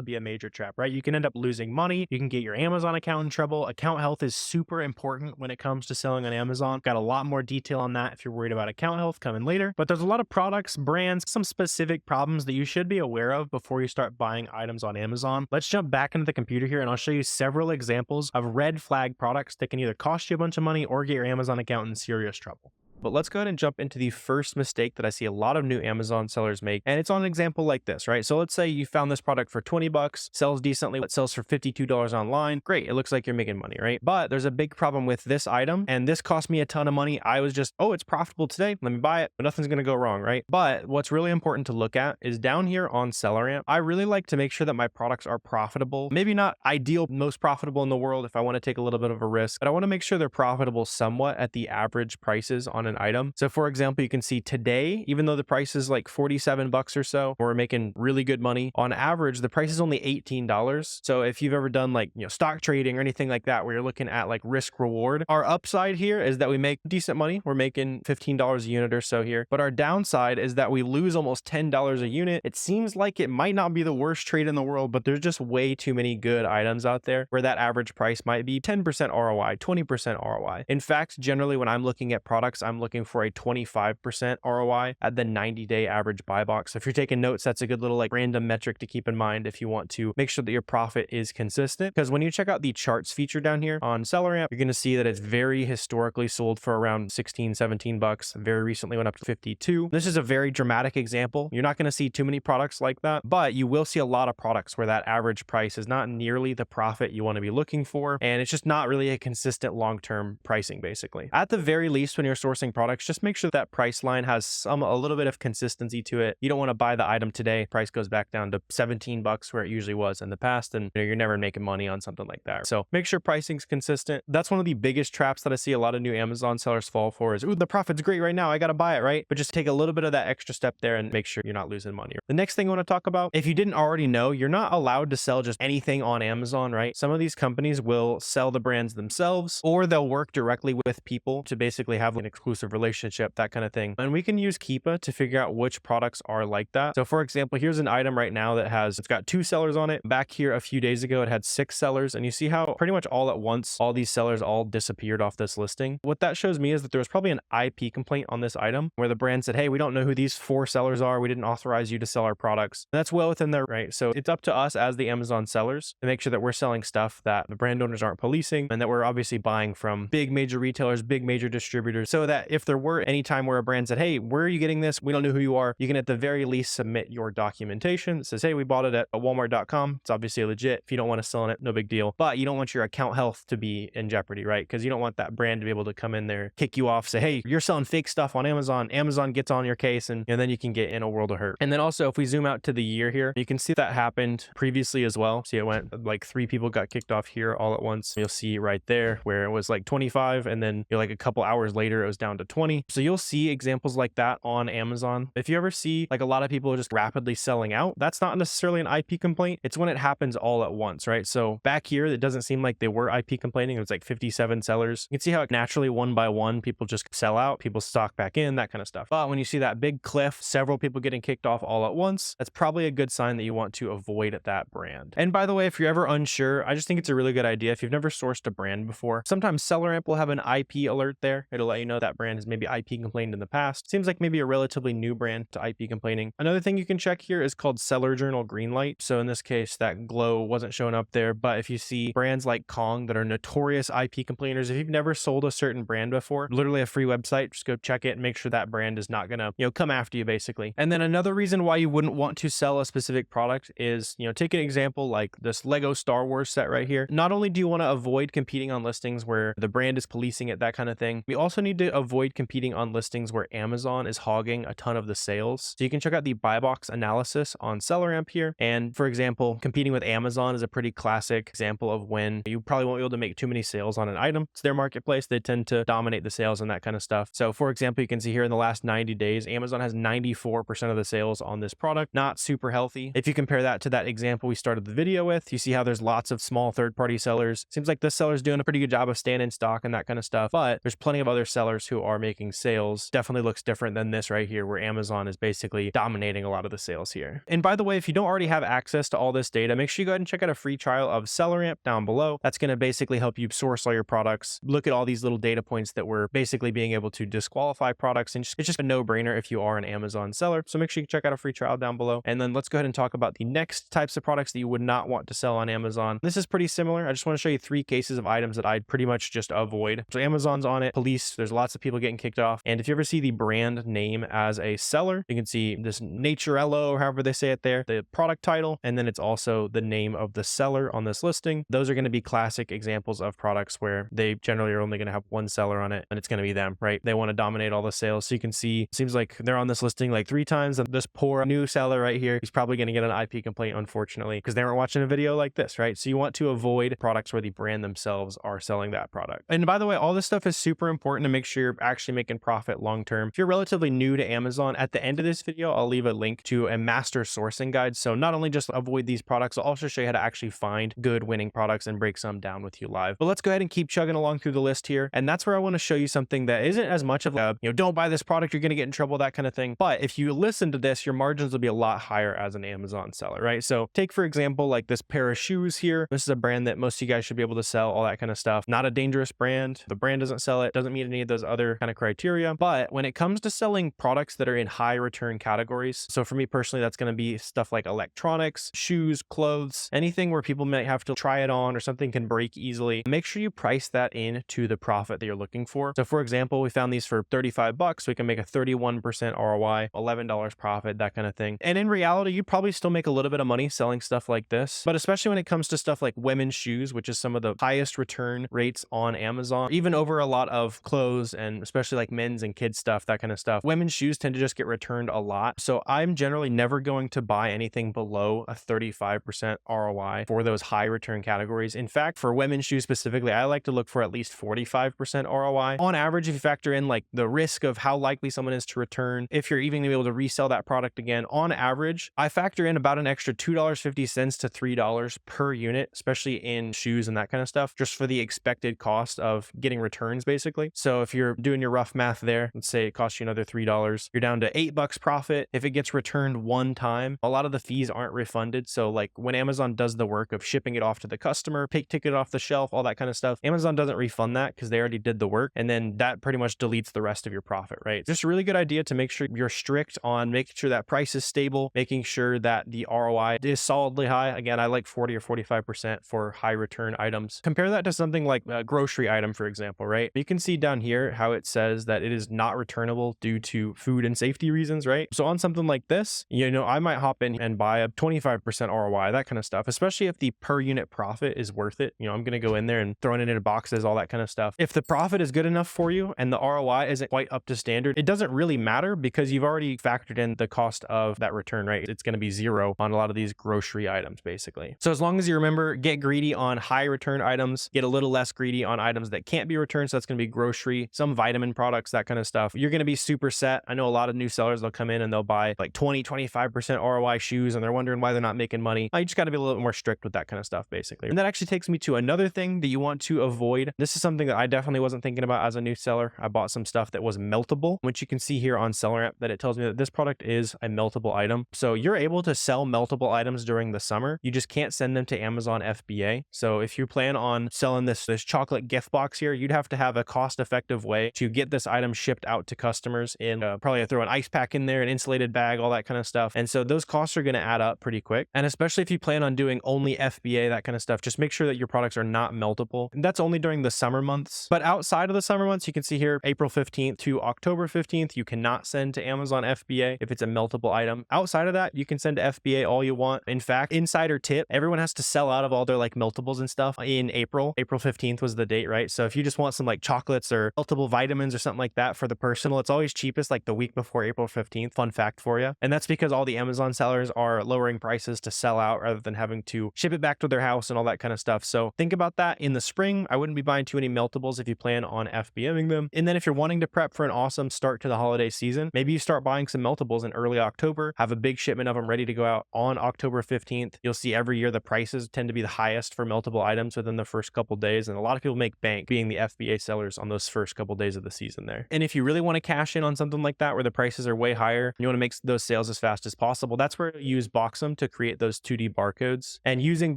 be a major trap, right? You can end up losing money. You can get your Amazon account in trouble. Account health is super important when it comes to selling on Amazon. Got a lot more detail on that if you're worried about account health coming later. But there's a lot of products, brands, some specific problems that you should be aware of before you start buying items on Amazon. Let's jump back into the computer here and I'll show you several examples of red flag products that can either cost you a bunch of money or get your Amazon account in serious trouble. But let's go ahead and jump into the first mistake that I see a lot of new Amazon sellers make. And it's on an example like this, right? So let's say you found this product for 20 bucks, sells decently, it sells for $52 online. Great. It looks like you're making money, right? But there's a big problem with this item. And this cost me a ton of money. I was just, oh, it's profitable today. Let me buy it. But nothing's going to go wrong, right? But what's really important to look at is down here on SellerAmp, I really like to make sure that my products are profitable. Maybe not ideal, most profitable in the world if I want to take a little bit of a risk, but I want to make sure they're profitable somewhat at the average prices on an item. So for example, you can see today, even though the price is like 47 bucks or so, we're making really good money. On average, the price is only $18. So if you've ever done like, stock trading or anything like that, where you're looking at like risk reward, our upside here is that we make decent money. We're making $15 a unit or so here. But our downside is that we lose almost $10 a unit. It seems like it might not be the worst trade in the world, but there's just way too many good items out there where that average price might be 10% ROI, 20% ROI. In fact, generally when I'm looking at products, I'm looking for a 25% ROI at the 90-day average buy box. So if you're taking notes, that's a good little like random metric to keep in mind if you want to make sure that your profit is consistent. Because when you check out the charts feature down here on SellerAmp, you're going to see that it's very historically sold for around 16, 17 bucks. Very recently went up to 52. This is a very dramatic example. You're not going to see too many products like that, but you will see a lot of products where that average price is not nearly the profit you want to be looking for. And it's just not really a consistent long-term pricing, basically. At the very least, when you're sourcing products, just make sure that price line has a little bit of consistency to it. You don't want to buy the item today, price goes back down to 17 bucks where it usually was in the past, and you're never making money on something like that. So make sure pricing's consistent. That's one of the biggest traps that I see a lot of new Amazon sellers fall for is, ooh, the profit's great right now, I gotta buy it, right? But just take a little bit of that extra step there and make sure you're not losing money. The next thing I want to talk about, if you didn't already know, you're not allowed to sell just anything on Amazon, right? Some of these companies will sell the brands themselves, or they'll work directly with people to basically have an exclusive exclusive relationship, that kind of thing. And we can use Keepa to figure out which products are like that. So for example, here's an item right now that it's got 2 sellers on it. Back here a few days ago, it had 6 sellers. And you see how pretty much all at once, all these sellers all disappeared off this listing. What that shows me is that there was probably an IP complaint on this item where the brand said, hey, we don't know who these 4 sellers are. We didn't authorize you to sell our products. And that's well within their right. So it's up to us as the Amazon sellers to make sure that we're selling stuff that the brand owners aren't policing and that we're obviously buying from big major retailers, big major distributors, so that if there were any time where a brand said, hey, where are you getting this? We don't know who you are. You can at the very least submit your documentation that says, hey, we bought it at walmart.com. It's obviously legit. If you don't want to sell on it, no big deal. But you don't want your account health to be in jeopardy, right? Because you don't want that brand to be able to come in there, kick you off, say, hey, you're selling fake stuff on Amazon. Amazon gets on your case and then you can get in a world of hurt. And then also if we zoom out to the year here, you can see that happened previously as well. See, it went like 3 people got kicked off here all at once. You'll see right there where it was like 25 and then like a couple hours later it was down to 20. So you'll see examples like that on Amazon. If you ever see like a lot of people just rapidly selling out, that's not necessarily an IP complaint. It's when it happens all at once, right? So back here, it doesn't seem like they were IP complaining. It was like 57 sellers. You can see how naturally one by one, people just sell out, people stock back in, that kind of stuff. But when you see that big cliff, several people getting kicked off all at once, that's probably a good sign that you want to avoid at that brand. And by the way, if you're ever unsure, I just think it's a really good idea. If you've never sourced a brand before, sometimes SellerAmp will have an IP alert there. It'll let you know that brand has maybe IP complained in the past. Seems like maybe a relatively new brand to IP complaining. Another thing you can check here is called Seller Journal Greenlight. So in this case, that glow wasn't showing up there, but if you see brands like Kong that are notorious IP complainers, if you've never sold a certain brand before, literally a free website, just go check it and make sure that brand is not gonna, come after you basically. And then another reason why you wouldn't want to sell a specific product is, take an example like this Lego Star Wars set right here. Not only do you want to avoid competing on listings where the brand is policing it, that kind of thing, we also need to avoid competing on listings where Amazon is hogging a ton of the sales. So you can check out the buy box analysis on SellerAmp here. And for example, competing with Amazon is a pretty classic example of when you probably won't be able to make too many sales on an item. It's their marketplace. They tend to dominate the sales and that kind of stuff. So for example, you can see here in the last 90 days, Amazon has 94% of the sales on this product. Not super healthy. If you compare that to that example we started the video with, you see how there's lots of small third-party sellers. Seems like this seller's doing a pretty good job of staying in stock and that kind of stuff, but there's plenty of other sellers who are making sales. Definitely looks different than this right here where Amazon is basically dominating a lot of the sales here. And by the way, if you don't already have access to all this data, make sure you go ahead and check out a free trial of SellerAmp down below. That's going to basically help you source all your products, look at all these little data points that we're basically being able to disqualify products, and it's just a no-brainer if you are an Amazon seller. So make sure you check out a free trial down below. And then let's go ahead and talk about the next types of products that you would not want to sell on Amazon. This is pretty similar. I just want to show you 3 cases of items that I'd pretty much just avoid. So Amazon's on it, police, there's lots of people getting kicked off. And if you ever see the brand name as a seller, you can see this Naturello or however they say it there, the product title, and then it's also the name of the seller on this listing. Those are going to be classic examples of products where they generally are only going to have one seller on it and it's going to be them, right? They want to dominate all the sales. So you can see, it seems like they're on this listing like 3 times. And this poor new seller right here, he's probably going to get an IP complaint, unfortunately, because they weren't watching a video like this, right? So you want to avoid products where the brand themselves are selling that product. And by the way, all this stuff is super important to make sure you're actually making profit long-term. If you're relatively new to Amazon, at the end of this video, I'll leave a link to a master sourcing guide. So not only just avoid these products, I'll also show you how to actually find good winning products and break some down with you live. But let's go ahead and keep chugging along through the list here. And that's where I want to show you something that isn't as much of a, don't buy this product, you're going to get in trouble, that kind of thing. But if you listen to this, your margins will be a lot higher as an Amazon seller, right? So take, for example, like this pair of shoes here. This is a brand that most of you guys should be able to sell, all that kind of stuff. Not a dangerous brand. The brand doesn't sell it, doesn't meet any of those other kind of criteria. But when it comes to selling products that are in high return categories, so for me personally, that's going to be stuff like electronics, shoes, clothes, anything where people might have to try it on or something can break easily, make sure you price that into the profit that you're looking for. So for example, we found these for 35 bucks. We can make a 31% ROI, $11 profit, that kind of thing. And in reality, you probably still make a little bit of money selling stuff like this, but especially when it comes to stuff like women's shoes, which is some of the highest return rates on Amazon, even over a lot of clothes and especially like men's and kids stuff, that kind of stuff. Women's shoes tend to just get returned a lot. So I'm generally never going to buy anything below a 35% ROI for those high return categories. In fact, for women's shoes specifically, I like to look for at least 45% ROI. On average, if you factor in like the risk of how likely someone is to return, if you're even gonna be able to resell that product again, on average, I factor in about an extra $2.50 to $3 per unit, especially in shoes and that kind of stuff, just for the expected cost of getting returns basically. So if you're doing your rough math there, let's say it costs you another $3. You're down to $8 profit. If it gets returned one time, a lot of the fees aren't refunded. So like when Amazon does the work of shipping it off to the customer, take it off the shelf, all that kind of stuff, Amazon doesn't refund that because they already did the work. And then that pretty much deletes the rest of your profit, right? Just a really good idea to make sure you're strict on making sure that price is stable, making sure that the ROI is solidly high. Again, I like 40 or 45% for high return items. Compare that to something like a grocery item, for example, right? You can see down here how it says that it is not returnable due to food and safety reasons, right? So on something like this, I might hop in and buy a 25% ROI, that kind of stuff, especially if the per unit profit is worth it. I'm going to go in there and throw it into boxes, all that kind of stuff. If the profit is good enough for you and the ROI isn't quite up to standard, it doesn't really matter because you've already factored in the cost of that return, right? It's going to be zero on a lot of these grocery items, basically. So as long as you remember, get greedy on high return items, get a little less greedy on items that can't be returned. So that's going to be grocery, some vitamin products, that kind of stuff. You're going to be super set. I know a lot of new sellers, they'll come in and they'll buy like 20, 25% ROI shoes and they're wondering why they're not making money. You just got to be a little bit more strict with that kind of stuff, basically. And that actually takes me to another thing that you want to avoid. This is something that I definitely wasn't thinking about as a new seller. I bought some stuff that was meltable, which you can see here on SellerAmp that it tells me that this product is a meltable item. So you're able to sell meltable items during the summer. You just can't send them to Amazon FBA. So if you plan on selling this chocolate gift box here, you'd have to have a cost-effective way to get this item shipped out to customers in probably throw an ice pack in there, an insulated bag, all that kind of stuff. And so those costs are going to add up pretty quick. And especially if you plan on doing only FBA, that kind of stuff, just make sure that your products are not meltable. And that's only during the summer months. But outside of the summer months, you can see here, April 15th to October 15th, you cannot send to Amazon FBA if it's a meltable item. Outside of that, you can send to FBA all you want. In fact, insider tip, everyone has to sell out of all their like meltables and stuff in April. April 15th was the date, right? So if you just want some like chocolates or meltable vitamins or something like that for the personal, it's always cheapest like the week before April 15th. Fun fact for you. And that's because all the Amazon sellers are lowering prices to sell out rather than having to ship it back to their house and all that kind of stuff. So think about that in the spring. I wouldn't be buying too many meltables if you plan on FBMing them. And then if you're wanting to prep for an awesome start to the holiday season, maybe you start buying some meltables in early October, have a big shipment of them ready to go out on October 15th. You'll see every year the prices tend to be the highest for meltable items within the first couple days. And a lot of people make bank being the FBA sellers on those first couple days of the season there. And if you really want to cash in on something like that where the prices are way higher, you want to make those sales as fast as possible, that's where you use Boxem to create those 2D barcodes. And using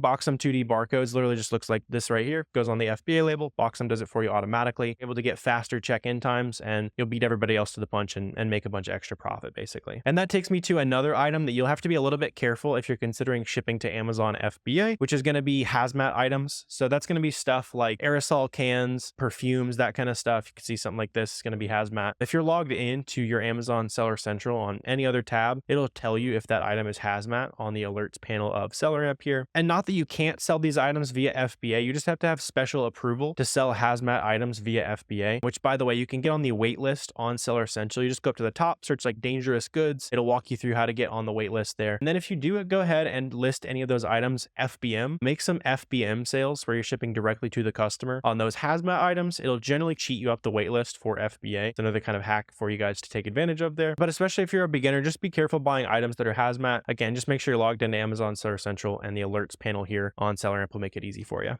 Boxem 2D barcodes literally just looks like this right here, goes on the FBA label. Boxem does it for you automatically, able to get faster check-in times, and you'll beat everybody else to the punch and make a bunch of extra profit, basically. And that takes me to another item that you'll have to be a little bit careful if you're considering shipping to Amazon FBA, which is going to be hazmat items. So that's going to be stuff like aerosol cans, perfumes, that kind of stuff. You can see something like this is going to be hazmat. If you're logged into your Amazon Seller Central on any other tab, it'll tell you if that item is hazmat on the alerts panel of SellerAmp here. And not that you can't sell these items via FBA, you just have to have special approval to sell hazmat items via FBA, which by the way, you can get on the wait list on Seller Central. You just go up to the top, search like dangerous goods. It'll walk you through how to get on the wait list there. And then if you do it, go ahead and list any of those items FBM, make some FBM sales where you're shipping directly to the customer on those hazmat items. It'll generally cheat you up the wait list for FBA. It's another kind of hack for you guys to take advantage of there. But especially if you're a beginner, just be careful buying items that are hazmat. Again, just make sure you're logged into Amazon Seller Central, and the alerts panel here on SellerAmp will make it easy for you.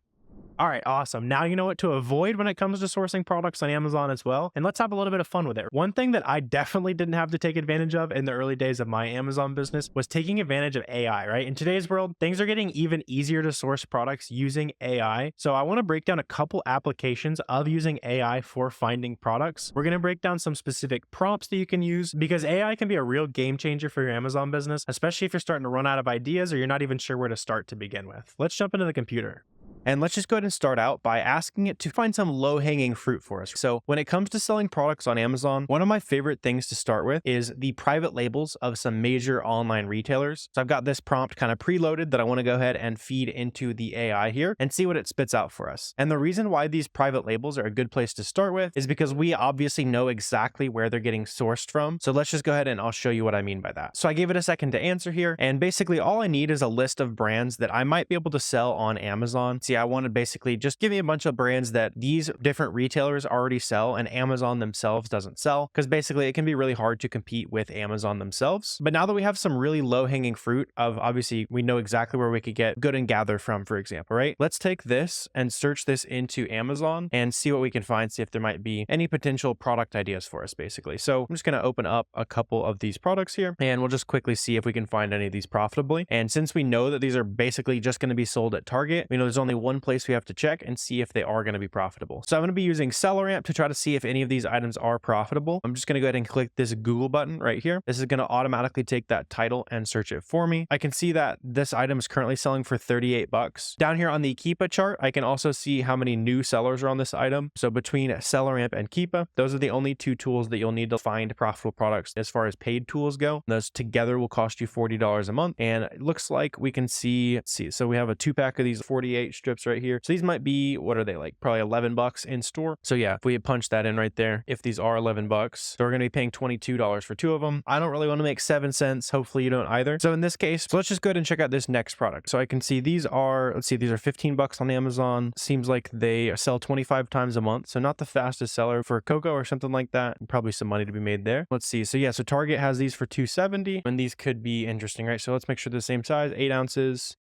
All right, awesome. Now you know what to avoid when it comes to sourcing products on Amazon as well. And let's have a little bit of fun with it. One thing that I definitely didn't have to take advantage of in the early days of my Amazon business was taking advantage of AI, right? In today's world, things are getting even easier to source products using AI. So I want to break down a couple applications of using AI for finding products. We're going to break down some specific prompts that you can use because AI can be a real game changer for your Amazon business, especially if you're starting to run out of ideas or you're not even sure where to start to begin with. Let's jump into the computer. And let's just go ahead and start out by asking it to find some low-hanging fruit for us. So when it comes to selling products on Amazon, one of my favorite things to start with is the private labels of some major online retailers. So I've got this prompt kind of preloaded that I want to go ahead and feed into the AI here and see what it spits out for us. And the reason why these private labels are a good place to start with is because we obviously know exactly where they're getting sourced from. So let's just go ahead and I'll show you what I mean by that. So I gave it a second to answer here. And basically all I need is a list of brands that I might be able to sell on Amazon. See, see, I want to basically just give me a bunch of brands that these different retailers already sell and Amazon themselves doesn't sell, because basically it can be really hard to compete with Amazon themselves. But now that we have some really low-hanging fruit of, obviously we know exactly where we could get good and gather from, for example, right? Let's take this and search this into Amazon and see what we can find, see if there might be any potential product ideas for us, basically. So I'm just going to open up a couple of these products here and we'll just quickly see if we can find any of these profitably. And since we know that these are basically just going to be sold at Target, we know there's only one place we have to check and see if they are going to be profitable. So I'm going to be using SellerAmp to try to see if any of these items are profitable. I'm just going to go ahead and click this Google button right here. This is going to automatically take that title and search it for me. I can see that this item is currently selling for 38 bucks. Down here on the Keepa chart, I can also see how many new sellers are on this item. So between SellerAmp and Keepa, those are the only two tools that you'll need to find profitable products as far as paid tools go. Those together will cost you $40 a month. And it looks like we can see, so we have a 2-pack of these 48 strips right here. So these might be, what are they, like probably 11 bucks in store. So yeah, if we punch that in right there, if these are 11 bucks, so we're going to be paying $22 for 2 of them. I don't really want to make 7 cents. Hopefully you don't either. So in this case, so let's just go ahead and check out this next product. So I can see these are, let's see, these are 15 bucks on Amazon. Seems like they sell 25 times a month. So not the fastest seller for cocoa or something like that. Probably some money to be made there. Let's see. So yeah, so Target has these for $2.70 and these could be interesting, right? So let's make sure they're the same size, 8 ounces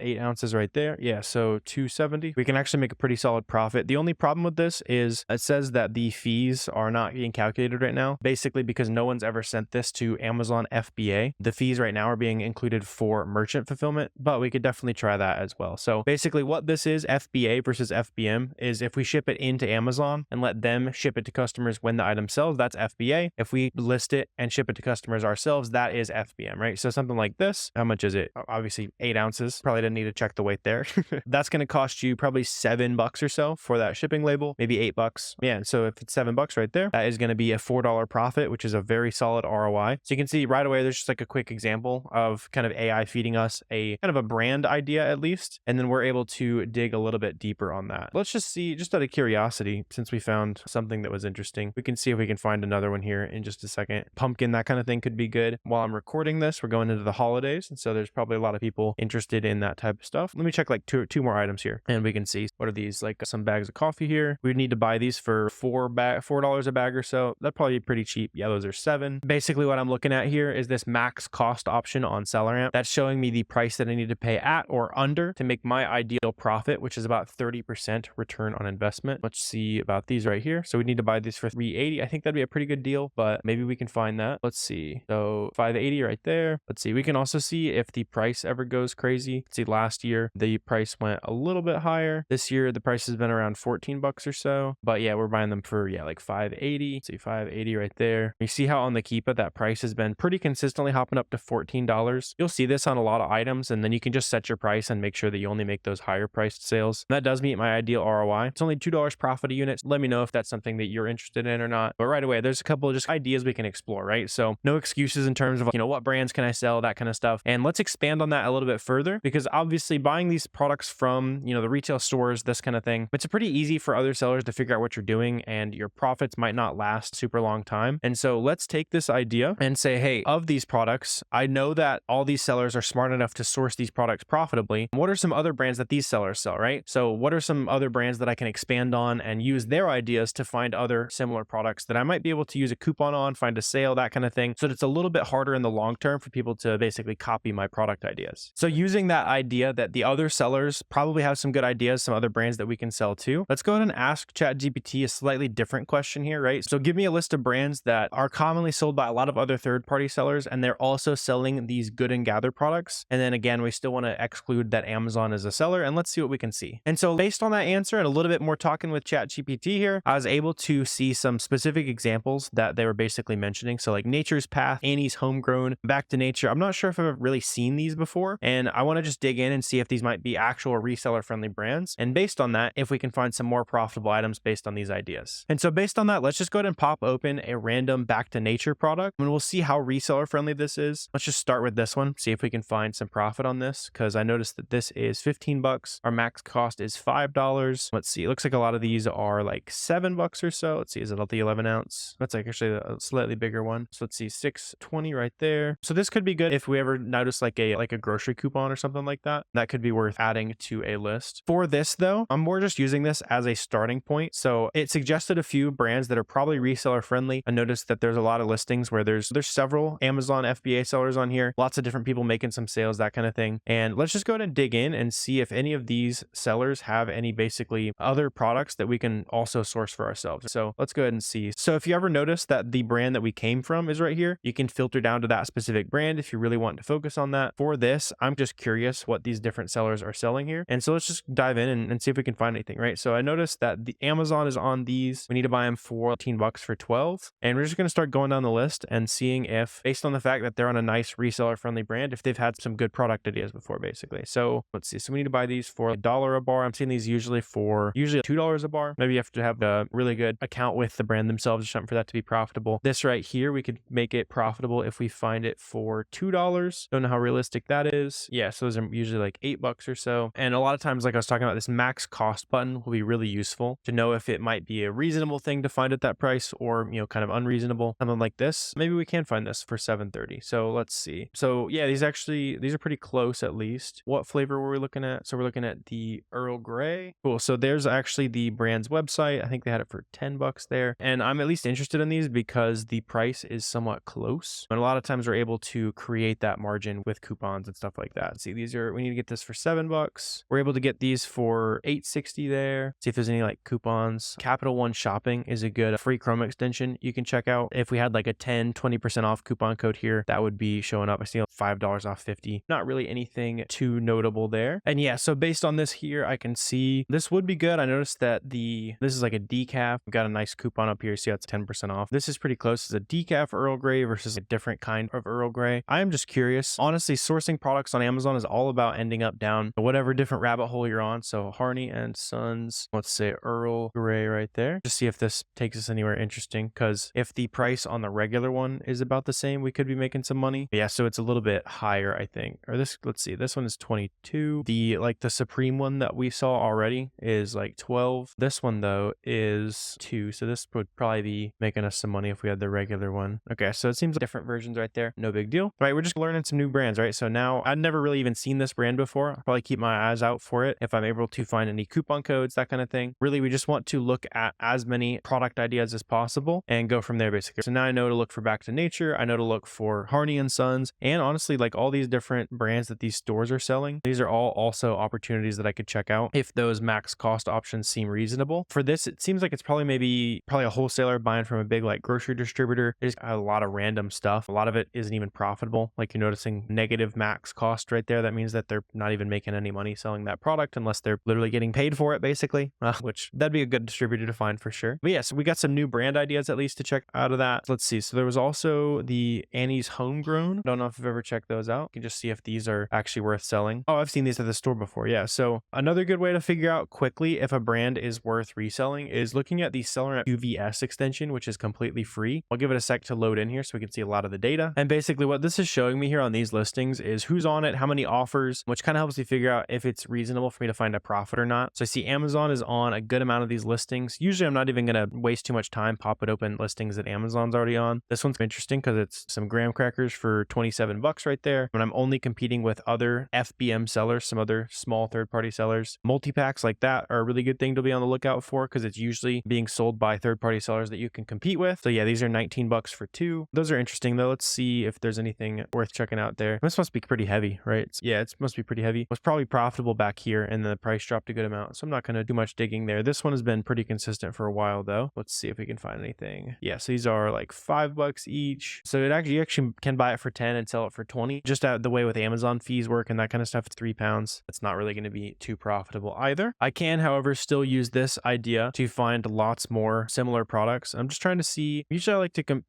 right there. Yeah, so $2.70. We can actually make a pretty solid profit. The only problem with this is it says that the fees are not being calculated right now, basically because no one's ever sent this to Amazon FBA. The fees right now are being included for merchant fulfillment, but we could definitely try that as well. So basically what this is, FBA versus FBM, is if we ship it into Amazon and let them ship it to customers when the item sells, that's FBA. If we list it and ship it to customers ourselves, that is FBM, right? So something like this, how much is it? Obviously 8 ounces. Probably didn't need to check the weight there. That's going to cost you probably $7 or so for that shipping label, maybe $8. Yeah, so if it's $7 right there, that is going to be a $4 profit, which is a very solid ROI. So you can see right away, there's just like a quick example of kind of AI feeding us a kind of a brand idea at least, and then we're able to dig a little bit deeper on that. Let's just see, just out of curiosity, since we found something that was interesting, we can see if we can find another one here in just a second. Pumpkin, that kind of thing could be good. While I'm recording this, we're going into the holidays, and so there's probably a lot of people interested in that type of stuff. Let me check like two more items here, and we can see what are these, like some bags of coffee here. We need to buy these for $4 a bag or so. That'd probably be pretty cheap. Yeah, those are $7. Basically what I'm looking at here is this max cost option on SellerAmp. That's showing me the price that I need to pay at or under to make my ideal profit, which is about 30% return on investment. Let's see about these right here. So we need to buy these for $3.80. I think that'd be a pretty good deal, but maybe we can find that. Let's see. So $5.80 right there. Let's see. We can also see if the price ever goes crazy. Let's see, last year the price went a little bit higher. This year the price has been around 14 bucks or so. But yeah, we're buying them for like $5.80. Let's see, $5.80 right there. You see how on the Keepa that price has been pretty consistently hopping up to $14. You'll see this on a lot of items, and then you can just set your price and make sure that you only make those higher priced sales. And that does meet my ideal ROI. It's only $2 profit a unit. Let me know if that's something that you're interested in or not. But right away, there's a couple of just ideas we can explore, right? So no excuses in terms of, what brands can I sell, that kind of stuff. And let's expand on that a little bit further, because obviously buying these products from, the retail stores, this kind of thing, it's pretty easy for other sellers to figure out what you're doing, and your profits might not last super long time. And so let's take this idea and say, hey, of these products, I know that all these sellers are smart enough to source these products profitably. What are some other brands that these sellers sell, right? So what are some other brands that I can expand on and use their ideas to find other similar products that I might be able to use a coupon on, find a sale, that kind of thing. So that it's a little bit harder in the long term for people to basically copy my product ideas. So using that idea that the other sellers probably have some good ideas, some other brands that we can sell to, let's go ahead and ask ChatGPT a slightly different question here, right? So give me a list of brands that are commonly sold by a lot of other third-party sellers, and they're also selling these good and gather products. And then again, we still want to exclude that Amazon is a seller, and let's see what we can see. And so based on that answer and a little bit more talking with ChatGPT here, I was able to see some specific examples that they were basically mentioning. So like Nature's Path, Annie's Homegrown, Back to Nature. I'm not sure if I've really seen these before, and I want to just dig in and see if these might be actual reseller friendly brands. And based on that, if we can find some more profitable items based on these ideas. And so based on that, let's just go ahead and pop open a random Back to Nature product, and we'll see how reseller friendly this is. Let's just start with this one, see if we can find some profit on this, because I noticed that this is 15 bucks. Our max cost is $5. Let's see. It looks like a lot of these are like $7 or so. Let's see. Is it the 11 ounce? That's like actually a slightly bigger one. So let's see, $6.20 right there. So this could be good if we ever notice like a grocery coupon or something like that. That could be worth adding to a list. For this though, I'm more just using this as a starting point. So it suggested a few brands that are probably reseller friendly. I noticed that there's a lot of listings where there's several Amazon FBA sellers on here, lots of different people making some sales, that kind of thing. And let's just go ahead and dig in and see if any of these sellers have any basically other products that we can also source for ourselves. So let's go ahead and see. So if you ever notice that the brand that we came from is right here, you can filter down to that specific brand if you really want to focus on that. For this, I'm just curious what these different sellers are selling here. And so let's just dive in and see if we can find anything, right? So I noticed that the Amazon is on these. We need to buy them for 18 bucks for 12. And we're just going to start going down the list and seeing if, based on the fact that they're on a nice reseller friendly brand, if they've had some good product ideas before, basically. So let's see. So we need to buy these for $1 a bar. I'm seeing these usually $2 a bar. Maybe you have to have a really good account with the brand themselves or something for that to be profitable. This right here, we could make it profitable if we find it for $2. Don't know how realistic that is. Yeah, so those are usually like $8 or so. And a lot of times, like I was talking about, this max cost button will be really useful to know if it might be a reasonable thing to find at that price or, kind of unreasonable. Something like this. Maybe we can find this for $7.30. So let's see. So yeah, these are pretty close at least. What flavor were we looking at? So we're looking at the Earl Grey. Cool. So there's actually the brand's website. I think they had it for $10 there. And I'm at least interested in these because the price is somewhat close. And a lot of times we're able to create that margin with coupons and stuff like that. See, we need to get this for $7. We're able to get these for $8.60 there. See if there's any like coupons. Capital One Shopping is a good free Chrome extension you can check out. If we had like a 20% off coupon code here, that would be showing up. I see $5 off 50. Not really anything too notable there. And yeah, so based on this here, I can see this would be good. I noticed that this is like a decaf. We've got a nice coupon up here. See, that's 10% off. This is pretty close. It's a decaf Earl Grey versus a different kind of Earl Grey. I am just curious. Honestly, sourcing products on Amazon is all about ending up down whatever different rabbit hole you're on. So Harney and Sons, let's say Earl Grey right there. Just see if this takes us anywhere interesting, because if the price on the regular one is about the same, we could be making some money. But yeah, so it's a little bit higher, I think. Or let's see, this one is 22. The Supreme one that we saw already is like 12. This one though is 2. So this would probably be making us some money if we had the regular one. Okay, so it seems like different versions right there. No big deal. All right, we're just learning some new brands, right? So now I'd never really even seen this brand before. I'll probably keep my eyes out for it if I'm able to find any coupon codes, that kind of thing. Really, we just want to look at as many product ideas as possible and go from there, basically. So now I know to look for Back to Nature. I know to look for Harney and Sons, and honestly, like all these different brands that these stores are selling, these are all also opportunities that I could check out if those max cost options seem reasonable. For this, it seems like it's probably a wholesaler buying from a big like grocery distributor. There's a lot of random stuff. A lot of it isn't even profitable. Like you're noticing negative max cost right there. That means that they're not even making any money selling that product unless they're literally getting paid for it, basically, which that'd be a good distributor to find for sure. But yeah, so we got some new brand ideas at least to check out of that. Let's see. So there was also the Annie's Homegrown. Don't know if you've ever checked those out. You can just see if these are actually worth selling. Oh, I've seen these at the store before. Yeah. So another good way to figure out quickly if a brand is worth reselling is looking at the SellerAmp QVS extension, which is completely free. I'll give it a sec to load in here so we can see a lot of the data. And basically what this is showing me here on these listings is who's on it, how many offers, which kind of helps me figure out if it's reasonable for me to find a profit or not. So I see Amazon is on a good amount of these listings. Usually I'm not even going to waste too much time popping open listings that Amazon's already on. This one's interesting because it's some graham crackers for $27 right there. And I'm only competing with other FBM sellers, some other small third-party sellers. Multi-packs like that are a really good thing to be on the lookout for because it's usually being sold by third-party sellers that you can compete with. So yeah, these are $19 for 2. Those are interesting though. Let's see if there's anything worth checking out there. This must be pretty heavy, right? Yeah, it must be pretty heavy. It was probably profitable back here and the price dropped a good amount. So I'm not going to do much digging there. This one has been pretty consistent for a while though. Let's see if we can find anything. Yeah, so these are like $5 each. So you actually can buy it for 10 and sell it for 20. Just out the way with Amazon fees work and that kind of stuff, it's £3. It's not really going to be too profitable either. I can, however, still use this idea to find lots more similar products. I'm just trying to see. Usually I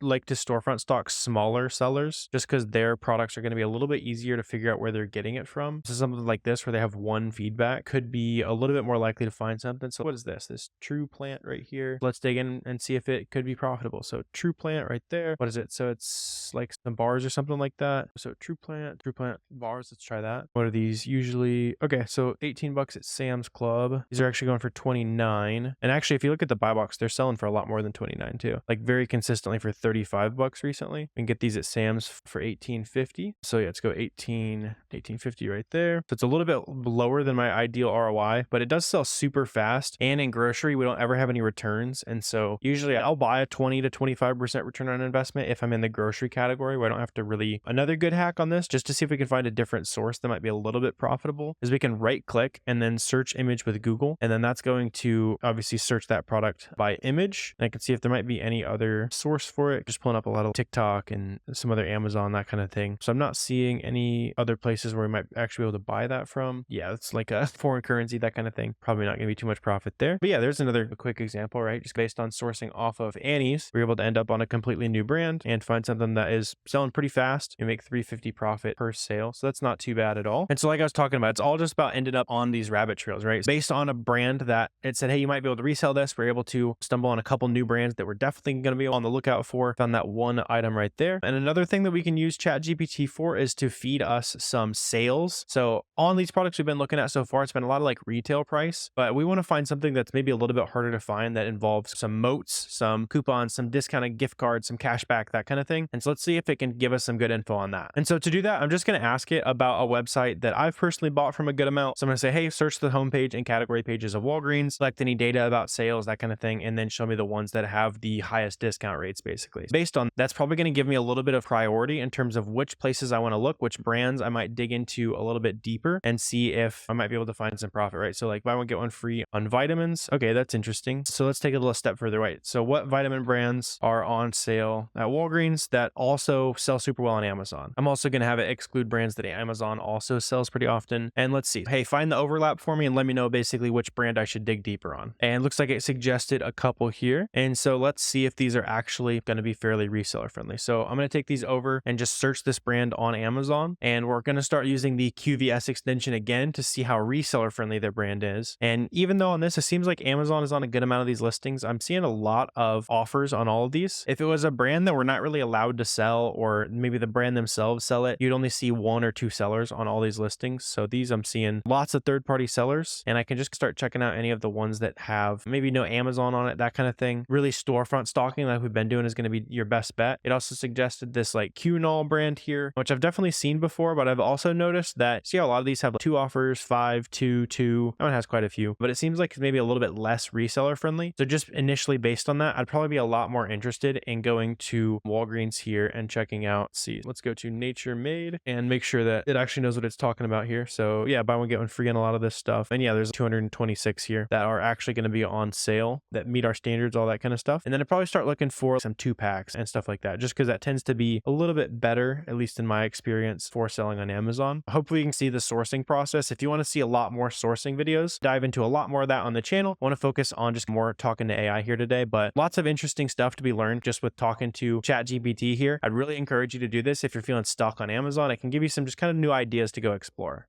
like to storefront stock smaller sellers just because their products are going to be a little bit easier to figure out where they're getting it from. So something like this where they have one feedback could be a little bit more likely to find something. So what is this? This True Plant right here. Let's dig in and see if it could be profitable. So True Plant right there. What is it? So it's like some bars or something like that. So True Plant bars. Let's try that. What are these usually? Okay, so $18 at Sam's Club. These are actually going for 29. And actually, if you look at the buy box, they're selling for a lot more than 29 too. Like very consistently for $35 recently. We can get these at Sam's for $18.50. So yeah, let's go $18.50 right there. So it's a little bit lower than my ideal ROI, but it does sell super fast. And in grocery, we don't ever have any returns. And so usually I'll buy a 20 to 25% return on investment if I'm in the grocery category where I don't have to really. Another good hack on this, just to see if we can find a different source that might be a little bit profitable, is we can right click and then search image with Google. And then that's going to obviously search that product by image. And I can see if there might be any other source for it. Just pulling up a lot of TikTok and some other Amazon, that kind of thing. So I'm not seeing any other places where we might actually be able to buy that from. Yeah, it's like a foreign currency, that kind of thing. Probably not going to be too much profit there. But yeah, there's another quick example, right? Just based on sourcing off of Annie's, we're able to end up on a completely new brand and find something that is selling pretty fast. You make $350 profit per sale. So that's not too bad at all. And so like I was talking about, it's all just about ended up on these rabbit trails, right? Based on a brand that it said, hey, you might be able to resell this. We're able to stumble on a couple new brands that we're definitely going to be on the lookout for. Found that one item right there. And another thing that we can use ChatGPT for is to feed us some sales. So on these products we've been looking at so far, it's been a lot of like retail price, but we want to find something that's maybe a little bit harder to find that involves some moats, some coupons, some discounted gift cards, some cash back, that kind of thing. And so let's see if it can give us some good info on that. And so to do that, I'm just going to ask it about a website that I've personally bought from a good amount. So I'm going to say, hey, search the homepage and category pages of Walgreens, select any data about sales, that kind of thing, and then show me the ones that have the highest discount rates, basically. Based on that's probably going to give me a little bit of priority in terms of which places I want to look, which brands I might dig into a little bit deeper and see if I might be able to find some profit, right? So like buy one, get one free on vitamins. Okay, that's interesting. So let's take it a little step further, right? So what vitamin brands are on sale at Walgreens that also sell super well on Amazon? I'm also going to have it exclude brands that Amazon also sells pretty often. And let's see, hey, find the overlap for me and let me know basically which brand I should dig deeper on. And it looks like it suggested a couple here. And so let's see if these are actually going to be fairly reseller friendly. So I'm going to take these over and just search this brand on Amazon. And we're going to start using the QVS extension again to see how reseller friendly their brand is. And even though on this, it seems like Amazon is on a good amount of these listings, I'm seeing a lot of offers on all of these. If it was a brand that we're not really allowed to sell, or maybe the brand themselves sell it, you'd only see one or two sellers on all these listings. So these I'm seeing lots of third-party sellers, and I can just start checking out any of the ones that have maybe no Amazon on it, that kind of thing. Really storefront stalking like we've been doing is going to be your best bet. It also suggested this like QNOL brand here, which I've definitely seen before, but I've also noticed that, see how a lot of these have like 2 offers, 5, 2, 2. That one has quite a few, but it seems like it's maybe a little bit less reseller friendly. So just initially based on that, I'd probably be a lot more interested in going to Walgreens here and checking out, see, let's go to Nature Made and make sure that it actually knows what it's talking about here. So yeah, buy one, get one free on a lot of this stuff. And yeah, there's 226 here that are actually going to be on sale that meet our standards, all that kind of stuff. And then I'd probably start looking for some 2-packs and stuff like that, just because that tends to be a little bit better, at least in my experience, for selling on Amazon. Hopefully you can see the sourcing process. If you want to see a lot more sourcing videos, dive into a lot more of that on the channel. I want to focus on just more talking to AI here today, but lots of interesting stuff to be learned just with talking to ChatGPT here. I'd really encourage you to do this if you're feeling stuck on Amazon. It can give you some just kind of new ideas to go explore.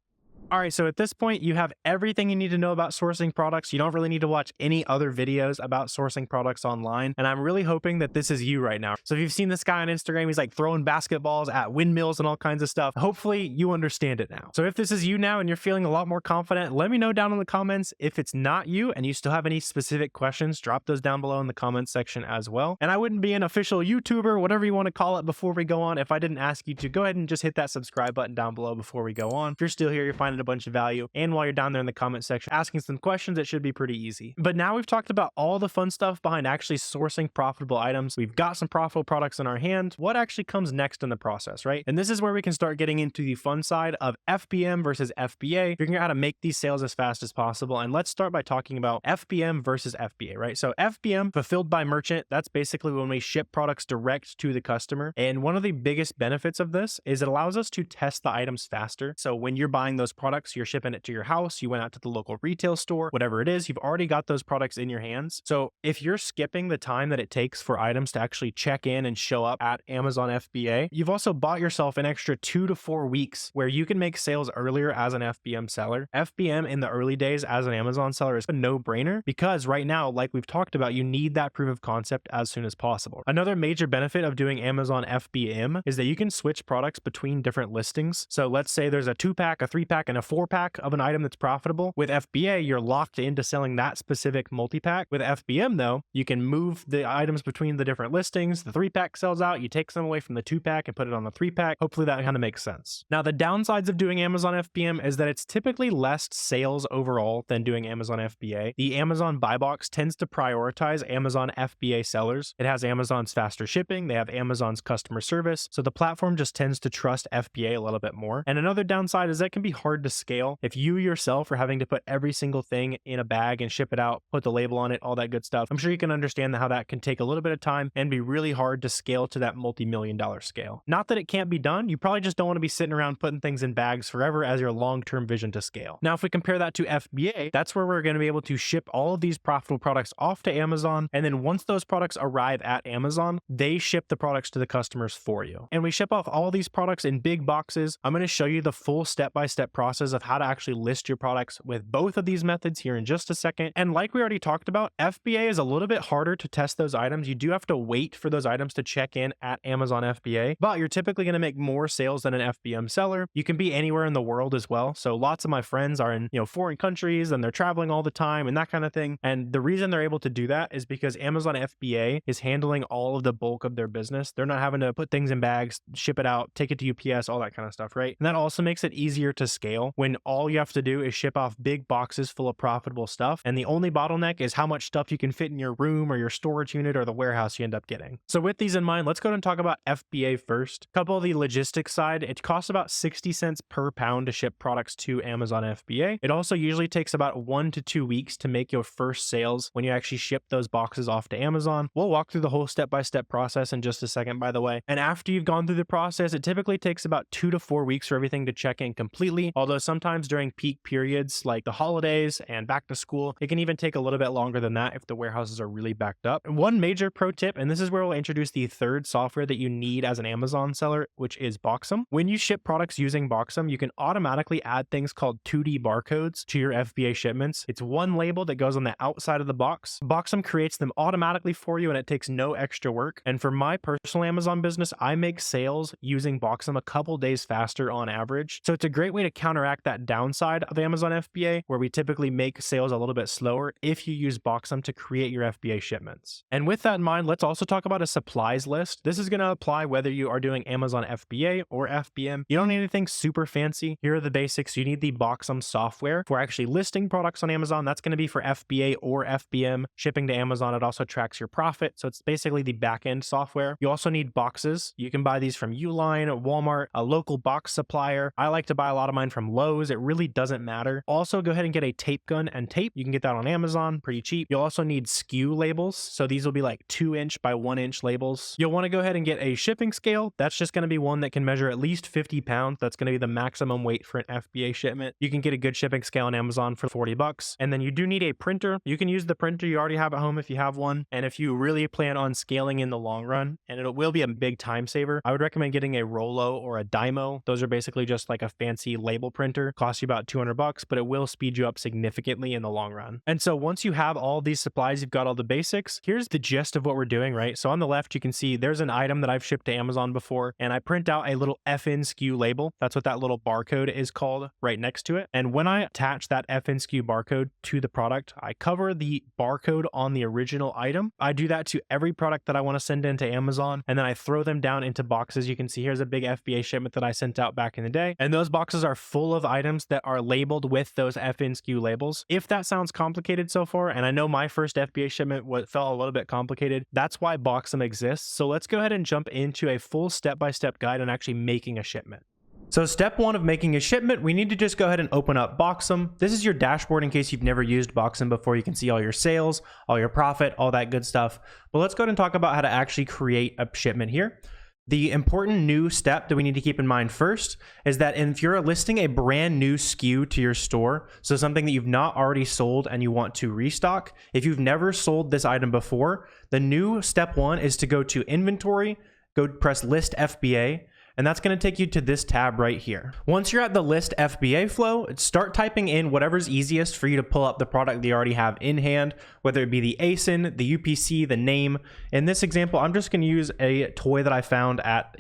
All right, so at this point, you have everything you need to know about sourcing products. You don't really need to watch any other videos about sourcing products online. And I'm really hoping that this is you right now. So if you've seen this guy on Instagram, he's like throwing basketballs at windmills and all kinds of stuff. Hopefully you understand it now. So if this is you now and you're feeling a lot more confident, let me know down in the comments. If it's not you and you still have any specific questions, drop those down below in the comments section as well. And I wouldn't be an official YouTuber, whatever you want to call it, before we go on, if I didn't ask you to go ahead and just hit that subscribe button down below before we go on. If you're still here, you're finding a bunch of value, and while you're down there in the comment section asking some questions, it should be pretty easy. But now we've talked about all the fun stuff behind actually sourcing profitable items. We've got some profitable products in our hand. What actually comes next in the process, right? And this is where we can start getting into the fun side of FBM versus FBA, figuring out how to make these sales as fast as possible. And let's start by talking about FBM versus FBA, right? So FBM, fulfilled by merchant, that's basically when we ship products direct to the customer. And one of the biggest benefits of this is it allows us to test the items faster. So when you're buying those products, you're shipping it to your house, you went out to the local retail store, whatever it is, you've already got those products in your hands. So if you're skipping the time that it takes for items to actually check in and show up at Amazon FBA, you've also bought yourself an extra 2 to 4 weeks where you can make sales earlier as an FBM seller. FBM in the early days as an Amazon seller is a no-brainer because right now, like we've talked about, you need that proof of concept as soon as possible. Another major benefit of doing Amazon FBM is that you can switch products between different listings. So let's say there's a 2-pack, a 3-pack, and in a 4-pack of an item that's profitable. With FBA, you're locked into selling that specific multi-pack. With FBM though, you can move the items between the different listings. The 3-pack sells out, you take some away from the 2-pack and put it on the 3-pack. Hopefully that kind of makes sense. Now the downsides of doing Amazon FBM is that it's typically less sales overall than doing Amazon FBA. The Amazon buy box tends to prioritize Amazon FBA sellers. It has Amazon's faster shipping, they have Amazon's customer service, so the platform just tends to trust FBA a little bit more. And another downside is that it can be hard to scale. If you yourself are having to put every single thing in a bag and ship it out, put the label on it, all that good stuff, I'm sure you can understand how that can take a little bit of time and be really hard to scale to that multi-million-dollar scale. Not that it can't be done, you probably just don't want to be sitting around putting things in bags forever as your long-term vision to scale. Now, if we compare that to FBA, that's where we're going to be able to ship all of these profitable products off to Amazon, and then once those products arrive at Amazon, they ship the products to the customers for you. And we ship off all these products in big boxes. I'm going to show you the full step-by-step process of how to actually list your products with both of these methods here in just a second. And like we already talked about, FBA is a little bit harder to test those items. You do have to wait for those items to check in at Amazon FBA, but you're typically going to make more sales than an FBM seller. You can be anywhere in the world as well. So lots of my friends are in, foreign countries and they're traveling all the time and that kind of thing. And the reason they're able to do that is because Amazon FBA is handling all of the bulk of their business. They're not having to put things in bags, ship it out, take it to UPS, all that kind of stuff, right? And that also makes it easier to scale when all you have to do is ship off big boxes full of profitable stuff. And the only bottleneck is how much stuff you can fit in your room or your storage unit or the warehouse you end up getting. So with these in mind, let's go ahead and talk about FBA first. A couple of the logistics side, it costs about 60 cents per pound to ship products to Amazon FBA. It also usually takes about 1 to 2 weeks to make your first sales when you actually ship those boxes off to Amazon. We'll walk through the whole step-by-step process in just a second, by the way. And after you've gone through the process, it typically takes about 2 to 4 weeks for everything to check in completely. Although sometimes during peak periods like the holidays and back to school, it can even take a little bit longer than that if the warehouses are really backed up. And one major pro tip, and this is where we'll introduce the third software that you need as an Amazon seller, which is Boxum. When you ship products using Boxum, you can automatically add things called 2D barcodes to your FBA shipments. It's one label that goes on the outside of the box. Boxum creates them automatically for you and it takes no extra work. And for my personal Amazon business, I make sales using Boxum a couple days faster on average. So it's a great way to counteract that downside of Amazon FBA, where we typically make sales a little bit slower if you use Boxum to create your FBA shipments. And with that in mind, let's also talk about a supplies list. This is going to apply whether you are doing Amazon FBA or FBM. You don't need anything super fancy. Here are the basics. You need the Boxum software for actually listing products on Amazon. That's going to be for FBA or FBM. Shipping to Amazon, it also tracks your profit. So it's basically the back-end software. You also need boxes. You can buy these from Uline, Walmart, a local box supplier. I like to buy a lot of mine from Lowe's. It really doesn't matter. Also, go ahead and get a tape gun and tape. You can get that on Amazon, pretty cheap. You'll also need SKU labels. So these will be like 2-inch by 1-inch labels. You'll want to go ahead and get a shipping scale. That's just going to be one that can measure at least 50 pounds. That's going to be the maximum weight for an FBA shipment. You can get a good shipping scale on Amazon for 40 bucks. And then you do need a printer. You can use the printer you already have at home if you have one. And if you really plan on scaling in the long run, and it will be a big time saver, I would recommend getting a Rollo or a Dymo. Those are basically just like a fancy label printer. Costs you about 200 bucks, but it will speed you up significantly in the long run. And so once you have all these supplies, you've got all the basics, here's the gist of what we're doing, right? So on the left, you can see there's an item that I've shipped to Amazon before, and I print out a little FN SKU label. That's what that little barcode is called right next to it. And when I attach that FN SKU barcode to the product, I cover the barcode on the original item. I do that to every product that I want to send into Amazon, and then I throw them down into boxes. You can see here's a big FBA shipment that I sent out back in the day, and those boxes are full of items that are labeled with those FN SKU labels. If that sounds complicated so far, and I know my first FBA shipment felt a little bit complicated, that's why Boxum exists. So let's go ahead and jump into a full step-by-step guide on actually making a shipment. So step one of making a shipment, we need to just go ahead and open up Boxum. This is your dashboard in case you've never used Boxum before. You can see all your sales, all your profit, all that good stuff. But let's go ahead and talk about how to actually create a shipment here. The important new step that we need to keep in mind first is that if you're listing a brand new SKU to your store, so something that you've not already sold and you want to restock, if you've never sold this item before, the new step one is to go to inventory, go press list FBA, and that's going to take you to this tab right here. Once you're at the list FBA flow, start typing in whatever's easiest for you to pull up the product that you already have in hand, whether it be the ASIN, the UPC, the name. In this example, I'm just going to use a toy that I found at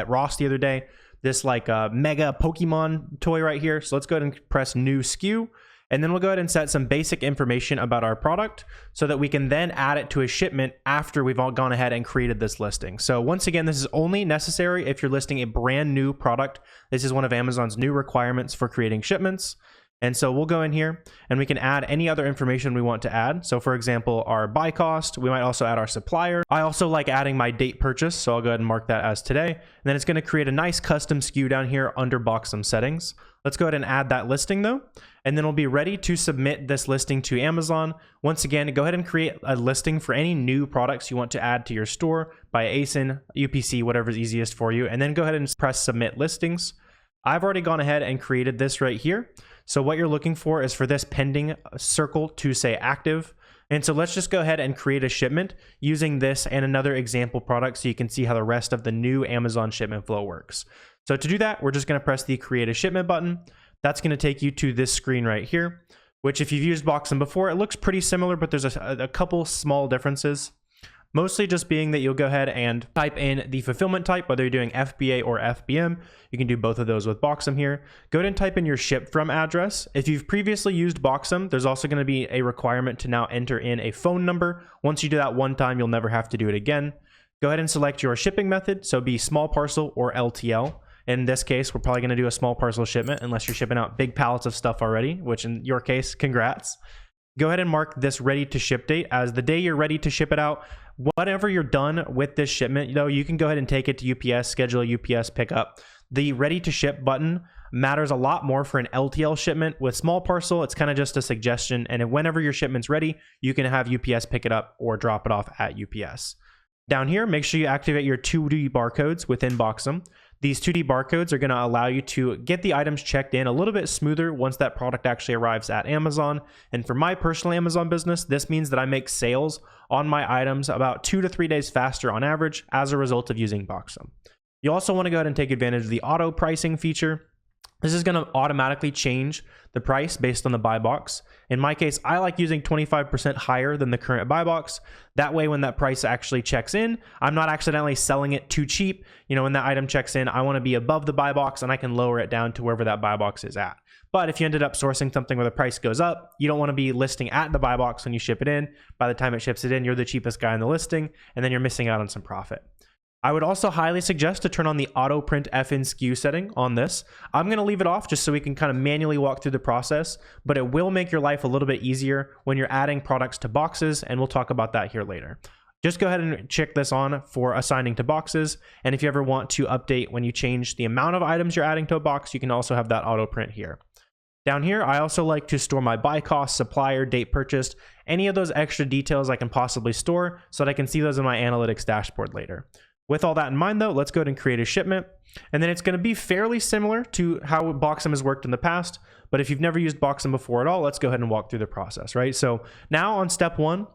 Ross the other day. this like mega Pokemon toy right here. So let's go ahead and press new SKU. And then we'll go ahead and set some basic information about our product so that we can then add it to a shipment after we've all gone ahead and created this listing. So once again, this is only necessary if you're listing a brand new product. This is one of Amazon's new requirements for creating shipments. And so we'll go in here and we can add any other information we want to add. So for example, our buy cost, we might also add our supplier. I also like adding my date purchase. So I'll go ahead and mark that as today. And then it's going to create a nice custom SKU down here under Boxum settings. Let's go ahead and add that listing though. And then we'll be ready to submit this listing to Amazon. Once again, go ahead and create a listing for any new products you want to add to your store by ASIN, UPC, whatever's easiest for you. And then go ahead and press submit listings. I've already gone ahead and created this right here. So what you're looking for is for this pending circle to say active. And so let's just go ahead and create a shipment using this and another example product so you can see how the rest of the new Amazon shipment flow works. So to do that, we're just going to press the create a shipment button. That's going to take you to this screen right here, which if you've used Boxum before, it looks pretty similar, but there's a couple small differences. Mostly just being that you'll go ahead and type in the fulfillment type, whether you're doing FBA or FBM. You can do both of those with Boxum here. Go ahead and type in your ship from address. If you've previously used Boxum, there's also going to be a requirement to now enter in a phone number. Once you do that one time, you'll never have to do it again. Go ahead and select your shipping method. So be small parcel or LTL. In this case, we're probably going to do a small parcel shipment unless you're shipping out big pallets of stuff already, which in your case, congrats. Go ahead and mark this ready to ship date as the day you're ready to ship it out. Whatever you're done with this shipment, though, you can go ahead and take it to UPS, schedule a UPS pickup. The ready to ship button matters a lot more for an LTL shipment. With small parcel, it's kind of just a suggestion. And whenever your shipment's ready, you can have UPS pick it up or drop it off at UPS. Down here, make sure you activate your 2D barcodes within Boxum. These 2D barcodes are going to allow you to get the items checked in a little bit smoother once that product actually arrives at Amazon. And for my personal Amazon business, this means that I make sales on my items about 2 to 3 days faster on average as a result of using Boxum. You also want to go ahead and take advantage of the auto pricing feature. This is going to automatically change the price based on the buy box. In my case, I like using 25% higher than the current buy box. That way, when that price actually checks in, I'm not accidentally selling it too cheap. You know, when that item checks in, I want to be above the buy box and I can lower it down to wherever that buy box is at. But if you ended up sourcing something where the price goes up, you don't want to be listing at the buy box when you ship it in. By the time it ships it in, you're the cheapest guy in the listing, and then you're missing out on some profit. I would also highly suggest to turn on the auto print FN SKU setting on this. I'm going to leave it off just so we can kind of manually walk through the process, but it will make your life a little bit easier when you're adding products to boxes, and we'll talk about that here later. Just go ahead and check this on for assigning to boxes, and if you ever want to update when you change the amount of items you're adding to a box, you can also have that auto print here. Down here, I also like to store my buy cost, supplier, date purchased, any of those extra details I can possibly store so that I can see those in my analytics dashboard later. With all that in mind, though, let's go ahead and create a shipment. And then it's going to be fairly similar to how Boxum has worked in the past. But if you've never used Boxum before at all, let's go ahead and walk through the process, right? So now on step one,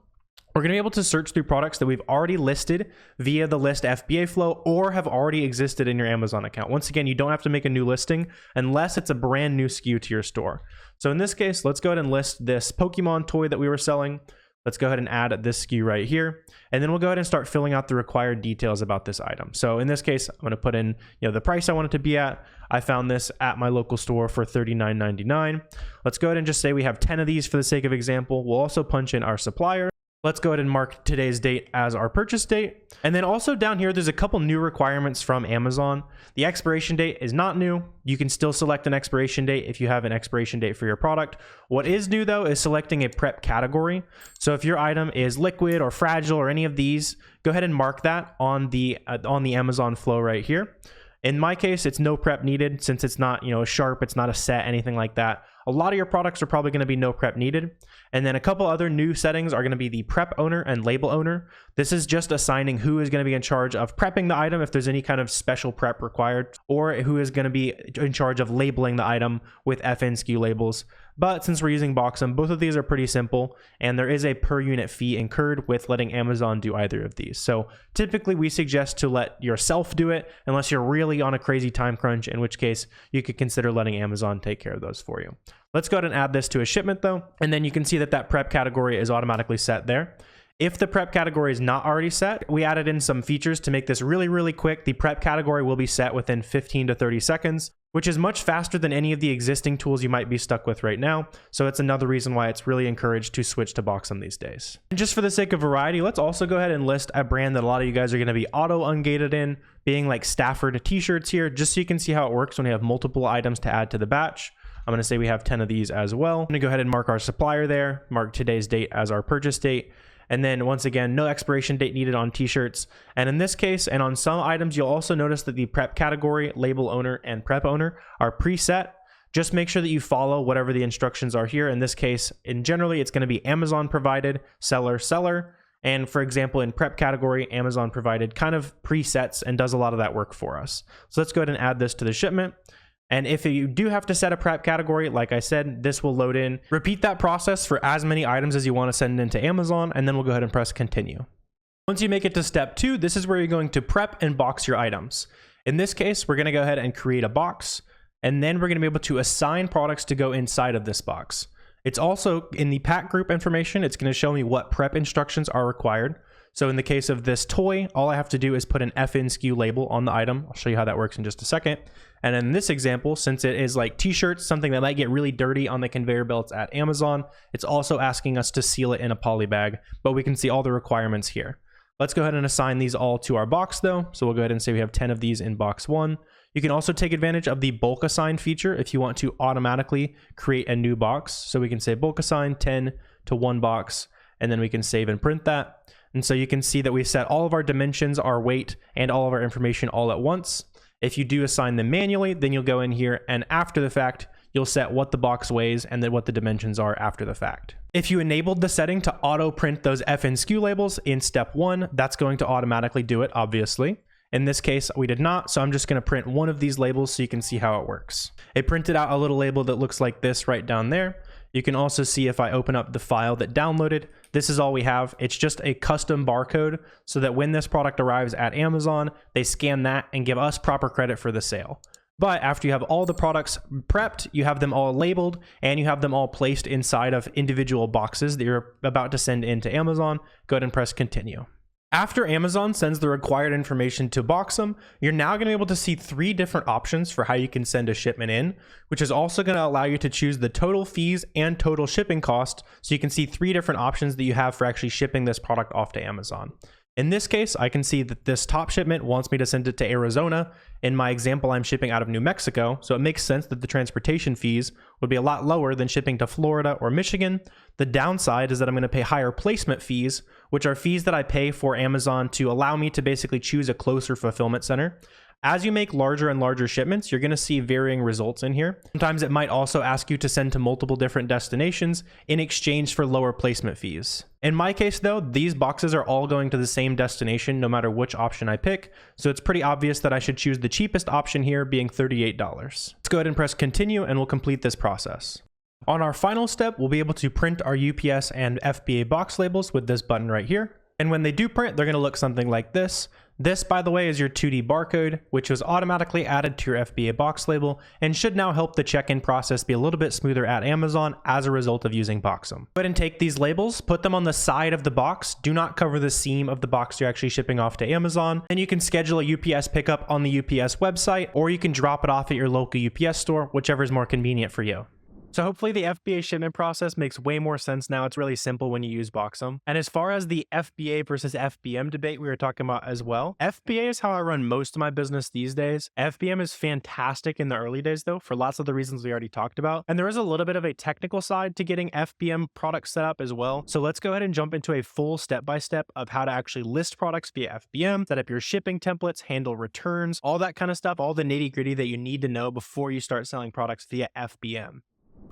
we're going to be able to search through products that we've already listed via the list FBA flow or have already existed in your Amazon account. Once again, you don't have to make a new listing unless it's a brand new SKU to your store. So in this case, let's go ahead and list this Pokemon toy that we were selling. Let's go ahead and add this SKU right here. And then we'll go ahead and start filling out the required details about this item. So in this case, I'm going to put in, the price I want it to be at. I found this at my local store for $39.99. Let's go ahead and just say we have 10 of these for the sake of example. We'll also punch in our supplier. Let's go ahead and mark today's date as our purchase date. And then also down here, there's a couple new requirements from Amazon. The expiration date is not new. You can still select an expiration date if you have an expiration date for your product. What is new though is selecting a prep category. So if your item is liquid or fragile or any of these, go ahead and mark that on the Amazon flow right here. In my case, it's no prep needed since it's not, a sharp, it's not a set, anything like that. A lot of your products are probably going to be no prep needed. And then a couple other new settings are going to be the prep owner and label owner. This is just assigning who is going to be in charge of prepping the item if there's any kind of special prep required, or who is going to be in charge of labeling the item with FN SKU labels. But since we're using Boxum, both of these are pretty simple, and there is a per unit fee incurred with letting Amazon do either of these. So typically we suggest to let yourself do it unless you're really on a crazy time crunch, in which case you could consider letting Amazon take care of those for you. Let's go ahead and add this to a shipment though, and then you can see that that prep category is automatically set there. If the prep category is not already set, we added in some features to make this really, really quick. The prep category will be set within 15 to 30 seconds, which is much faster than any of the existing tools you might be stuck with right now. So it's another reason why it's really encouraged to switch to Boxum these days. And just for the sake of variety, let's also go ahead and list a brand that a lot of you guys are going to be auto-ungated in, being like Stafford t-shirts here, just so you can see how it works when you have multiple items to add to the batch. I'm going to say we have 10 of these as well. I'm going to go ahead and mark our supplier there, mark today's date as our purchase date. And then once again, no expiration date needed on t-shirts. And in this case, and on some items, you'll also notice that the prep category, label owner, and prep owner are preset. Just make sure that you follow whatever the instructions are here. In this case, generally, it's going to be Amazon provided, seller. And for example, in prep category, Amazon provided kind of presets and does a lot of that work for us. So let's go ahead and add this to the shipment. And if you do have to set a prep category, like I said, this will load in. Repeat that process for as many items as you want to send into Amazon, and then we'll go ahead and press continue. Once you make it to step 2, this is where you're going to prep and box your items. In this case, we're going to go ahead and create a box, and then we're going to be able to assign products to go inside of this box. It's also in the pack group information, it's going to show me what prep instructions are required. So in the case of this toy, all I have to do is put an FN SKU label on the item. I'll show you how that works in just a second. And in this example, since it is like t-shirts, something that might get really dirty on the conveyor belts at Amazon, it's also asking us to seal it in a poly bag, but we can see all the requirements here. Let's go ahead and assign these all to our box though. So we'll go ahead and say we have 10 of these in box 1. You can also take advantage of the bulk assign feature if you want to automatically create a new box. So we can say bulk assign 10 to 1 box, and then we can save and print that. And so you can see that we set all of our dimensions, our weight, and all of our information all at once. If you do assign them manually, then you'll go in here and after the fact, you'll set what the box weighs and then what the dimensions are after the fact. If you enabled the setting to auto print those FN SKU labels in step 1, that's going to automatically do it, obviously. In this case, we did not, so I'm just going to print one of these labels so you can see how it works. It printed out a little label that looks like this right down there. You can also see if I open up the file that downloaded, this is all we have. It's just a custom barcode so that when this product arrives at Amazon, they scan that and give us proper credit for the sale. But after you have all the products prepped, you have them all labeled, and you have them all placed inside of individual boxes that you're about to send into Amazon, go ahead and press continue. After Amazon sends the required information to Boxum, you're now going to be able to see 3 different options for how you can send a shipment in, which is also going to allow you to choose the total fees and total shipping cost. So you can see 3 different options that you have for actually shipping this product off to Amazon. In this case, I can see that this top shipment wants me to send it to Arizona. In my example, I'm shipping out of New Mexico, so it makes sense that the transportation fees would be a lot lower than shipping to Florida or Michigan. The downside is that I'm going to pay higher placement fees, which are fees that I pay for Amazon to allow me to basically choose a closer fulfillment center. As you make larger and larger shipments, you're going to see varying results in here. Sometimes it might also ask you to send to multiple different destinations in exchange for lower placement fees. In my case though, these boxes are all going to the same destination no matter which option I pick, so it's pretty obvious that I should choose the cheapest option here, being $38. Let's go ahead and press continue and we'll complete this process. On our final step, we'll be able to print our UPS and FBA box labels with this button right here. And when they do print, they're going to look something like this. This, by the way, is your 2D barcode, which was automatically added to your FBA box label and should now help the check-in process be a little bit smoother at Amazon as a result of using Boxum. Go ahead and take these labels, put them on the side of the box. Do not cover the seam of the box you're actually shipping off to Amazon. Then you can schedule a UPS pickup on the UPS website, or you can drop it off at your local UPS store, whichever is more convenient for you. So hopefully the FBA shipment process makes way more sense now. It's really simple when you use Boxum. And as far as the FBA versus FBM debate we were talking about as well, FBA is how I run most of my business these days. FBM is fantastic in the early days though, for lots of the reasons we already talked about. And there is a little bit of a technical side to getting FBM products set up as well. So let's go ahead and jump into a full step-by-step of how to actually list products via FBM, set up your shipping templates, handle returns, all that kind of stuff, all the nitty-gritty that you need to know before you start selling products via FBM.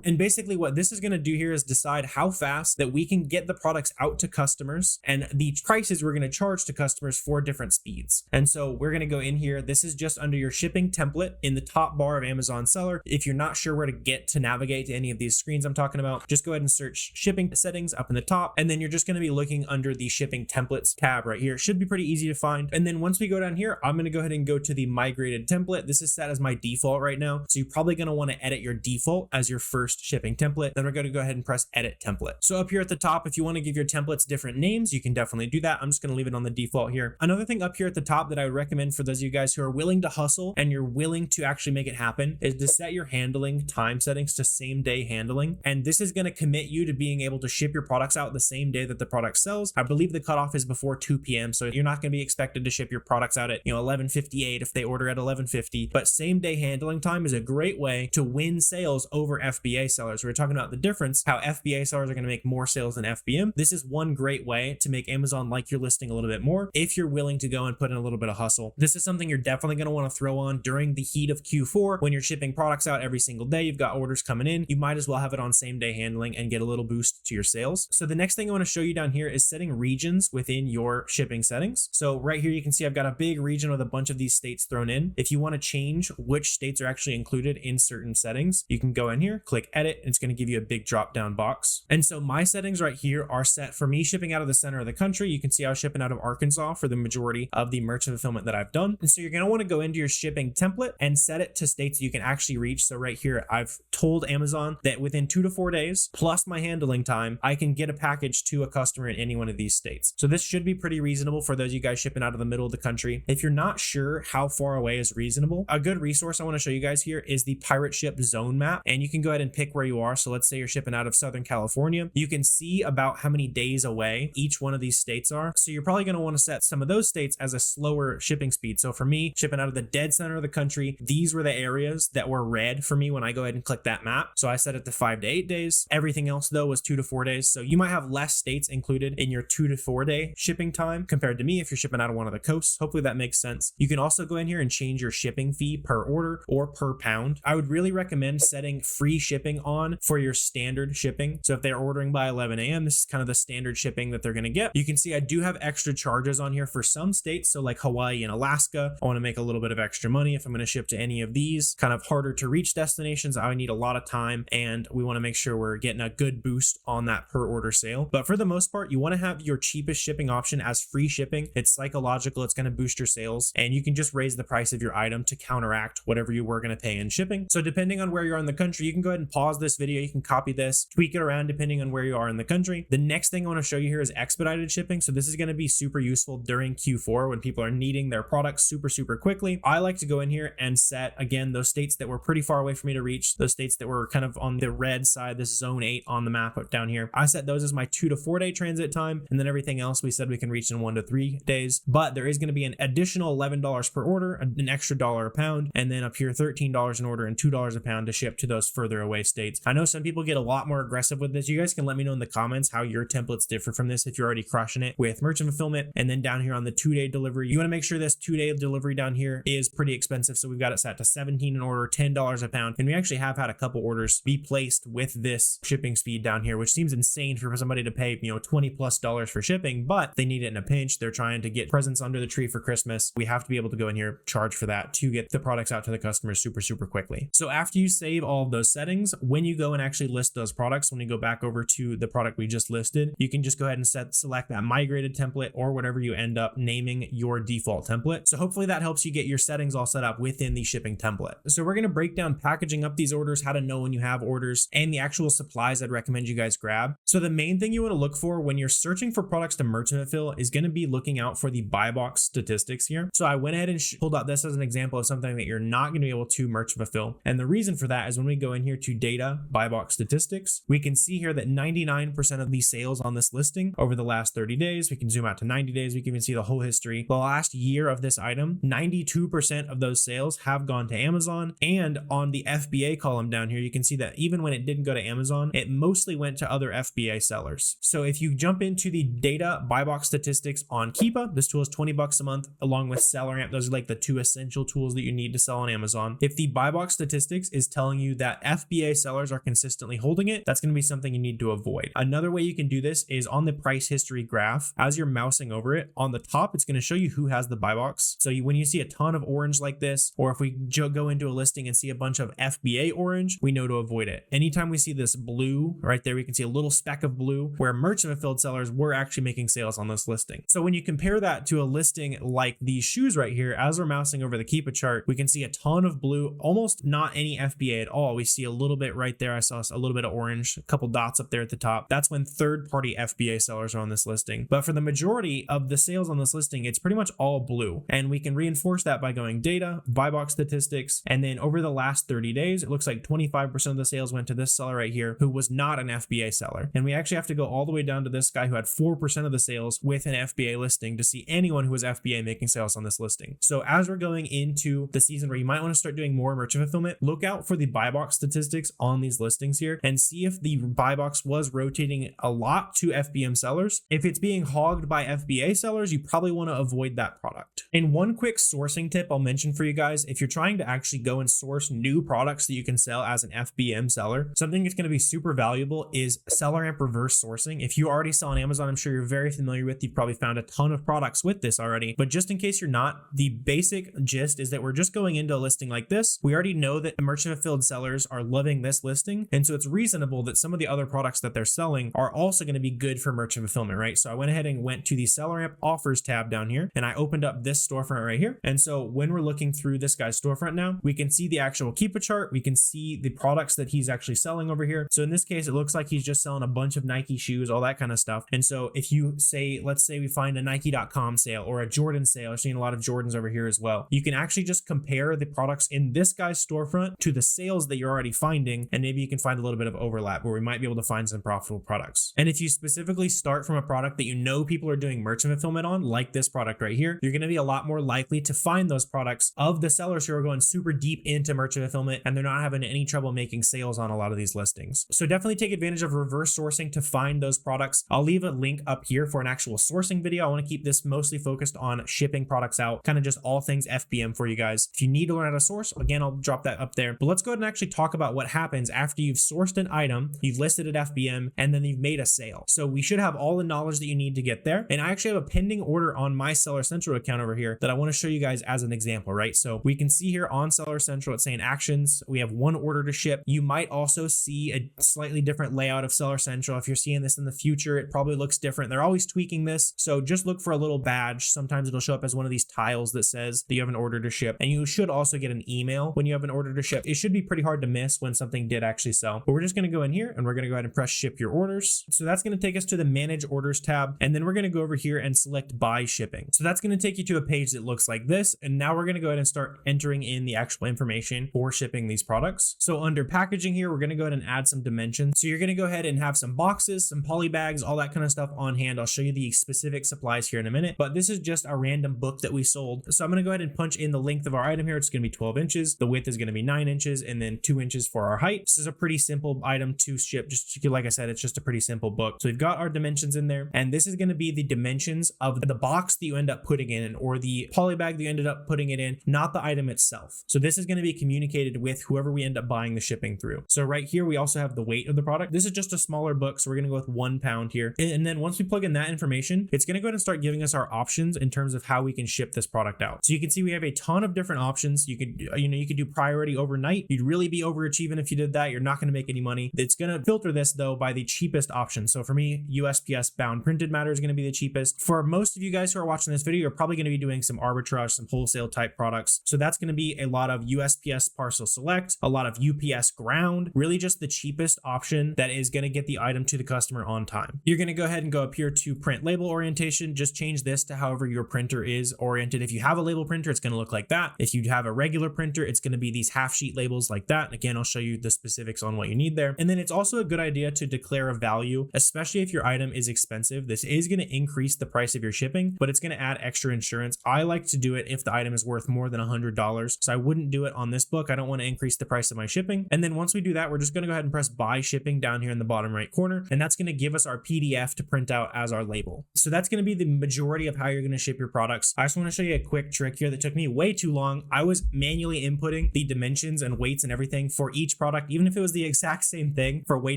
And basically what this is going to do here is decide how fast that we can get the products out to customers and the prices we're going to charge to customers for different speeds. And so we're going to go in here. This is just under your shipping template in the top bar of Amazon Seller. If you're not sure where to get to navigate to any of these screens I'm talking about, just go ahead and search shipping settings up in the top. And then you're just going to be looking under the shipping templates tab right here. It should be pretty easy to find. And then once we go down here, I'm going to go ahead and go to the migrated template. This is set as my default right now. So you're probably going to want to edit your default as your first first shipping template. Then we're going to go ahead and press edit template. So up here at the top, if you want to give your templates different names, you can definitely do that. I'm just going to leave it on the default here. Another thing up here at the top that I would recommend for those of you guys who are willing to hustle and you're willing to actually make it happen is to set your handling time settings to same day handling. And this is going to commit you to being able to ship your products out the same day that the product sells. I believe the cutoff is before 2 p.m. So you're not going to be expected to ship your products out at 11:58 if they order at 11:50. But same day handling time is a great way to win sales over FBA sellers. We're talking about the difference, how FBA sellers are going to make more sales than FBM. This is one great way to make Amazon like your listing a little bit more if you're willing to go and put in a little bit of hustle. This is something you're definitely going to want to throw on during the heat of Q4 when you're shipping products out every single day. You've got orders coming in. You might as well have it on same day handling and get a little boost to your sales. So the next thing I want to show you down here is setting regions within your shipping settings. So right here, you can see I've got a big region with a bunch of these states thrown in. If you want to change which states are actually included in certain settings, you can go in here, click edit, and it's going to give you a big drop down box. And so my settings right here are set for me shipping out of the center of the country. You can see I was shipping out of Arkansas for the majority of the merchant fulfillment that I've done. And so you're going to want to go into your shipping template and set it to states that you can actually reach. So right here, I've told Amazon that within 2 to 4 days, plus my handling time, I can get a package to a customer in any one of these states. So this should be pretty reasonable for those of you guys shipping out of the middle of the country. If you're not sure how far away is reasonable, a good resource I want to show you guys here is the Pirate Ship Zone Map. And you can go ahead and pick where you are. So let's say you're shipping out of Southern California. You can see about how many days away each one of these states are. So you're probably going to want to set some of those states as a slower shipping speed. So for me, shipping out of the dead center of the country, these were the areas that were red for me when I go ahead and click that map. So I set it to 5 to 8 days. Everything else though was 2 to 4 days. So you might have less states included in your 2 to 4 day shipping time compared to me if you're shipping out of one of the coasts. Hopefully that makes sense. You can also go in here and change your shipping fee per order or per pound. I would really recommend setting free shipping on for your standard shipping. So if they're ordering by 11 a.m., this is kind of the standard shipping that they're going to get. You can see I do have extra charges on here for some states. So like Hawaii and Alaska, I want to make a little bit of extra money if I'm going to ship to any of these kind of harder to reach destinations. I need a lot of time and we want to make sure we're getting a good boost on that per order sale. But for the most part, you want to have your cheapest shipping option as free shipping. It's psychological. It's going to boost your sales and you can just raise the price of your item to counteract whatever you were going to pay in shipping. So depending on where you are in the country, you can go ahead and pause this video. You can copy this, tweak it around depending on where you are in the country. The next thing I want to show you here is expedited shipping. So this is going to be super useful during Q4 when people are needing their products super quickly. I like to go in here and set, again, those states that were pretty far away for me to reach, those states that were kind of on the red side, this zone 8 on the map down here. I set those as my 2 to 4 day transit time. And then everything else we said we can reach in 1 to 3 days. But there is going to be an additional $11 per order, an extra $1 a pound, and then up here $13 an order and $2 a pound to ship to those further away states. I know some people get a lot more aggressive with this. You guys can let me know in the comments how your templates differ from this if you're already crushing it with merchant fulfillment. And then down here on the 2-day delivery, you want to make sure this 2-day delivery down here is pretty expensive. So we've got it set to $17 an order, $10 a pound. And we actually have had a couple orders be placed with this shipping speed down here, which seems insane for somebody to pay, $20+ for shipping, but they need it in a pinch. They're trying to get presents under the tree for Christmas. We have to be able to go in here, charge for that to get the products out to the customers super quickly. So after you save all of those settings, when you go and actually list those products, when you go back over to the product we just listed, you can just go ahead and select that migrated template or whatever you end up naming your default template. So hopefully that helps you get your settings all set up within the shipping template. So we're going to break down packaging up these orders, how to know when you have orders, and the actual supplies I'd recommend you guys grab. So the main thing you want to look for when you're searching for products to merchant fulfill is going to be looking out for the buy box statistics here. So I went ahead and pulled out this as an example of something that you're not going to be able to merchant fulfill. And the reason for that is when we go in here to data, buy box statistics, we can see here that 99% of the sales on this listing over the last 30 days, we can zoom out to 90 days. We can even see the whole history. The last year of this item, 92% of those sales have gone to Amazon. And on the FBA column down here, you can see that even when it didn't go to Amazon, it mostly went to other FBA sellers. So if you jump into the data buy box statistics on Keepa, this tool is $20 a month, along with SellerAmp. Those are like the 2 essential tools that you need to sell on Amazon. If the buy box statistics is telling you that FBA sellers are consistently holding it, that's going to be something you need to avoid. Another way you can do this is on the price history graph. As you're mousing over it, on the top, it's going to show you who has the buy box. So when you see a ton of orange like this, or if we go into a listing and see a bunch of FBA orange, we know to avoid it. Anytime we see this blue right there, we can see a little speck of blue where merchant fulfilled sellers were actually making sales on this listing. So when you compare that to a listing like these shoes right here, as we're mousing over the Keepa chart, we can see a ton of blue, almost not any FBA at all. We see a little bit right there. I saw a little bit of orange, a couple dots up there at the top. That's when third-party FBA sellers are on this listing. But for the majority of the sales on this listing, it's pretty much all blue. And we can reinforce that by going data, buy box statistics, and then over the last 30 days, it looks like 25% of the sales went to this seller right here who was not an FBA seller. And we actually have to go all the way down to this guy who had 4% of the sales with an FBA listing to see anyone who was FBA making sales on this listing. So as we're going into the season where you might want to start doing more merchant fulfillment, look out for the buy box statistics on these listings here and see if the buy box was rotating a lot to FBM sellers. If it's being hogged by FBA sellers, you probably want to avoid that product. And one quick sourcing tip I'll mention for you guys, if you're trying to actually go and source new products that you can sell as an FBM seller, something that's going to be super valuable is SellerAmp reverse sourcing. If you already sell on Amazon, I'm sure you're very familiar with, you've probably found a ton of products with this already, but just in case you're not, the basic gist is that we're just going into a listing like this. We already know that the merchant fulfilled sellers are loving this listing, and so it's reasonable that some of the other products that they're selling are also going to be good for merchant fulfillment, right? So I went ahead and went to the SellerAmp offers tab down here, and I opened up this storefront right here. And so when we're looking through this guy's storefront now, we can see the actual Keepa chart. We can see the products that he's actually selling over here. So in this case, it looks like he's just selling a bunch of Nike shoes, all that kind of stuff. And so if you say, let's say we find a Nike.com sale or a Jordan sale, I've seen a lot of Jordans over here as well. You can actually just compare the products in this guy's storefront to the sales that you're already finding, and maybe you can find a little bit of overlap where we might be able to find some profitable products. And if you specifically start from a product that you know people are doing merchant fulfillment on, like this product right here, you're going to be a lot more likely to find those products of the sellers who are going super deep into merchant fulfillment and they're not having any trouble making sales on a lot of these listings. So definitely take advantage of reverse sourcing to find those products. I'll leave a link up here for an actual sourcing video. I want to keep this mostly focused on shipping products out, kind of just all things FBM for you guys. If you need to learn how to source, again, I'll drop that up there. But let's go ahead and actually talk about what happens after you've sourced an item, you've listed it FBM, and then you've made a sale. So we should have all the knowledge that you need to get there. And I actually have a pending order on my Seller Central account over here that I want to show you guys as an example, right? So we can see here on Seller Central, it's saying actions. We have one order to ship. You might also see a slightly different layout of Seller Central. If you're seeing this in the future, it probably looks different. They're always tweaking this. So just look for a little badge. Sometimes it'll show up as one of these tiles that says that you have an order to ship. And you should also get an email when you have an order to ship. It should be pretty hard to miss when something did actually sell. But we're just going to go in here and we're going to go ahead and press ship your orders. So that's going to take us to the manage orders tab. And then we're going to go over here and select buy shipping. So that's going to take you to a page that looks like this. And now we're going to go ahead and start entering in the actual information for shipping these products. So under packaging here, we're going to go ahead and add some dimensions. So you're going to go ahead and have some boxes, some poly bags, all that kind of stuff on hand. I'll show you the specific supplies here in a minute, but this is just a random book that we sold. So I'm going to go ahead and punch in the length of our item here. It's going to be 12 inches. The width is going to be 9 inches and then 2 inches for our height. This is a pretty simple item to ship. Just like I said, it's just a pretty simple book. So we've got our dimensions in there, and this is going to be the dimensions of the box that you end up putting in or the poly bag that you ended up putting it in, not the item itself. So this is going to be communicated with whoever we end up buying the shipping through. So right here, we also have the weight of the product. This is just a smaller book. So we're going to go with 1 pound here. And then once we plug in that information, it's going to go ahead and start giving us our options in terms of how we can ship this product out. So you can see we have a ton of different options. You could do priority overnight. You'd really be overachieving if you did that. You're not going to make any money. It's going to filter this though by the cheapest option. So for me, USPS bound printed matter is going to be the cheapest. For most of you guys who are watching this video, you're probably going to be doing some arbitrage, some wholesale type products. So that's going to be a lot of USPS parcel select, a lot of UPS ground, really just the cheapest option that is going to get the item to the customer on time. You're going to go ahead and go up here to print label orientation. Just change this to however your printer is oriented. If you have a label printer, it's going to look like that. If you have a regular printer, it's going to be these half sheet labels like that. Again, I'll show you the specifics on what you need there. And then it's also a good idea to declare a value, especially if your item is expensive. This is going to increase the price of your shipping, but it's going to add extra insurance. I like to do it if the item is worth more than $100. So I wouldn't do it on this book. I don't want to increase the price of my shipping. And then once we do that, we're just going to go ahead and press buy shipping down here in the bottom right corner. And that's going to give us our PDF to print out as our label. So that's going to be the majority of how you're going to ship your products. I just want to show you a quick trick here that took me way too long. I was manually inputting the dimensions and weights and everything for each product, even if it was the exact same thing, for way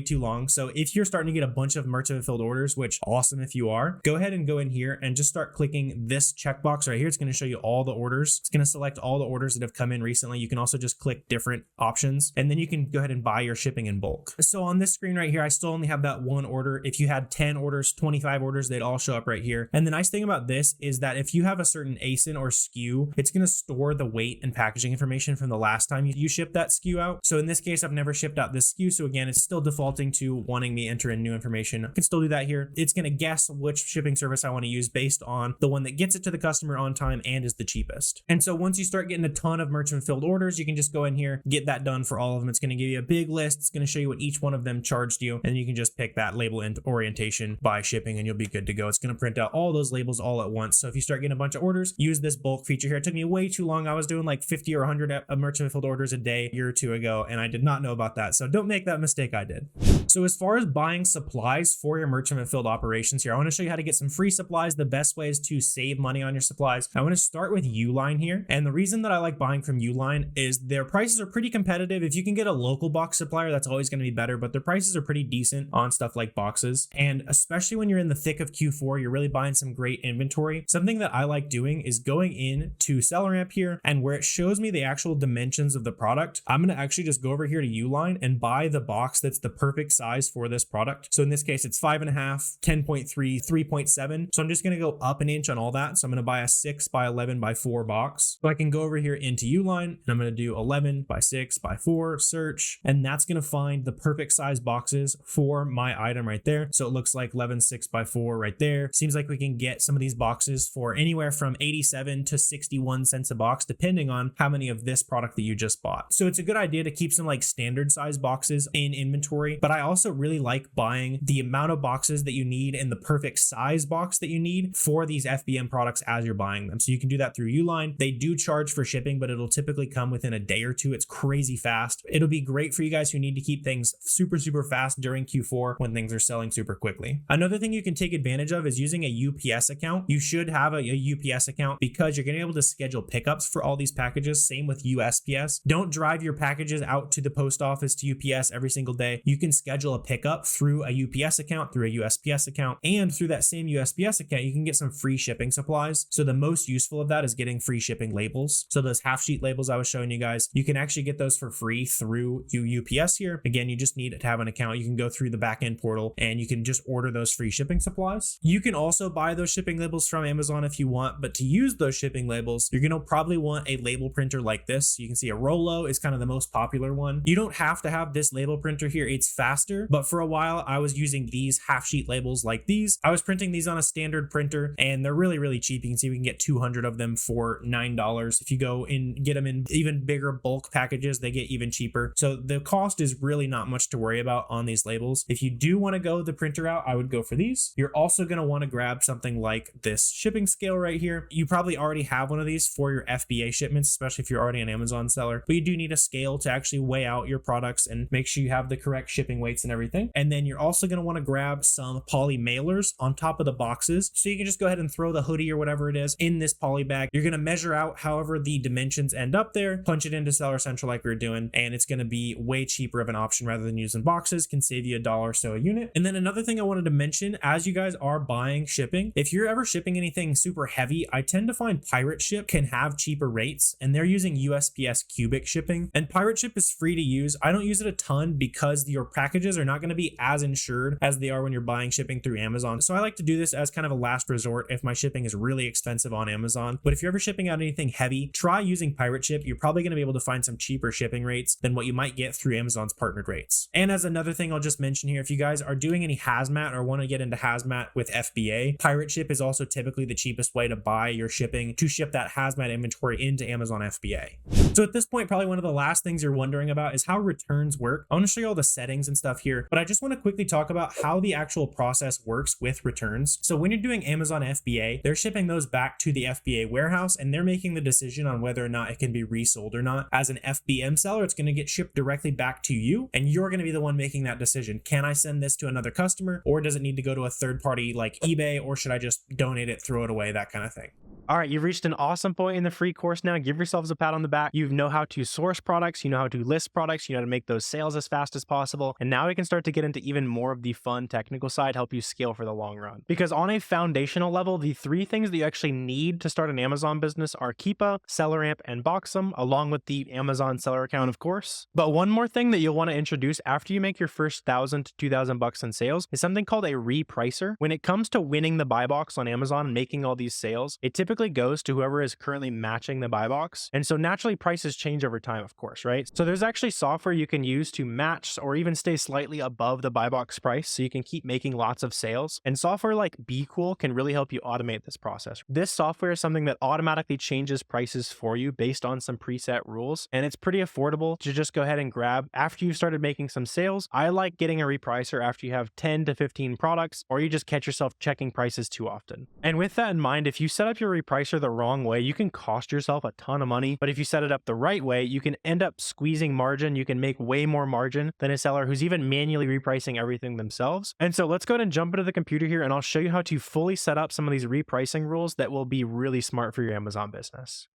too long. So if you're starting to get a bunch of merchant fulfilled orders, which awesome if you are, go ahead and go in here and just start clicking this checkbox right here. It's going to show you all the orders. It's going to select all the orders that have come in recently. You can also just click different options, and then you can go ahead and buy your shipping in bulk. So on this screen right here, I still only have that one order. If you had 10 orders, 25 orders, they'd all show up right here. And the nice thing about this is that if you have a certain ASIN or SKU, it's going to store the weight and packaging information from the last time you shipped that SKU out. So in this case, case, I've never shipped out this SKU. So again, it's still defaulting to wanting me to enter in new information. I can still do that here. It's going to guess which shipping service I want to use based on the one that gets it to the customer on time and is the cheapest. And so once you start getting a ton of merchant fulfilled orders, you can just go in here, get that done for all of them. It's going to give you a big list. It's going to show you what each one of them charged you. And you can just pick that label and orientation by shipping and you'll be good to go. It's going to print out all those labels all at once. So if you start getting a bunch of orders, use this bulk feature here. It took me way too long. I was doing like 50 or 100 merchant fulfilled orders a day a year or two ago, and I did not know about that. So don't make that mistake I did. So as far as buying supplies for your merchant fulfilled operations here, I want to show you how to get some free supplies. The best ways to save money on your supplies. I want to start with Uline here. And the reason that I like buying from Uline is their prices are pretty competitive. If you can get a local box supplier, that's always going to be better, but their prices are pretty decent on stuff like boxes. And especially when you're in the thick of Q4, you're really buying some great inventory. Something that I like doing is going into SellerAmp here, and where it shows me the actual dimensions of the product, I'm going to actually just go over here to Uline and buy the box that's the perfect size for this product. So in this case, it's 5.5, 10.3, 3.7. So I'm just going to go up an inch on all that. So I'm going to buy a 6 by 11 by 4 box. So I can go over here into Uline and I'm going to do 11 by 6 by 4 search, and that's going to find the perfect size boxes for my item right there. So it looks like 11 6 by 4 right there. Seems like we can get some of these boxes for anywhere from 87 to 61 cents a box, depending on how many of this product that you just bought. So it's a good idea to keep some like standard size boxes in inventory, but I also really like buying the amount of boxes that you need and the perfect size box that you need for these FBM products as you're buying them. So you can do that through Uline. They do charge for shipping, but it'll typically come within a day or two. It's crazy fast. It'll be great for you guys who need to keep things super fast during Q4 when things are selling super quickly. Another thing you can take advantage of is using a UPS account. You should have a UPS account because you're going to be able to schedule pickups for all these packages. Same with USPS. Don't drive your packages out to the post office to UPS every single day. You can schedule a pickup through a UPS account, through a USPS account, and through that same USPS account, you can get some free shipping supplies. So the most useful of that is getting free shipping labels. So those half sheet labels I was showing you guys, you can actually get those for free through UPS here. Again, you just need to have an account. You can go through the backend portal and you can just order those free shipping supplies. You can also buy those shipping labels from Amazon if you want, but to use those shipping labels, you're going to probably want a label printer like this. You can see a Rollo is kind of the most popular one. You don't have to have this label printer here. It's faster, but for a while I was using these half sheet labels like these. I was printing these on a standard printer and they're really cheap. You can see we can get 200 of them for $9. If you go and get them in even bigger bulk packages, they get even cheaper. So the cost is really not much to worry about on these labels. If you do want to go the printer out, I would go for these. You're also going to want to grab something like this shipping scale right here. You probably already have one of these for your FBA shipments, especially if you're already an Amazon seller, but you do need a scale to actually weigh out your products and make sure you have the correct shipping weights and everything. And then you're also going to want to grab some poly mailers on top of the boxes. So you can just go ahead and throw the hoodie or whatever it is in this poly bag. You're going to measure out however the dimensions end up there, punch it into Seller Central like we were doing, and it's going to be way cheaper of an option rather than using boxes. Can save you $1 or so a unit. And then another thing I wanted to mention, as you guys are buying shipping, if you're ever shipping anything super heavy, I tend to find Pirate Ship can have cheaper rates, and they're using USPS cubic shipping, and Pirate Ship is free to use. I don't use it a ton because your packages are not going to be as insured as they are when you're buying shipping through Amazon. So I like to do this as kind of a last resort if my shipping is really expensive on Amazon. But if you're ever shipping out anything heavy, try using Pirate Ship. You're probably going to be able to find some cheaper shipping rates than what you might get through Amazon's partnered rates. And as another thing I'll just mention here, if you guys are doing any hazmat or want to get into hazmat with FBA, Pirate Ship is also typically the cheapest way to buy your shipping to ship that hazmat inventory into Amazon FBA. So at this point, probably one of the last things you're wondering about is how returns work. I want to show you all the settings and stuff here, but I just want to quickly talk about how the actual process works with returns. So when you're doing Amazon FBA, they're shipping those back to the FBA warehouse and they're making the decision on whether or not it can be resold or not. As an FBM seller, it's going to get shipped directly back to you and you're going to be the one making that decision. Can I send this to another customer, or does it need to go to a third party like eBay, or should I just donate it, throw it away, that kind of thing? All right, you've reached an awesome point in the free course now. Give yourselves a pat on the back. You know how to source products, you know how to list products, you know how to make those sales as fast as possible. And now we can start to get into even more of the fun technical side, help you scale for the long run. Because on a foundational level, the three things that you actually need to start an Amazon business are Keepa, SellerAmp, and Boxum, along with the Amazon seller account, of course. But one more thing that you'll want to introduce after you make your first $1,000 to $2,000 in sales is something called a repricer. When it comes to winning the buy box on Amazon and making all these sales, it typically typically goes to whoever is currently matching the buy box. And so naturally prices change over time, of course, right? So there's actually software you can use to match or even stay slightly above the buy box price so you can keep making lots of sales. And software like BeCool can really help you automate this process. This software is something that automatically changes prices for you based on some preset rules, and it's pretty affordable to just go ahead and grab after you've started making some sales. I like getting a repricer after you have 10 to 15 products, or you just catch yourself checking prices too often. And with that in mind, if you set up your repricer the wrong way, you can cost yourself a ton of money, but if you set it up the right way, you can end up squeezing margin. You can make way more margin than a seller who's even manually repricing everything themselves. And so let's go ahead and jump into the computer here, and I'll show you how to fully set up some of these repricing rules that will be really smart for your Amazon business.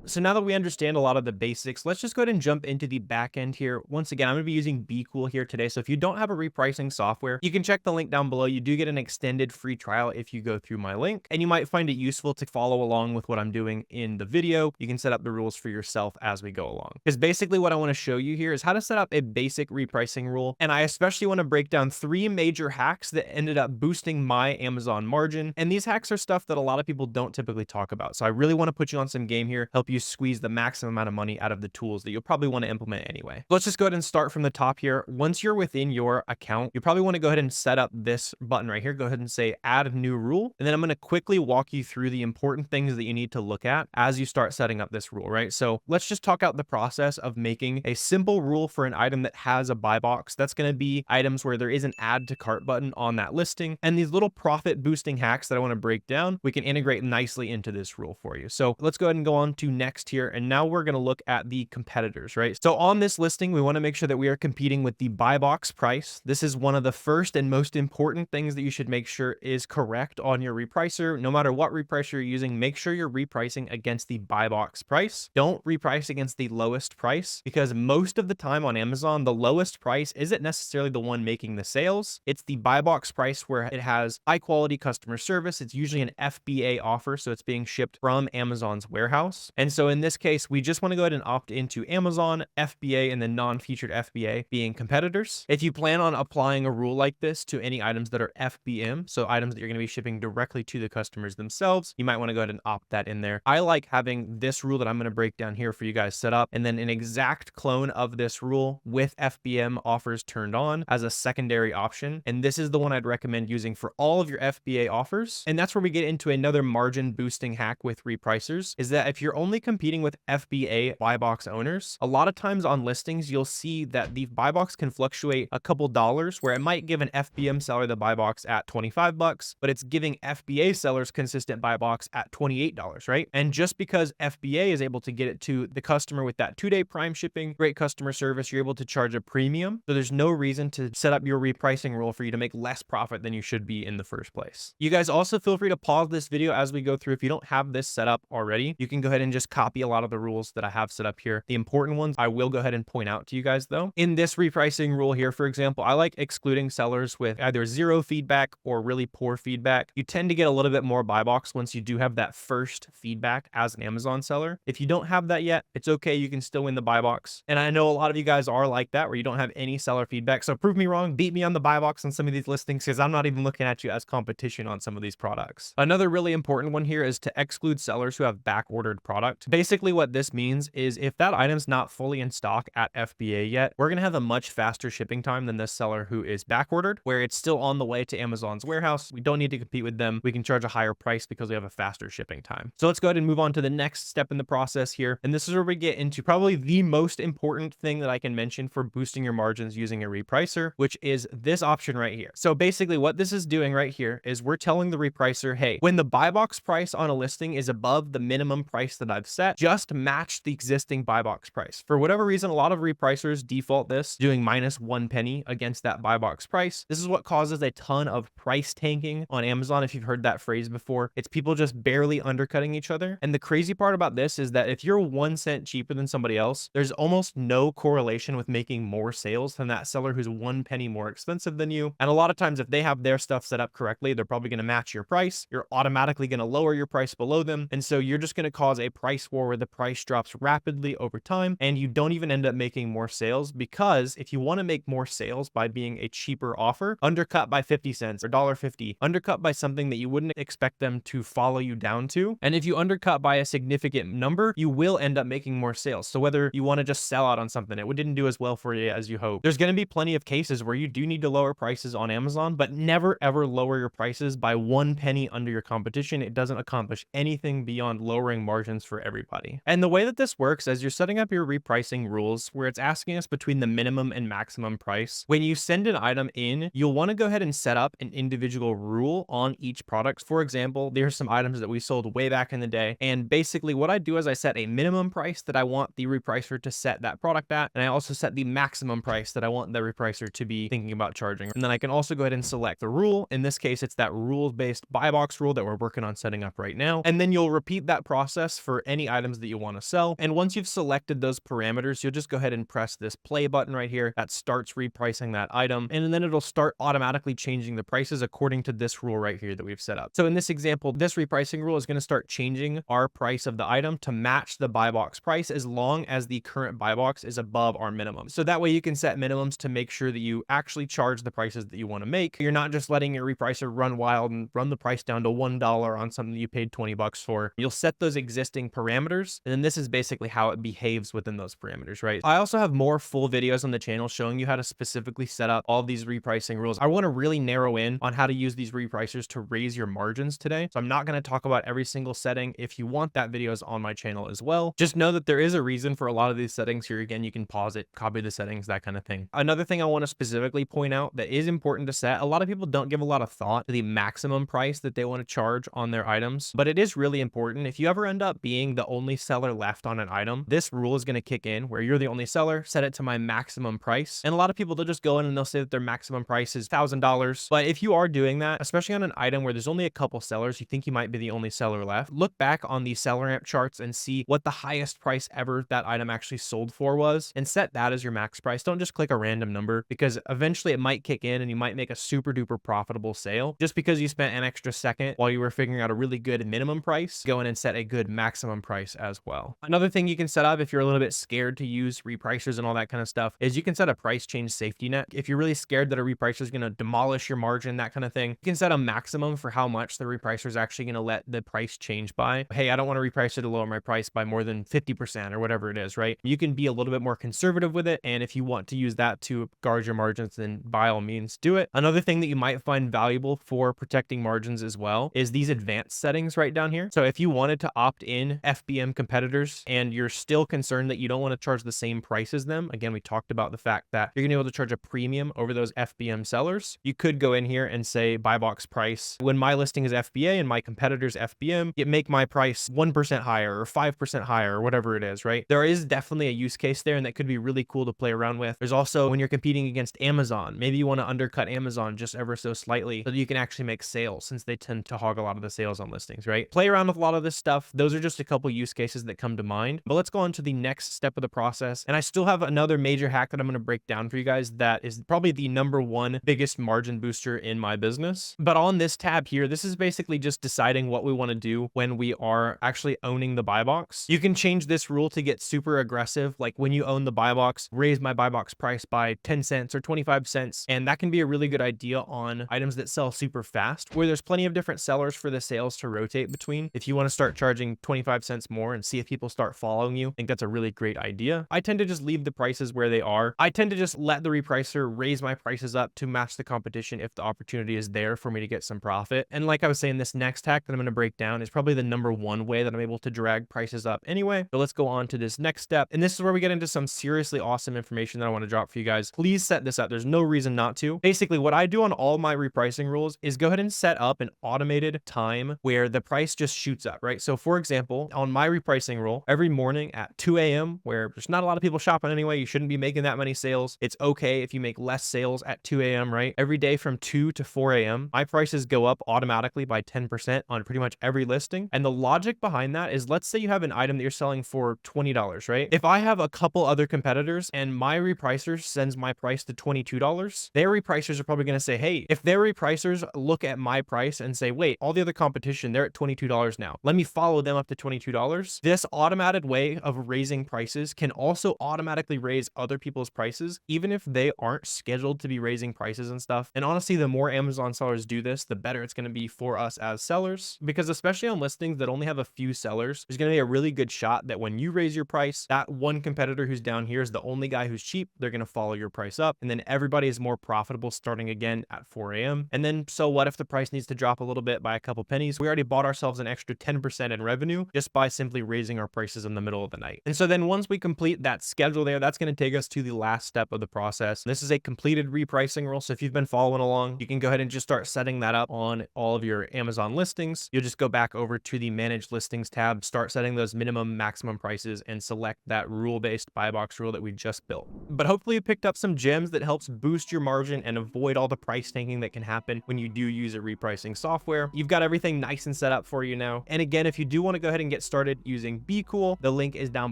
So now that we understand a lot of the basics, let's just go ahead and jump into the back end here. Once again, I'm going to be using BeCool here today. So if you don't have a repricing software, you can check the link down below. You do get an extended free trial if you go through my link, and you might find it useful to follow along with what I'm doing in the video. You can set up the rules for yourself as we go along. Because basically what I want to show you here is how to set up a basic repricing rule. And I especially want to break down 3 major hacks that ended up boosting my Amazon margin. And these hacks are stuff that a lot of people don't typically talk about. So I really want to put you on some game here, help you squeeze the maximum amount of money out of the tools that you'll probably want to implement anyway. Let's just go ahead and start from the top here. Once you're within your account, you probably want to go ahead and set up this button right here. Go ahead and say add new rule. And then I'm going to quickly walk you through the important things that you need to look at as you start setting up this rule, right? So let's just talk out the process of making a simple rule for an item that has a buy box. That's going to be items where there is an add to cart button on that listing. And these little profit boosting hacks that I want to break down, we can integrate nicely into this rule for you. So let's go ahead and go on to next here. And now we're going to look at the competitors, right? So on this listing, we want to make sure that we are competing with the buy box price. This is one of the first and most important things that you should make sure is correct on your repricer. No matter what repricer you're using, make sure you're repricing against the buy box price. Don't reprice against the lowest price, because most of the time on Amazon, the lowest price isn't necessarily the one making the sales. It's the buy box price where it has high quality customer service. It's usually an FBA offer, so it's being shipped from Amazon's warehouse. And so in this case, we just want to go ahead and opt into Amazon, FBA, and then non-featured FBA being competitors. If you plan on applying a rule like this to any items that are FBM, so items that you're going to be shipping directly to the customers themselves, you might want to go ahead and opt that in there. I like having this rule that I'm going to break down here for you guys set up, and then an exact clone of this rule with FBM offers turned on as a secondary option. And this is the one I'd recommend using for all of your FBA offers. And that's where we get into another margin boosting hack with repricers, is that if you're only competing with FBA buy box owners, a lot of times on listings, you'll see that the buy box can fluctuate a couple dollars, where it might give an FBM seller the buy box at 25 bucks, but it's giving FBA sellers consistent buy box at $28, right? And just because FBA is able to get it to the customer with that 2-day prime shipping, great customer service, you're able to charge a premium. So there's no reason to set up your repricing rule for you to make less profit than you should be in the first place. You guys also feel free to pause this video as we go through. If you don't have this set up already, you can go ahead and just copy a lot of the rules that I have set up here. The important ones I will go ahead and point out to you guys though. In this repricing rule here, for example, I like excluding sellers with either 0 feedback or really poor feedback. You tend to get a little bit more buy box once you do have that first feedback as an Amazon seller. If you don't have that yet, it's okay. You can still win the buy box. And I know a lot of you guys are like that, where you don't have any seller feedback. So prove me wrong, beat me on the buy box on some of these listings, because I'm not even looking at you as competition on some of these products. Another really important one here is to exclude sellers who have back ordered product. Basically what this means is if that item's not fully in stock at FBA yet, we're going to have a much faster shipping time than this seller who is back ordered, where it's still on the way to Amazon's warehouse. We don't need to compete with them. We can charge a higher price because we have a faster shipping time. So let's go ahead and move on to the next step in the process here. And this is where we get into probably the most important thing that I can mention for boosting your margins using a repricer, which is this option right here. So basically what this is doing right here is we're telling the repricer, hey, when the buy box price on a listing is above the minimum price that I've set, just match the existing buy box price. For whatever reason, a lot of repricers default this doing -1 penny against that buy box price. This is what causes a ton of price tanking on Amazon. If you've heard that phrase before, it's people just barely undercutting each other. And the crazy part about this is that if you're 1 cent cheaper than somebody else, there's almost no correlation with making more sales than that seller who's 1 penny more expensive than you. And a lot of times, if they have their stuff set up correctly, they're probably going to match your price. You're automatically going to lower your price below them. And so you're just going to cause a a price war where the price drops rapidly over time and you don't even end up making more sales, because if you want to make more sales by being a cheaper offer, undercut by 50 cents or $1.50, undercut by something that you wouldn't expect them to follow you down to. And if you undercut by a significant number, you will end up making more sales. So whether you want to just sell out on something, it didn't do as well for you as you hope, there's going to be plenty of cases where you do need to lower prices on Amazon, but never ever lower your prices by 1 penny under your competition. It doesn't accomplish anything beyond lowering margins for everybody. And the way that this works is you're setting up your repricing rules where it's asking us between the minimum and maximum price. When you send an item in, you'll want to go ahead and set up an individual rule on each product. For example, there's some items that we sold way back in the day, and basically what I do is I set a minimum price that I want the repricer to set that product at, and I also set the maximum price that I want the repricer to be thinking about charging. And then I can also go ahead and select the rule. In this case, it's that rules-based buy box rule that we're working on setting up right now. And then you'll repeat that process for any items that you want to sell. And once you've selected those parameters, you'll just go ahead and press this play button right here that starts repricing that item. And then it'll start automatically changing the prices according to this rule right here that we've set up. So in this example, this repricing rule is going to start changing our price of the item to match the buy box price as long as the current buy box is above our minimum. So that way you can set minimums to make sure that you actually charge the prices that you want to make. You're not just letting your repricer run wild and run the price down to $1 on something that you paid 20 bucks for. You'll set those existing parameters, and then this is basically how it behaves within those parameters, right? I also have more full videos on the channel showing you how to specifically set up all these repricing rules. I want to really narrow in on how to use these repricers to raise your margins today. So I'm not going to talk about every single setting. If you want that, video is on my channel as well. Just know that there is a reason for a lot of these settings here. Again, you can pause it, copy the settings, that kind of thing. Another thing I want to specifically point out that is important to set, a lot of people don't give a lot of thought to the maximum price that they want to charge on their items, but it is really important. If you ever end up being the only seller left on an item, this rule is going to kick in where you're the only seller, set it to my maximum price. And a lot of people, they'll just go in and they'll say that their maximum price is $1,000. But if you are doing that, especially on an item where there's only a couple sellers, you think you might be the only seller left, look back on the SellerAmp charts and see what the highest price ever that item actually sold for was, and set that as your max price. Don't just click a random number, because eventually it might kick in and you might make a super duper profitable sale just because you spent an extra second while you were figuring out a really good minimum price. Go in and set a good maximum price as well. Another thing you can set up if you're a little bit scared to use repricers and all that kind of stuff is you can set a price change safety net. If you're really scared that a repricer is going to demolish your margin, that kind of thing, you can set a maximum for how much the repricer is actually going to let the price change by. Hey, I don't want to reprice it to lower my price by more than 50% or whatever it is, right? You can be a little bit more conservative with it. And if you want to use that to guard your margins, then by all means do it. Another thing that you might find valuable for protecting margins as well is these advanced settings right down here. So if you wanted to opt in FBM competitors and you're still concerned that you don't want to charge the same price as them, again, we talked about the fact that you're going to be able to charge a premium over those FBM sellers. You could go in here and say buy box price. When my listing is FBA and my competitor's FBM, it make my price 1% higher or 5% higher or whatever it is, right? There is definitely a use case there, and that could be really cool to play around with. There's also when you're competing against Amazon, maybe you want to undercut Amazon just ever so slightly so that you can actually make sales, since they tend to hog a lot of the sales on listings, right? Play around with a lot of this stuff. Those are just a couple use cases that come to mind, but let's go on to the next step of the process. And I still have another major hack that I'm going to break down for you guys that is probably the #1 biggest margin booster in my business. But on this tab here, this is basically just deciding what we want to do when we are actually owning the buy box. You can change this rule to get super aggressive, like when you own the buy box, raise my buy box price by 10 cents or 25 cents. And that can be a really good idea on items that sell super fast, where there's plenty of different sellers for the sales to rotate between. If you want to start charging 25 cents more and see if people start following you, I think that's a really great idea. I tend to just leave the prices where they are. I tend to just let the repricer raise my prices up to match the competition if the opportunity is there for me to get some profit. And like I was saying, this next hack that I'm going to break down is probably the #1 way that I'm able to drag prices up anyway. So let's go on to this next step. And this is where we get into some seriously awesome information that I want to drop for you guys. Please set this up. There's no reason not to. Basically, what I do on all my repricing rules is go ahead and set up an automated time where the price just shoots up, right? So for example, on my repricing rule, every morning at 2 a.m., where there's not a lot of people shopping anyway, you shouldn't be making that many sales. It's okay if you make less sales at 2 a.m., right? Every day from 2 to 4 a.m., my prices go up automatically by 10% on pretty much every listing. And the logic behind that is, let's say you have an item that you're selling for $20, right? If I have a couple other competitors and my repricer sends my price to $22, their repricers are probably going to say, hey, if their repricers look at my price and say, wait, all the other competition, they're at $22 now, let me follow them up to $22. This automated way of raising prices can also automatically raise other people's prices, even if they aren't scheduled to be raising prices and stuff. And honestly, the more Amazon sellers do this, the better it's going to be for us as sellers, because especially on listings that only have a few sellers, there's going to be a really good shot that when you raise your price, that one competitor who's down here is the only guy who's cheap. They're going to follow your price up, and then everybody is more profitable starting again at 4 a.m. And then, so what if the price needs to drop a little bit by a couple pennies? We already bought ourselves an extra 10% in revenue just by simply raising our prices in the middle of the night. And so then once we complete that schedule there, that's going to take us to the last step of the process. This is a completed repricing rule. So if you've been following along, you can go ahead and just start setting that up on all of your Amazon listings. You'll just go back over to the manage listings tab, start setting those minimum maximum prices, and select that rule-based buy box rule that we just built. But hopefully you picked up some gems that helps boost your margin and avoid all the price tanking that can happen when you do use a repricing software. You've got everything nice and set up for you now. And again, if you do want to go ahead and get started using BeCool, the link is down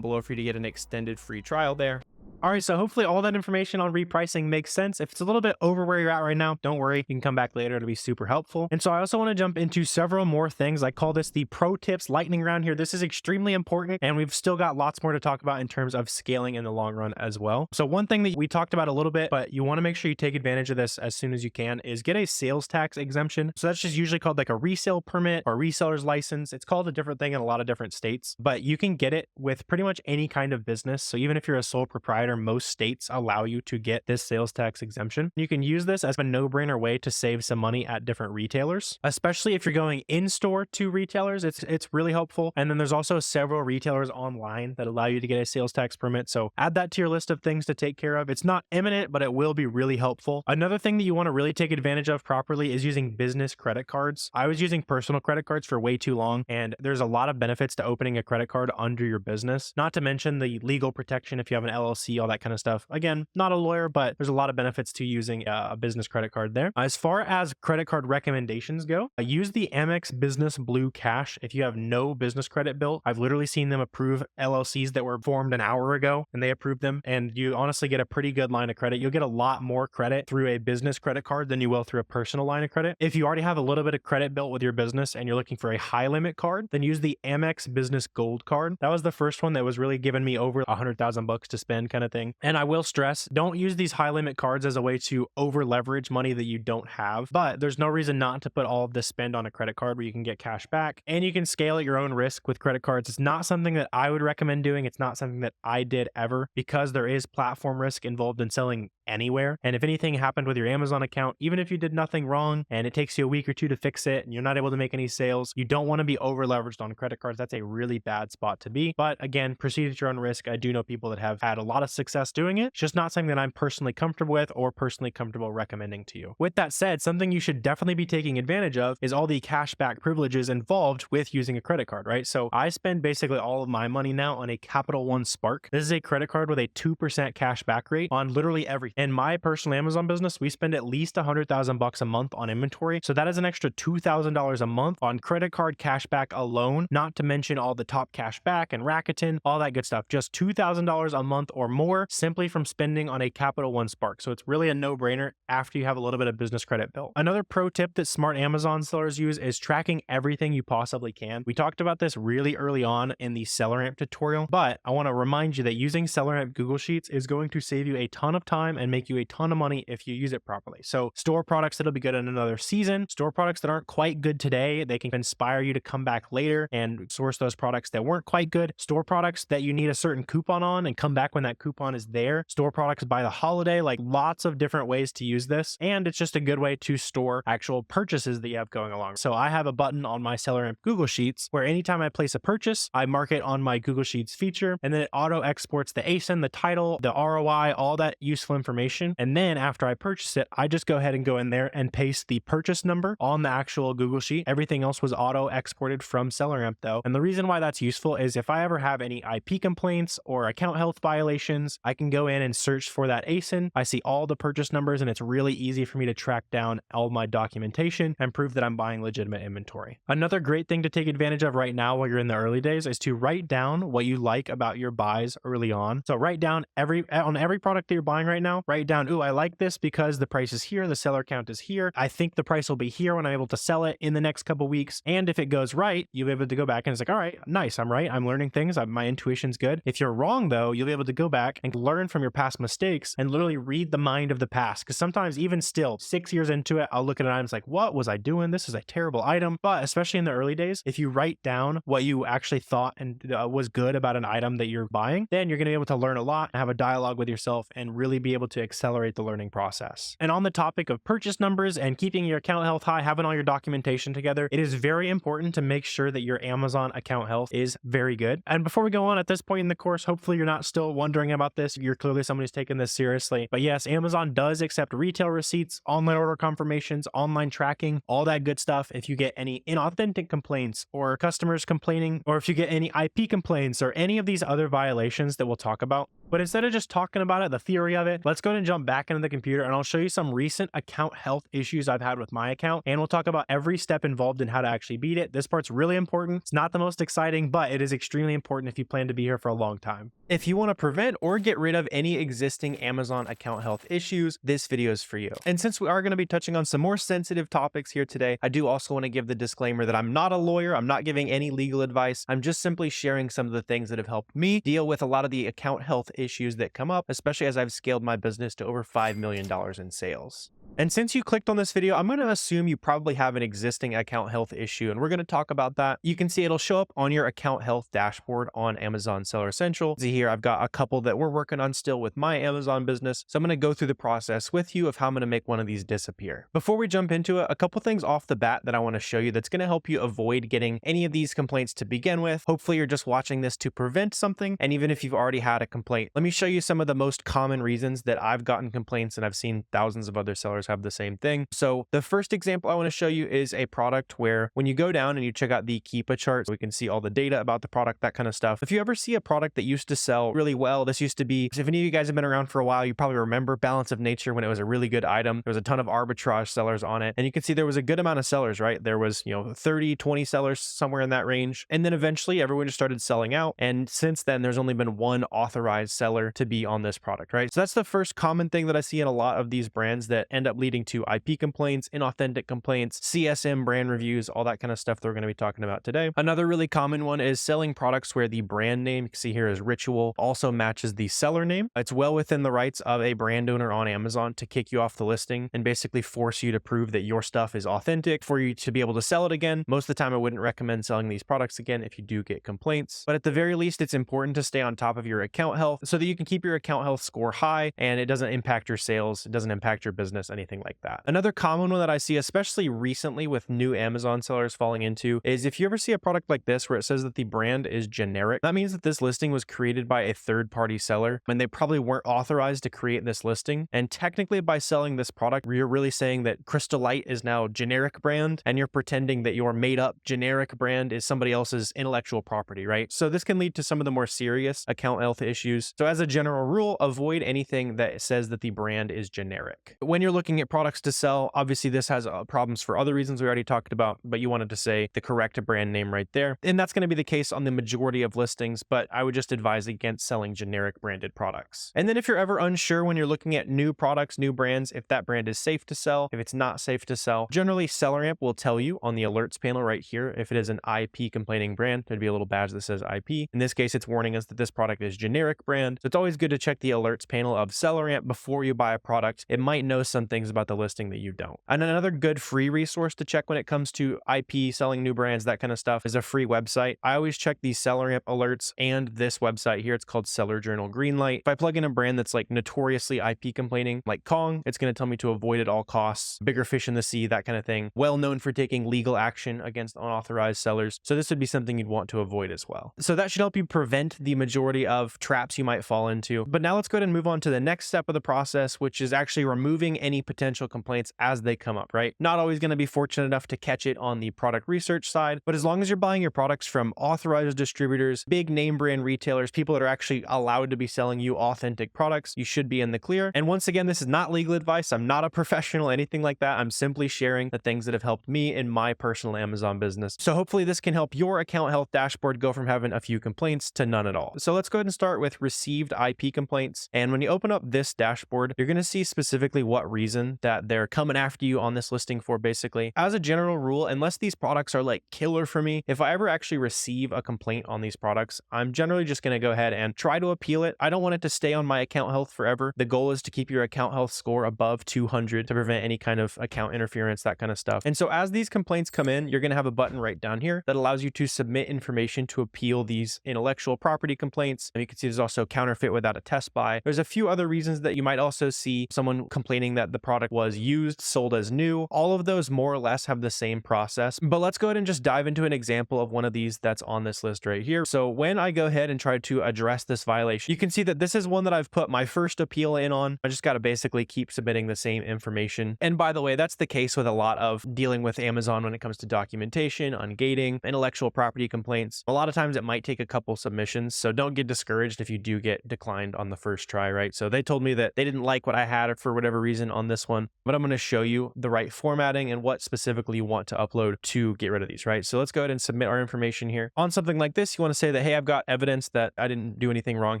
below for you to get an extended free trial there. All right, so hopefully all that information on repricing makes sense. If it's a little bit over where you're at right now, don't worry. You can come back later. It'll be super helpful. And so I also want to jump into several more things. I call this the pro tips lightning round here. This is extremely important, and we've still got lots more to talk about in terms of scaling in the long run as well. So one thing that we talked about a little bit, but you want to make sure you take advantage of this as soon as you can, is get a sales tax exemption. So that's just usually called like a resale permit or reseller's license. It's called a different thing in a lot of different states, but you can get it with pretty much any kind of business. So even if you're a sole proprietor, most states allow you to get this sales tax exemption. You can use this as a no-brainer way to save some money at different retailers, especially if you're going in-store to retailers. It's really helpful. And then there's also several retailers online that allow you to get a sales tax permit. So add that to your list of things to take care of. It's not imminent, but it will be really helpful. Another thing that you want to really take advantage of properly is using business credit cards. I was using personal credit cards for way too long, and there's a lot of benefits to opening a credit card under your business, not to mention the legal protection if you have an LLC, all that kind of stuff. Again, not a lawyer, but there's a lot of benefits to using a business credit card there. As far as credit card recommendations go, use the Amex Business Blue Cash if you have no business credit built. I've literally seen them approve LLCs that were formed an hour ago, and they approved them, and you honestly get a pretty good line of credit. You'll get a lot more credit through a business credit card than you will through a personal line of credit. If you already have a little bit of credit built with your business and you're looking for a high limit card, then use the Amex Business Gold card. That was the first one that was really giving me over $100,000 to spend kind of thing. And I will stress, don't use these high limit cards as a way to over leverage money that you don't have, but there's no reason not to put all of this spend on a credit card where you can get cash back and you can scale at your own risk with credit cards. It's not something that I would recommend doing. It's not something that I did ever, because there is platform risk involved in selling anywhere. And if anything happened with your Amazon account, even if you did nothing wrong and it takes you a week or two to fix it and you're not able to make any sales, you don't want to be over leveraged on credit cards. That's a really bad spot to be. But again, proceed at your own risk. I do know people that have had a lot of success doing it. It's just not something that I'm personally comfortable with or personally comfortable recommending to you. With that said, something you should definitely be taking advantage of is all the cashback privileges involved with using a credit card, right? So I spend basically all of my money now on a Capital One Spark. This is a credit card with a 2% cashback rate on literally everything. In my personal Amazon business, we spend at least $100,000 a month on inventory. So that is an extra $2,000 a month on credit card cashback alone, not to mention all the top cashback and Rakuten, all that good stuff. Just $2,000 a month or more simply from spending on a Capital One Spark. So it's really a no-brainer after you have a little bit of business credit built. Another pro tip that smart Amazon sellers use is tracking everything you possibly can. We talked about this really early on in the SellerAmp tutorial, but I want to remind you that using SellerAmp Google Sheets is going to save you a ton of time and make you a ton of money if you use it properly. So store products that'll be good in another season, store products that aren't quite good today, they can inspire you to come back later and source those products that weren't quite good, store products that you need a certain coupon on and come back when that coupon is there, store products by the holiday, like lots of different ways to use this. And it's just a good way to store actual purchases that you have going along. So I have a button on my SellerAmp Google Sheets where anytime I place a purchase, I mark it on my Google Sheets feature, and then it auto exports the ASIN, the title, the ROI, all that useful information. And then after I purchase it, I just go ahead and go in there and paste the purchase number on the actual Google Sheet. Everything else was auto exported from SellerAmp though. And the reason why that's useful is if I ever have any IP complaints or account health violations transactions, I can go in and search for that ASIN. I see all the purchase numbers, and it's really easy for me to track down all my documentation and prove that I'm buying legitimate inventory. Another great thing to take advantage of right now while you're in the early days is to write down what you like about your buys early on. So write down on every product that you're buying right now, write down, ooh, I like this because the price is here, the seller count is here. I think the price will be here when I'm able to sell it in the next couple weeks. And if it goes right, you'll be able to go back and it's like, all right, nice, I'm right, I'm learning things, my intuition's good. If you're wrong though, you'll be able to go back and learn from your past mistakes and literally read the mind of the past. Because sometimes even still, 6 years into it, I'll look at an item, it's like, what was I doing? This is a terrible item. But especially in the early days, if you write down what you actually thought and was good about an item that you're buying, then you're going to be able to learn a lot and have a dialogue with yourself and really be able to accelerate the learning process. And on the topic of purchase numbers and keeping your account health high, having all your documentation together, it is very important to make sure that your Amazon account health is very good. And before we go on at this point in the course, hopefully you're not still wondering about this. You're clearly somebody who's taking this seriously. But yes, Amazon does accept retail receipts, online order confirmations, online tracking, all that good stuff. If you get any inauthentic complaints or customers complaining, or if you get any IP complaints or any of these other violations that we'll talk about. But instead of just talking about it, the theory of it, let's go ahead and jump back into the computer and I'll show you some recent account health issues I've had with my account. And we'll talk about every step involved in how to actually beat it. This part's really important. It's not the most exciting, but it is extremely important if you plan to be here for a long time. If you want to prevent or get rid of any existing Amazon account health issues, this video is for you. And since we are going to be touching on some more sensitive topics here today, I do also want to give the disclaimer that I'm not a lawyer. I'm not giving any legal advice. I'm just simply sharing some of the things that have helped me deal with a lot of the account health issues that come up, especially as I've scaled my business to over $5 million in sales. And since you clicked on this video, I'm going to assume you probably have an existing account health issue, and we're going to talk about that. You can see it'll show up on your account health dashboard on Amazon Seller Central. See here, I've got a couple that we're working on still with my Amazon business. So I'm going to go through the process with you of how I'm going to make one of these disappear. Before we jump into it, a couple things off the bat that I want to show you that's going to help you avoid getting any of these complaints to begin with. Hopefully you're just watching this to prevent something. And even if you've already had a complaint, let me show you some of the most common reasons that I've gotten complaints, and I've seen thousands of other sellers have the same thing. So the first example I want to show you is a product where when you go down and you check out the Keepa chart, so we can see all the data about the product, that kind of stuff. If you ever see a product that used to sell really well, this used to be, if any of you guys have been around for a while, you probably remember Balance of Nature when it was a really good item. There was a ton of arbitrage sellers on it. And you can see there was a good amount of sellers, right? There was, 30, 20 sellers, somewhere in that range. And then eventually everyone just started selling out. And since then, there's only been one authorized seller to be on this product, right? So that's the first common thing that I see in a lot of these brands that end up leading to IP complaints, inauthentic complaints, CSM brand reviews, all that kind of stuff that we're going to be talking about today. Another really common one is selling products where the brand name, you can see here is Ritual, also matches the seller name. It's well within the rights of a brand owner on Amazon to kick you off the listing and basically force you to prove that your stuff is authentic for you to be able to sell it again. Most of the time, I wouldn't recommend selling these products again if you do get complaints. But at the very least, it's important to stay on top of your account health so that you can keep your account health score high and it doesn't impact your sales, it doesn't impact your business, anything like that. Another common one that I see, especially recently with new Amazon sellers falling into, is if you ever see a product like this where it says that the brand is generic, that means that this listing was created by a third-party seller and they probably weren't authorized to create this listing. And technically by selling this product, you're really saying that Crystal Light is now generic brand and you're pretending that your made-up generic brand is somebody else's intellectual property, right? So this can lead to some of the more serious account health issues. So as a general rule, avoid anything that says that the brand is generic. When you're looking at products to sell, obviously this has problems for other reasons we already talked about, but you wanted to say the correct brand name right there. And that's going to be the case on the majority of listings, but I would just advise against selling generic branded products. And then if you're ever unsure when you're looking at new products, new brands, if that brand is safe to sell, if it's not safe to sell, generally SellerAmp will tell you on the alerts panel right here if it is an IP complaining brand. There'd be a little badge that says IP. In this case, it's warning us that this product is generic brand. So it's always good to check the alerts panel of SellerAmp before you buy a product. It might know some things about the listing that you don't. And another good free resource to check when it comes to IP, selling new brands, that kind of stuff, is a free website. I always check the SellerAmp alerts and this website here. It's called Seller Journal Greenlight. If I plug in a brand that's like notoriously IP complaining, like Kong, it's going to tell me to avoid at all costs. Bigger fish in the sea, that kind of thing. Well known for taking legal action against unauthorized sellers. So this would be something you'd want to avoid as well. So that should help you prevent the majority of traps you might fall into. But now let's go ahead and move on to the next step of the process, which is actually removing any potential complaints as they come up, right? Not always going to be fortunate enough to catch it on the product research side, but as long as you're buying your products from authorized distributors, big name brand retailers, people that are actually allowed to be selling you authentic products, you should be in the clear. And once again, this is not legal advice. I'm not a professional, anything like that. I'm simply sharing the things that have helped me in my personal Amazon business. So hopefully this can help your account health dashboard go from having a few complaints to none at all. So let's go ahead and start with received IP complaints. And when you open up this dashboard, you're going to see specifically what reason that they're coming after you on this listing for. Basically, as a general rule, unless these products are like killer for me, if I ever actually receive a complaint on these products, I'm generally just going to go ahead and try to appeal it. I don't want it to stay on my account health forever. The goal is to keep your account health score above 200 to prevent any kind of account interference, that kind of stuff. And so as these complaints come in, you're going to have a button right down here that allows you to submit information to appeal these intellectual property complaints. And you can see there's also counterfeit without a test buy. There's a few other reasons that you might also see someone complaining that the product was used, sold as new. All of those more or less have the same process. But let's go ahead and just dive into an example of one of these that's on this list right here. So when I go ahead and try to address this violation, you can see that this is one that I've put my first appeal in on. I just got to basically keep submitting the same information. And by the way, that's the case with a lot of dealing with Amazon when it comes to documentation, ungating, intellectual property complaints. A lot of times it might take a couple submissions, so don't get discouraged if you do get declined on the first try, right? So they told me that they didn't like what I had for whatever reason on this one, but I'm going to show you the right formatting and what specifically you want to upload to get rid of these, right? So let's go ahead and submit our information here. On something like this, you want to say that, hey, I've got evidence that I didn't do anything wrong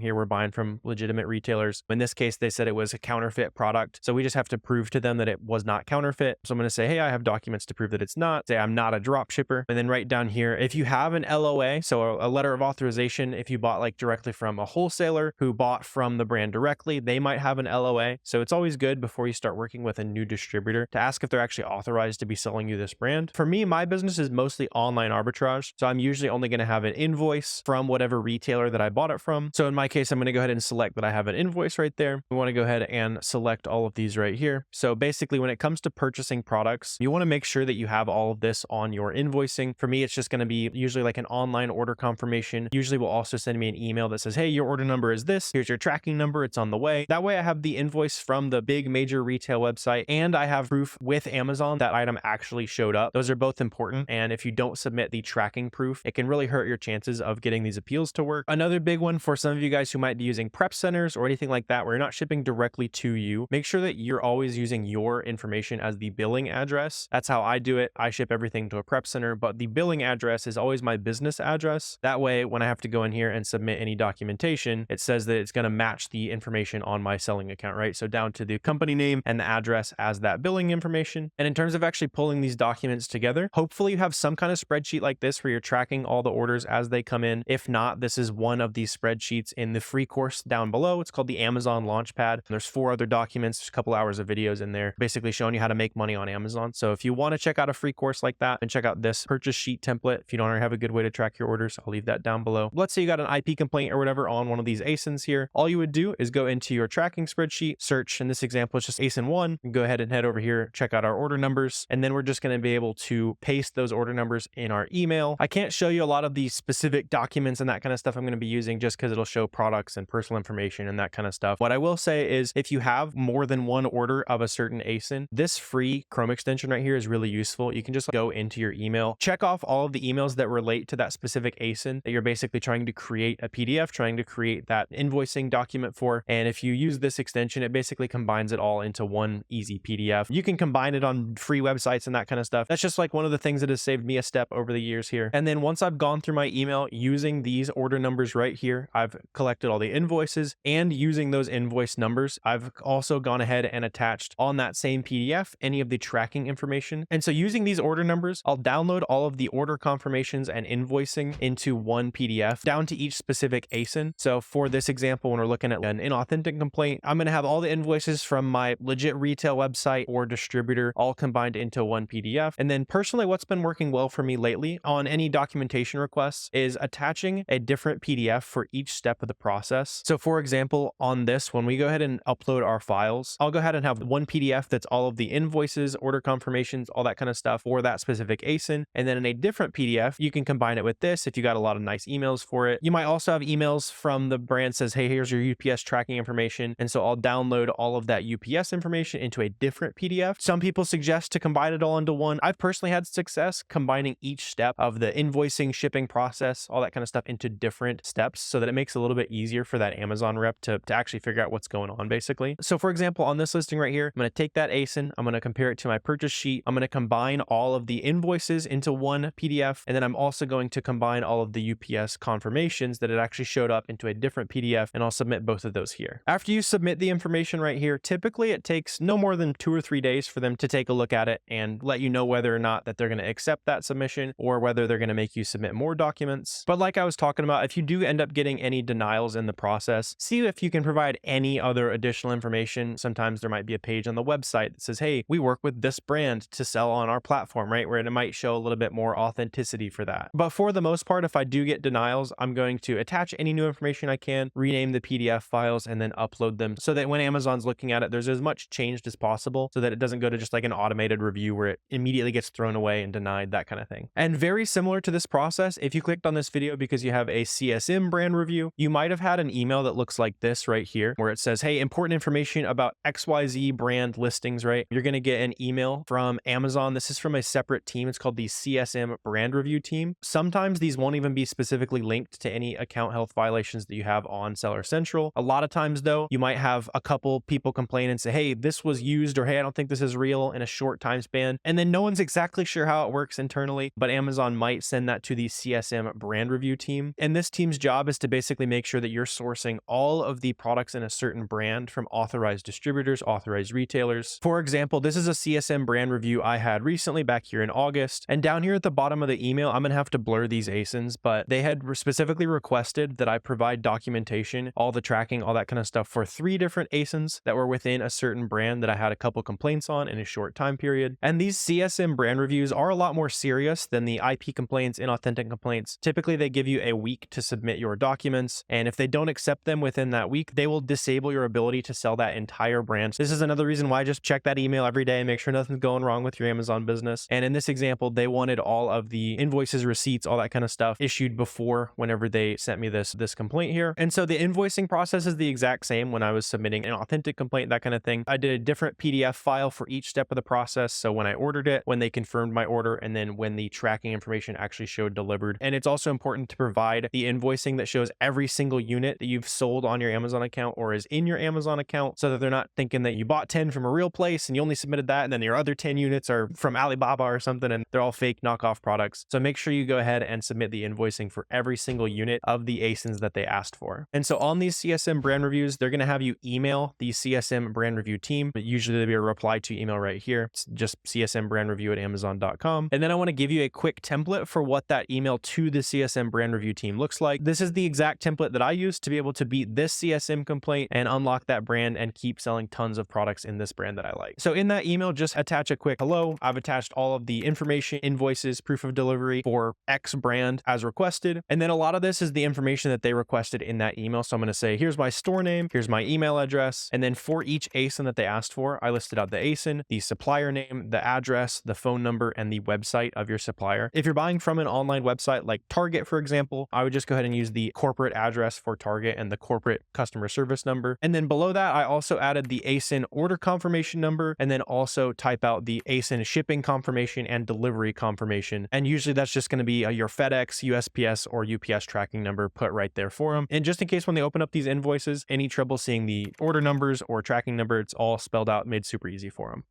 here. We're buying from legitimate retailers. In this case, they said it was a counterfeit product. So we just have to prove to them that it was not counterfeit. So I'm going to say, hey, I have documents to prove that it's not. Say I'm not a drop shipper. And then right down here, if you have an LOA, so a letter of authorization, if you bought like directly from a wholesaler who bought from the brand directly, they might have an LOA. So it's always good before you start working with a new distributor to ask if they're actually authorized to be selling you this brand. For me, my business is mostly online arbitrage. So I'm usually only going to have an invoice from whatever retailer that I bought it from. So in my case, I'm going to go ahead and select that I have an invoice right there. We want to go ahead and select all of these right here. So basically, when it comes to purchasing products, you want to make sure that you have all of this on your invoicing. For me, it's just going to be usually like an online order confirmation. Usually will also send me an email that says, hey, your order number is this. Here's your tracking number. It's on the way. That way I have the invoice from the big major retail website and I have proof with Amazon that item actually showed up. Those are both important. And if you don't submit the tracking proof, it can really hurt your chances of getting these appeals to work. Another big one for some of you guys who might be using prep centers or anything like that, where you're not shipping directly to you, make sure that you're always using your information as the billing address. That's how I do it. I ship everything to a prep center, but the billing address is always my business address. That way, when I have to go in here and submit any documentation, it says that it's going to match the information on my selling account, right? So down to the company name and the address as that billing information. And in terms of actually pulling these documents together, hopefully you have some kind of spreadsheet like this where you're tracking all the orders as they come in. If not, this is one of these spreadsheets in the free course down below. It's called the Amazon Launchpad. And there's 4 other documents, a couple hours of videos in there, basically showing you how to make money on Amazon. So if you want to check out a free course like that, and check out this purchase sheet template. If you don't already have a good way to track your orders, I'll leave that down below. Let's say you got an IP complaint or whatever on one of these ASINs here. All you would do is go into your tracking spreadsheet, search. In this example, it's just ASIN 1. Go ahead and head over here, check out our order numbers, and then we're just going to be able to paste those order numbers in our email. I can't show you a lot of the specific documents and that kind of stuff I'm going to be using just because it'll show products and personal information and that kind of stuff. What I will say is if you have more than one order of a certain ASIN, this free Chrome extension right here is really useful. You can just go into your email, check off all of the emails that relate to that specific ASIN that you're basically trying to create a PDF, trying to create that invoicing document for. And if you use this extension, it basically combines it all into one easy PDF. You can combine it on free websites and that kind of stuff. That's just like one of the things that has saved me a step over the years here. And then once I've gone through my email using these order numbers right here, I've collected all the invoices, and using those invoice numbers, I've also gone ahead and attached on that same PDF any of the tracking information. And so using these order numbers, I'll download all of the order confirmations and invoicing into one PDF down to each specific ASIN. So for this example, when we're looking at an inauthentic complaint, I'm going to have all the invoices from my legit retail website or distributor all combined into one PDF. And then personally, what's been working well for me lately on any documentation requests is attaching a different PDF for each step of the process. So for example, on this, when we go ahead and upload our files, I'll go ahead and have one PDF that's all of the invoices, order confirmations, all that kind of stuff for that specific ASIN. And then in a different PDF, you can combine it with this if you got a lot of nice emails for it. You might also have emails from the brand says, hey, here's your UPS tracking information. And so I'll download all of that UPS information information into a different PDF. Some people suggest to combine it all into one. I've personally had success combining each step of the invoicing, shipping process, all that kind of stuff into different steps so that it makes it a little bit easier for that Amazon rep to actually figure out what's going on basically. So for example, on this listing right here, I'm going to take that ASIN, I'm going to compare it to my purchase sheet. I'm going to combine all of the invoices into one PDF. And then I'm also going to combine all of the UPS confirmations that it actually showed up into a different PDF, and I'll submit both of those here. After you submit the information right here, typically it takes no more than 2 or 3 days for them to take a look at it and let you know whether or not that they're going to accept that submission or whether they're going to make you submit more documents. But like I was talking about, if you do end up getting any denials in the process, see if you can provide any other additional information. Sometimes there might be a page on the website that says, hey, we work with this brand to sell on our platform, right? Where it might show a little bit more authenticity for that. But for the most part, if I do get denials, I'm going to attach any new information I can, rename the PDF files, and then upload them so that when Amazon's looking at it, there's as much changed as possible so that it doesn't go to just like an automated review where it immediately gets thrown away and denied, that kind of thing. And very similar to this process, if you clicked on this video because you have a CSM brand review, you might have had an email that looks like this right here, where it says, hey, important information about XYZ brand listings, right? You're going to get an email from Amazon. This is from a separate team. It's called the CSM brand review team. Sometimes these won't even be specifically linked to any account health violations that you have on Seller Central. A lot of times though, you might have a couple people complain and say, hey, this was used, or hey, I don't think this is real, in a short time span. And then no one's exactly sure how it works internally, but Amazon might send that to the CSM brand review team. And this team's job is to basically make sure that you're sourcing all of the products in a certain brand from authorized distributors, authorized retailers. For example, this is a CSM brand review I had recently back here in August. And down here at the bottom of the email, I'm going to have to blur these ASINs, but they had specifically requested that I provide documentation, all the tracking, all that kind of stuff for 3 different ASINs that were within a certain brand that I had a couple complaints on in a short time period. And these CSM brand reviews are a lot more serious than the IP complaints, inauthentic complaints. Typically, they give you a week to submit your documents. And if they don't accept them within that week, they will disable your ability to sell that entire brand. So this is another reason why I just check that email every day and make sure nothing's going wrong with your Amazon business. And in this example, they wanted all of the invoices, receipts, all that kind of stuff issued before whenever they sent me this complaint here. And so the invoicing process is the exact same when I was submitting an authentic complaint, that kind of thing. I did a different PDF file for each step of the process. So when I ordered it, when they confirmed my order, and then when the tracking information actually showed delivered. And it's also important to provide the invoicing that shows every single unit that you've sold on your Amazon account or is in your Amazon account, so that they're not thinking that you bought 10 from a real place and you only submitted that, and then your other 10 units are from Alibaba or something and they're all fake knockoff products. So make sure you go ahead and submit the invoicing for every single unit of the ASINs that they asked for. And so on these CSM brand reviews, they're going to have you email the CSM brand review team. But usually there'll be a reply to email right here. It's just csmbrandreview@amazon.com. And then I want to give you a quick template for what that email to the CSM brand review team looks like. This is the exact template that I use to be able to beat this CSM complaint and unlock that brand and keep selling tons of products in this brand that I like. So in that email, just attach a quick hello. I've attached all of the information, invoices, proof of delivery for X brand as requested. And then a lot of this is the information that they requested in that email. So I'm going to say, here's my store name, here's my email address. And then for each ASIN that they asked for, I listed out the ASIN, the supplier name, the address, the phone number, and the website of your supplier. If you're buying from an online website like Target, for example, I would just go ahead and use the corporate address for Target and the corporate customer service number. And then below that, I also added the ASIN order confirmation number, and then also type out the ASIN shipping confirmation and delivery confirmation. And usually that's just going to be your FedEx, USPS, or UPS tracking number put right there for them. And just in case when they open up these invoices, any trouble seeing the order numbers or tracking number, it's all spelled out, made super easy for them.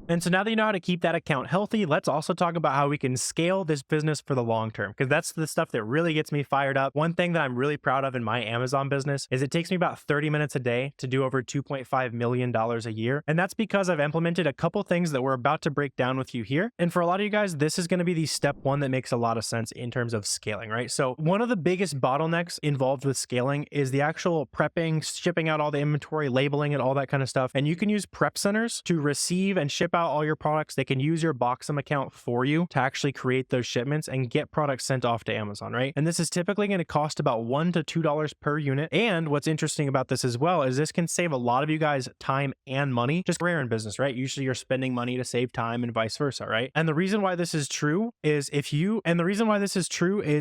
And so now that you know how to keep that account healthy, let's also talk about how we can scale this business for the long term, because that's the stuff that really gets me fired up. One thing that I'm really proud of in my Amazon business is it takes me about 30 minutes a day to do over $2.5 million a year. And that's because I've implemented a couple things that we're about to break down with you here. And for a lot of you guys, this is going to be the step one that makes a lot of sense in terms of scaling, right? So one of the biggest bottlenecks involved with scaling is the actual prepping, shipping out all the inventory, labeling it, all that kind of stuff. And you can use prep centers to receive and ship ship out all your products. They can use your Boxum account for you to actually create those shipments and get products sent off to Amazon, right? And this is typically going to cost about $1 to $2 per unit. And what's interesting about this as well is this can save a lot of you guys time and money. Just rare in business, right? Usually you're spending money to save time and vice versa, right? And the reason why this is true is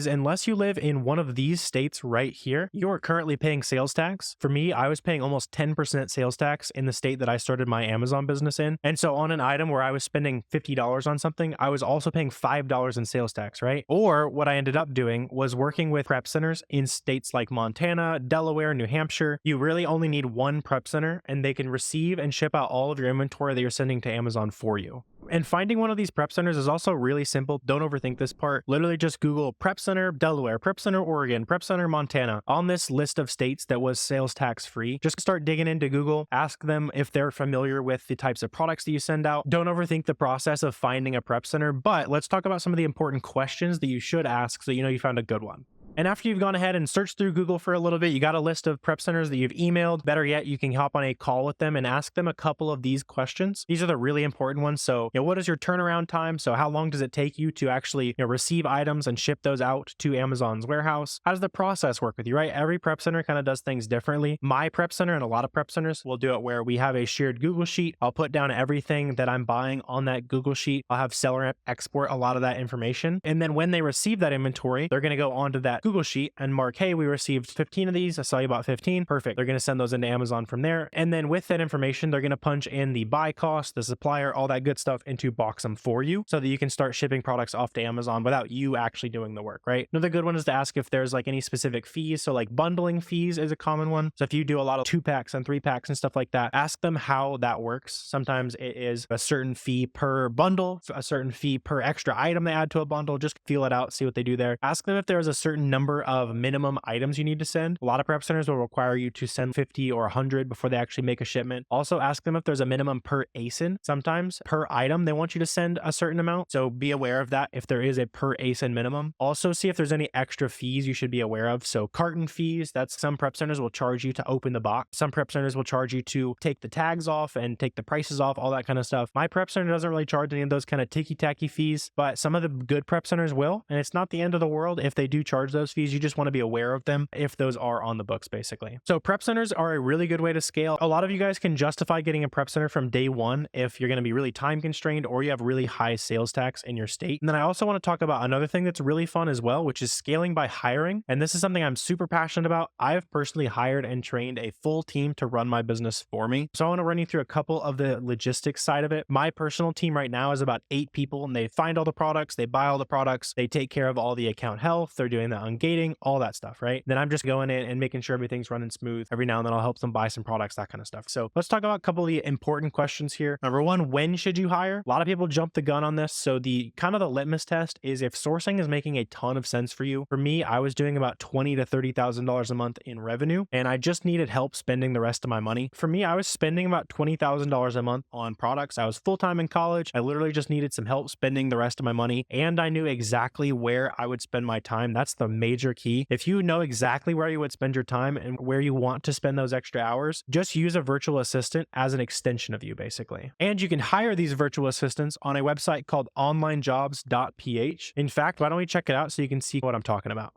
unless you live in one of these states right here, you're currently paying sales tax. For me, I was paying almost 10% sales tax in the state that I started my Amazon business in. And so on an item where I was spending $50 on something, I was also paying $5 in sales tax, right? Or what I ended up doing was working with prep centers in states like Montana, Delaware, New Hampshire. You really only need one prep center and they can receive and ship out all of your inventory that you're sending to Amazon for you. And finding one of these prep centers is also really simple. Don't overthink this part. Literally just Google Prep Center Delaware, Prep Center Oregon, Prep Center Montana. On this list of states that was sales tax free, just start digging into Google. Ask them if they're familiar with the types of products that you send out. Don't overthink the process of finding a prep center, but let's talk about some of the important questions that you should ask so you know you found a good one. And after you've gone ahead and searched through Google for a little bit, you got a list of prep centers that you've emailed. Better yet, you can hop on a call with them and ask them a couple of these questions. These are the really important ones. So, what is your turnaround time? So how long does it take you to actually receive items and ship those out to Amazon's warehouse? How does the process work with you, right? Every prep center kind of does things differently. My prep center and a lot of prep centers will do it where we have a shared Google sheet. I'll put down everything that I'm buying on that Google sheet. I'll have SellerAmp export a lot of that information. And then when they receive that inventory, they're going to go onto that Google sheet and mark, hey, we received 15 of these. I saw you bought 15. Perfect. They're going to send those into Amazon from there. And then with that information, they're going to punch in the buy cost, the supplier, all that good stuff into Boxum for you so that you can start shipping products off to Amazon without you actually doing the work, right? Another good one is to ask if there's like any specific fees. So like bundling fees is a common one. So if you do a lot of 2-packs and 3-packs and stuff like that, ask them how that works. Sometimes it is a certain fee per bundle, a certain fee per extra item they add to a bundle. Just feel it out, see what they do there. Ask them if there's a certain number of minimum items you need to send. A lot of prep centers will require you to send 50 or 100 before they actually make a shipment. Also ask them if there's a minimum per ASIN. Sometimes per item, they want you to send a certain amount. So be aware of that if there is a per ASIN minimum. Also see if there's any extra fees you should be aware of. So carton fees, that's some prep centers will charge you to open the box. Some prep centers will charge you to take the tags off and take the prices off, all that kind of stuff. My prep center doesn't really charge any of those kind of ticky-tacky fees, but some of the good prep centers will, and it's not the end of the world if they do charge those fees. You just want to be aware of them if those are on the books, basically. So prep centers are a really good way to scale. A lot of you guys can justify getting a prep center from day one if you're going to be really time constrained or you have really high sales tax in your state. And then I also want to talk about another thing that's really fun as well, which is scaling by hiring. And this is something I'm super passionate about. I've personally hired and trained a full team to run my business for me. So I want to run you through a couple of the logistics side of it. My personal team right now is about 8 people, and they find all the products, they buy all the products, they take care of all the account health, they're doing the ungating, all that stuff, right? Then I'm just going in and making sure everything's running smooth. Every now and then I'll help them buy some products, that kind of stuff. So let's talk about a couple of the important questions here. Number one, when should you hire? A lot of people jump the gun on this. So the kind of the litmus test is if sourcing is making a ton of sense for you. For me, I was doing about $20,000 to $30,000 a month in revenue, and I just needed help spending the rest of my money. For me, I was spending about $20,000 a month on products. I was full-time in college. I literally just needed some help spending the rest of my money, and I knew exactly where I would spend my time. That's the major key. If you know exactly where you would spend your time and where you want to spend those extra hours, just use a virtual assistant as an extension of you, basically. And you can hire these virtual assistants on a website called onlinejobs.ph. In fact, why don't we check it out so you can see what I'm talking about?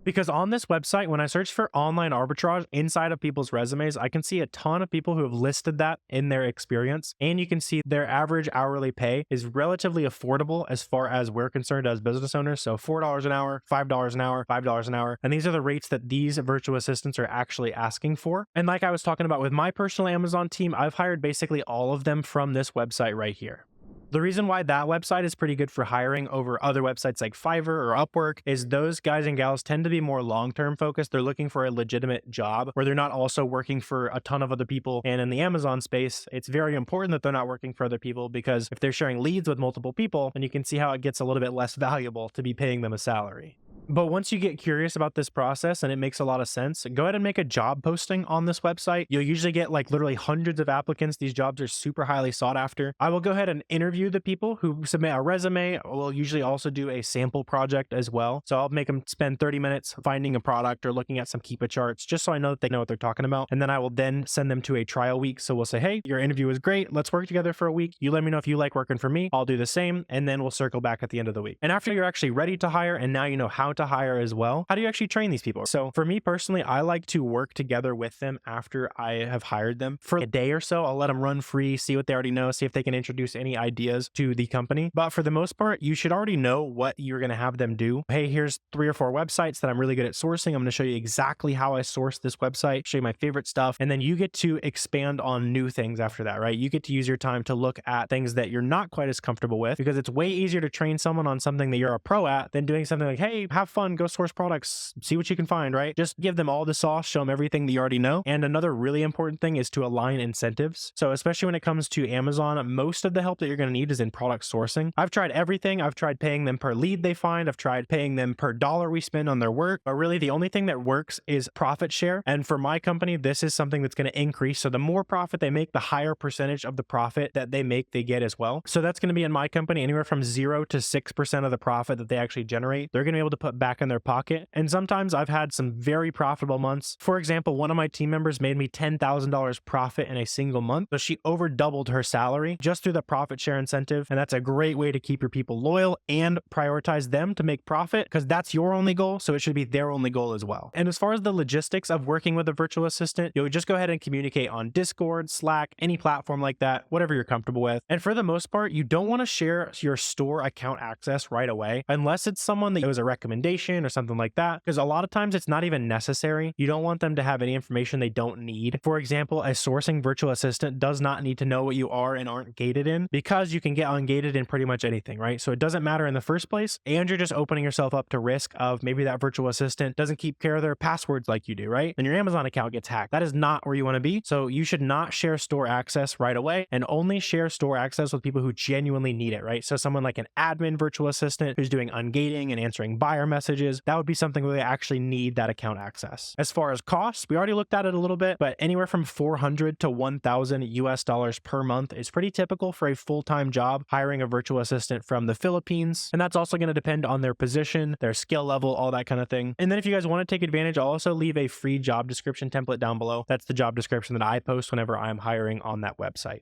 Because on this website, when I search for online arbitrage inside of people's resumes, I can see a ton of people who have listed that in their experience. And you can see their average hourly pay is relatively affordable as far as we're concerned as business owners. So $4 an hour, $5 an hour, $5 an hour. And these are the rates that these virtual assistants are actually asking for. And like I was talking about with my personal Amazon team, I've hired basically all of them from this website right here. The reason why that website is pretty good for hiring over other websites like Fiverr or Upwork is those guys and gals tend to be more long-term focused. They're looking for a legitimate job where they're not also working for a ton of other people. And in the Amazon space, it's very important that they're not working for other people, because if they're sharing leads with multiple people, then you can see how it gets a little bit less valuable to be paying them a salary. But once you get curious about this process and it makes a lot of sense, go ahead and make a job posting on this website. You'll usually get like literally hundreds of applicants. These jobs are super highly sought after. I will go ahead and interview the people who submit a resume. We'll usually also do a sample project as well. So I'll make them spend 30 minutes finding a product or looking at some Keepa charts just so I know that they know what they're talking about. And then I will then send them to a trial week. So we'll say, hey, your interview was great. Let's work together for a week. You let me know if you like working for me. I'll do the same. And then we'll circle back at the end of the week. And after you're actually ready to hire and now you know how to hire as well, how do you actually train these people? So for me personally, I like to work together with them after I have hired them for a day or so. I'll let them run free, see what they already know, see if they can introduce any ideas to the company. But for the most part, you should already know what you're going to have them do. Hey, here's 3 or 4 websites that I'm really good at sourcing. I'm going to show you exactly how I source this website, show you my favorite stuff. And then you get to expand on new things after that, right? You get to use your time to look at things that you're not quite as comfortable with, because it's way easier to train someone on something that you're a pro at than doing something like, hey, have fun, go source products, see what you can find, right? Just give them all the sauce, show them everything that you already know. And another really important thing is to align incentives. So especially when it comes to Amazon, most of the help that you're going to need is in product sourcing. I've tried everything. I've tried paying them per lead they find. I've tried paying them per dollar we spend on their work. But really the only thing that works is profit share. And for my company, this is something that's going to increase. So the more profit they make, the higher percentage of the profit that they make, they get as well. So that's going to be in my company anywhere from 0 to 6% of the profit that they actually generate. They're going to be able to put back in their pocket. And sometimes I've had some very profitable months. For example, one of my team members made me $10,000 profit in a single month. So she over doubled her salary just through the profit share incentive. And that's a great way to keep your people loyal and prioritize them to make profit, because that's your only goal. So it should be their only goal as well. And as far as the logistics of working with a virtual assistant, you'll just go ahead and communicate on Discord, Slack, any platform like that, whatever you're comfortable with. And for the most part, you don't want to share your store account access right away, unless it's someone that was a recommendation or something like that, because a lot of times it's not even necessary. You don't want them to have any information they don't need. For example, a sourcing virtual assistant does not need to know what you are and aren't gated in, because you can get ungated in pretty much anything, right? So it doesn't matter in the first place, and you're just opening yourself up to risk of maybe that virtual assistant doesn't keep care of their passwords like you do, right? And your Amazon account gets hacked. That is not where you want to be. So you should not share store access right away, and only share store access with people who genuinely need it, right? So someone like an admin virtual assistant who's doing ungating and answering buyer messages, that would be something where they actually need that account access. As far as costs, we already looked at it a little bit, but anywhere from $400 to $1,000 per month is pretty typical for a full-time job hiring a virtual assistant from the Philippines. And that's also going to depend on their position, their skill level, all that kind of thing. And then if you guys want to take advantage, I'll also leave a free job description template down below. That's the job description that I post whenever I'm hiring on that website.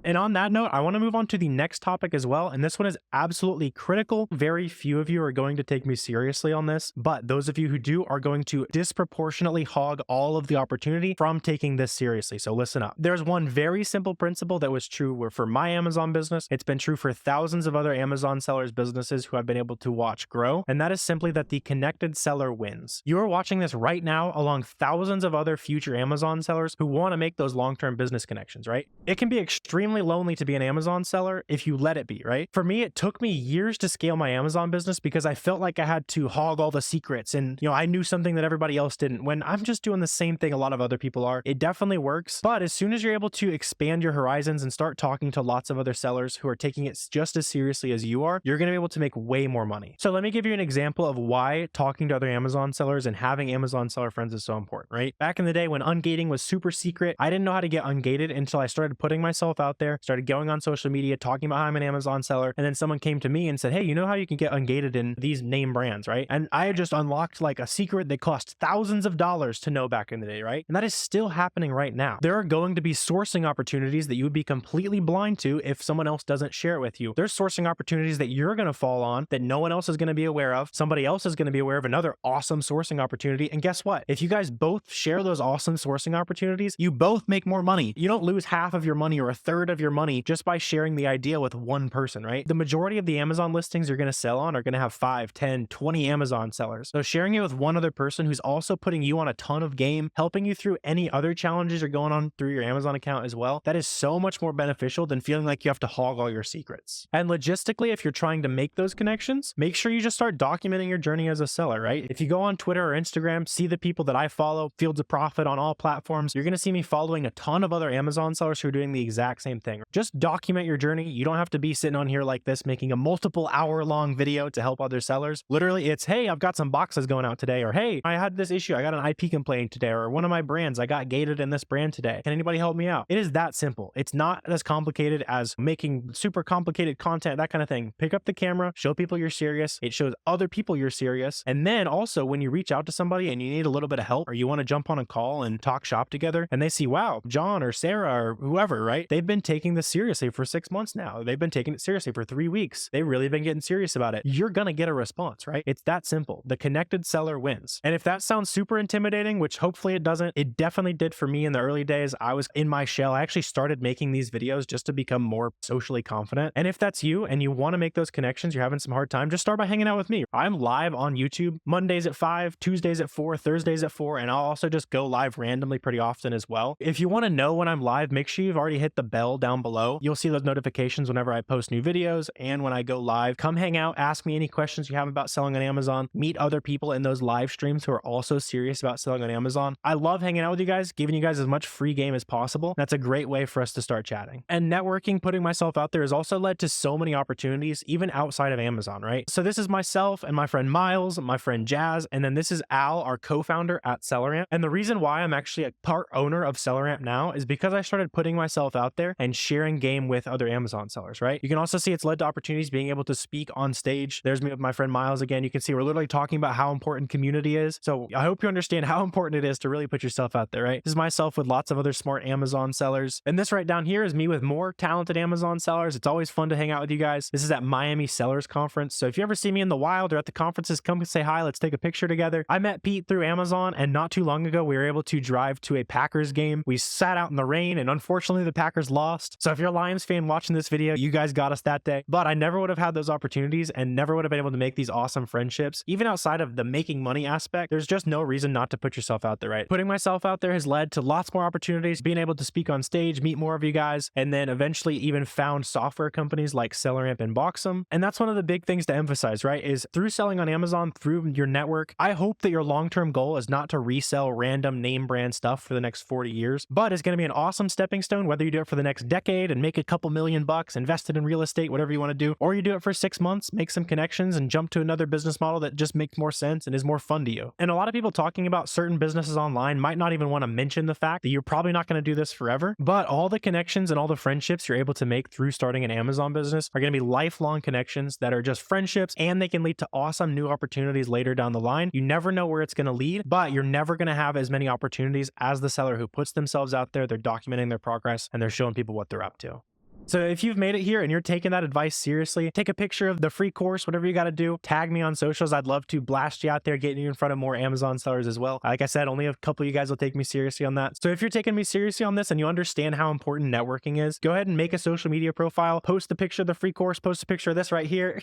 And on that note, I want to move on to the next topic as well. And this one is absolutely critical. Very few of you are going to take me seriously on this, but those of you who do are going to disproportionately hog all of the opportunity from taking this seriously. So listen up. There's one very simple principle that was true for my Amazon business. It's been true for thousands of other Amazon sellers' businesses who I've been able to watch grow. And that is simply that the connected seller wins. You are watching this right now along thousands of other future Amazon sellers who want to make those long-term business connections, right? It can be extremely lonely to be an Amazon seller if you let it be, right? For me, it took me years to scale my Amazon business because I felt like I had to hog all the secrets and, I knew something that everybody else didn't, when I'm just doing the same thing a lot of other people are. It definitely works. But as soon as you're able to expand your horizons and start talking to lots of other sellers who are taking it just as seriously as you are, you're going to be able to make way more money. So let me give you an example of why talking to other Amazon sellers and having Amazon seller friends is so important, right? Back in the day when ungating was super secret, I didn't know how to get ungated until I started putting myself out there, started going on social media, talking about how I'm an Amazon seller. And then someone came to me and said, hey, you know how you can get ungated in these name brands, right? And I had just unlocked like a secret that cost thousands of dollars to know back in the day, right? And that is still happening right now. There are going to be sourcing opportunities that you would be completely blind to if someone else doesn't share it with you. There's sourcing opportunities that you're going to fall on that no one else is going to be aware of. Somebody else is going to be aware of another awesome sourcing opportunity. And guess what? If you guys both share those awesome sourcing opportunities, you both make more money. You don't lose half of your money or a third of your money just by sharing the idea with one person, right? The majority of the Amazon listings you're going to sell on are going to have 5, 10, 20 Amazon sellers. So sharing it with one other person who's also putting you on a ton of game, helping you through any other challenges you're going on through your Amazon account as well, that is so much more beneficial than feeling like you have to hog all your secrets. And logistically, if you're trying to make those connections, make sure you just start documenting your journey as a seller, right? If you go on Twitter or Instagram, see the people that I follow, Fields of Profit on all platforms, you're going to see me following a ton of other Amazon sellers who are doing the exact same same thing. Just document your journey. You don't have to be sitting on here like this making a multiple hour-long video to help other sellers. Literally, it's, hey, I've got some boxes going out today, or hey, I had this issue, I got an IP complaint today, or one of my brands, I got gated in this brand today. Can anybody help me out? It is that simple. It's not as complicated as making super complicated content, that kind of thing. Pick up the camera, show people you're serious. It shows other people you're serious. And then also when you reach out to somebody and you need a little bit of help, or you want to jump on a call and talk shop together, and they see, wow, John or Sarah or whoever, right? They've been taking this seriously for 6 months now. They've been taking it seriously for 3 weeks. They've really been getting serious about it. You're going to get a response, right? It's that simple. The connected seller wins. And if that sounds super intimidating, which hopefully it doesn't, it definitely did for me in the early days. I was in my shell. I actually started making these videos just to become more socially confident. And if that's you and you want to make those connections, you're having some hard time, just start by hanging out with me. I'm live on YouTube Mondays at 5, Tuesdays at 4, Thursdays at 4, and I'll also just go live randomly pretty often as well. If you want to know when I'm live, make sure you've already hit the bell down below. You'll see those notifications whenever I post new videos and when I go live. Come hang out, ask me any questions you have about selling on Amazon, meet other people in those live streams who are also serious about selling on Amazon. I love hanging out with you guys, giving you guys as much free game as possible. That's a great way for us to start chatting. And networking, putting myself out there, has also led to so many opportunities, even outside of Amazon, right? So this is myself and my friend Miles, my friend Jazz, and then this is Al, our co-founder at SellerAmp. And the reason why I'm actually a part owner of SellerAmp now is because I started putting myself out there and sharing game with other Amazon sellers, right? You can also see it's led to opportunities, being able to speak on stage. There's me with my friend Miles again. You can see we're literally talking about how important community is. So I hope you understand how important it is to really put yourself out there, right? This is myself with lots of other smart Amazon sellers. And this right down here is me with more talented Amazon sellers. It's always fun to hang out with you guys. This is at Miami Sellers Conference. So if you ever see me in the wild or at the conferences, come say hi. Let's take a picture together. I met Pete through Amazon, and not too long ago, we were able to drive to a Packers game. We sat out in the rain, and unfortunately, the Packers lost. So if you're a Lions fan watching this video, you guys got us that day. But I never would have had those opportunities and never would have been able to make these awesome friendships. Even outside of the making money aspect, there's just no reason not to put yourself out there, right? Putting myself out there has led to lots more opportunities, being able to speak on stage, meet more of you guys, and then eventually even found software companies like SellerAmp and Boxem. And that's one of the big things to emphasize, right? Is through selling on Amazon, through your network, I hope that your long-term goal is not to resell random name brand stuff for the next 40 years, but it's going to be an awesome stepping stone, whether you do it for the next decade and make a couple $1,000,000, invest it in real estate, whatever you want to do, or you do it for 6 months, make some connections and jump to another business model that just makes more sense and is more fun to you. And a lot of people talking about certain businesses online might not even want to mention the fact that you're probably not going to do this forever, but all the connections and all the friendships you're able to make through starting an Amazon business are going to be lifelong connections that are just friendships, and they can lead to awesome new opportunities later down the line. You never know where it's going to lead, but you're never going to have as many opportunities as the seller who puts themselves out there, they're documenting their progress, and they're showing people what they're up to. So if you've made it here and you're taking that advice seriously, take a picture of the free course, whatever you got to do, tag me on socials. I'd love to blast you out there, getting you in front of more Amazon sellers as well. Like I said, only a couple of you guys will take me seriously on that. So if you're taking me seriously on this and you understand how important networking is, go ahead and make a social media profile, post the picture of the free course, post a picture of this right here.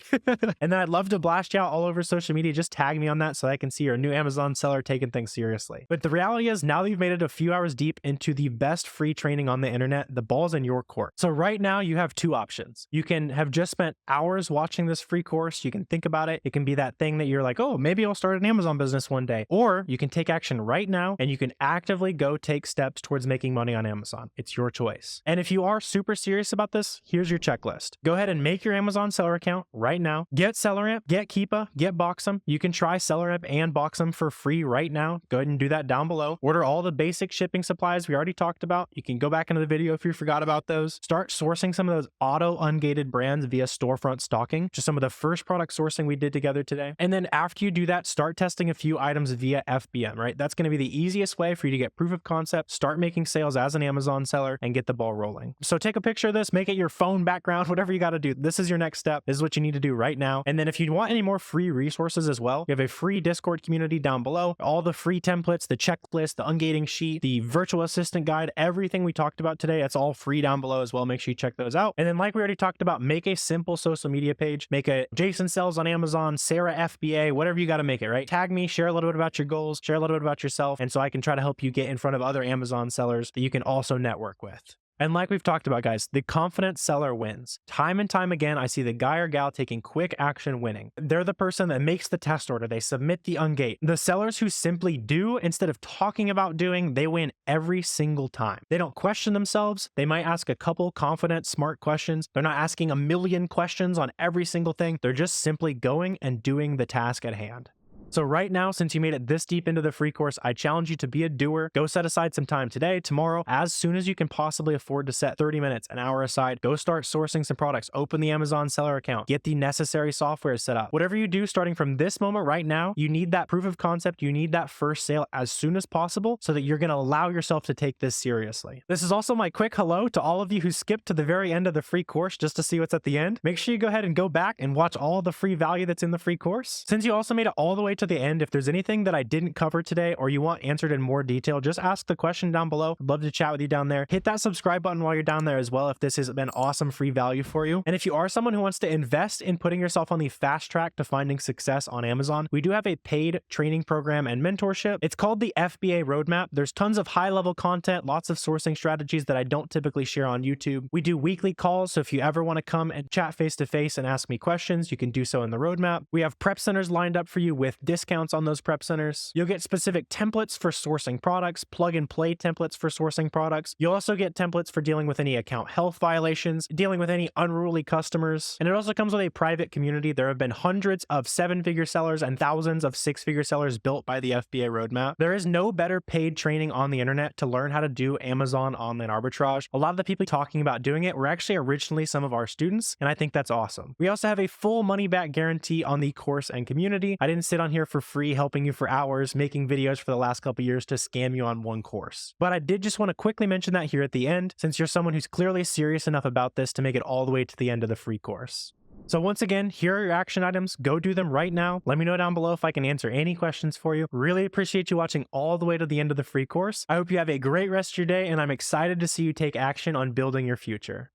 And then I'd love to blast you out all over social media. Just tag me on that so I can see you're a new Amazon seller taking things seriously. But the reality is, now that you've made it a few hours deep into the best free training on the internet, the ball's in your court. So right now you have two options. You can have just spent hours watching this free course. You can think about it. It can be that thing that you're like, oh, maybe I'll start an Amazon business one day. Or you can take action right now and you can actively go take steps towards making money on Amazon. It's your choice. And if you are super serious about this, here's your checklist. Go ahead and make your Amazon seller account right now. Get SellerAmp, get Keepa, get Boxem. You can try SellerAmp and Boxem for free right now. Go ahead and do that down below. Order all the basic shipping supplies we already talked about. You can go back into the video if you forgot about those. Start sourcing some of those auto-ungated brands via storefront stocking, just some of the first product sourcing we did together today. And then after you do that, start testing a few items via FBM, right? That's going to be the easiest way for you to get proof of concept, start making sales as an Amazon seller, and get the ball rolling. So take a picture of this, make it your phone background, whatever you got to do. This is your next step. This is what you need to do right now. And then if you want any more free resources as well, you have a free Discord community down below, all the free templates, the checklist, the ungating sheet, the virtual assistant guide, everything we talked about today, it's all free down below as well. Make sure you check those out. And then like we already talked about, make a simple social media page, make a Jason sells on Amazon, Sarah FBA, whatever you got to make it, right? Tag me, share a little bit about your goals, share a little bit about yourself. And so I can try to help you get in front of other Amazon sellers that you can also network with. And like we've talked about, guys, the confident seller wins. Time and time again, I see the guy or gal taking quick action winning. They're the person that makes the test order. They submit the ungate. The sellers who simply do instead of talking about doing, they win every single time. They don't question themselves. They might ask a couple confident, smart questions. They're not asking a million questions on every single thing. They're just simply going and doing the task at hand. So right now, since you made it this deep into the free course, I challenge you to be a doer. Go set aside some time today, tomorrow, as soon as you can possibly afford to set 30 minutes, an hour aside. Go start sourcing some products. Open the Amazon seller account. Get the necessary software set up. Whatever you do starting from this moment right now, you need that proof of concept. You need that first sale as soon as possible so that you're going to allow yourself to take this seriously. This is also my quick hello to all of you who skipped to the very end of the free course just to see what's at the end. Make sure you go ahead and go back and watch all the free value that's in the free course. Since you also made it all the way to the end, if there's anything that I didn't cover today or you want answered in more detail, just ask the question down below. I'd love to chat with you down there. Hit that subscribe button while you're down there as well if this has been awesome free value for you. And if you are someone who wants to invest in putting yourself on the fast track to finding success on Amazon, we do have a paid training program and mentorship. It's called the FBA Roadmap. There's tons of high-level content, lots of sourcing strategies that I don't typically share on YouTube. We do weekly calls, so if you ever want to come and chat face-to-face and ask me questions, you can do so in the roadmap. We have prep centers lined up for you with discounts on those prep centers. You'll get specific templates for sourcing products, plug-and-play templates for sourcing products. You'll also get templates for dealing with any account health violations, dealing with any unruly customers, and it also comes with a private community. There have been hundreds of seven-figure sellers and thousands of six-figure sellers built by the FBA Roadmap. There is no better paid training on the internet to learn how to do Amazon online arbitrage. A lot of the people talking about doing it were actually originally some of our students, and I think that's awesome. We also have a full money-back guarantee on the course and community. I didn't sit on here for free helping you for hours, making videos for the last couple years to scam you on one course. But I did just want to quickly mention that here at the end, since you're someone who's clearly serious enough about this to make it all the way to the end of the free course. So once again, here are your action items. Go do them right now. Let me know down below if I can answer any questions for you. Really appreciate you watching all the way to the end of the free course. I hope you have a great rest of your day, and I'm excited to see you take action on building your future.